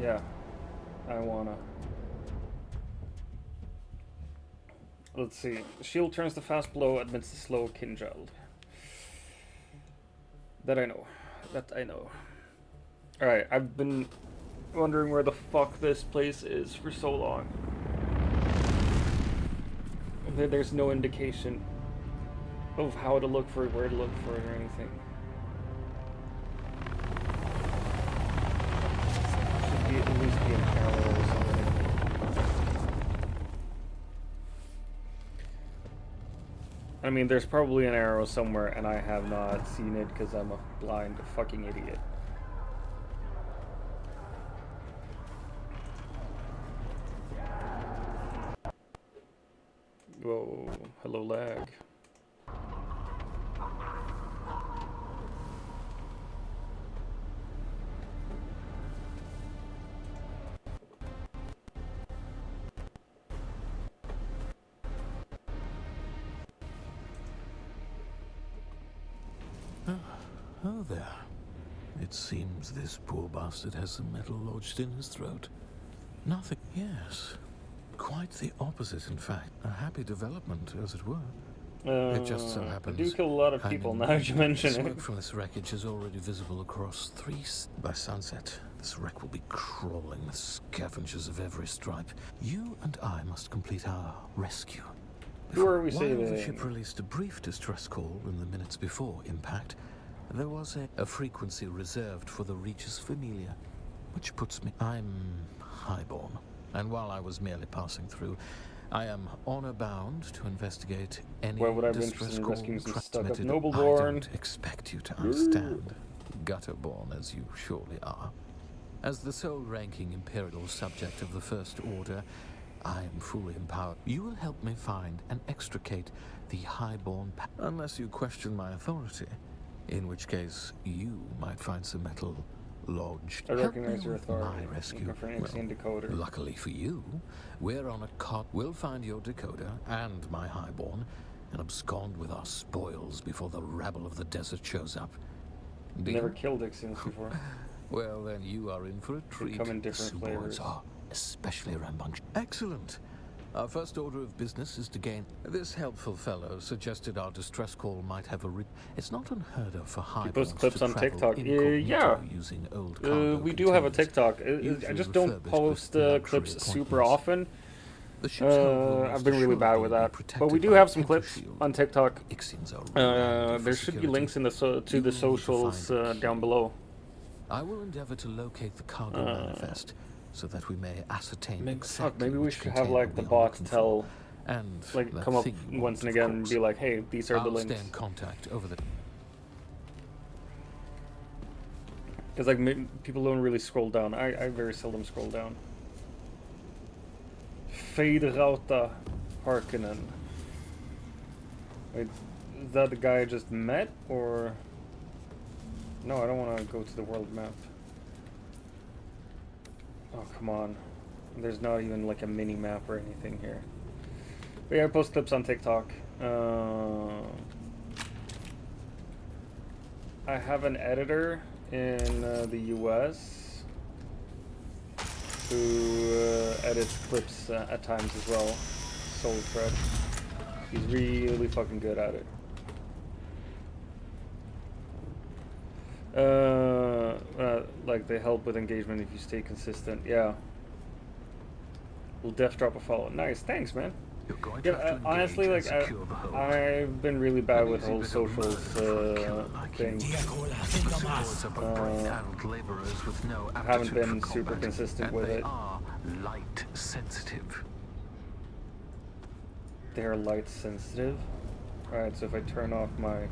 Yeah, I wanna. Let's see. Shield turns the fast blow, admits the slow Kinjal. That I know. That I know. Alright, I've been wondering where the fuck this place is for so long. There's no indication of how to look for it, where to look for it, or anything. Should be at least be in parallel or something. I mean, there's probably an arrow somewhere, and I have not seen it because I'm a blind fucking idiot. Whoa, hello lag. Oh there. It seems this poor bastard has some metal lodged in his throat. Nothing. Yes. Quite the opposite, in fact. A happy development, as it were. It just so happens. I do kill a lot of people now that you mention it. Smoke from this wreckage is already visible across 3. By sunset, this wreck will be crawling with scavengers of every stripe. You and I must complete our rescue. Who are we While saving? the ship released a brief distress call in the minutes before impact, there was a frequency reserved for the Regis Familia, which puts me... I'm highborn, and while I was merely passing through, I am honor-bound to investigate any Why would I be distress interested in call rescuing some stuck-up transmitted. nobleborn? I don't expect you to understand, gutterborn as you surely are. As the sole-ranking imperial subject of the First Order, I am fully empowered. You will help me find and extricate the highborn, unless you question my authority, in which case you might find some metal lodged. I recognize your Help me with authority. my rescue. Looking for an insane decoder. Luckily for you, we're on a cot. We'll find your decoder and my highborn and abscond with our spoils before the rabble of the desert shows up. Never killed Ixians before. Well, then you are in for a treat. They come in different flavors. Are especially rambunctious. Excellent. Our first order of business is to gain... This helpful fellow suggested our distress call might have a... It's not unheard of for high... He posts clips on TikTok. Yeah. Using old we do have a TikTok. I just don't post clips super often. I've been really bad with that. But we do have some clips on TikTok. There should be links in the to the socials down below. I will endeavor to locate the cargo manifest, so that we may ascertain maybe we should have like the bot tell, and like come up once and again and be like, hey, these are the links. Stay in contact over the... Because like people don't really scroll down. I very seldom scroll down. Federauta Harkonnen. Wait, is that the guy I just met, or... No, I don't want to go to the world map. Oh, come on. There's not even like a mini map or anything here. But yeah, I post clips on TikTok. I have an editor in the US who edits clips at times as well. Soulfred. He's really fucking good at it. Like they help with engagement if you stay consistent. Yeah. We'll def drop a follow. Nice, thanks, man. Yeah, honestly, like I've been really bad with the whole socials thing. I haven't been super consistent with it. Light sensitive. They're light sensitive. All right, so if I turn off my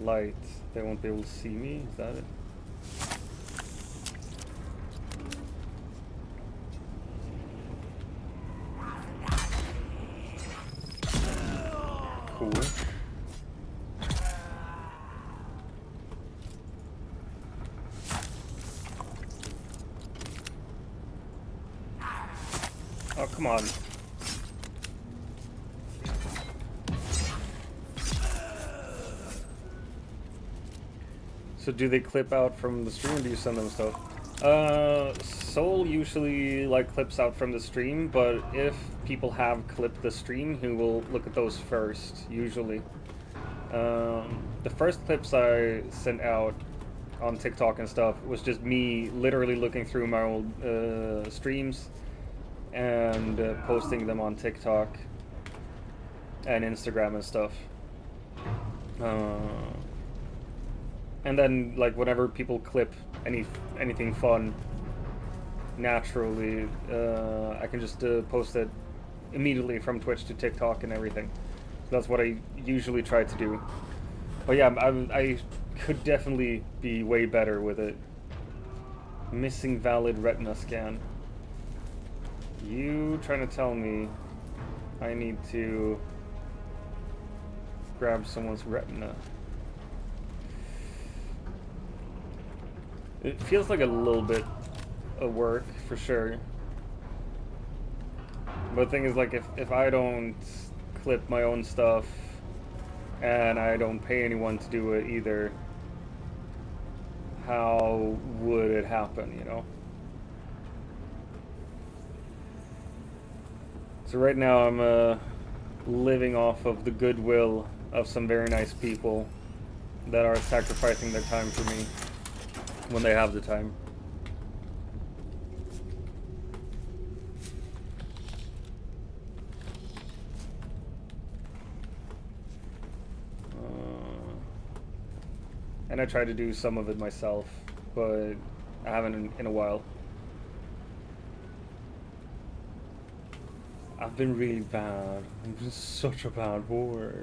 light, they won't be able to see me. Is that it? Cool. Oh, come on. So do they clip out from the stream, or do you send them stuff? Soul usually like clips out from the stream, but if people have clipped the stream, he will look at those first, usually. The first clips I sent out on TikTok and stuff was just me literally looking through my old streams and posting them on TikTok and Instagram and stuff. And then, like, whenever people clip anything fun, naturally, I can just post it immediately from Twitch to TikTok and everything. That's what I usually try to do. But yeah, I could definitely be way better with it. Missing valid retina scan. You trying to tell me I need to grab someone's retina? It feels like a little bit of work, for sure. But the thing is, like, if I don't clip my own stuff, and I don't pay anyone to do it either, how would it happen, you know? So right now I'm living off of the goodwill of some very nice people that are sacrificing their time for me when they have the time. And I try to do some of it myself, but I haven't in a while. I've been really bad. I've been such a bad boy.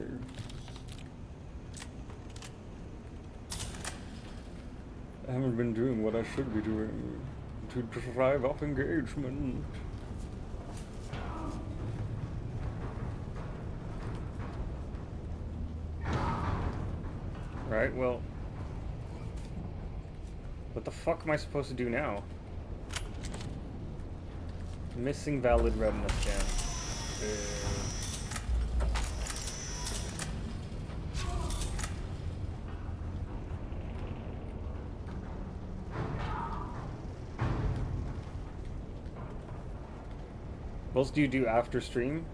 I haven't been doing what I should be doing to drive up engagement. Right, well, what the fuck am I supposed to do now? Missing valid retina scan. What else do you do after stream?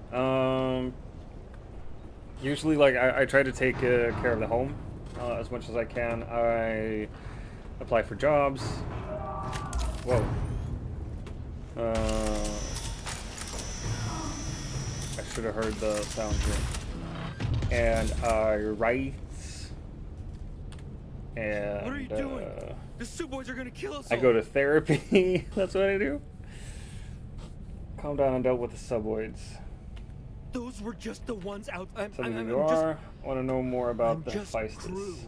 Usually, like, I try to take care of the home as much as I can. I apply for jobs. Whoa. I should have heard the sound here. And I write. And what are you doing? The Sioux boys are gonna kill us. I go to therapy. That's what I do. Calm down and dealt with the suboids. Those were just the ones out. Want to know more about the Feisties?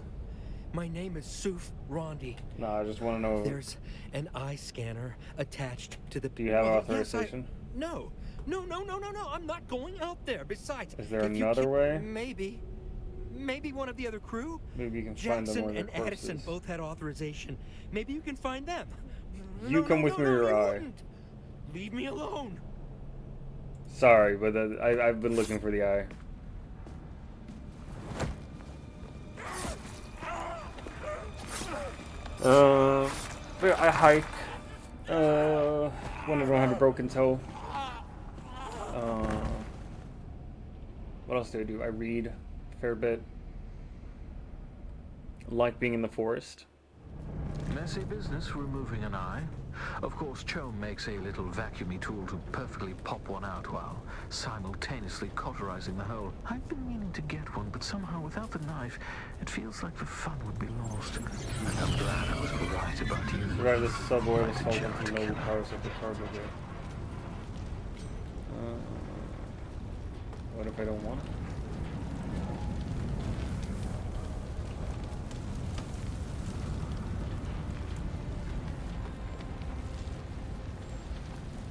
My name is Suf Rondi. No, I just want to know. There's an eye scanner attached to the. Do you have authorization? Yes, no. I'm not going out there. Besides, is there another way? Maybe one of the other crew. Maybe you can Jackson find them where and Addison both had authorization. Maybe you can find them. You come with me, or I. Leave me alone. Sorry, but I've been looking for the eye. I hike. When I don't have a broken toe. What else do I do? I read a fair bit. I like being in the forest. Messy business removing an eye. Of course, Cho makes a little vacuumy tool to perfectly pop one out while simultaneously cauterizing the hole. I've been meaning to get one, but somehow without the knife, it feels like the fun would be lost. And I'm glad I was right about you. Drive this subway was sold into low cars of the cargo bay. What if I don't want it?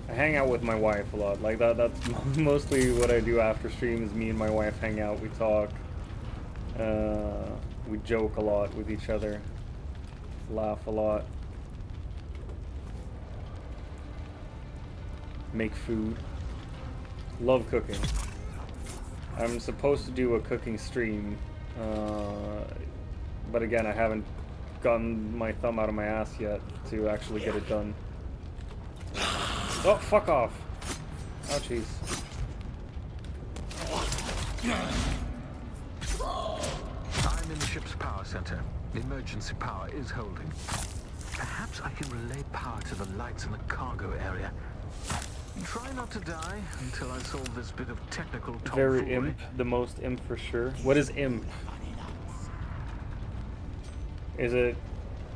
I hang out with my wife a lot. Like that's mostly what I do after stream is me and my wife hang out, we talk. We joke a lot with each other. Laugh a lot. Make food. Love cooking. I'm supposed to do a cooking stream, but again, I haven't gotten my thumb out of my ass yet to actually get it done. Oh, fuck off. Oh, jeez. I'm in the ship's power center. Emergency power is holding. Perhaps I can relay power to the lights in the cargo area. Try not to die until I solve this bit of technical tomfoolery. Very imp. The most imp for sure. What is imp? Is it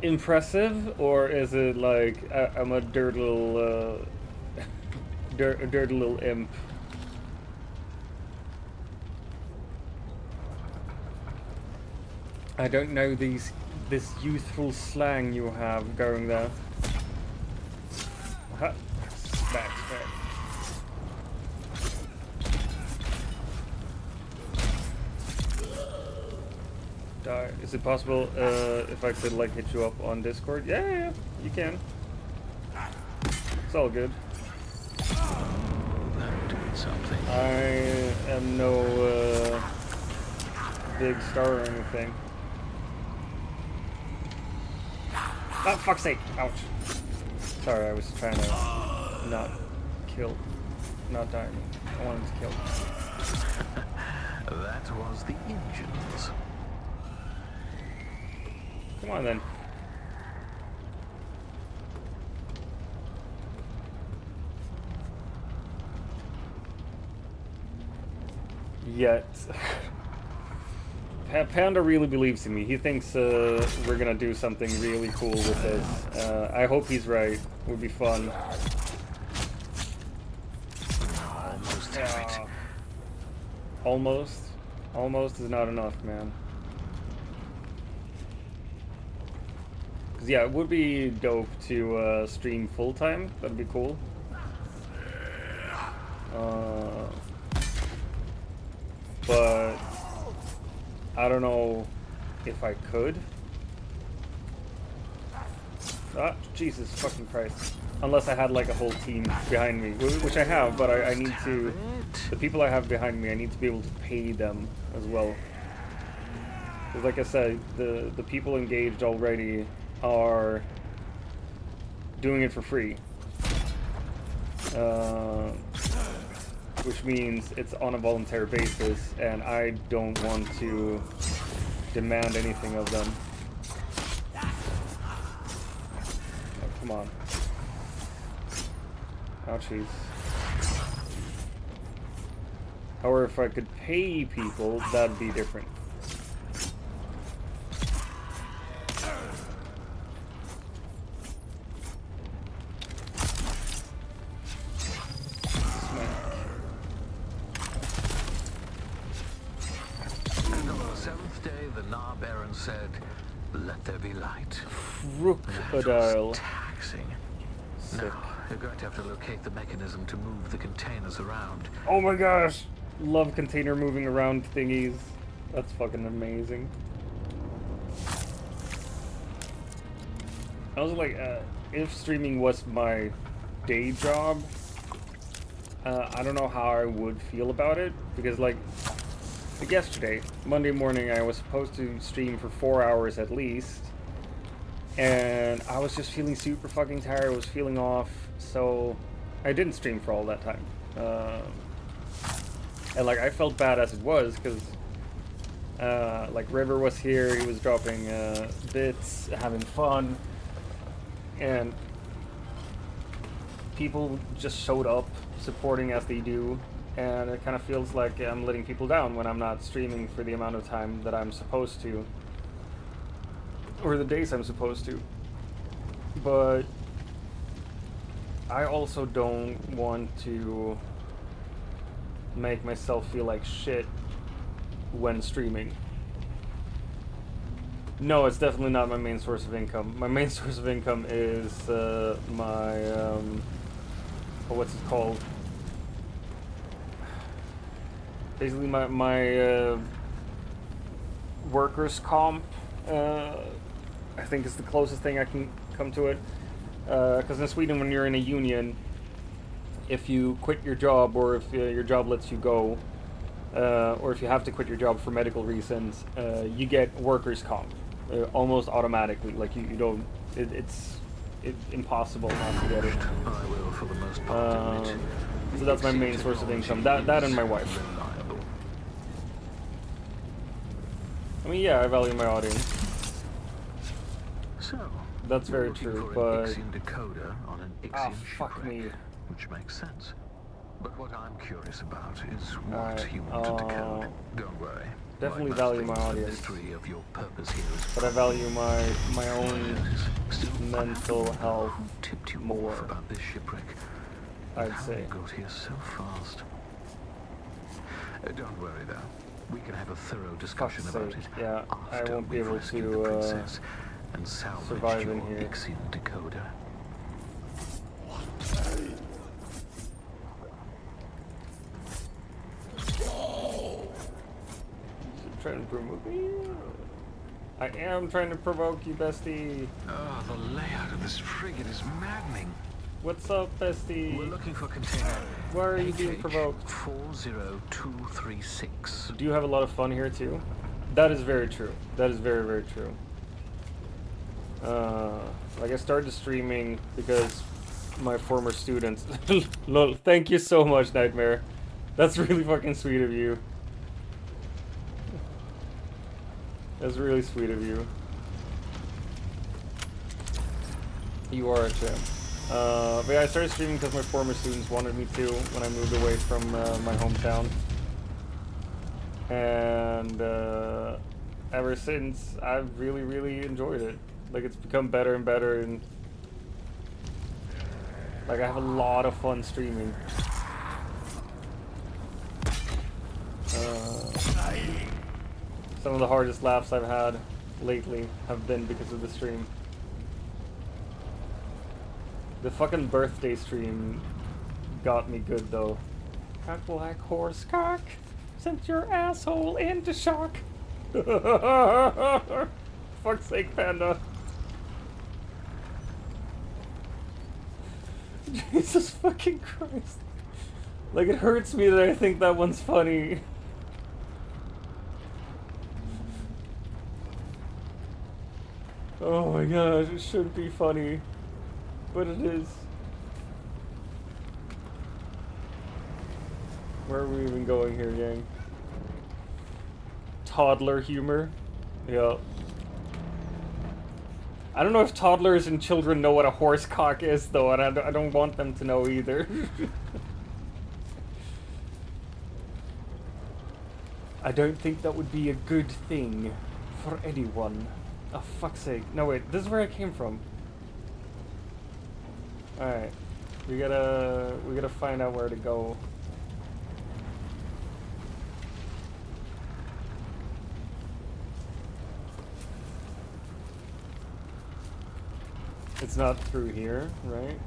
impressive, or is it like I'm a dirty little dirty little imp? I don't know this youthful slang you have going there. Smack, smack. Die. Is it possible if I could like hit you up on Discord? Yeah, you can. It's all good. Something. I am no big star or anything. Oh, fuck's sake! Ouch. Sorry, I was trying to not die. I wanted to kill. That was the engines. Come on then. Yet. Panda really believes in me. He thinks we're gonna do something really cool with this. I hope he's right. It would be fun. Almost. Almost? Almost is not enough, man. Cause yeah, it would be dope to stream full time. That'd be cool. But I don't know if I could. Ah, Jesus fucking Christ. Unless I had like a whole team behind me, which I have, but I need to... The people I have behind me, I need to be able to pay them as well. Because like I said, the people engaged already are doing it for free. Which means it's on a voluntary basis, and I don't want to demand anything of them. Oh, come on. Oh, jeez. However, if I could pay people, that'd be different. Said, "Let there be light." Crocodile. Taxing. Sick. Now you're going to have to locate the mechanism to move the containers around. Oh my gosh! Love container moving around thingies. That's fucking amazing. I was like, if streaming was my day job, I don't know how I would feel about it, because like yesterday, Monday morning, I was supposed to stream for 4 hours at least, and I was just feeling super fucking tired. I was feeling off, so I didn't stream for all that time. And like I felt bad as it was, because like River was here, he was dropping bits, having fun, and people just showed up supporting as they do. And it kind of feels like I'm letting people down when I'm not streaming for the amount of time that I'm supposed to. Or the days I'm supposed to. But I also don't want to make myself feel like shit when streaming. No, it's definitely not my main source of income. My main source of income is my, what's it called? Basically my workers' comp, I think is the closest thing I can come to it. Because in Sweden, when you're in a union, if you quit your job, or if your job lets you go, or if you have to quit your job for medical reasons, you get workers' comp almost automatically. Like you don't, it's impossible not to get it. I will, for the most part, so that's my main source of income. That and my wife. I mean, yeah, I value my audience. So, that's very true, but... decoder on an fuck me. Which makes sense. But what I'm curious about is what you want to decode. Don't worry. Definitely value my audience. Of your purpose here is but I value my own mental health tipped you more. Off about this shipwreck. I'd say. How you got here so fast. Don't worry though. We can have a thorough discussion about it. Yeah, I after won't be we've able rescued the to princess and salvaged survive in your here. Ixion decoder. Trying to provoke me? I am trying to provoke you, bestie. Oh, the layout of this frigate is maddening. What's up, bestie? We're looking for container. Why are you being provoked? 40236. Do you have a lot of fun here too? That is very true. That is very, very true. Like I started streaming because my former students. Lol, thank you so much, Nightmare. That's really fucking sweet of you. That's really sweet of you. You are a champ. But yeah, I started streaming because my former students wanted me to when I moved away from my hometown. And ever since, I've really, really enjoyed it. Like, it's become better and better, and like, I have a lot of fun streaming. Some of the hardest laughs I've had lately have been because of the stream. The fucking birthday stream got me good though. That black horse cock sent your asshole into shock. Fuck's sake, Panda. Jesus fucking Christ. Like, it hurts me that I think that one's funny. Oh my gosh, it shouldn't be funny, but it is. Where are we even going here, gang? Toddler humor? Yeah. I don't know if toddlers and children know what a horse cock is, though, and I don't want them to know either. I don't think that would be a good thing for anyone. Oh, fuck's sake. No, wait, this is where I came from. Alright. We gotta find out where to go. It's not through here, right?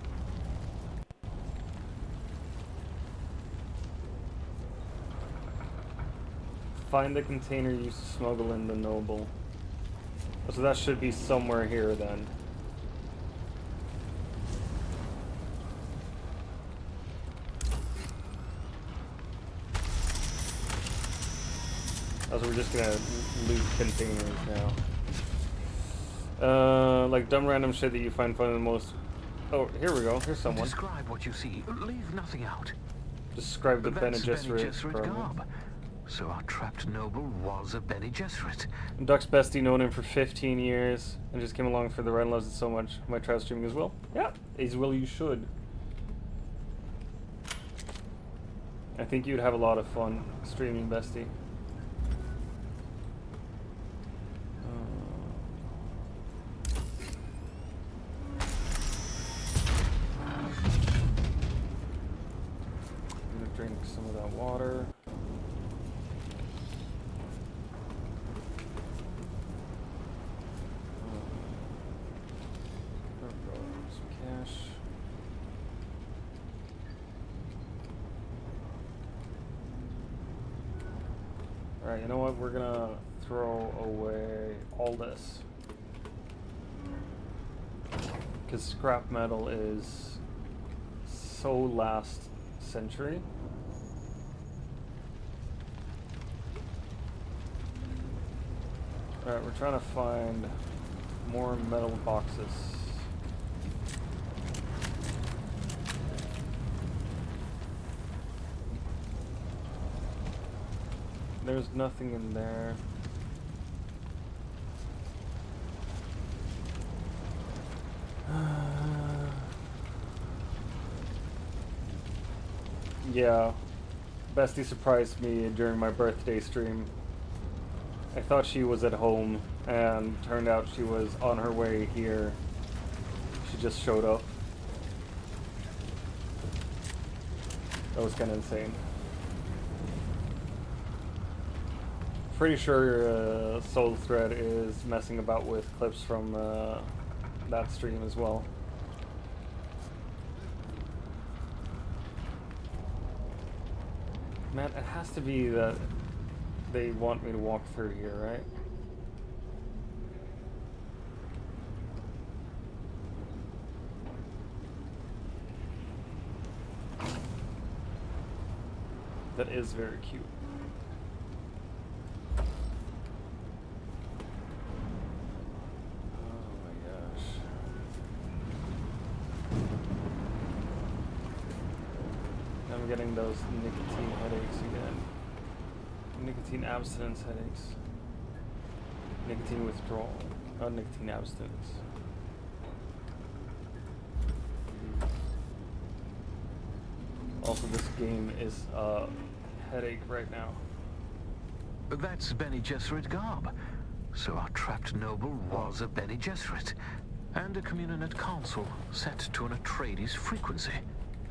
Find the container used to smuggle in the noble. So that should be somewhere here then. Oh, so we're just gonna loot containers now. Like dumb random shit that you find fun the most. Oh, here we go. Here's someone. Describe what you see. Leave nothing out. Describe the Bene Gesserit garb. So our trapped noble was a Bene Gesserit. Duck's bestie, known him for 15 years, and just came along for the ride and loves it so much. Might try streaming as well. Yeah, as well you should. I think you'd have a lot of fun streaming, bestie. I'm gonna drink some of that water. Alright, you know what? We're gonna throw away all this. Because scrap metal is so last century. Alright, we're trying to find more metal boxes. There's nothing in there. Yeah. Bestie surprised me during my birthday stream. I thought she was at home, and turned out she was on her way here. She just showed up. That was kind of insane. Pretty sure Soul Thread is messing about with clips from that stream as well. Man, it has to be that they want me to walk through here, right? That is very cute. I'm getting those nicotine headaches again. Nicotine abstinence headaches. Nicotine withdrawal. Not nicotine abstinence. Also, this game is a headache right now. That's Bene Gesserit garb. So our trapped noble was a Bene Gesserit. And a Communinet console set to an Atreides frequency.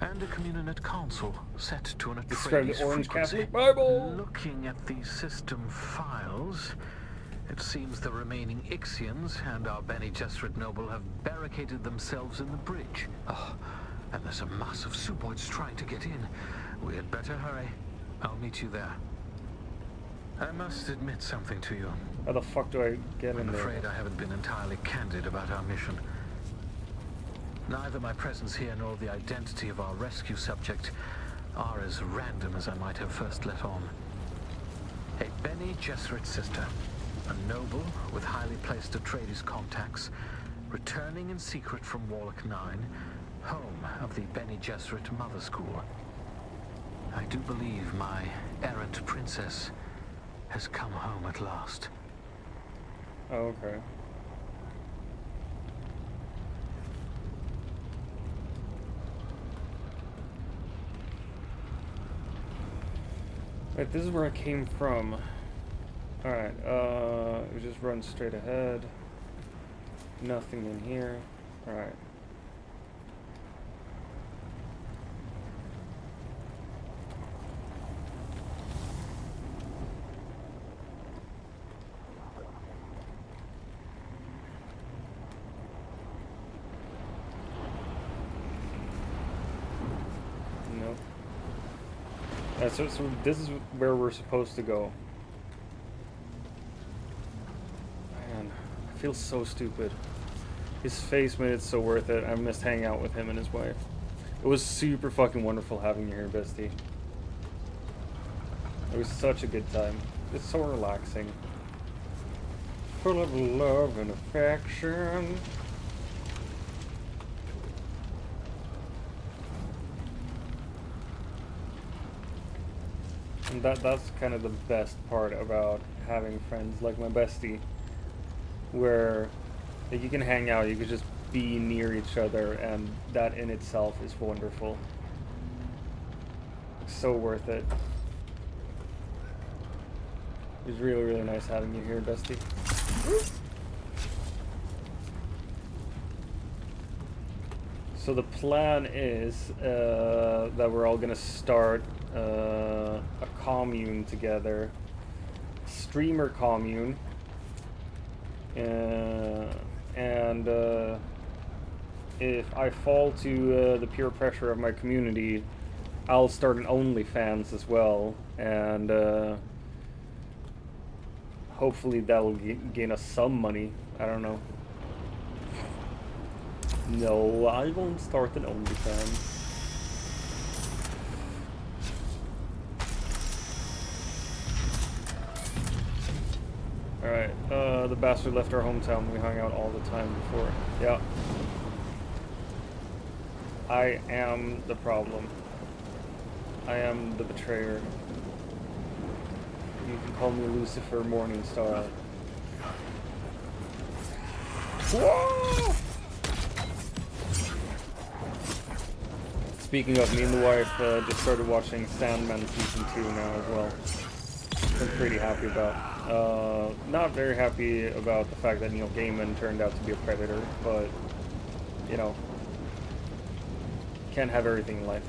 And a Communinet console set to an Atreides Orange frequency. Catholic Bible. Looking at the system files, it seems the remaining Ixians and our Bene Gesserit noble have barricaded themselves in the bridge. Oh, and there's a mass of Suboids trying to get in. We had better hurry. I'll meet you there. I must admit something to you. How the fuck do I get in there? I'm afraid I haven't been entirely candid about our mission. Neither my presence here nor the identity of our rescue subject are as random as I might have first let on. A Bene Gesserit sister, a noble with highly placed Atreides contacts, returning in secret from Warlock 9, home of the Bene Gesserit Mother School. I do believe my errant princess has come home at last. Oh, okay. Wait, this is where I came from. Alright, we just run straight ahead. Nothing in here. Alright. Nope. So this is where we're supposed to go. Man, I feel so stupid. His face made it so worth it. I missed hanging out with him and his wife. It was super fucking wonderful having you here, bestie. It was such a good time. It's so relaxing. Full of love and affection. And that's kind of the best part about having friends like my bestie, where you can hang out, you can just be near each other, and that in itself is wonderful. So worth it. It was really, really nice having you here, bestie. So the plan is that we're all gonna start a commune together, streamer commune, and if I fall to the peer pressure of my community, I'll start an OnlyFans as well, and hopefully that'll gain us some money. I don't know. No, I won't start an OnlyFans. Alright, the bastard left our hometown. We hung out all the time before. Yeah. I am the problem. I am the betrayer. You can call me Lucifer Morningstar. Whoa! Speaking of, me and the wife just started watching Sandman Season 2 now as well. I'm pretty happy about. Not very happy about the fact that Neil Gaiman turned out to be a predator, but, you know, can't have everything in life.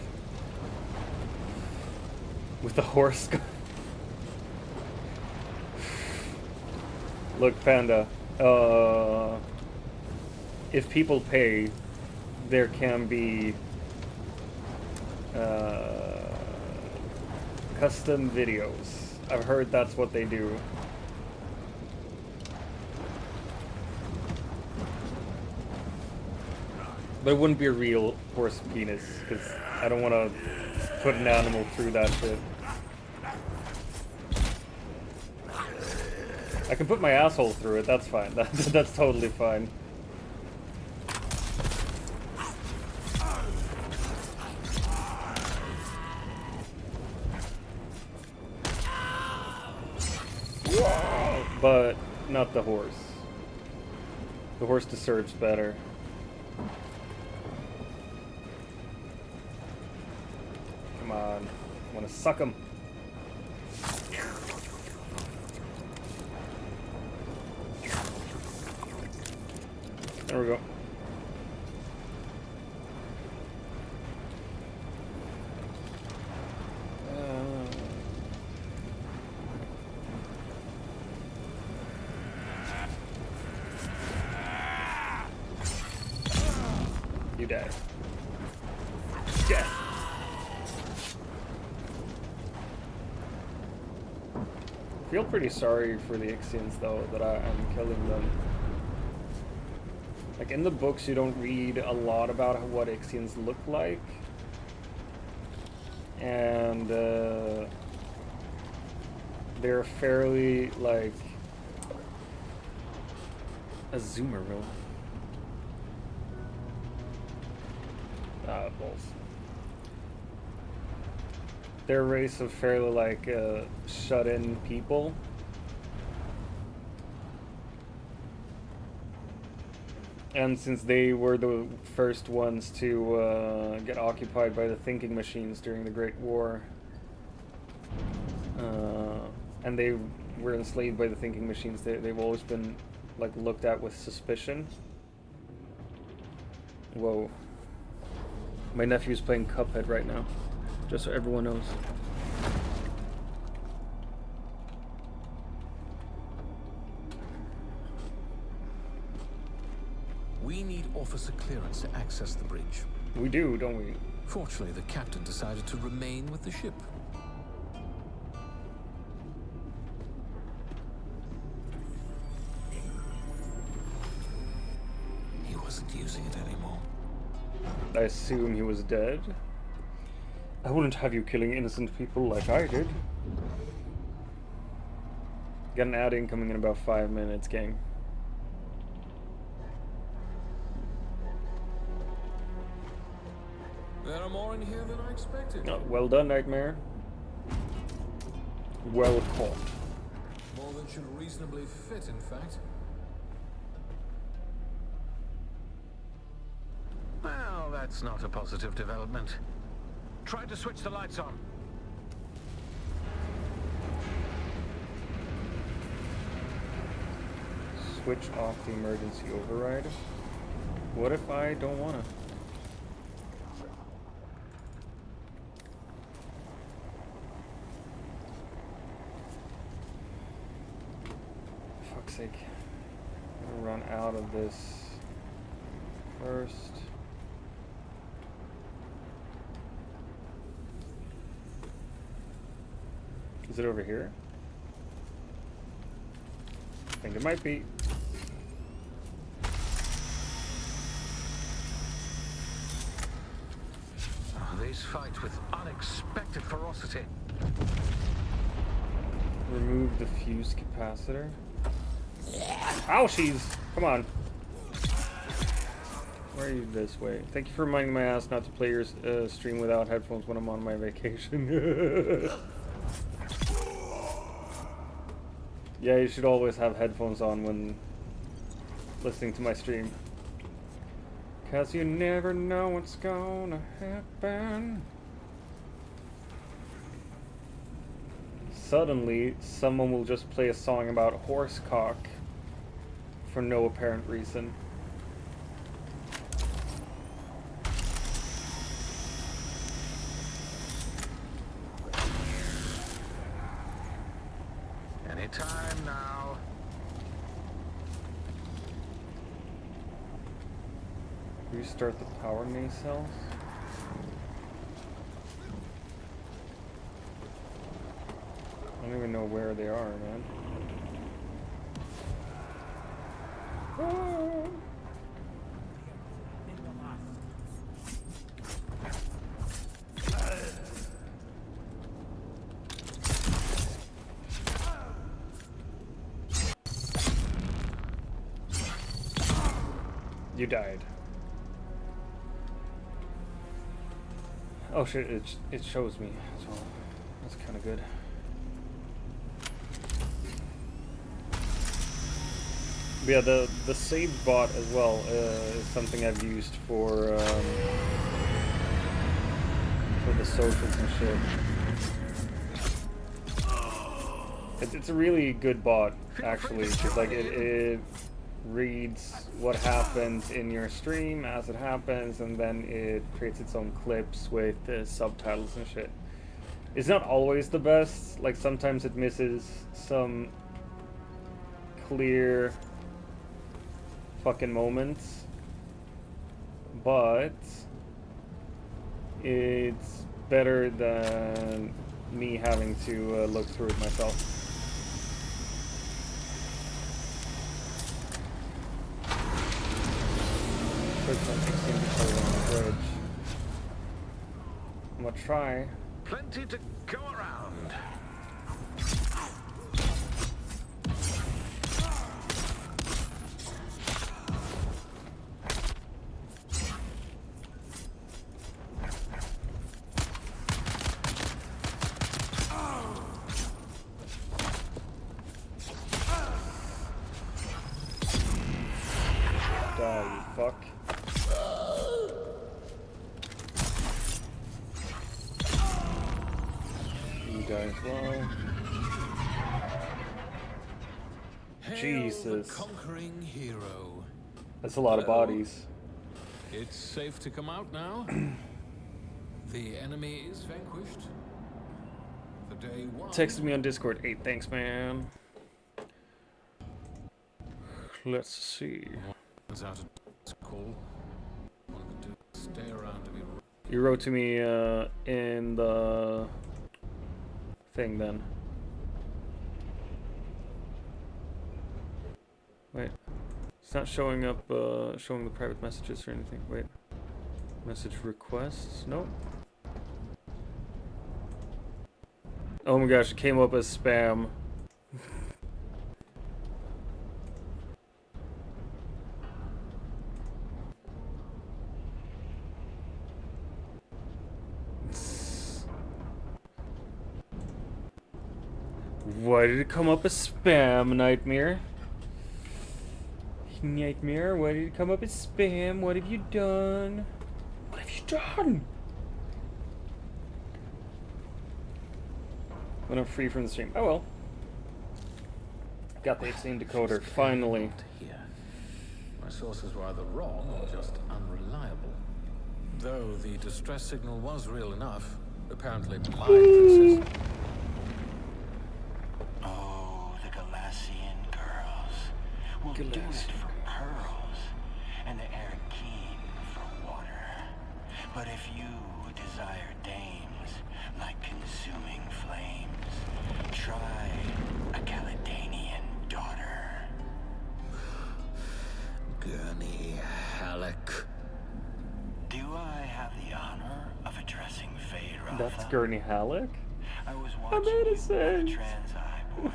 With the horse. Look, Panda. If people pay, there can be custom videos. I've heard that's what they do. But it wouldn't be a real horse penis, because I don't want to put an animal through that shit. I can put my asshole through it, that's fine. That's totally fine. But not the horse. The horse deserves better. Come on. I want to suck him. There we go. You die. Death. I feel pretty sorry for the Ixians though, that I'm killing them. Like in the books you don't read a lot about what Ixians look like. And they're fairly like a zoomer really. Balls. They're a race of fairly like shut-in people. And since they were the first ones to get occupied by the thinking machines during the Great War, and they were enslaved by the thinking machines, they've always been like looked at with suspicion. Whoa. My nephew's playing Cuphead right now, just so everyone knows. We need officer clearance to access the bridge. We do, don't we? Fortunately, the captain decided to remain with the ship. He wasn't using it anymore. I assume he was dead. I wouldn't have you killing innocent people like I did. Got an ad incoming in about 5 minutes, gang. There are more in here than I expected. Oh, well done, Nightmare. Well caught. More than should reasonably fit, in fact. Well, that's not a positive development. Try to switch the lights on. Switch off the emergency override. What if I don't wanna? For fuck's sake. I'm gonna run out of this first. Is it over here? I think it might be. Oh, these fight with unexpected ferocity. Remove the fuse capacitor. Ouchies! Come on. Where are you this way? Thank you for reminding my ass not to play your stream without headphones when I'm on my vacation. Yeah, you should always have headphones on when listening to my stream. 'Cause you never know what's gonna happen. Suddenly, someone will just play a song about horse cock for no apparent reason. Anytime now. Restart the power nacelles. I don't even know where they are, man. Ah. You died. Oh shit, it shows me, so that's kind of good. But yeah, the save bot as well is something I've used for the socials and shit. It's a really good bot, actually. Like it reads what happens in your stream as it happens, and then it creates its own clips with subtitles and shit. It's not always the best. Like sometimes it misses some clear fucking moments, but it's better than me having to look through it myself. I'm gonna try. Plenty to go around. Die, you fuck. You die as well. Jesus. Conquering hero. That's a lot of bodies. It's safe to come out now. The enemy is vanquished. For day one. Texted me on Discord. 8, thanks, man. Let's see. Out of call. Stay around to be. You wrote to me in the thing then. Wait. It's not showing up, showing the private messages or anything. Wait. Message requests? Nope. Oh my gosh, it came up as spam. Why did it come up as spam, Nightmare? Nightmare, why did it come up as spam? What have you done? What have you done? When I'm free from the stream. Oh well. Got the 18 decoder, finally. Here. My sources were either wrong or just unreliable. Though the distress signal was real enough, apparently my princess. We'll do it for pearls, and the air keen for water. But if you desire dames like consuming flames, try a Caledonian daughter. Gurney Halleck. Do I have the honor of addressing Fade Rafa? That's Gurney Halleck? I was watching you with a trans-eye boy.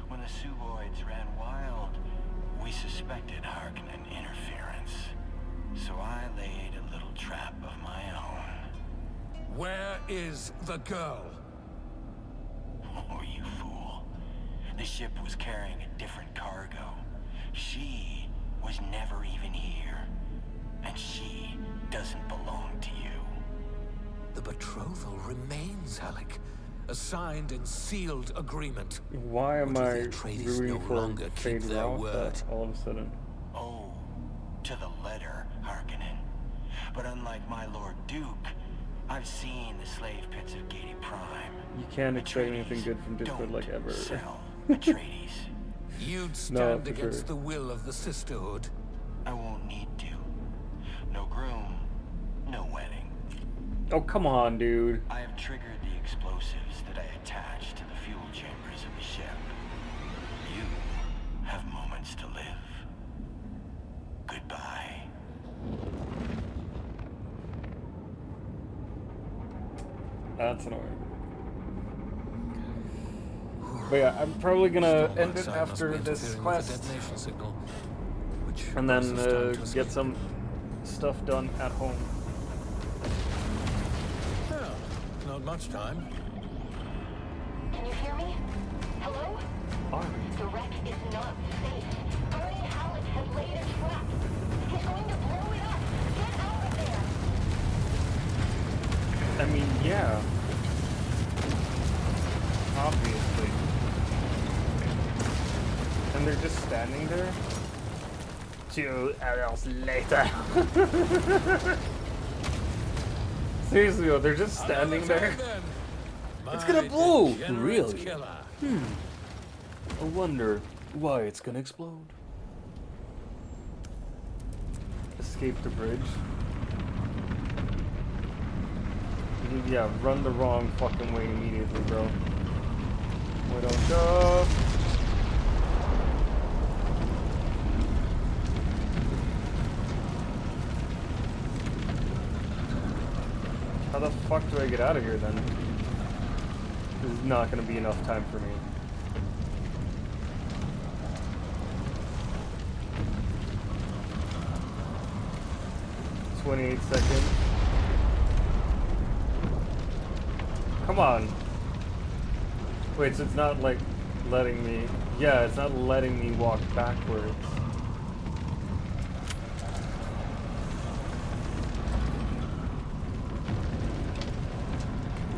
When the Suboids ran wild, we suspected Harkonnen interference, so I laid a little trap of my own. Where is the girl? Oh, you fool. The ship was carrying a different cargo. She was never even here, and she doesn't belong to you. The betrothal remains, Halleck. A signed and sealed agreement. Why am I rooting for Fade Rafa all of a sudden? Oh, to the letter, Harkonnen. But unlike my Lord Duke, I've seen the slave pits of Gady Prime. You can't expect anything good from Discord like ever. Atreides. You'd stand against the will of the Sisterhood. I won't need to. No groom, no wedding. Oh, come on, dude. I have triggered the explosives that I attach to the fuel chambers of the ship. You have moments to live. Goodbye. That's annoying. But yeah, I'm probably gonna end it after this quest, signal, and then get some stuff done at home. Well, not much time. Can you hear me? Hello? The wreck is not safe. Ernie Howard has laid a trap. He's going to blow it up. Get out of there. I mean, yeah. Obviously. And they're just standing there? 2 hours later. Seriously though, they're just standing there. It's gonna blow! Really? I wonder why it's gonna explode. Escape the bridge. Yeah, run the wrong fucking way immediately, bro. We don't go. How the fuck do I get out of here then? This is not gonna be enough time for me. "28 seconds. Come on. Wait, so it's not like letting me... Yeah, it's not letting me walk backwards.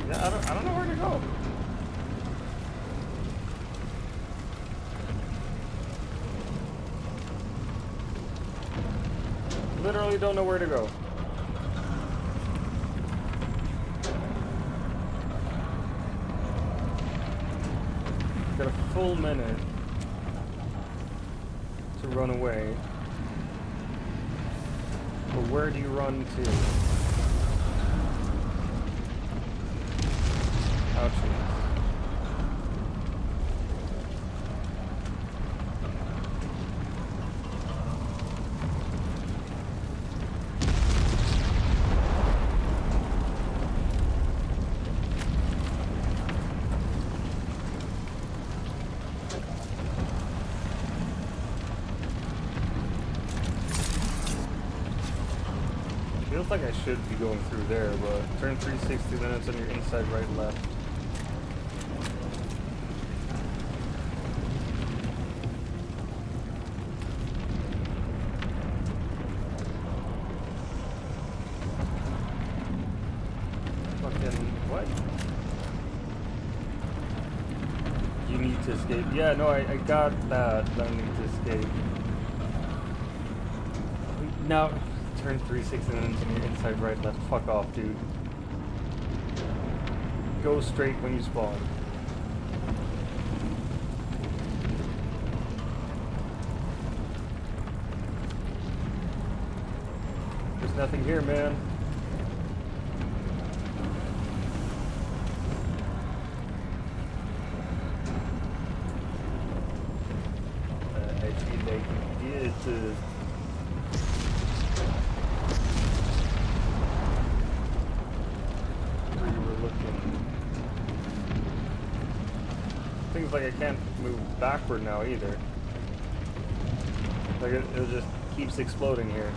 Yeah, I don't know where to go. Literally don't know where to go. Got a full minute to run away. But where do you run to? Ouchie. Feels like I should be going through there, but turn 360 minutes on your inside, right, left. Fucking what? You need to escape. Yeah, no, I got that. I need to escape. Now. Turn 360 minutes on your inside, right, left. Fuck off, dude. Go straight when you spawn. There's nothing here, man. I feel like it. Things like I can't move backward now either. Like it just keeps exploding here.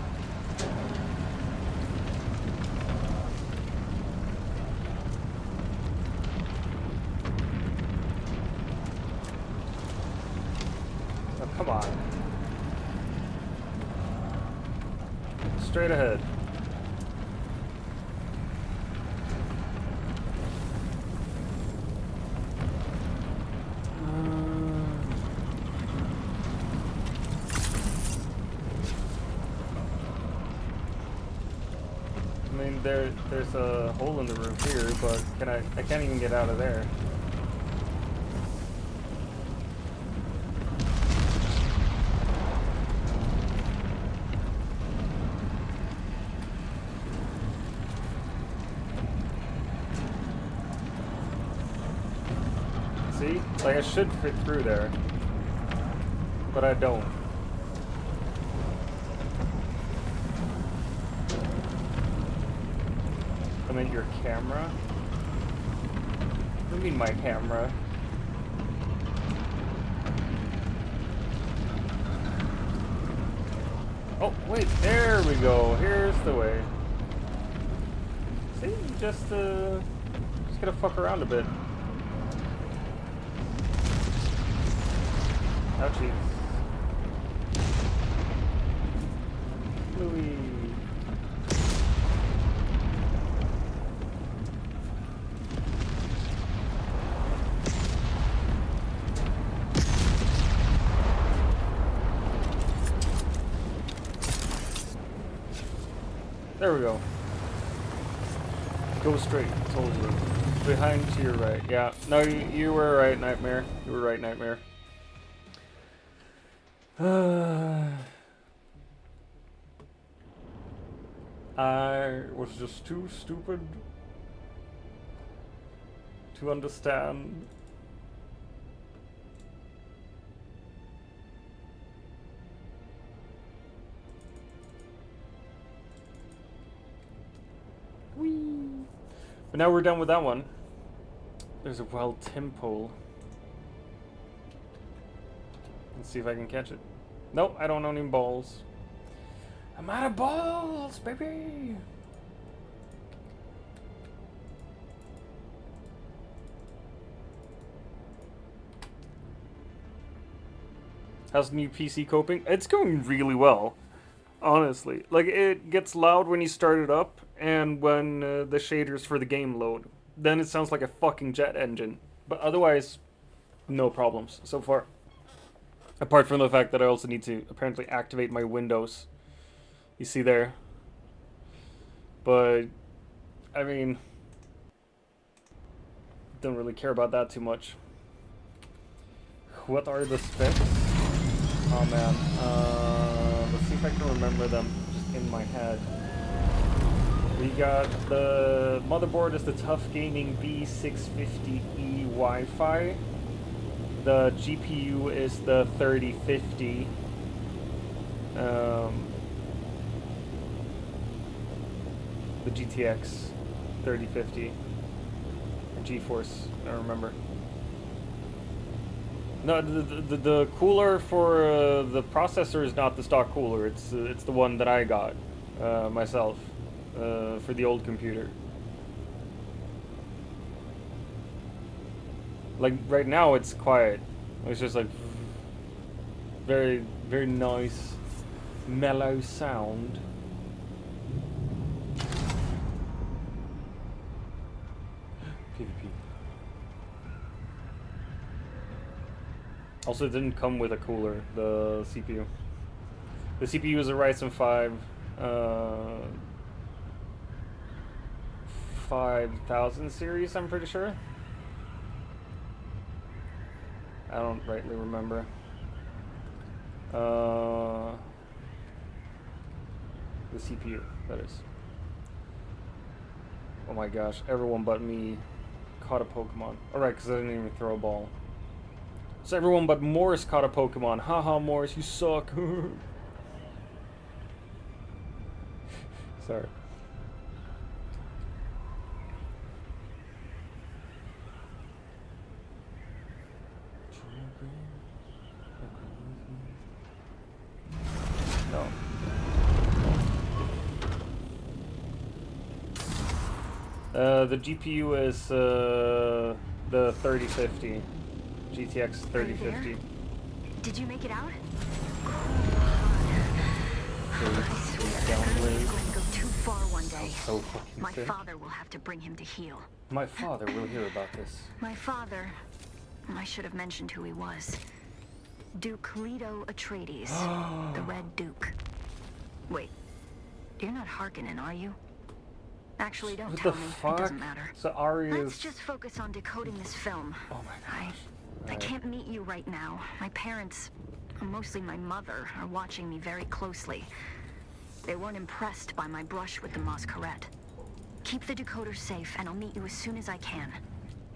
Oh, come on. Straight ahead. There's a hole in the roof here, but I can't even get out of there. Like, I should fit through there. But I don't. I mean, your camera? What do you mean, my camera? Oh, wait, there we go. Here's the way. See, just gotta fuck around a bit. Ouchie. Louis. There we go. Go straight, told you. Behind to your right. Yeah. No, you were right, Nightmare. You were right, Nightmare. I was just too stupid to understand. Whee! But now we're done with that one. There's a wild temple. Let's see if I can catch it. Nope, I don't own any balls. I'm out of balls, baby! How's the new PC coping? It's going really well, honestly. Like, it gets loud when you start it up, and when the shaders for the game load. Then it sounds like a fucking jet engine. But otherwise, no problems so far. Apart from the fact that I also need to apparently activate my Windows. You see there. But, I mean, don't really care about that too much. What are the specs? Oh man, let's see if I can remember them just in my head. We got the motherboard is the Tough Gaming B650E Wi-Fi. The GPU is the 3050. The GTX 3050. GeForce, I don't remember. No, the cooler for the processor is not the stock cooler. It's the one that I got myself for the old computer. Like right now, it's quiet. It's just like very nice, mellow sound. PvP. Also, it didn't come with a cooler, the CPU. The CPU is a Ryzen 5 5000 series, I'm pretty sure. I don't rightly remember. The CPU, that is. Oh my gosh, everyone but me caught a Pokemon. Alright, because I didn't even throw a ball. So everyone but Morris caught a Pokemon. Haha, Morris, you suck. Sorry. No. The GPU is the 3050. GTX 3050. Did you make it out? Downgrade. Going to go too far one day. So fucking My sick. father will have to bring him to heel. My father will hear about this. My father, I should have mentioned who he was. Duke Leto Atreides, the Red Duke. Wait, you're not Harkonnen, are you? Actually, don't What tell the me. fuck? It doesn't matter. So Arya Let's is... just focus on decoding this film. Oh my gosh. I can't meet you right now. My parents, mostly my mother, are watching me very closely. They weren't impressed by my brush with the Masquerade. Keep the decoder safe, and I'll meet you as soon as I can.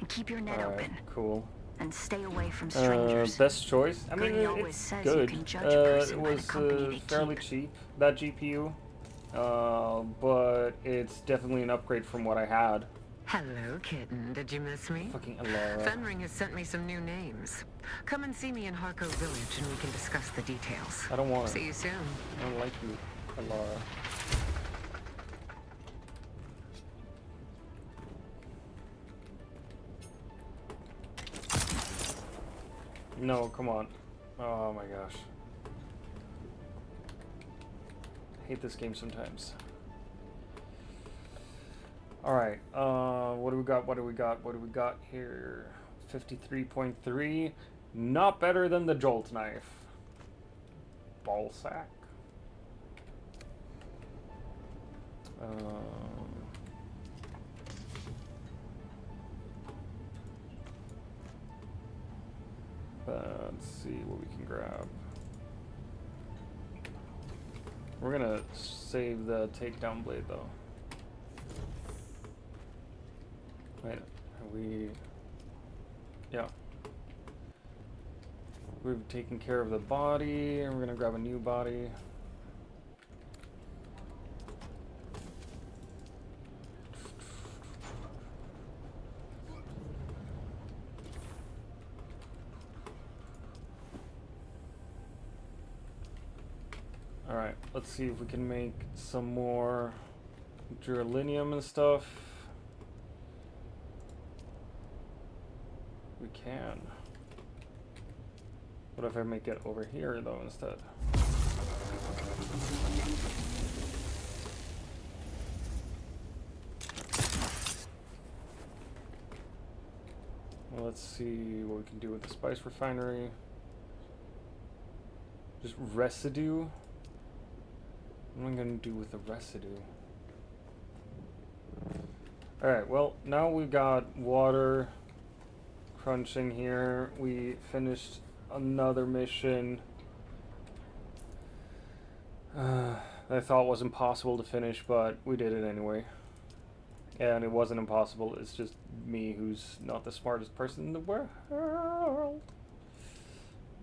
And keep your net open. Cool. and stay away from strangers. Best choice? I mean, Gurney always it's says good. you can judge a person It by the was company they fairly keep. cheap, that GPU. But it's definitely an upgrade from what I had. Hello, kitten. Did you miss me? Fucking Alara. Fenring has sent me some new names. Come and see me in Harco Village and we can discuss the details. I don't want it. See you soon. I don't like you, Alara. No, come on. Oh my gosh. I hate this game sometimes. Alright, what do we got? What do we got? What do we got here? 53.3. Not better than the Jolt Knife. Ball sack. Let's see what we can grab. We're gonna save the takedown blade though. Wait, are we... Yeah. We've taken care of the body, and we're gonna grab a new body. Alright, let's see if we can make some more duralinium and stuff. We can. What if I make it over here though instead? Well, let's see what we can do with the spice refinery. Just residue. What am I gonna do with the residue? Alright, well, now we've got water crunching here. We finished another mission that I thought was impossible to finish, but we did it anyway. And it wasn't impossible, it's just me who's not the smartest person in the world.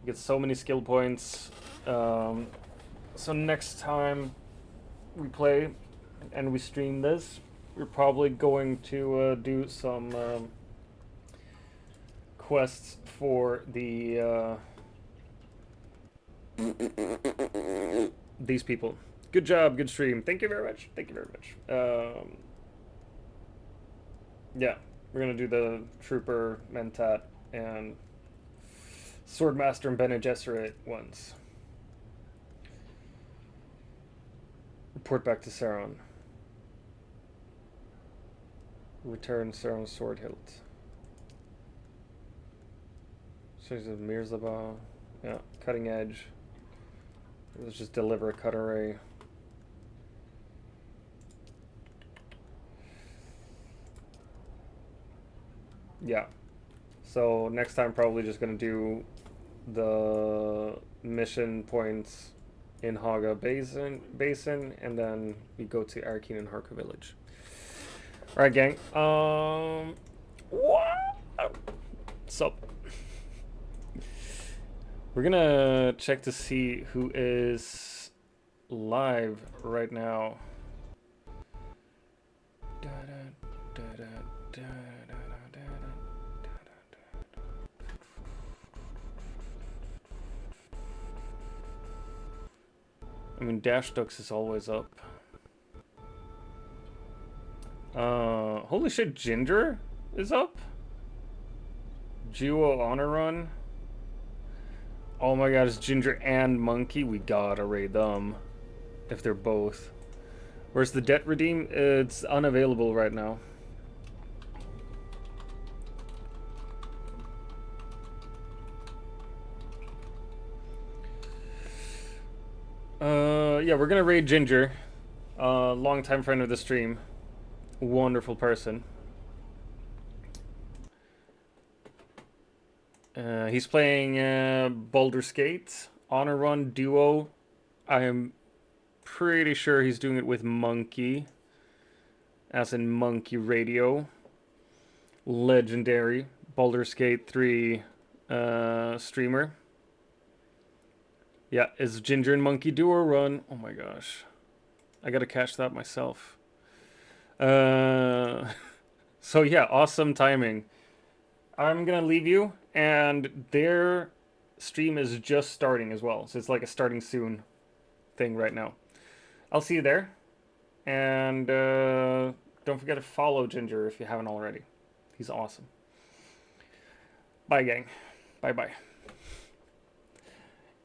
Get so many skill points. So next time we play and we stream this, we're probably going to do some quests for the these people. Good job, good stream. Thank you very much. Thank you very much. Yeah, we're gonna do the Trooper, Mentat, and Swordmaster and Bene Gesserit ones. Report back to Sauron. Return Sauron's sword hilt. Series of Mirzabah. Yeah, cutting edge. Let's just deliver a cut array. Yeah. So next time probably just gonna do the mission points in Haga Basin, and then we go to Arkeen and Harka Village. Alright, gang. What's up? We're gonna check to see who is live right now. I mean, Dash Ducks is always up. Holy shit, Ginger is up? Duo Honor Run. Oh my god, it's Ginger and Monkey. We gotta raid them. If they're both. Where's the debt redeem? It's unavailable right now. Yeah, we're gonna raid Ginger. Long-time friend of the stream. Wonderful person. He's playing Baldur's Gate, Honor Run Duo. I am pretty sure he's doing it with Monkey. As in Monkey Radio. Legendary. Baldur's Gate 3 streamer. Yeah, is Ginger and Monkey do a run? Oh my gosh. I gotta catch that myself. So yeah, awesome timing. I'm gonna leave you, and their stream is just starting as well. So it's like a starting soon thing right now. I'll see you there. And don't forget to follow Ginger if you haven't already. He's awesome. Bye, gang. Bye-bye.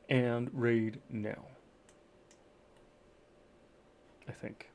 And raid now. I think.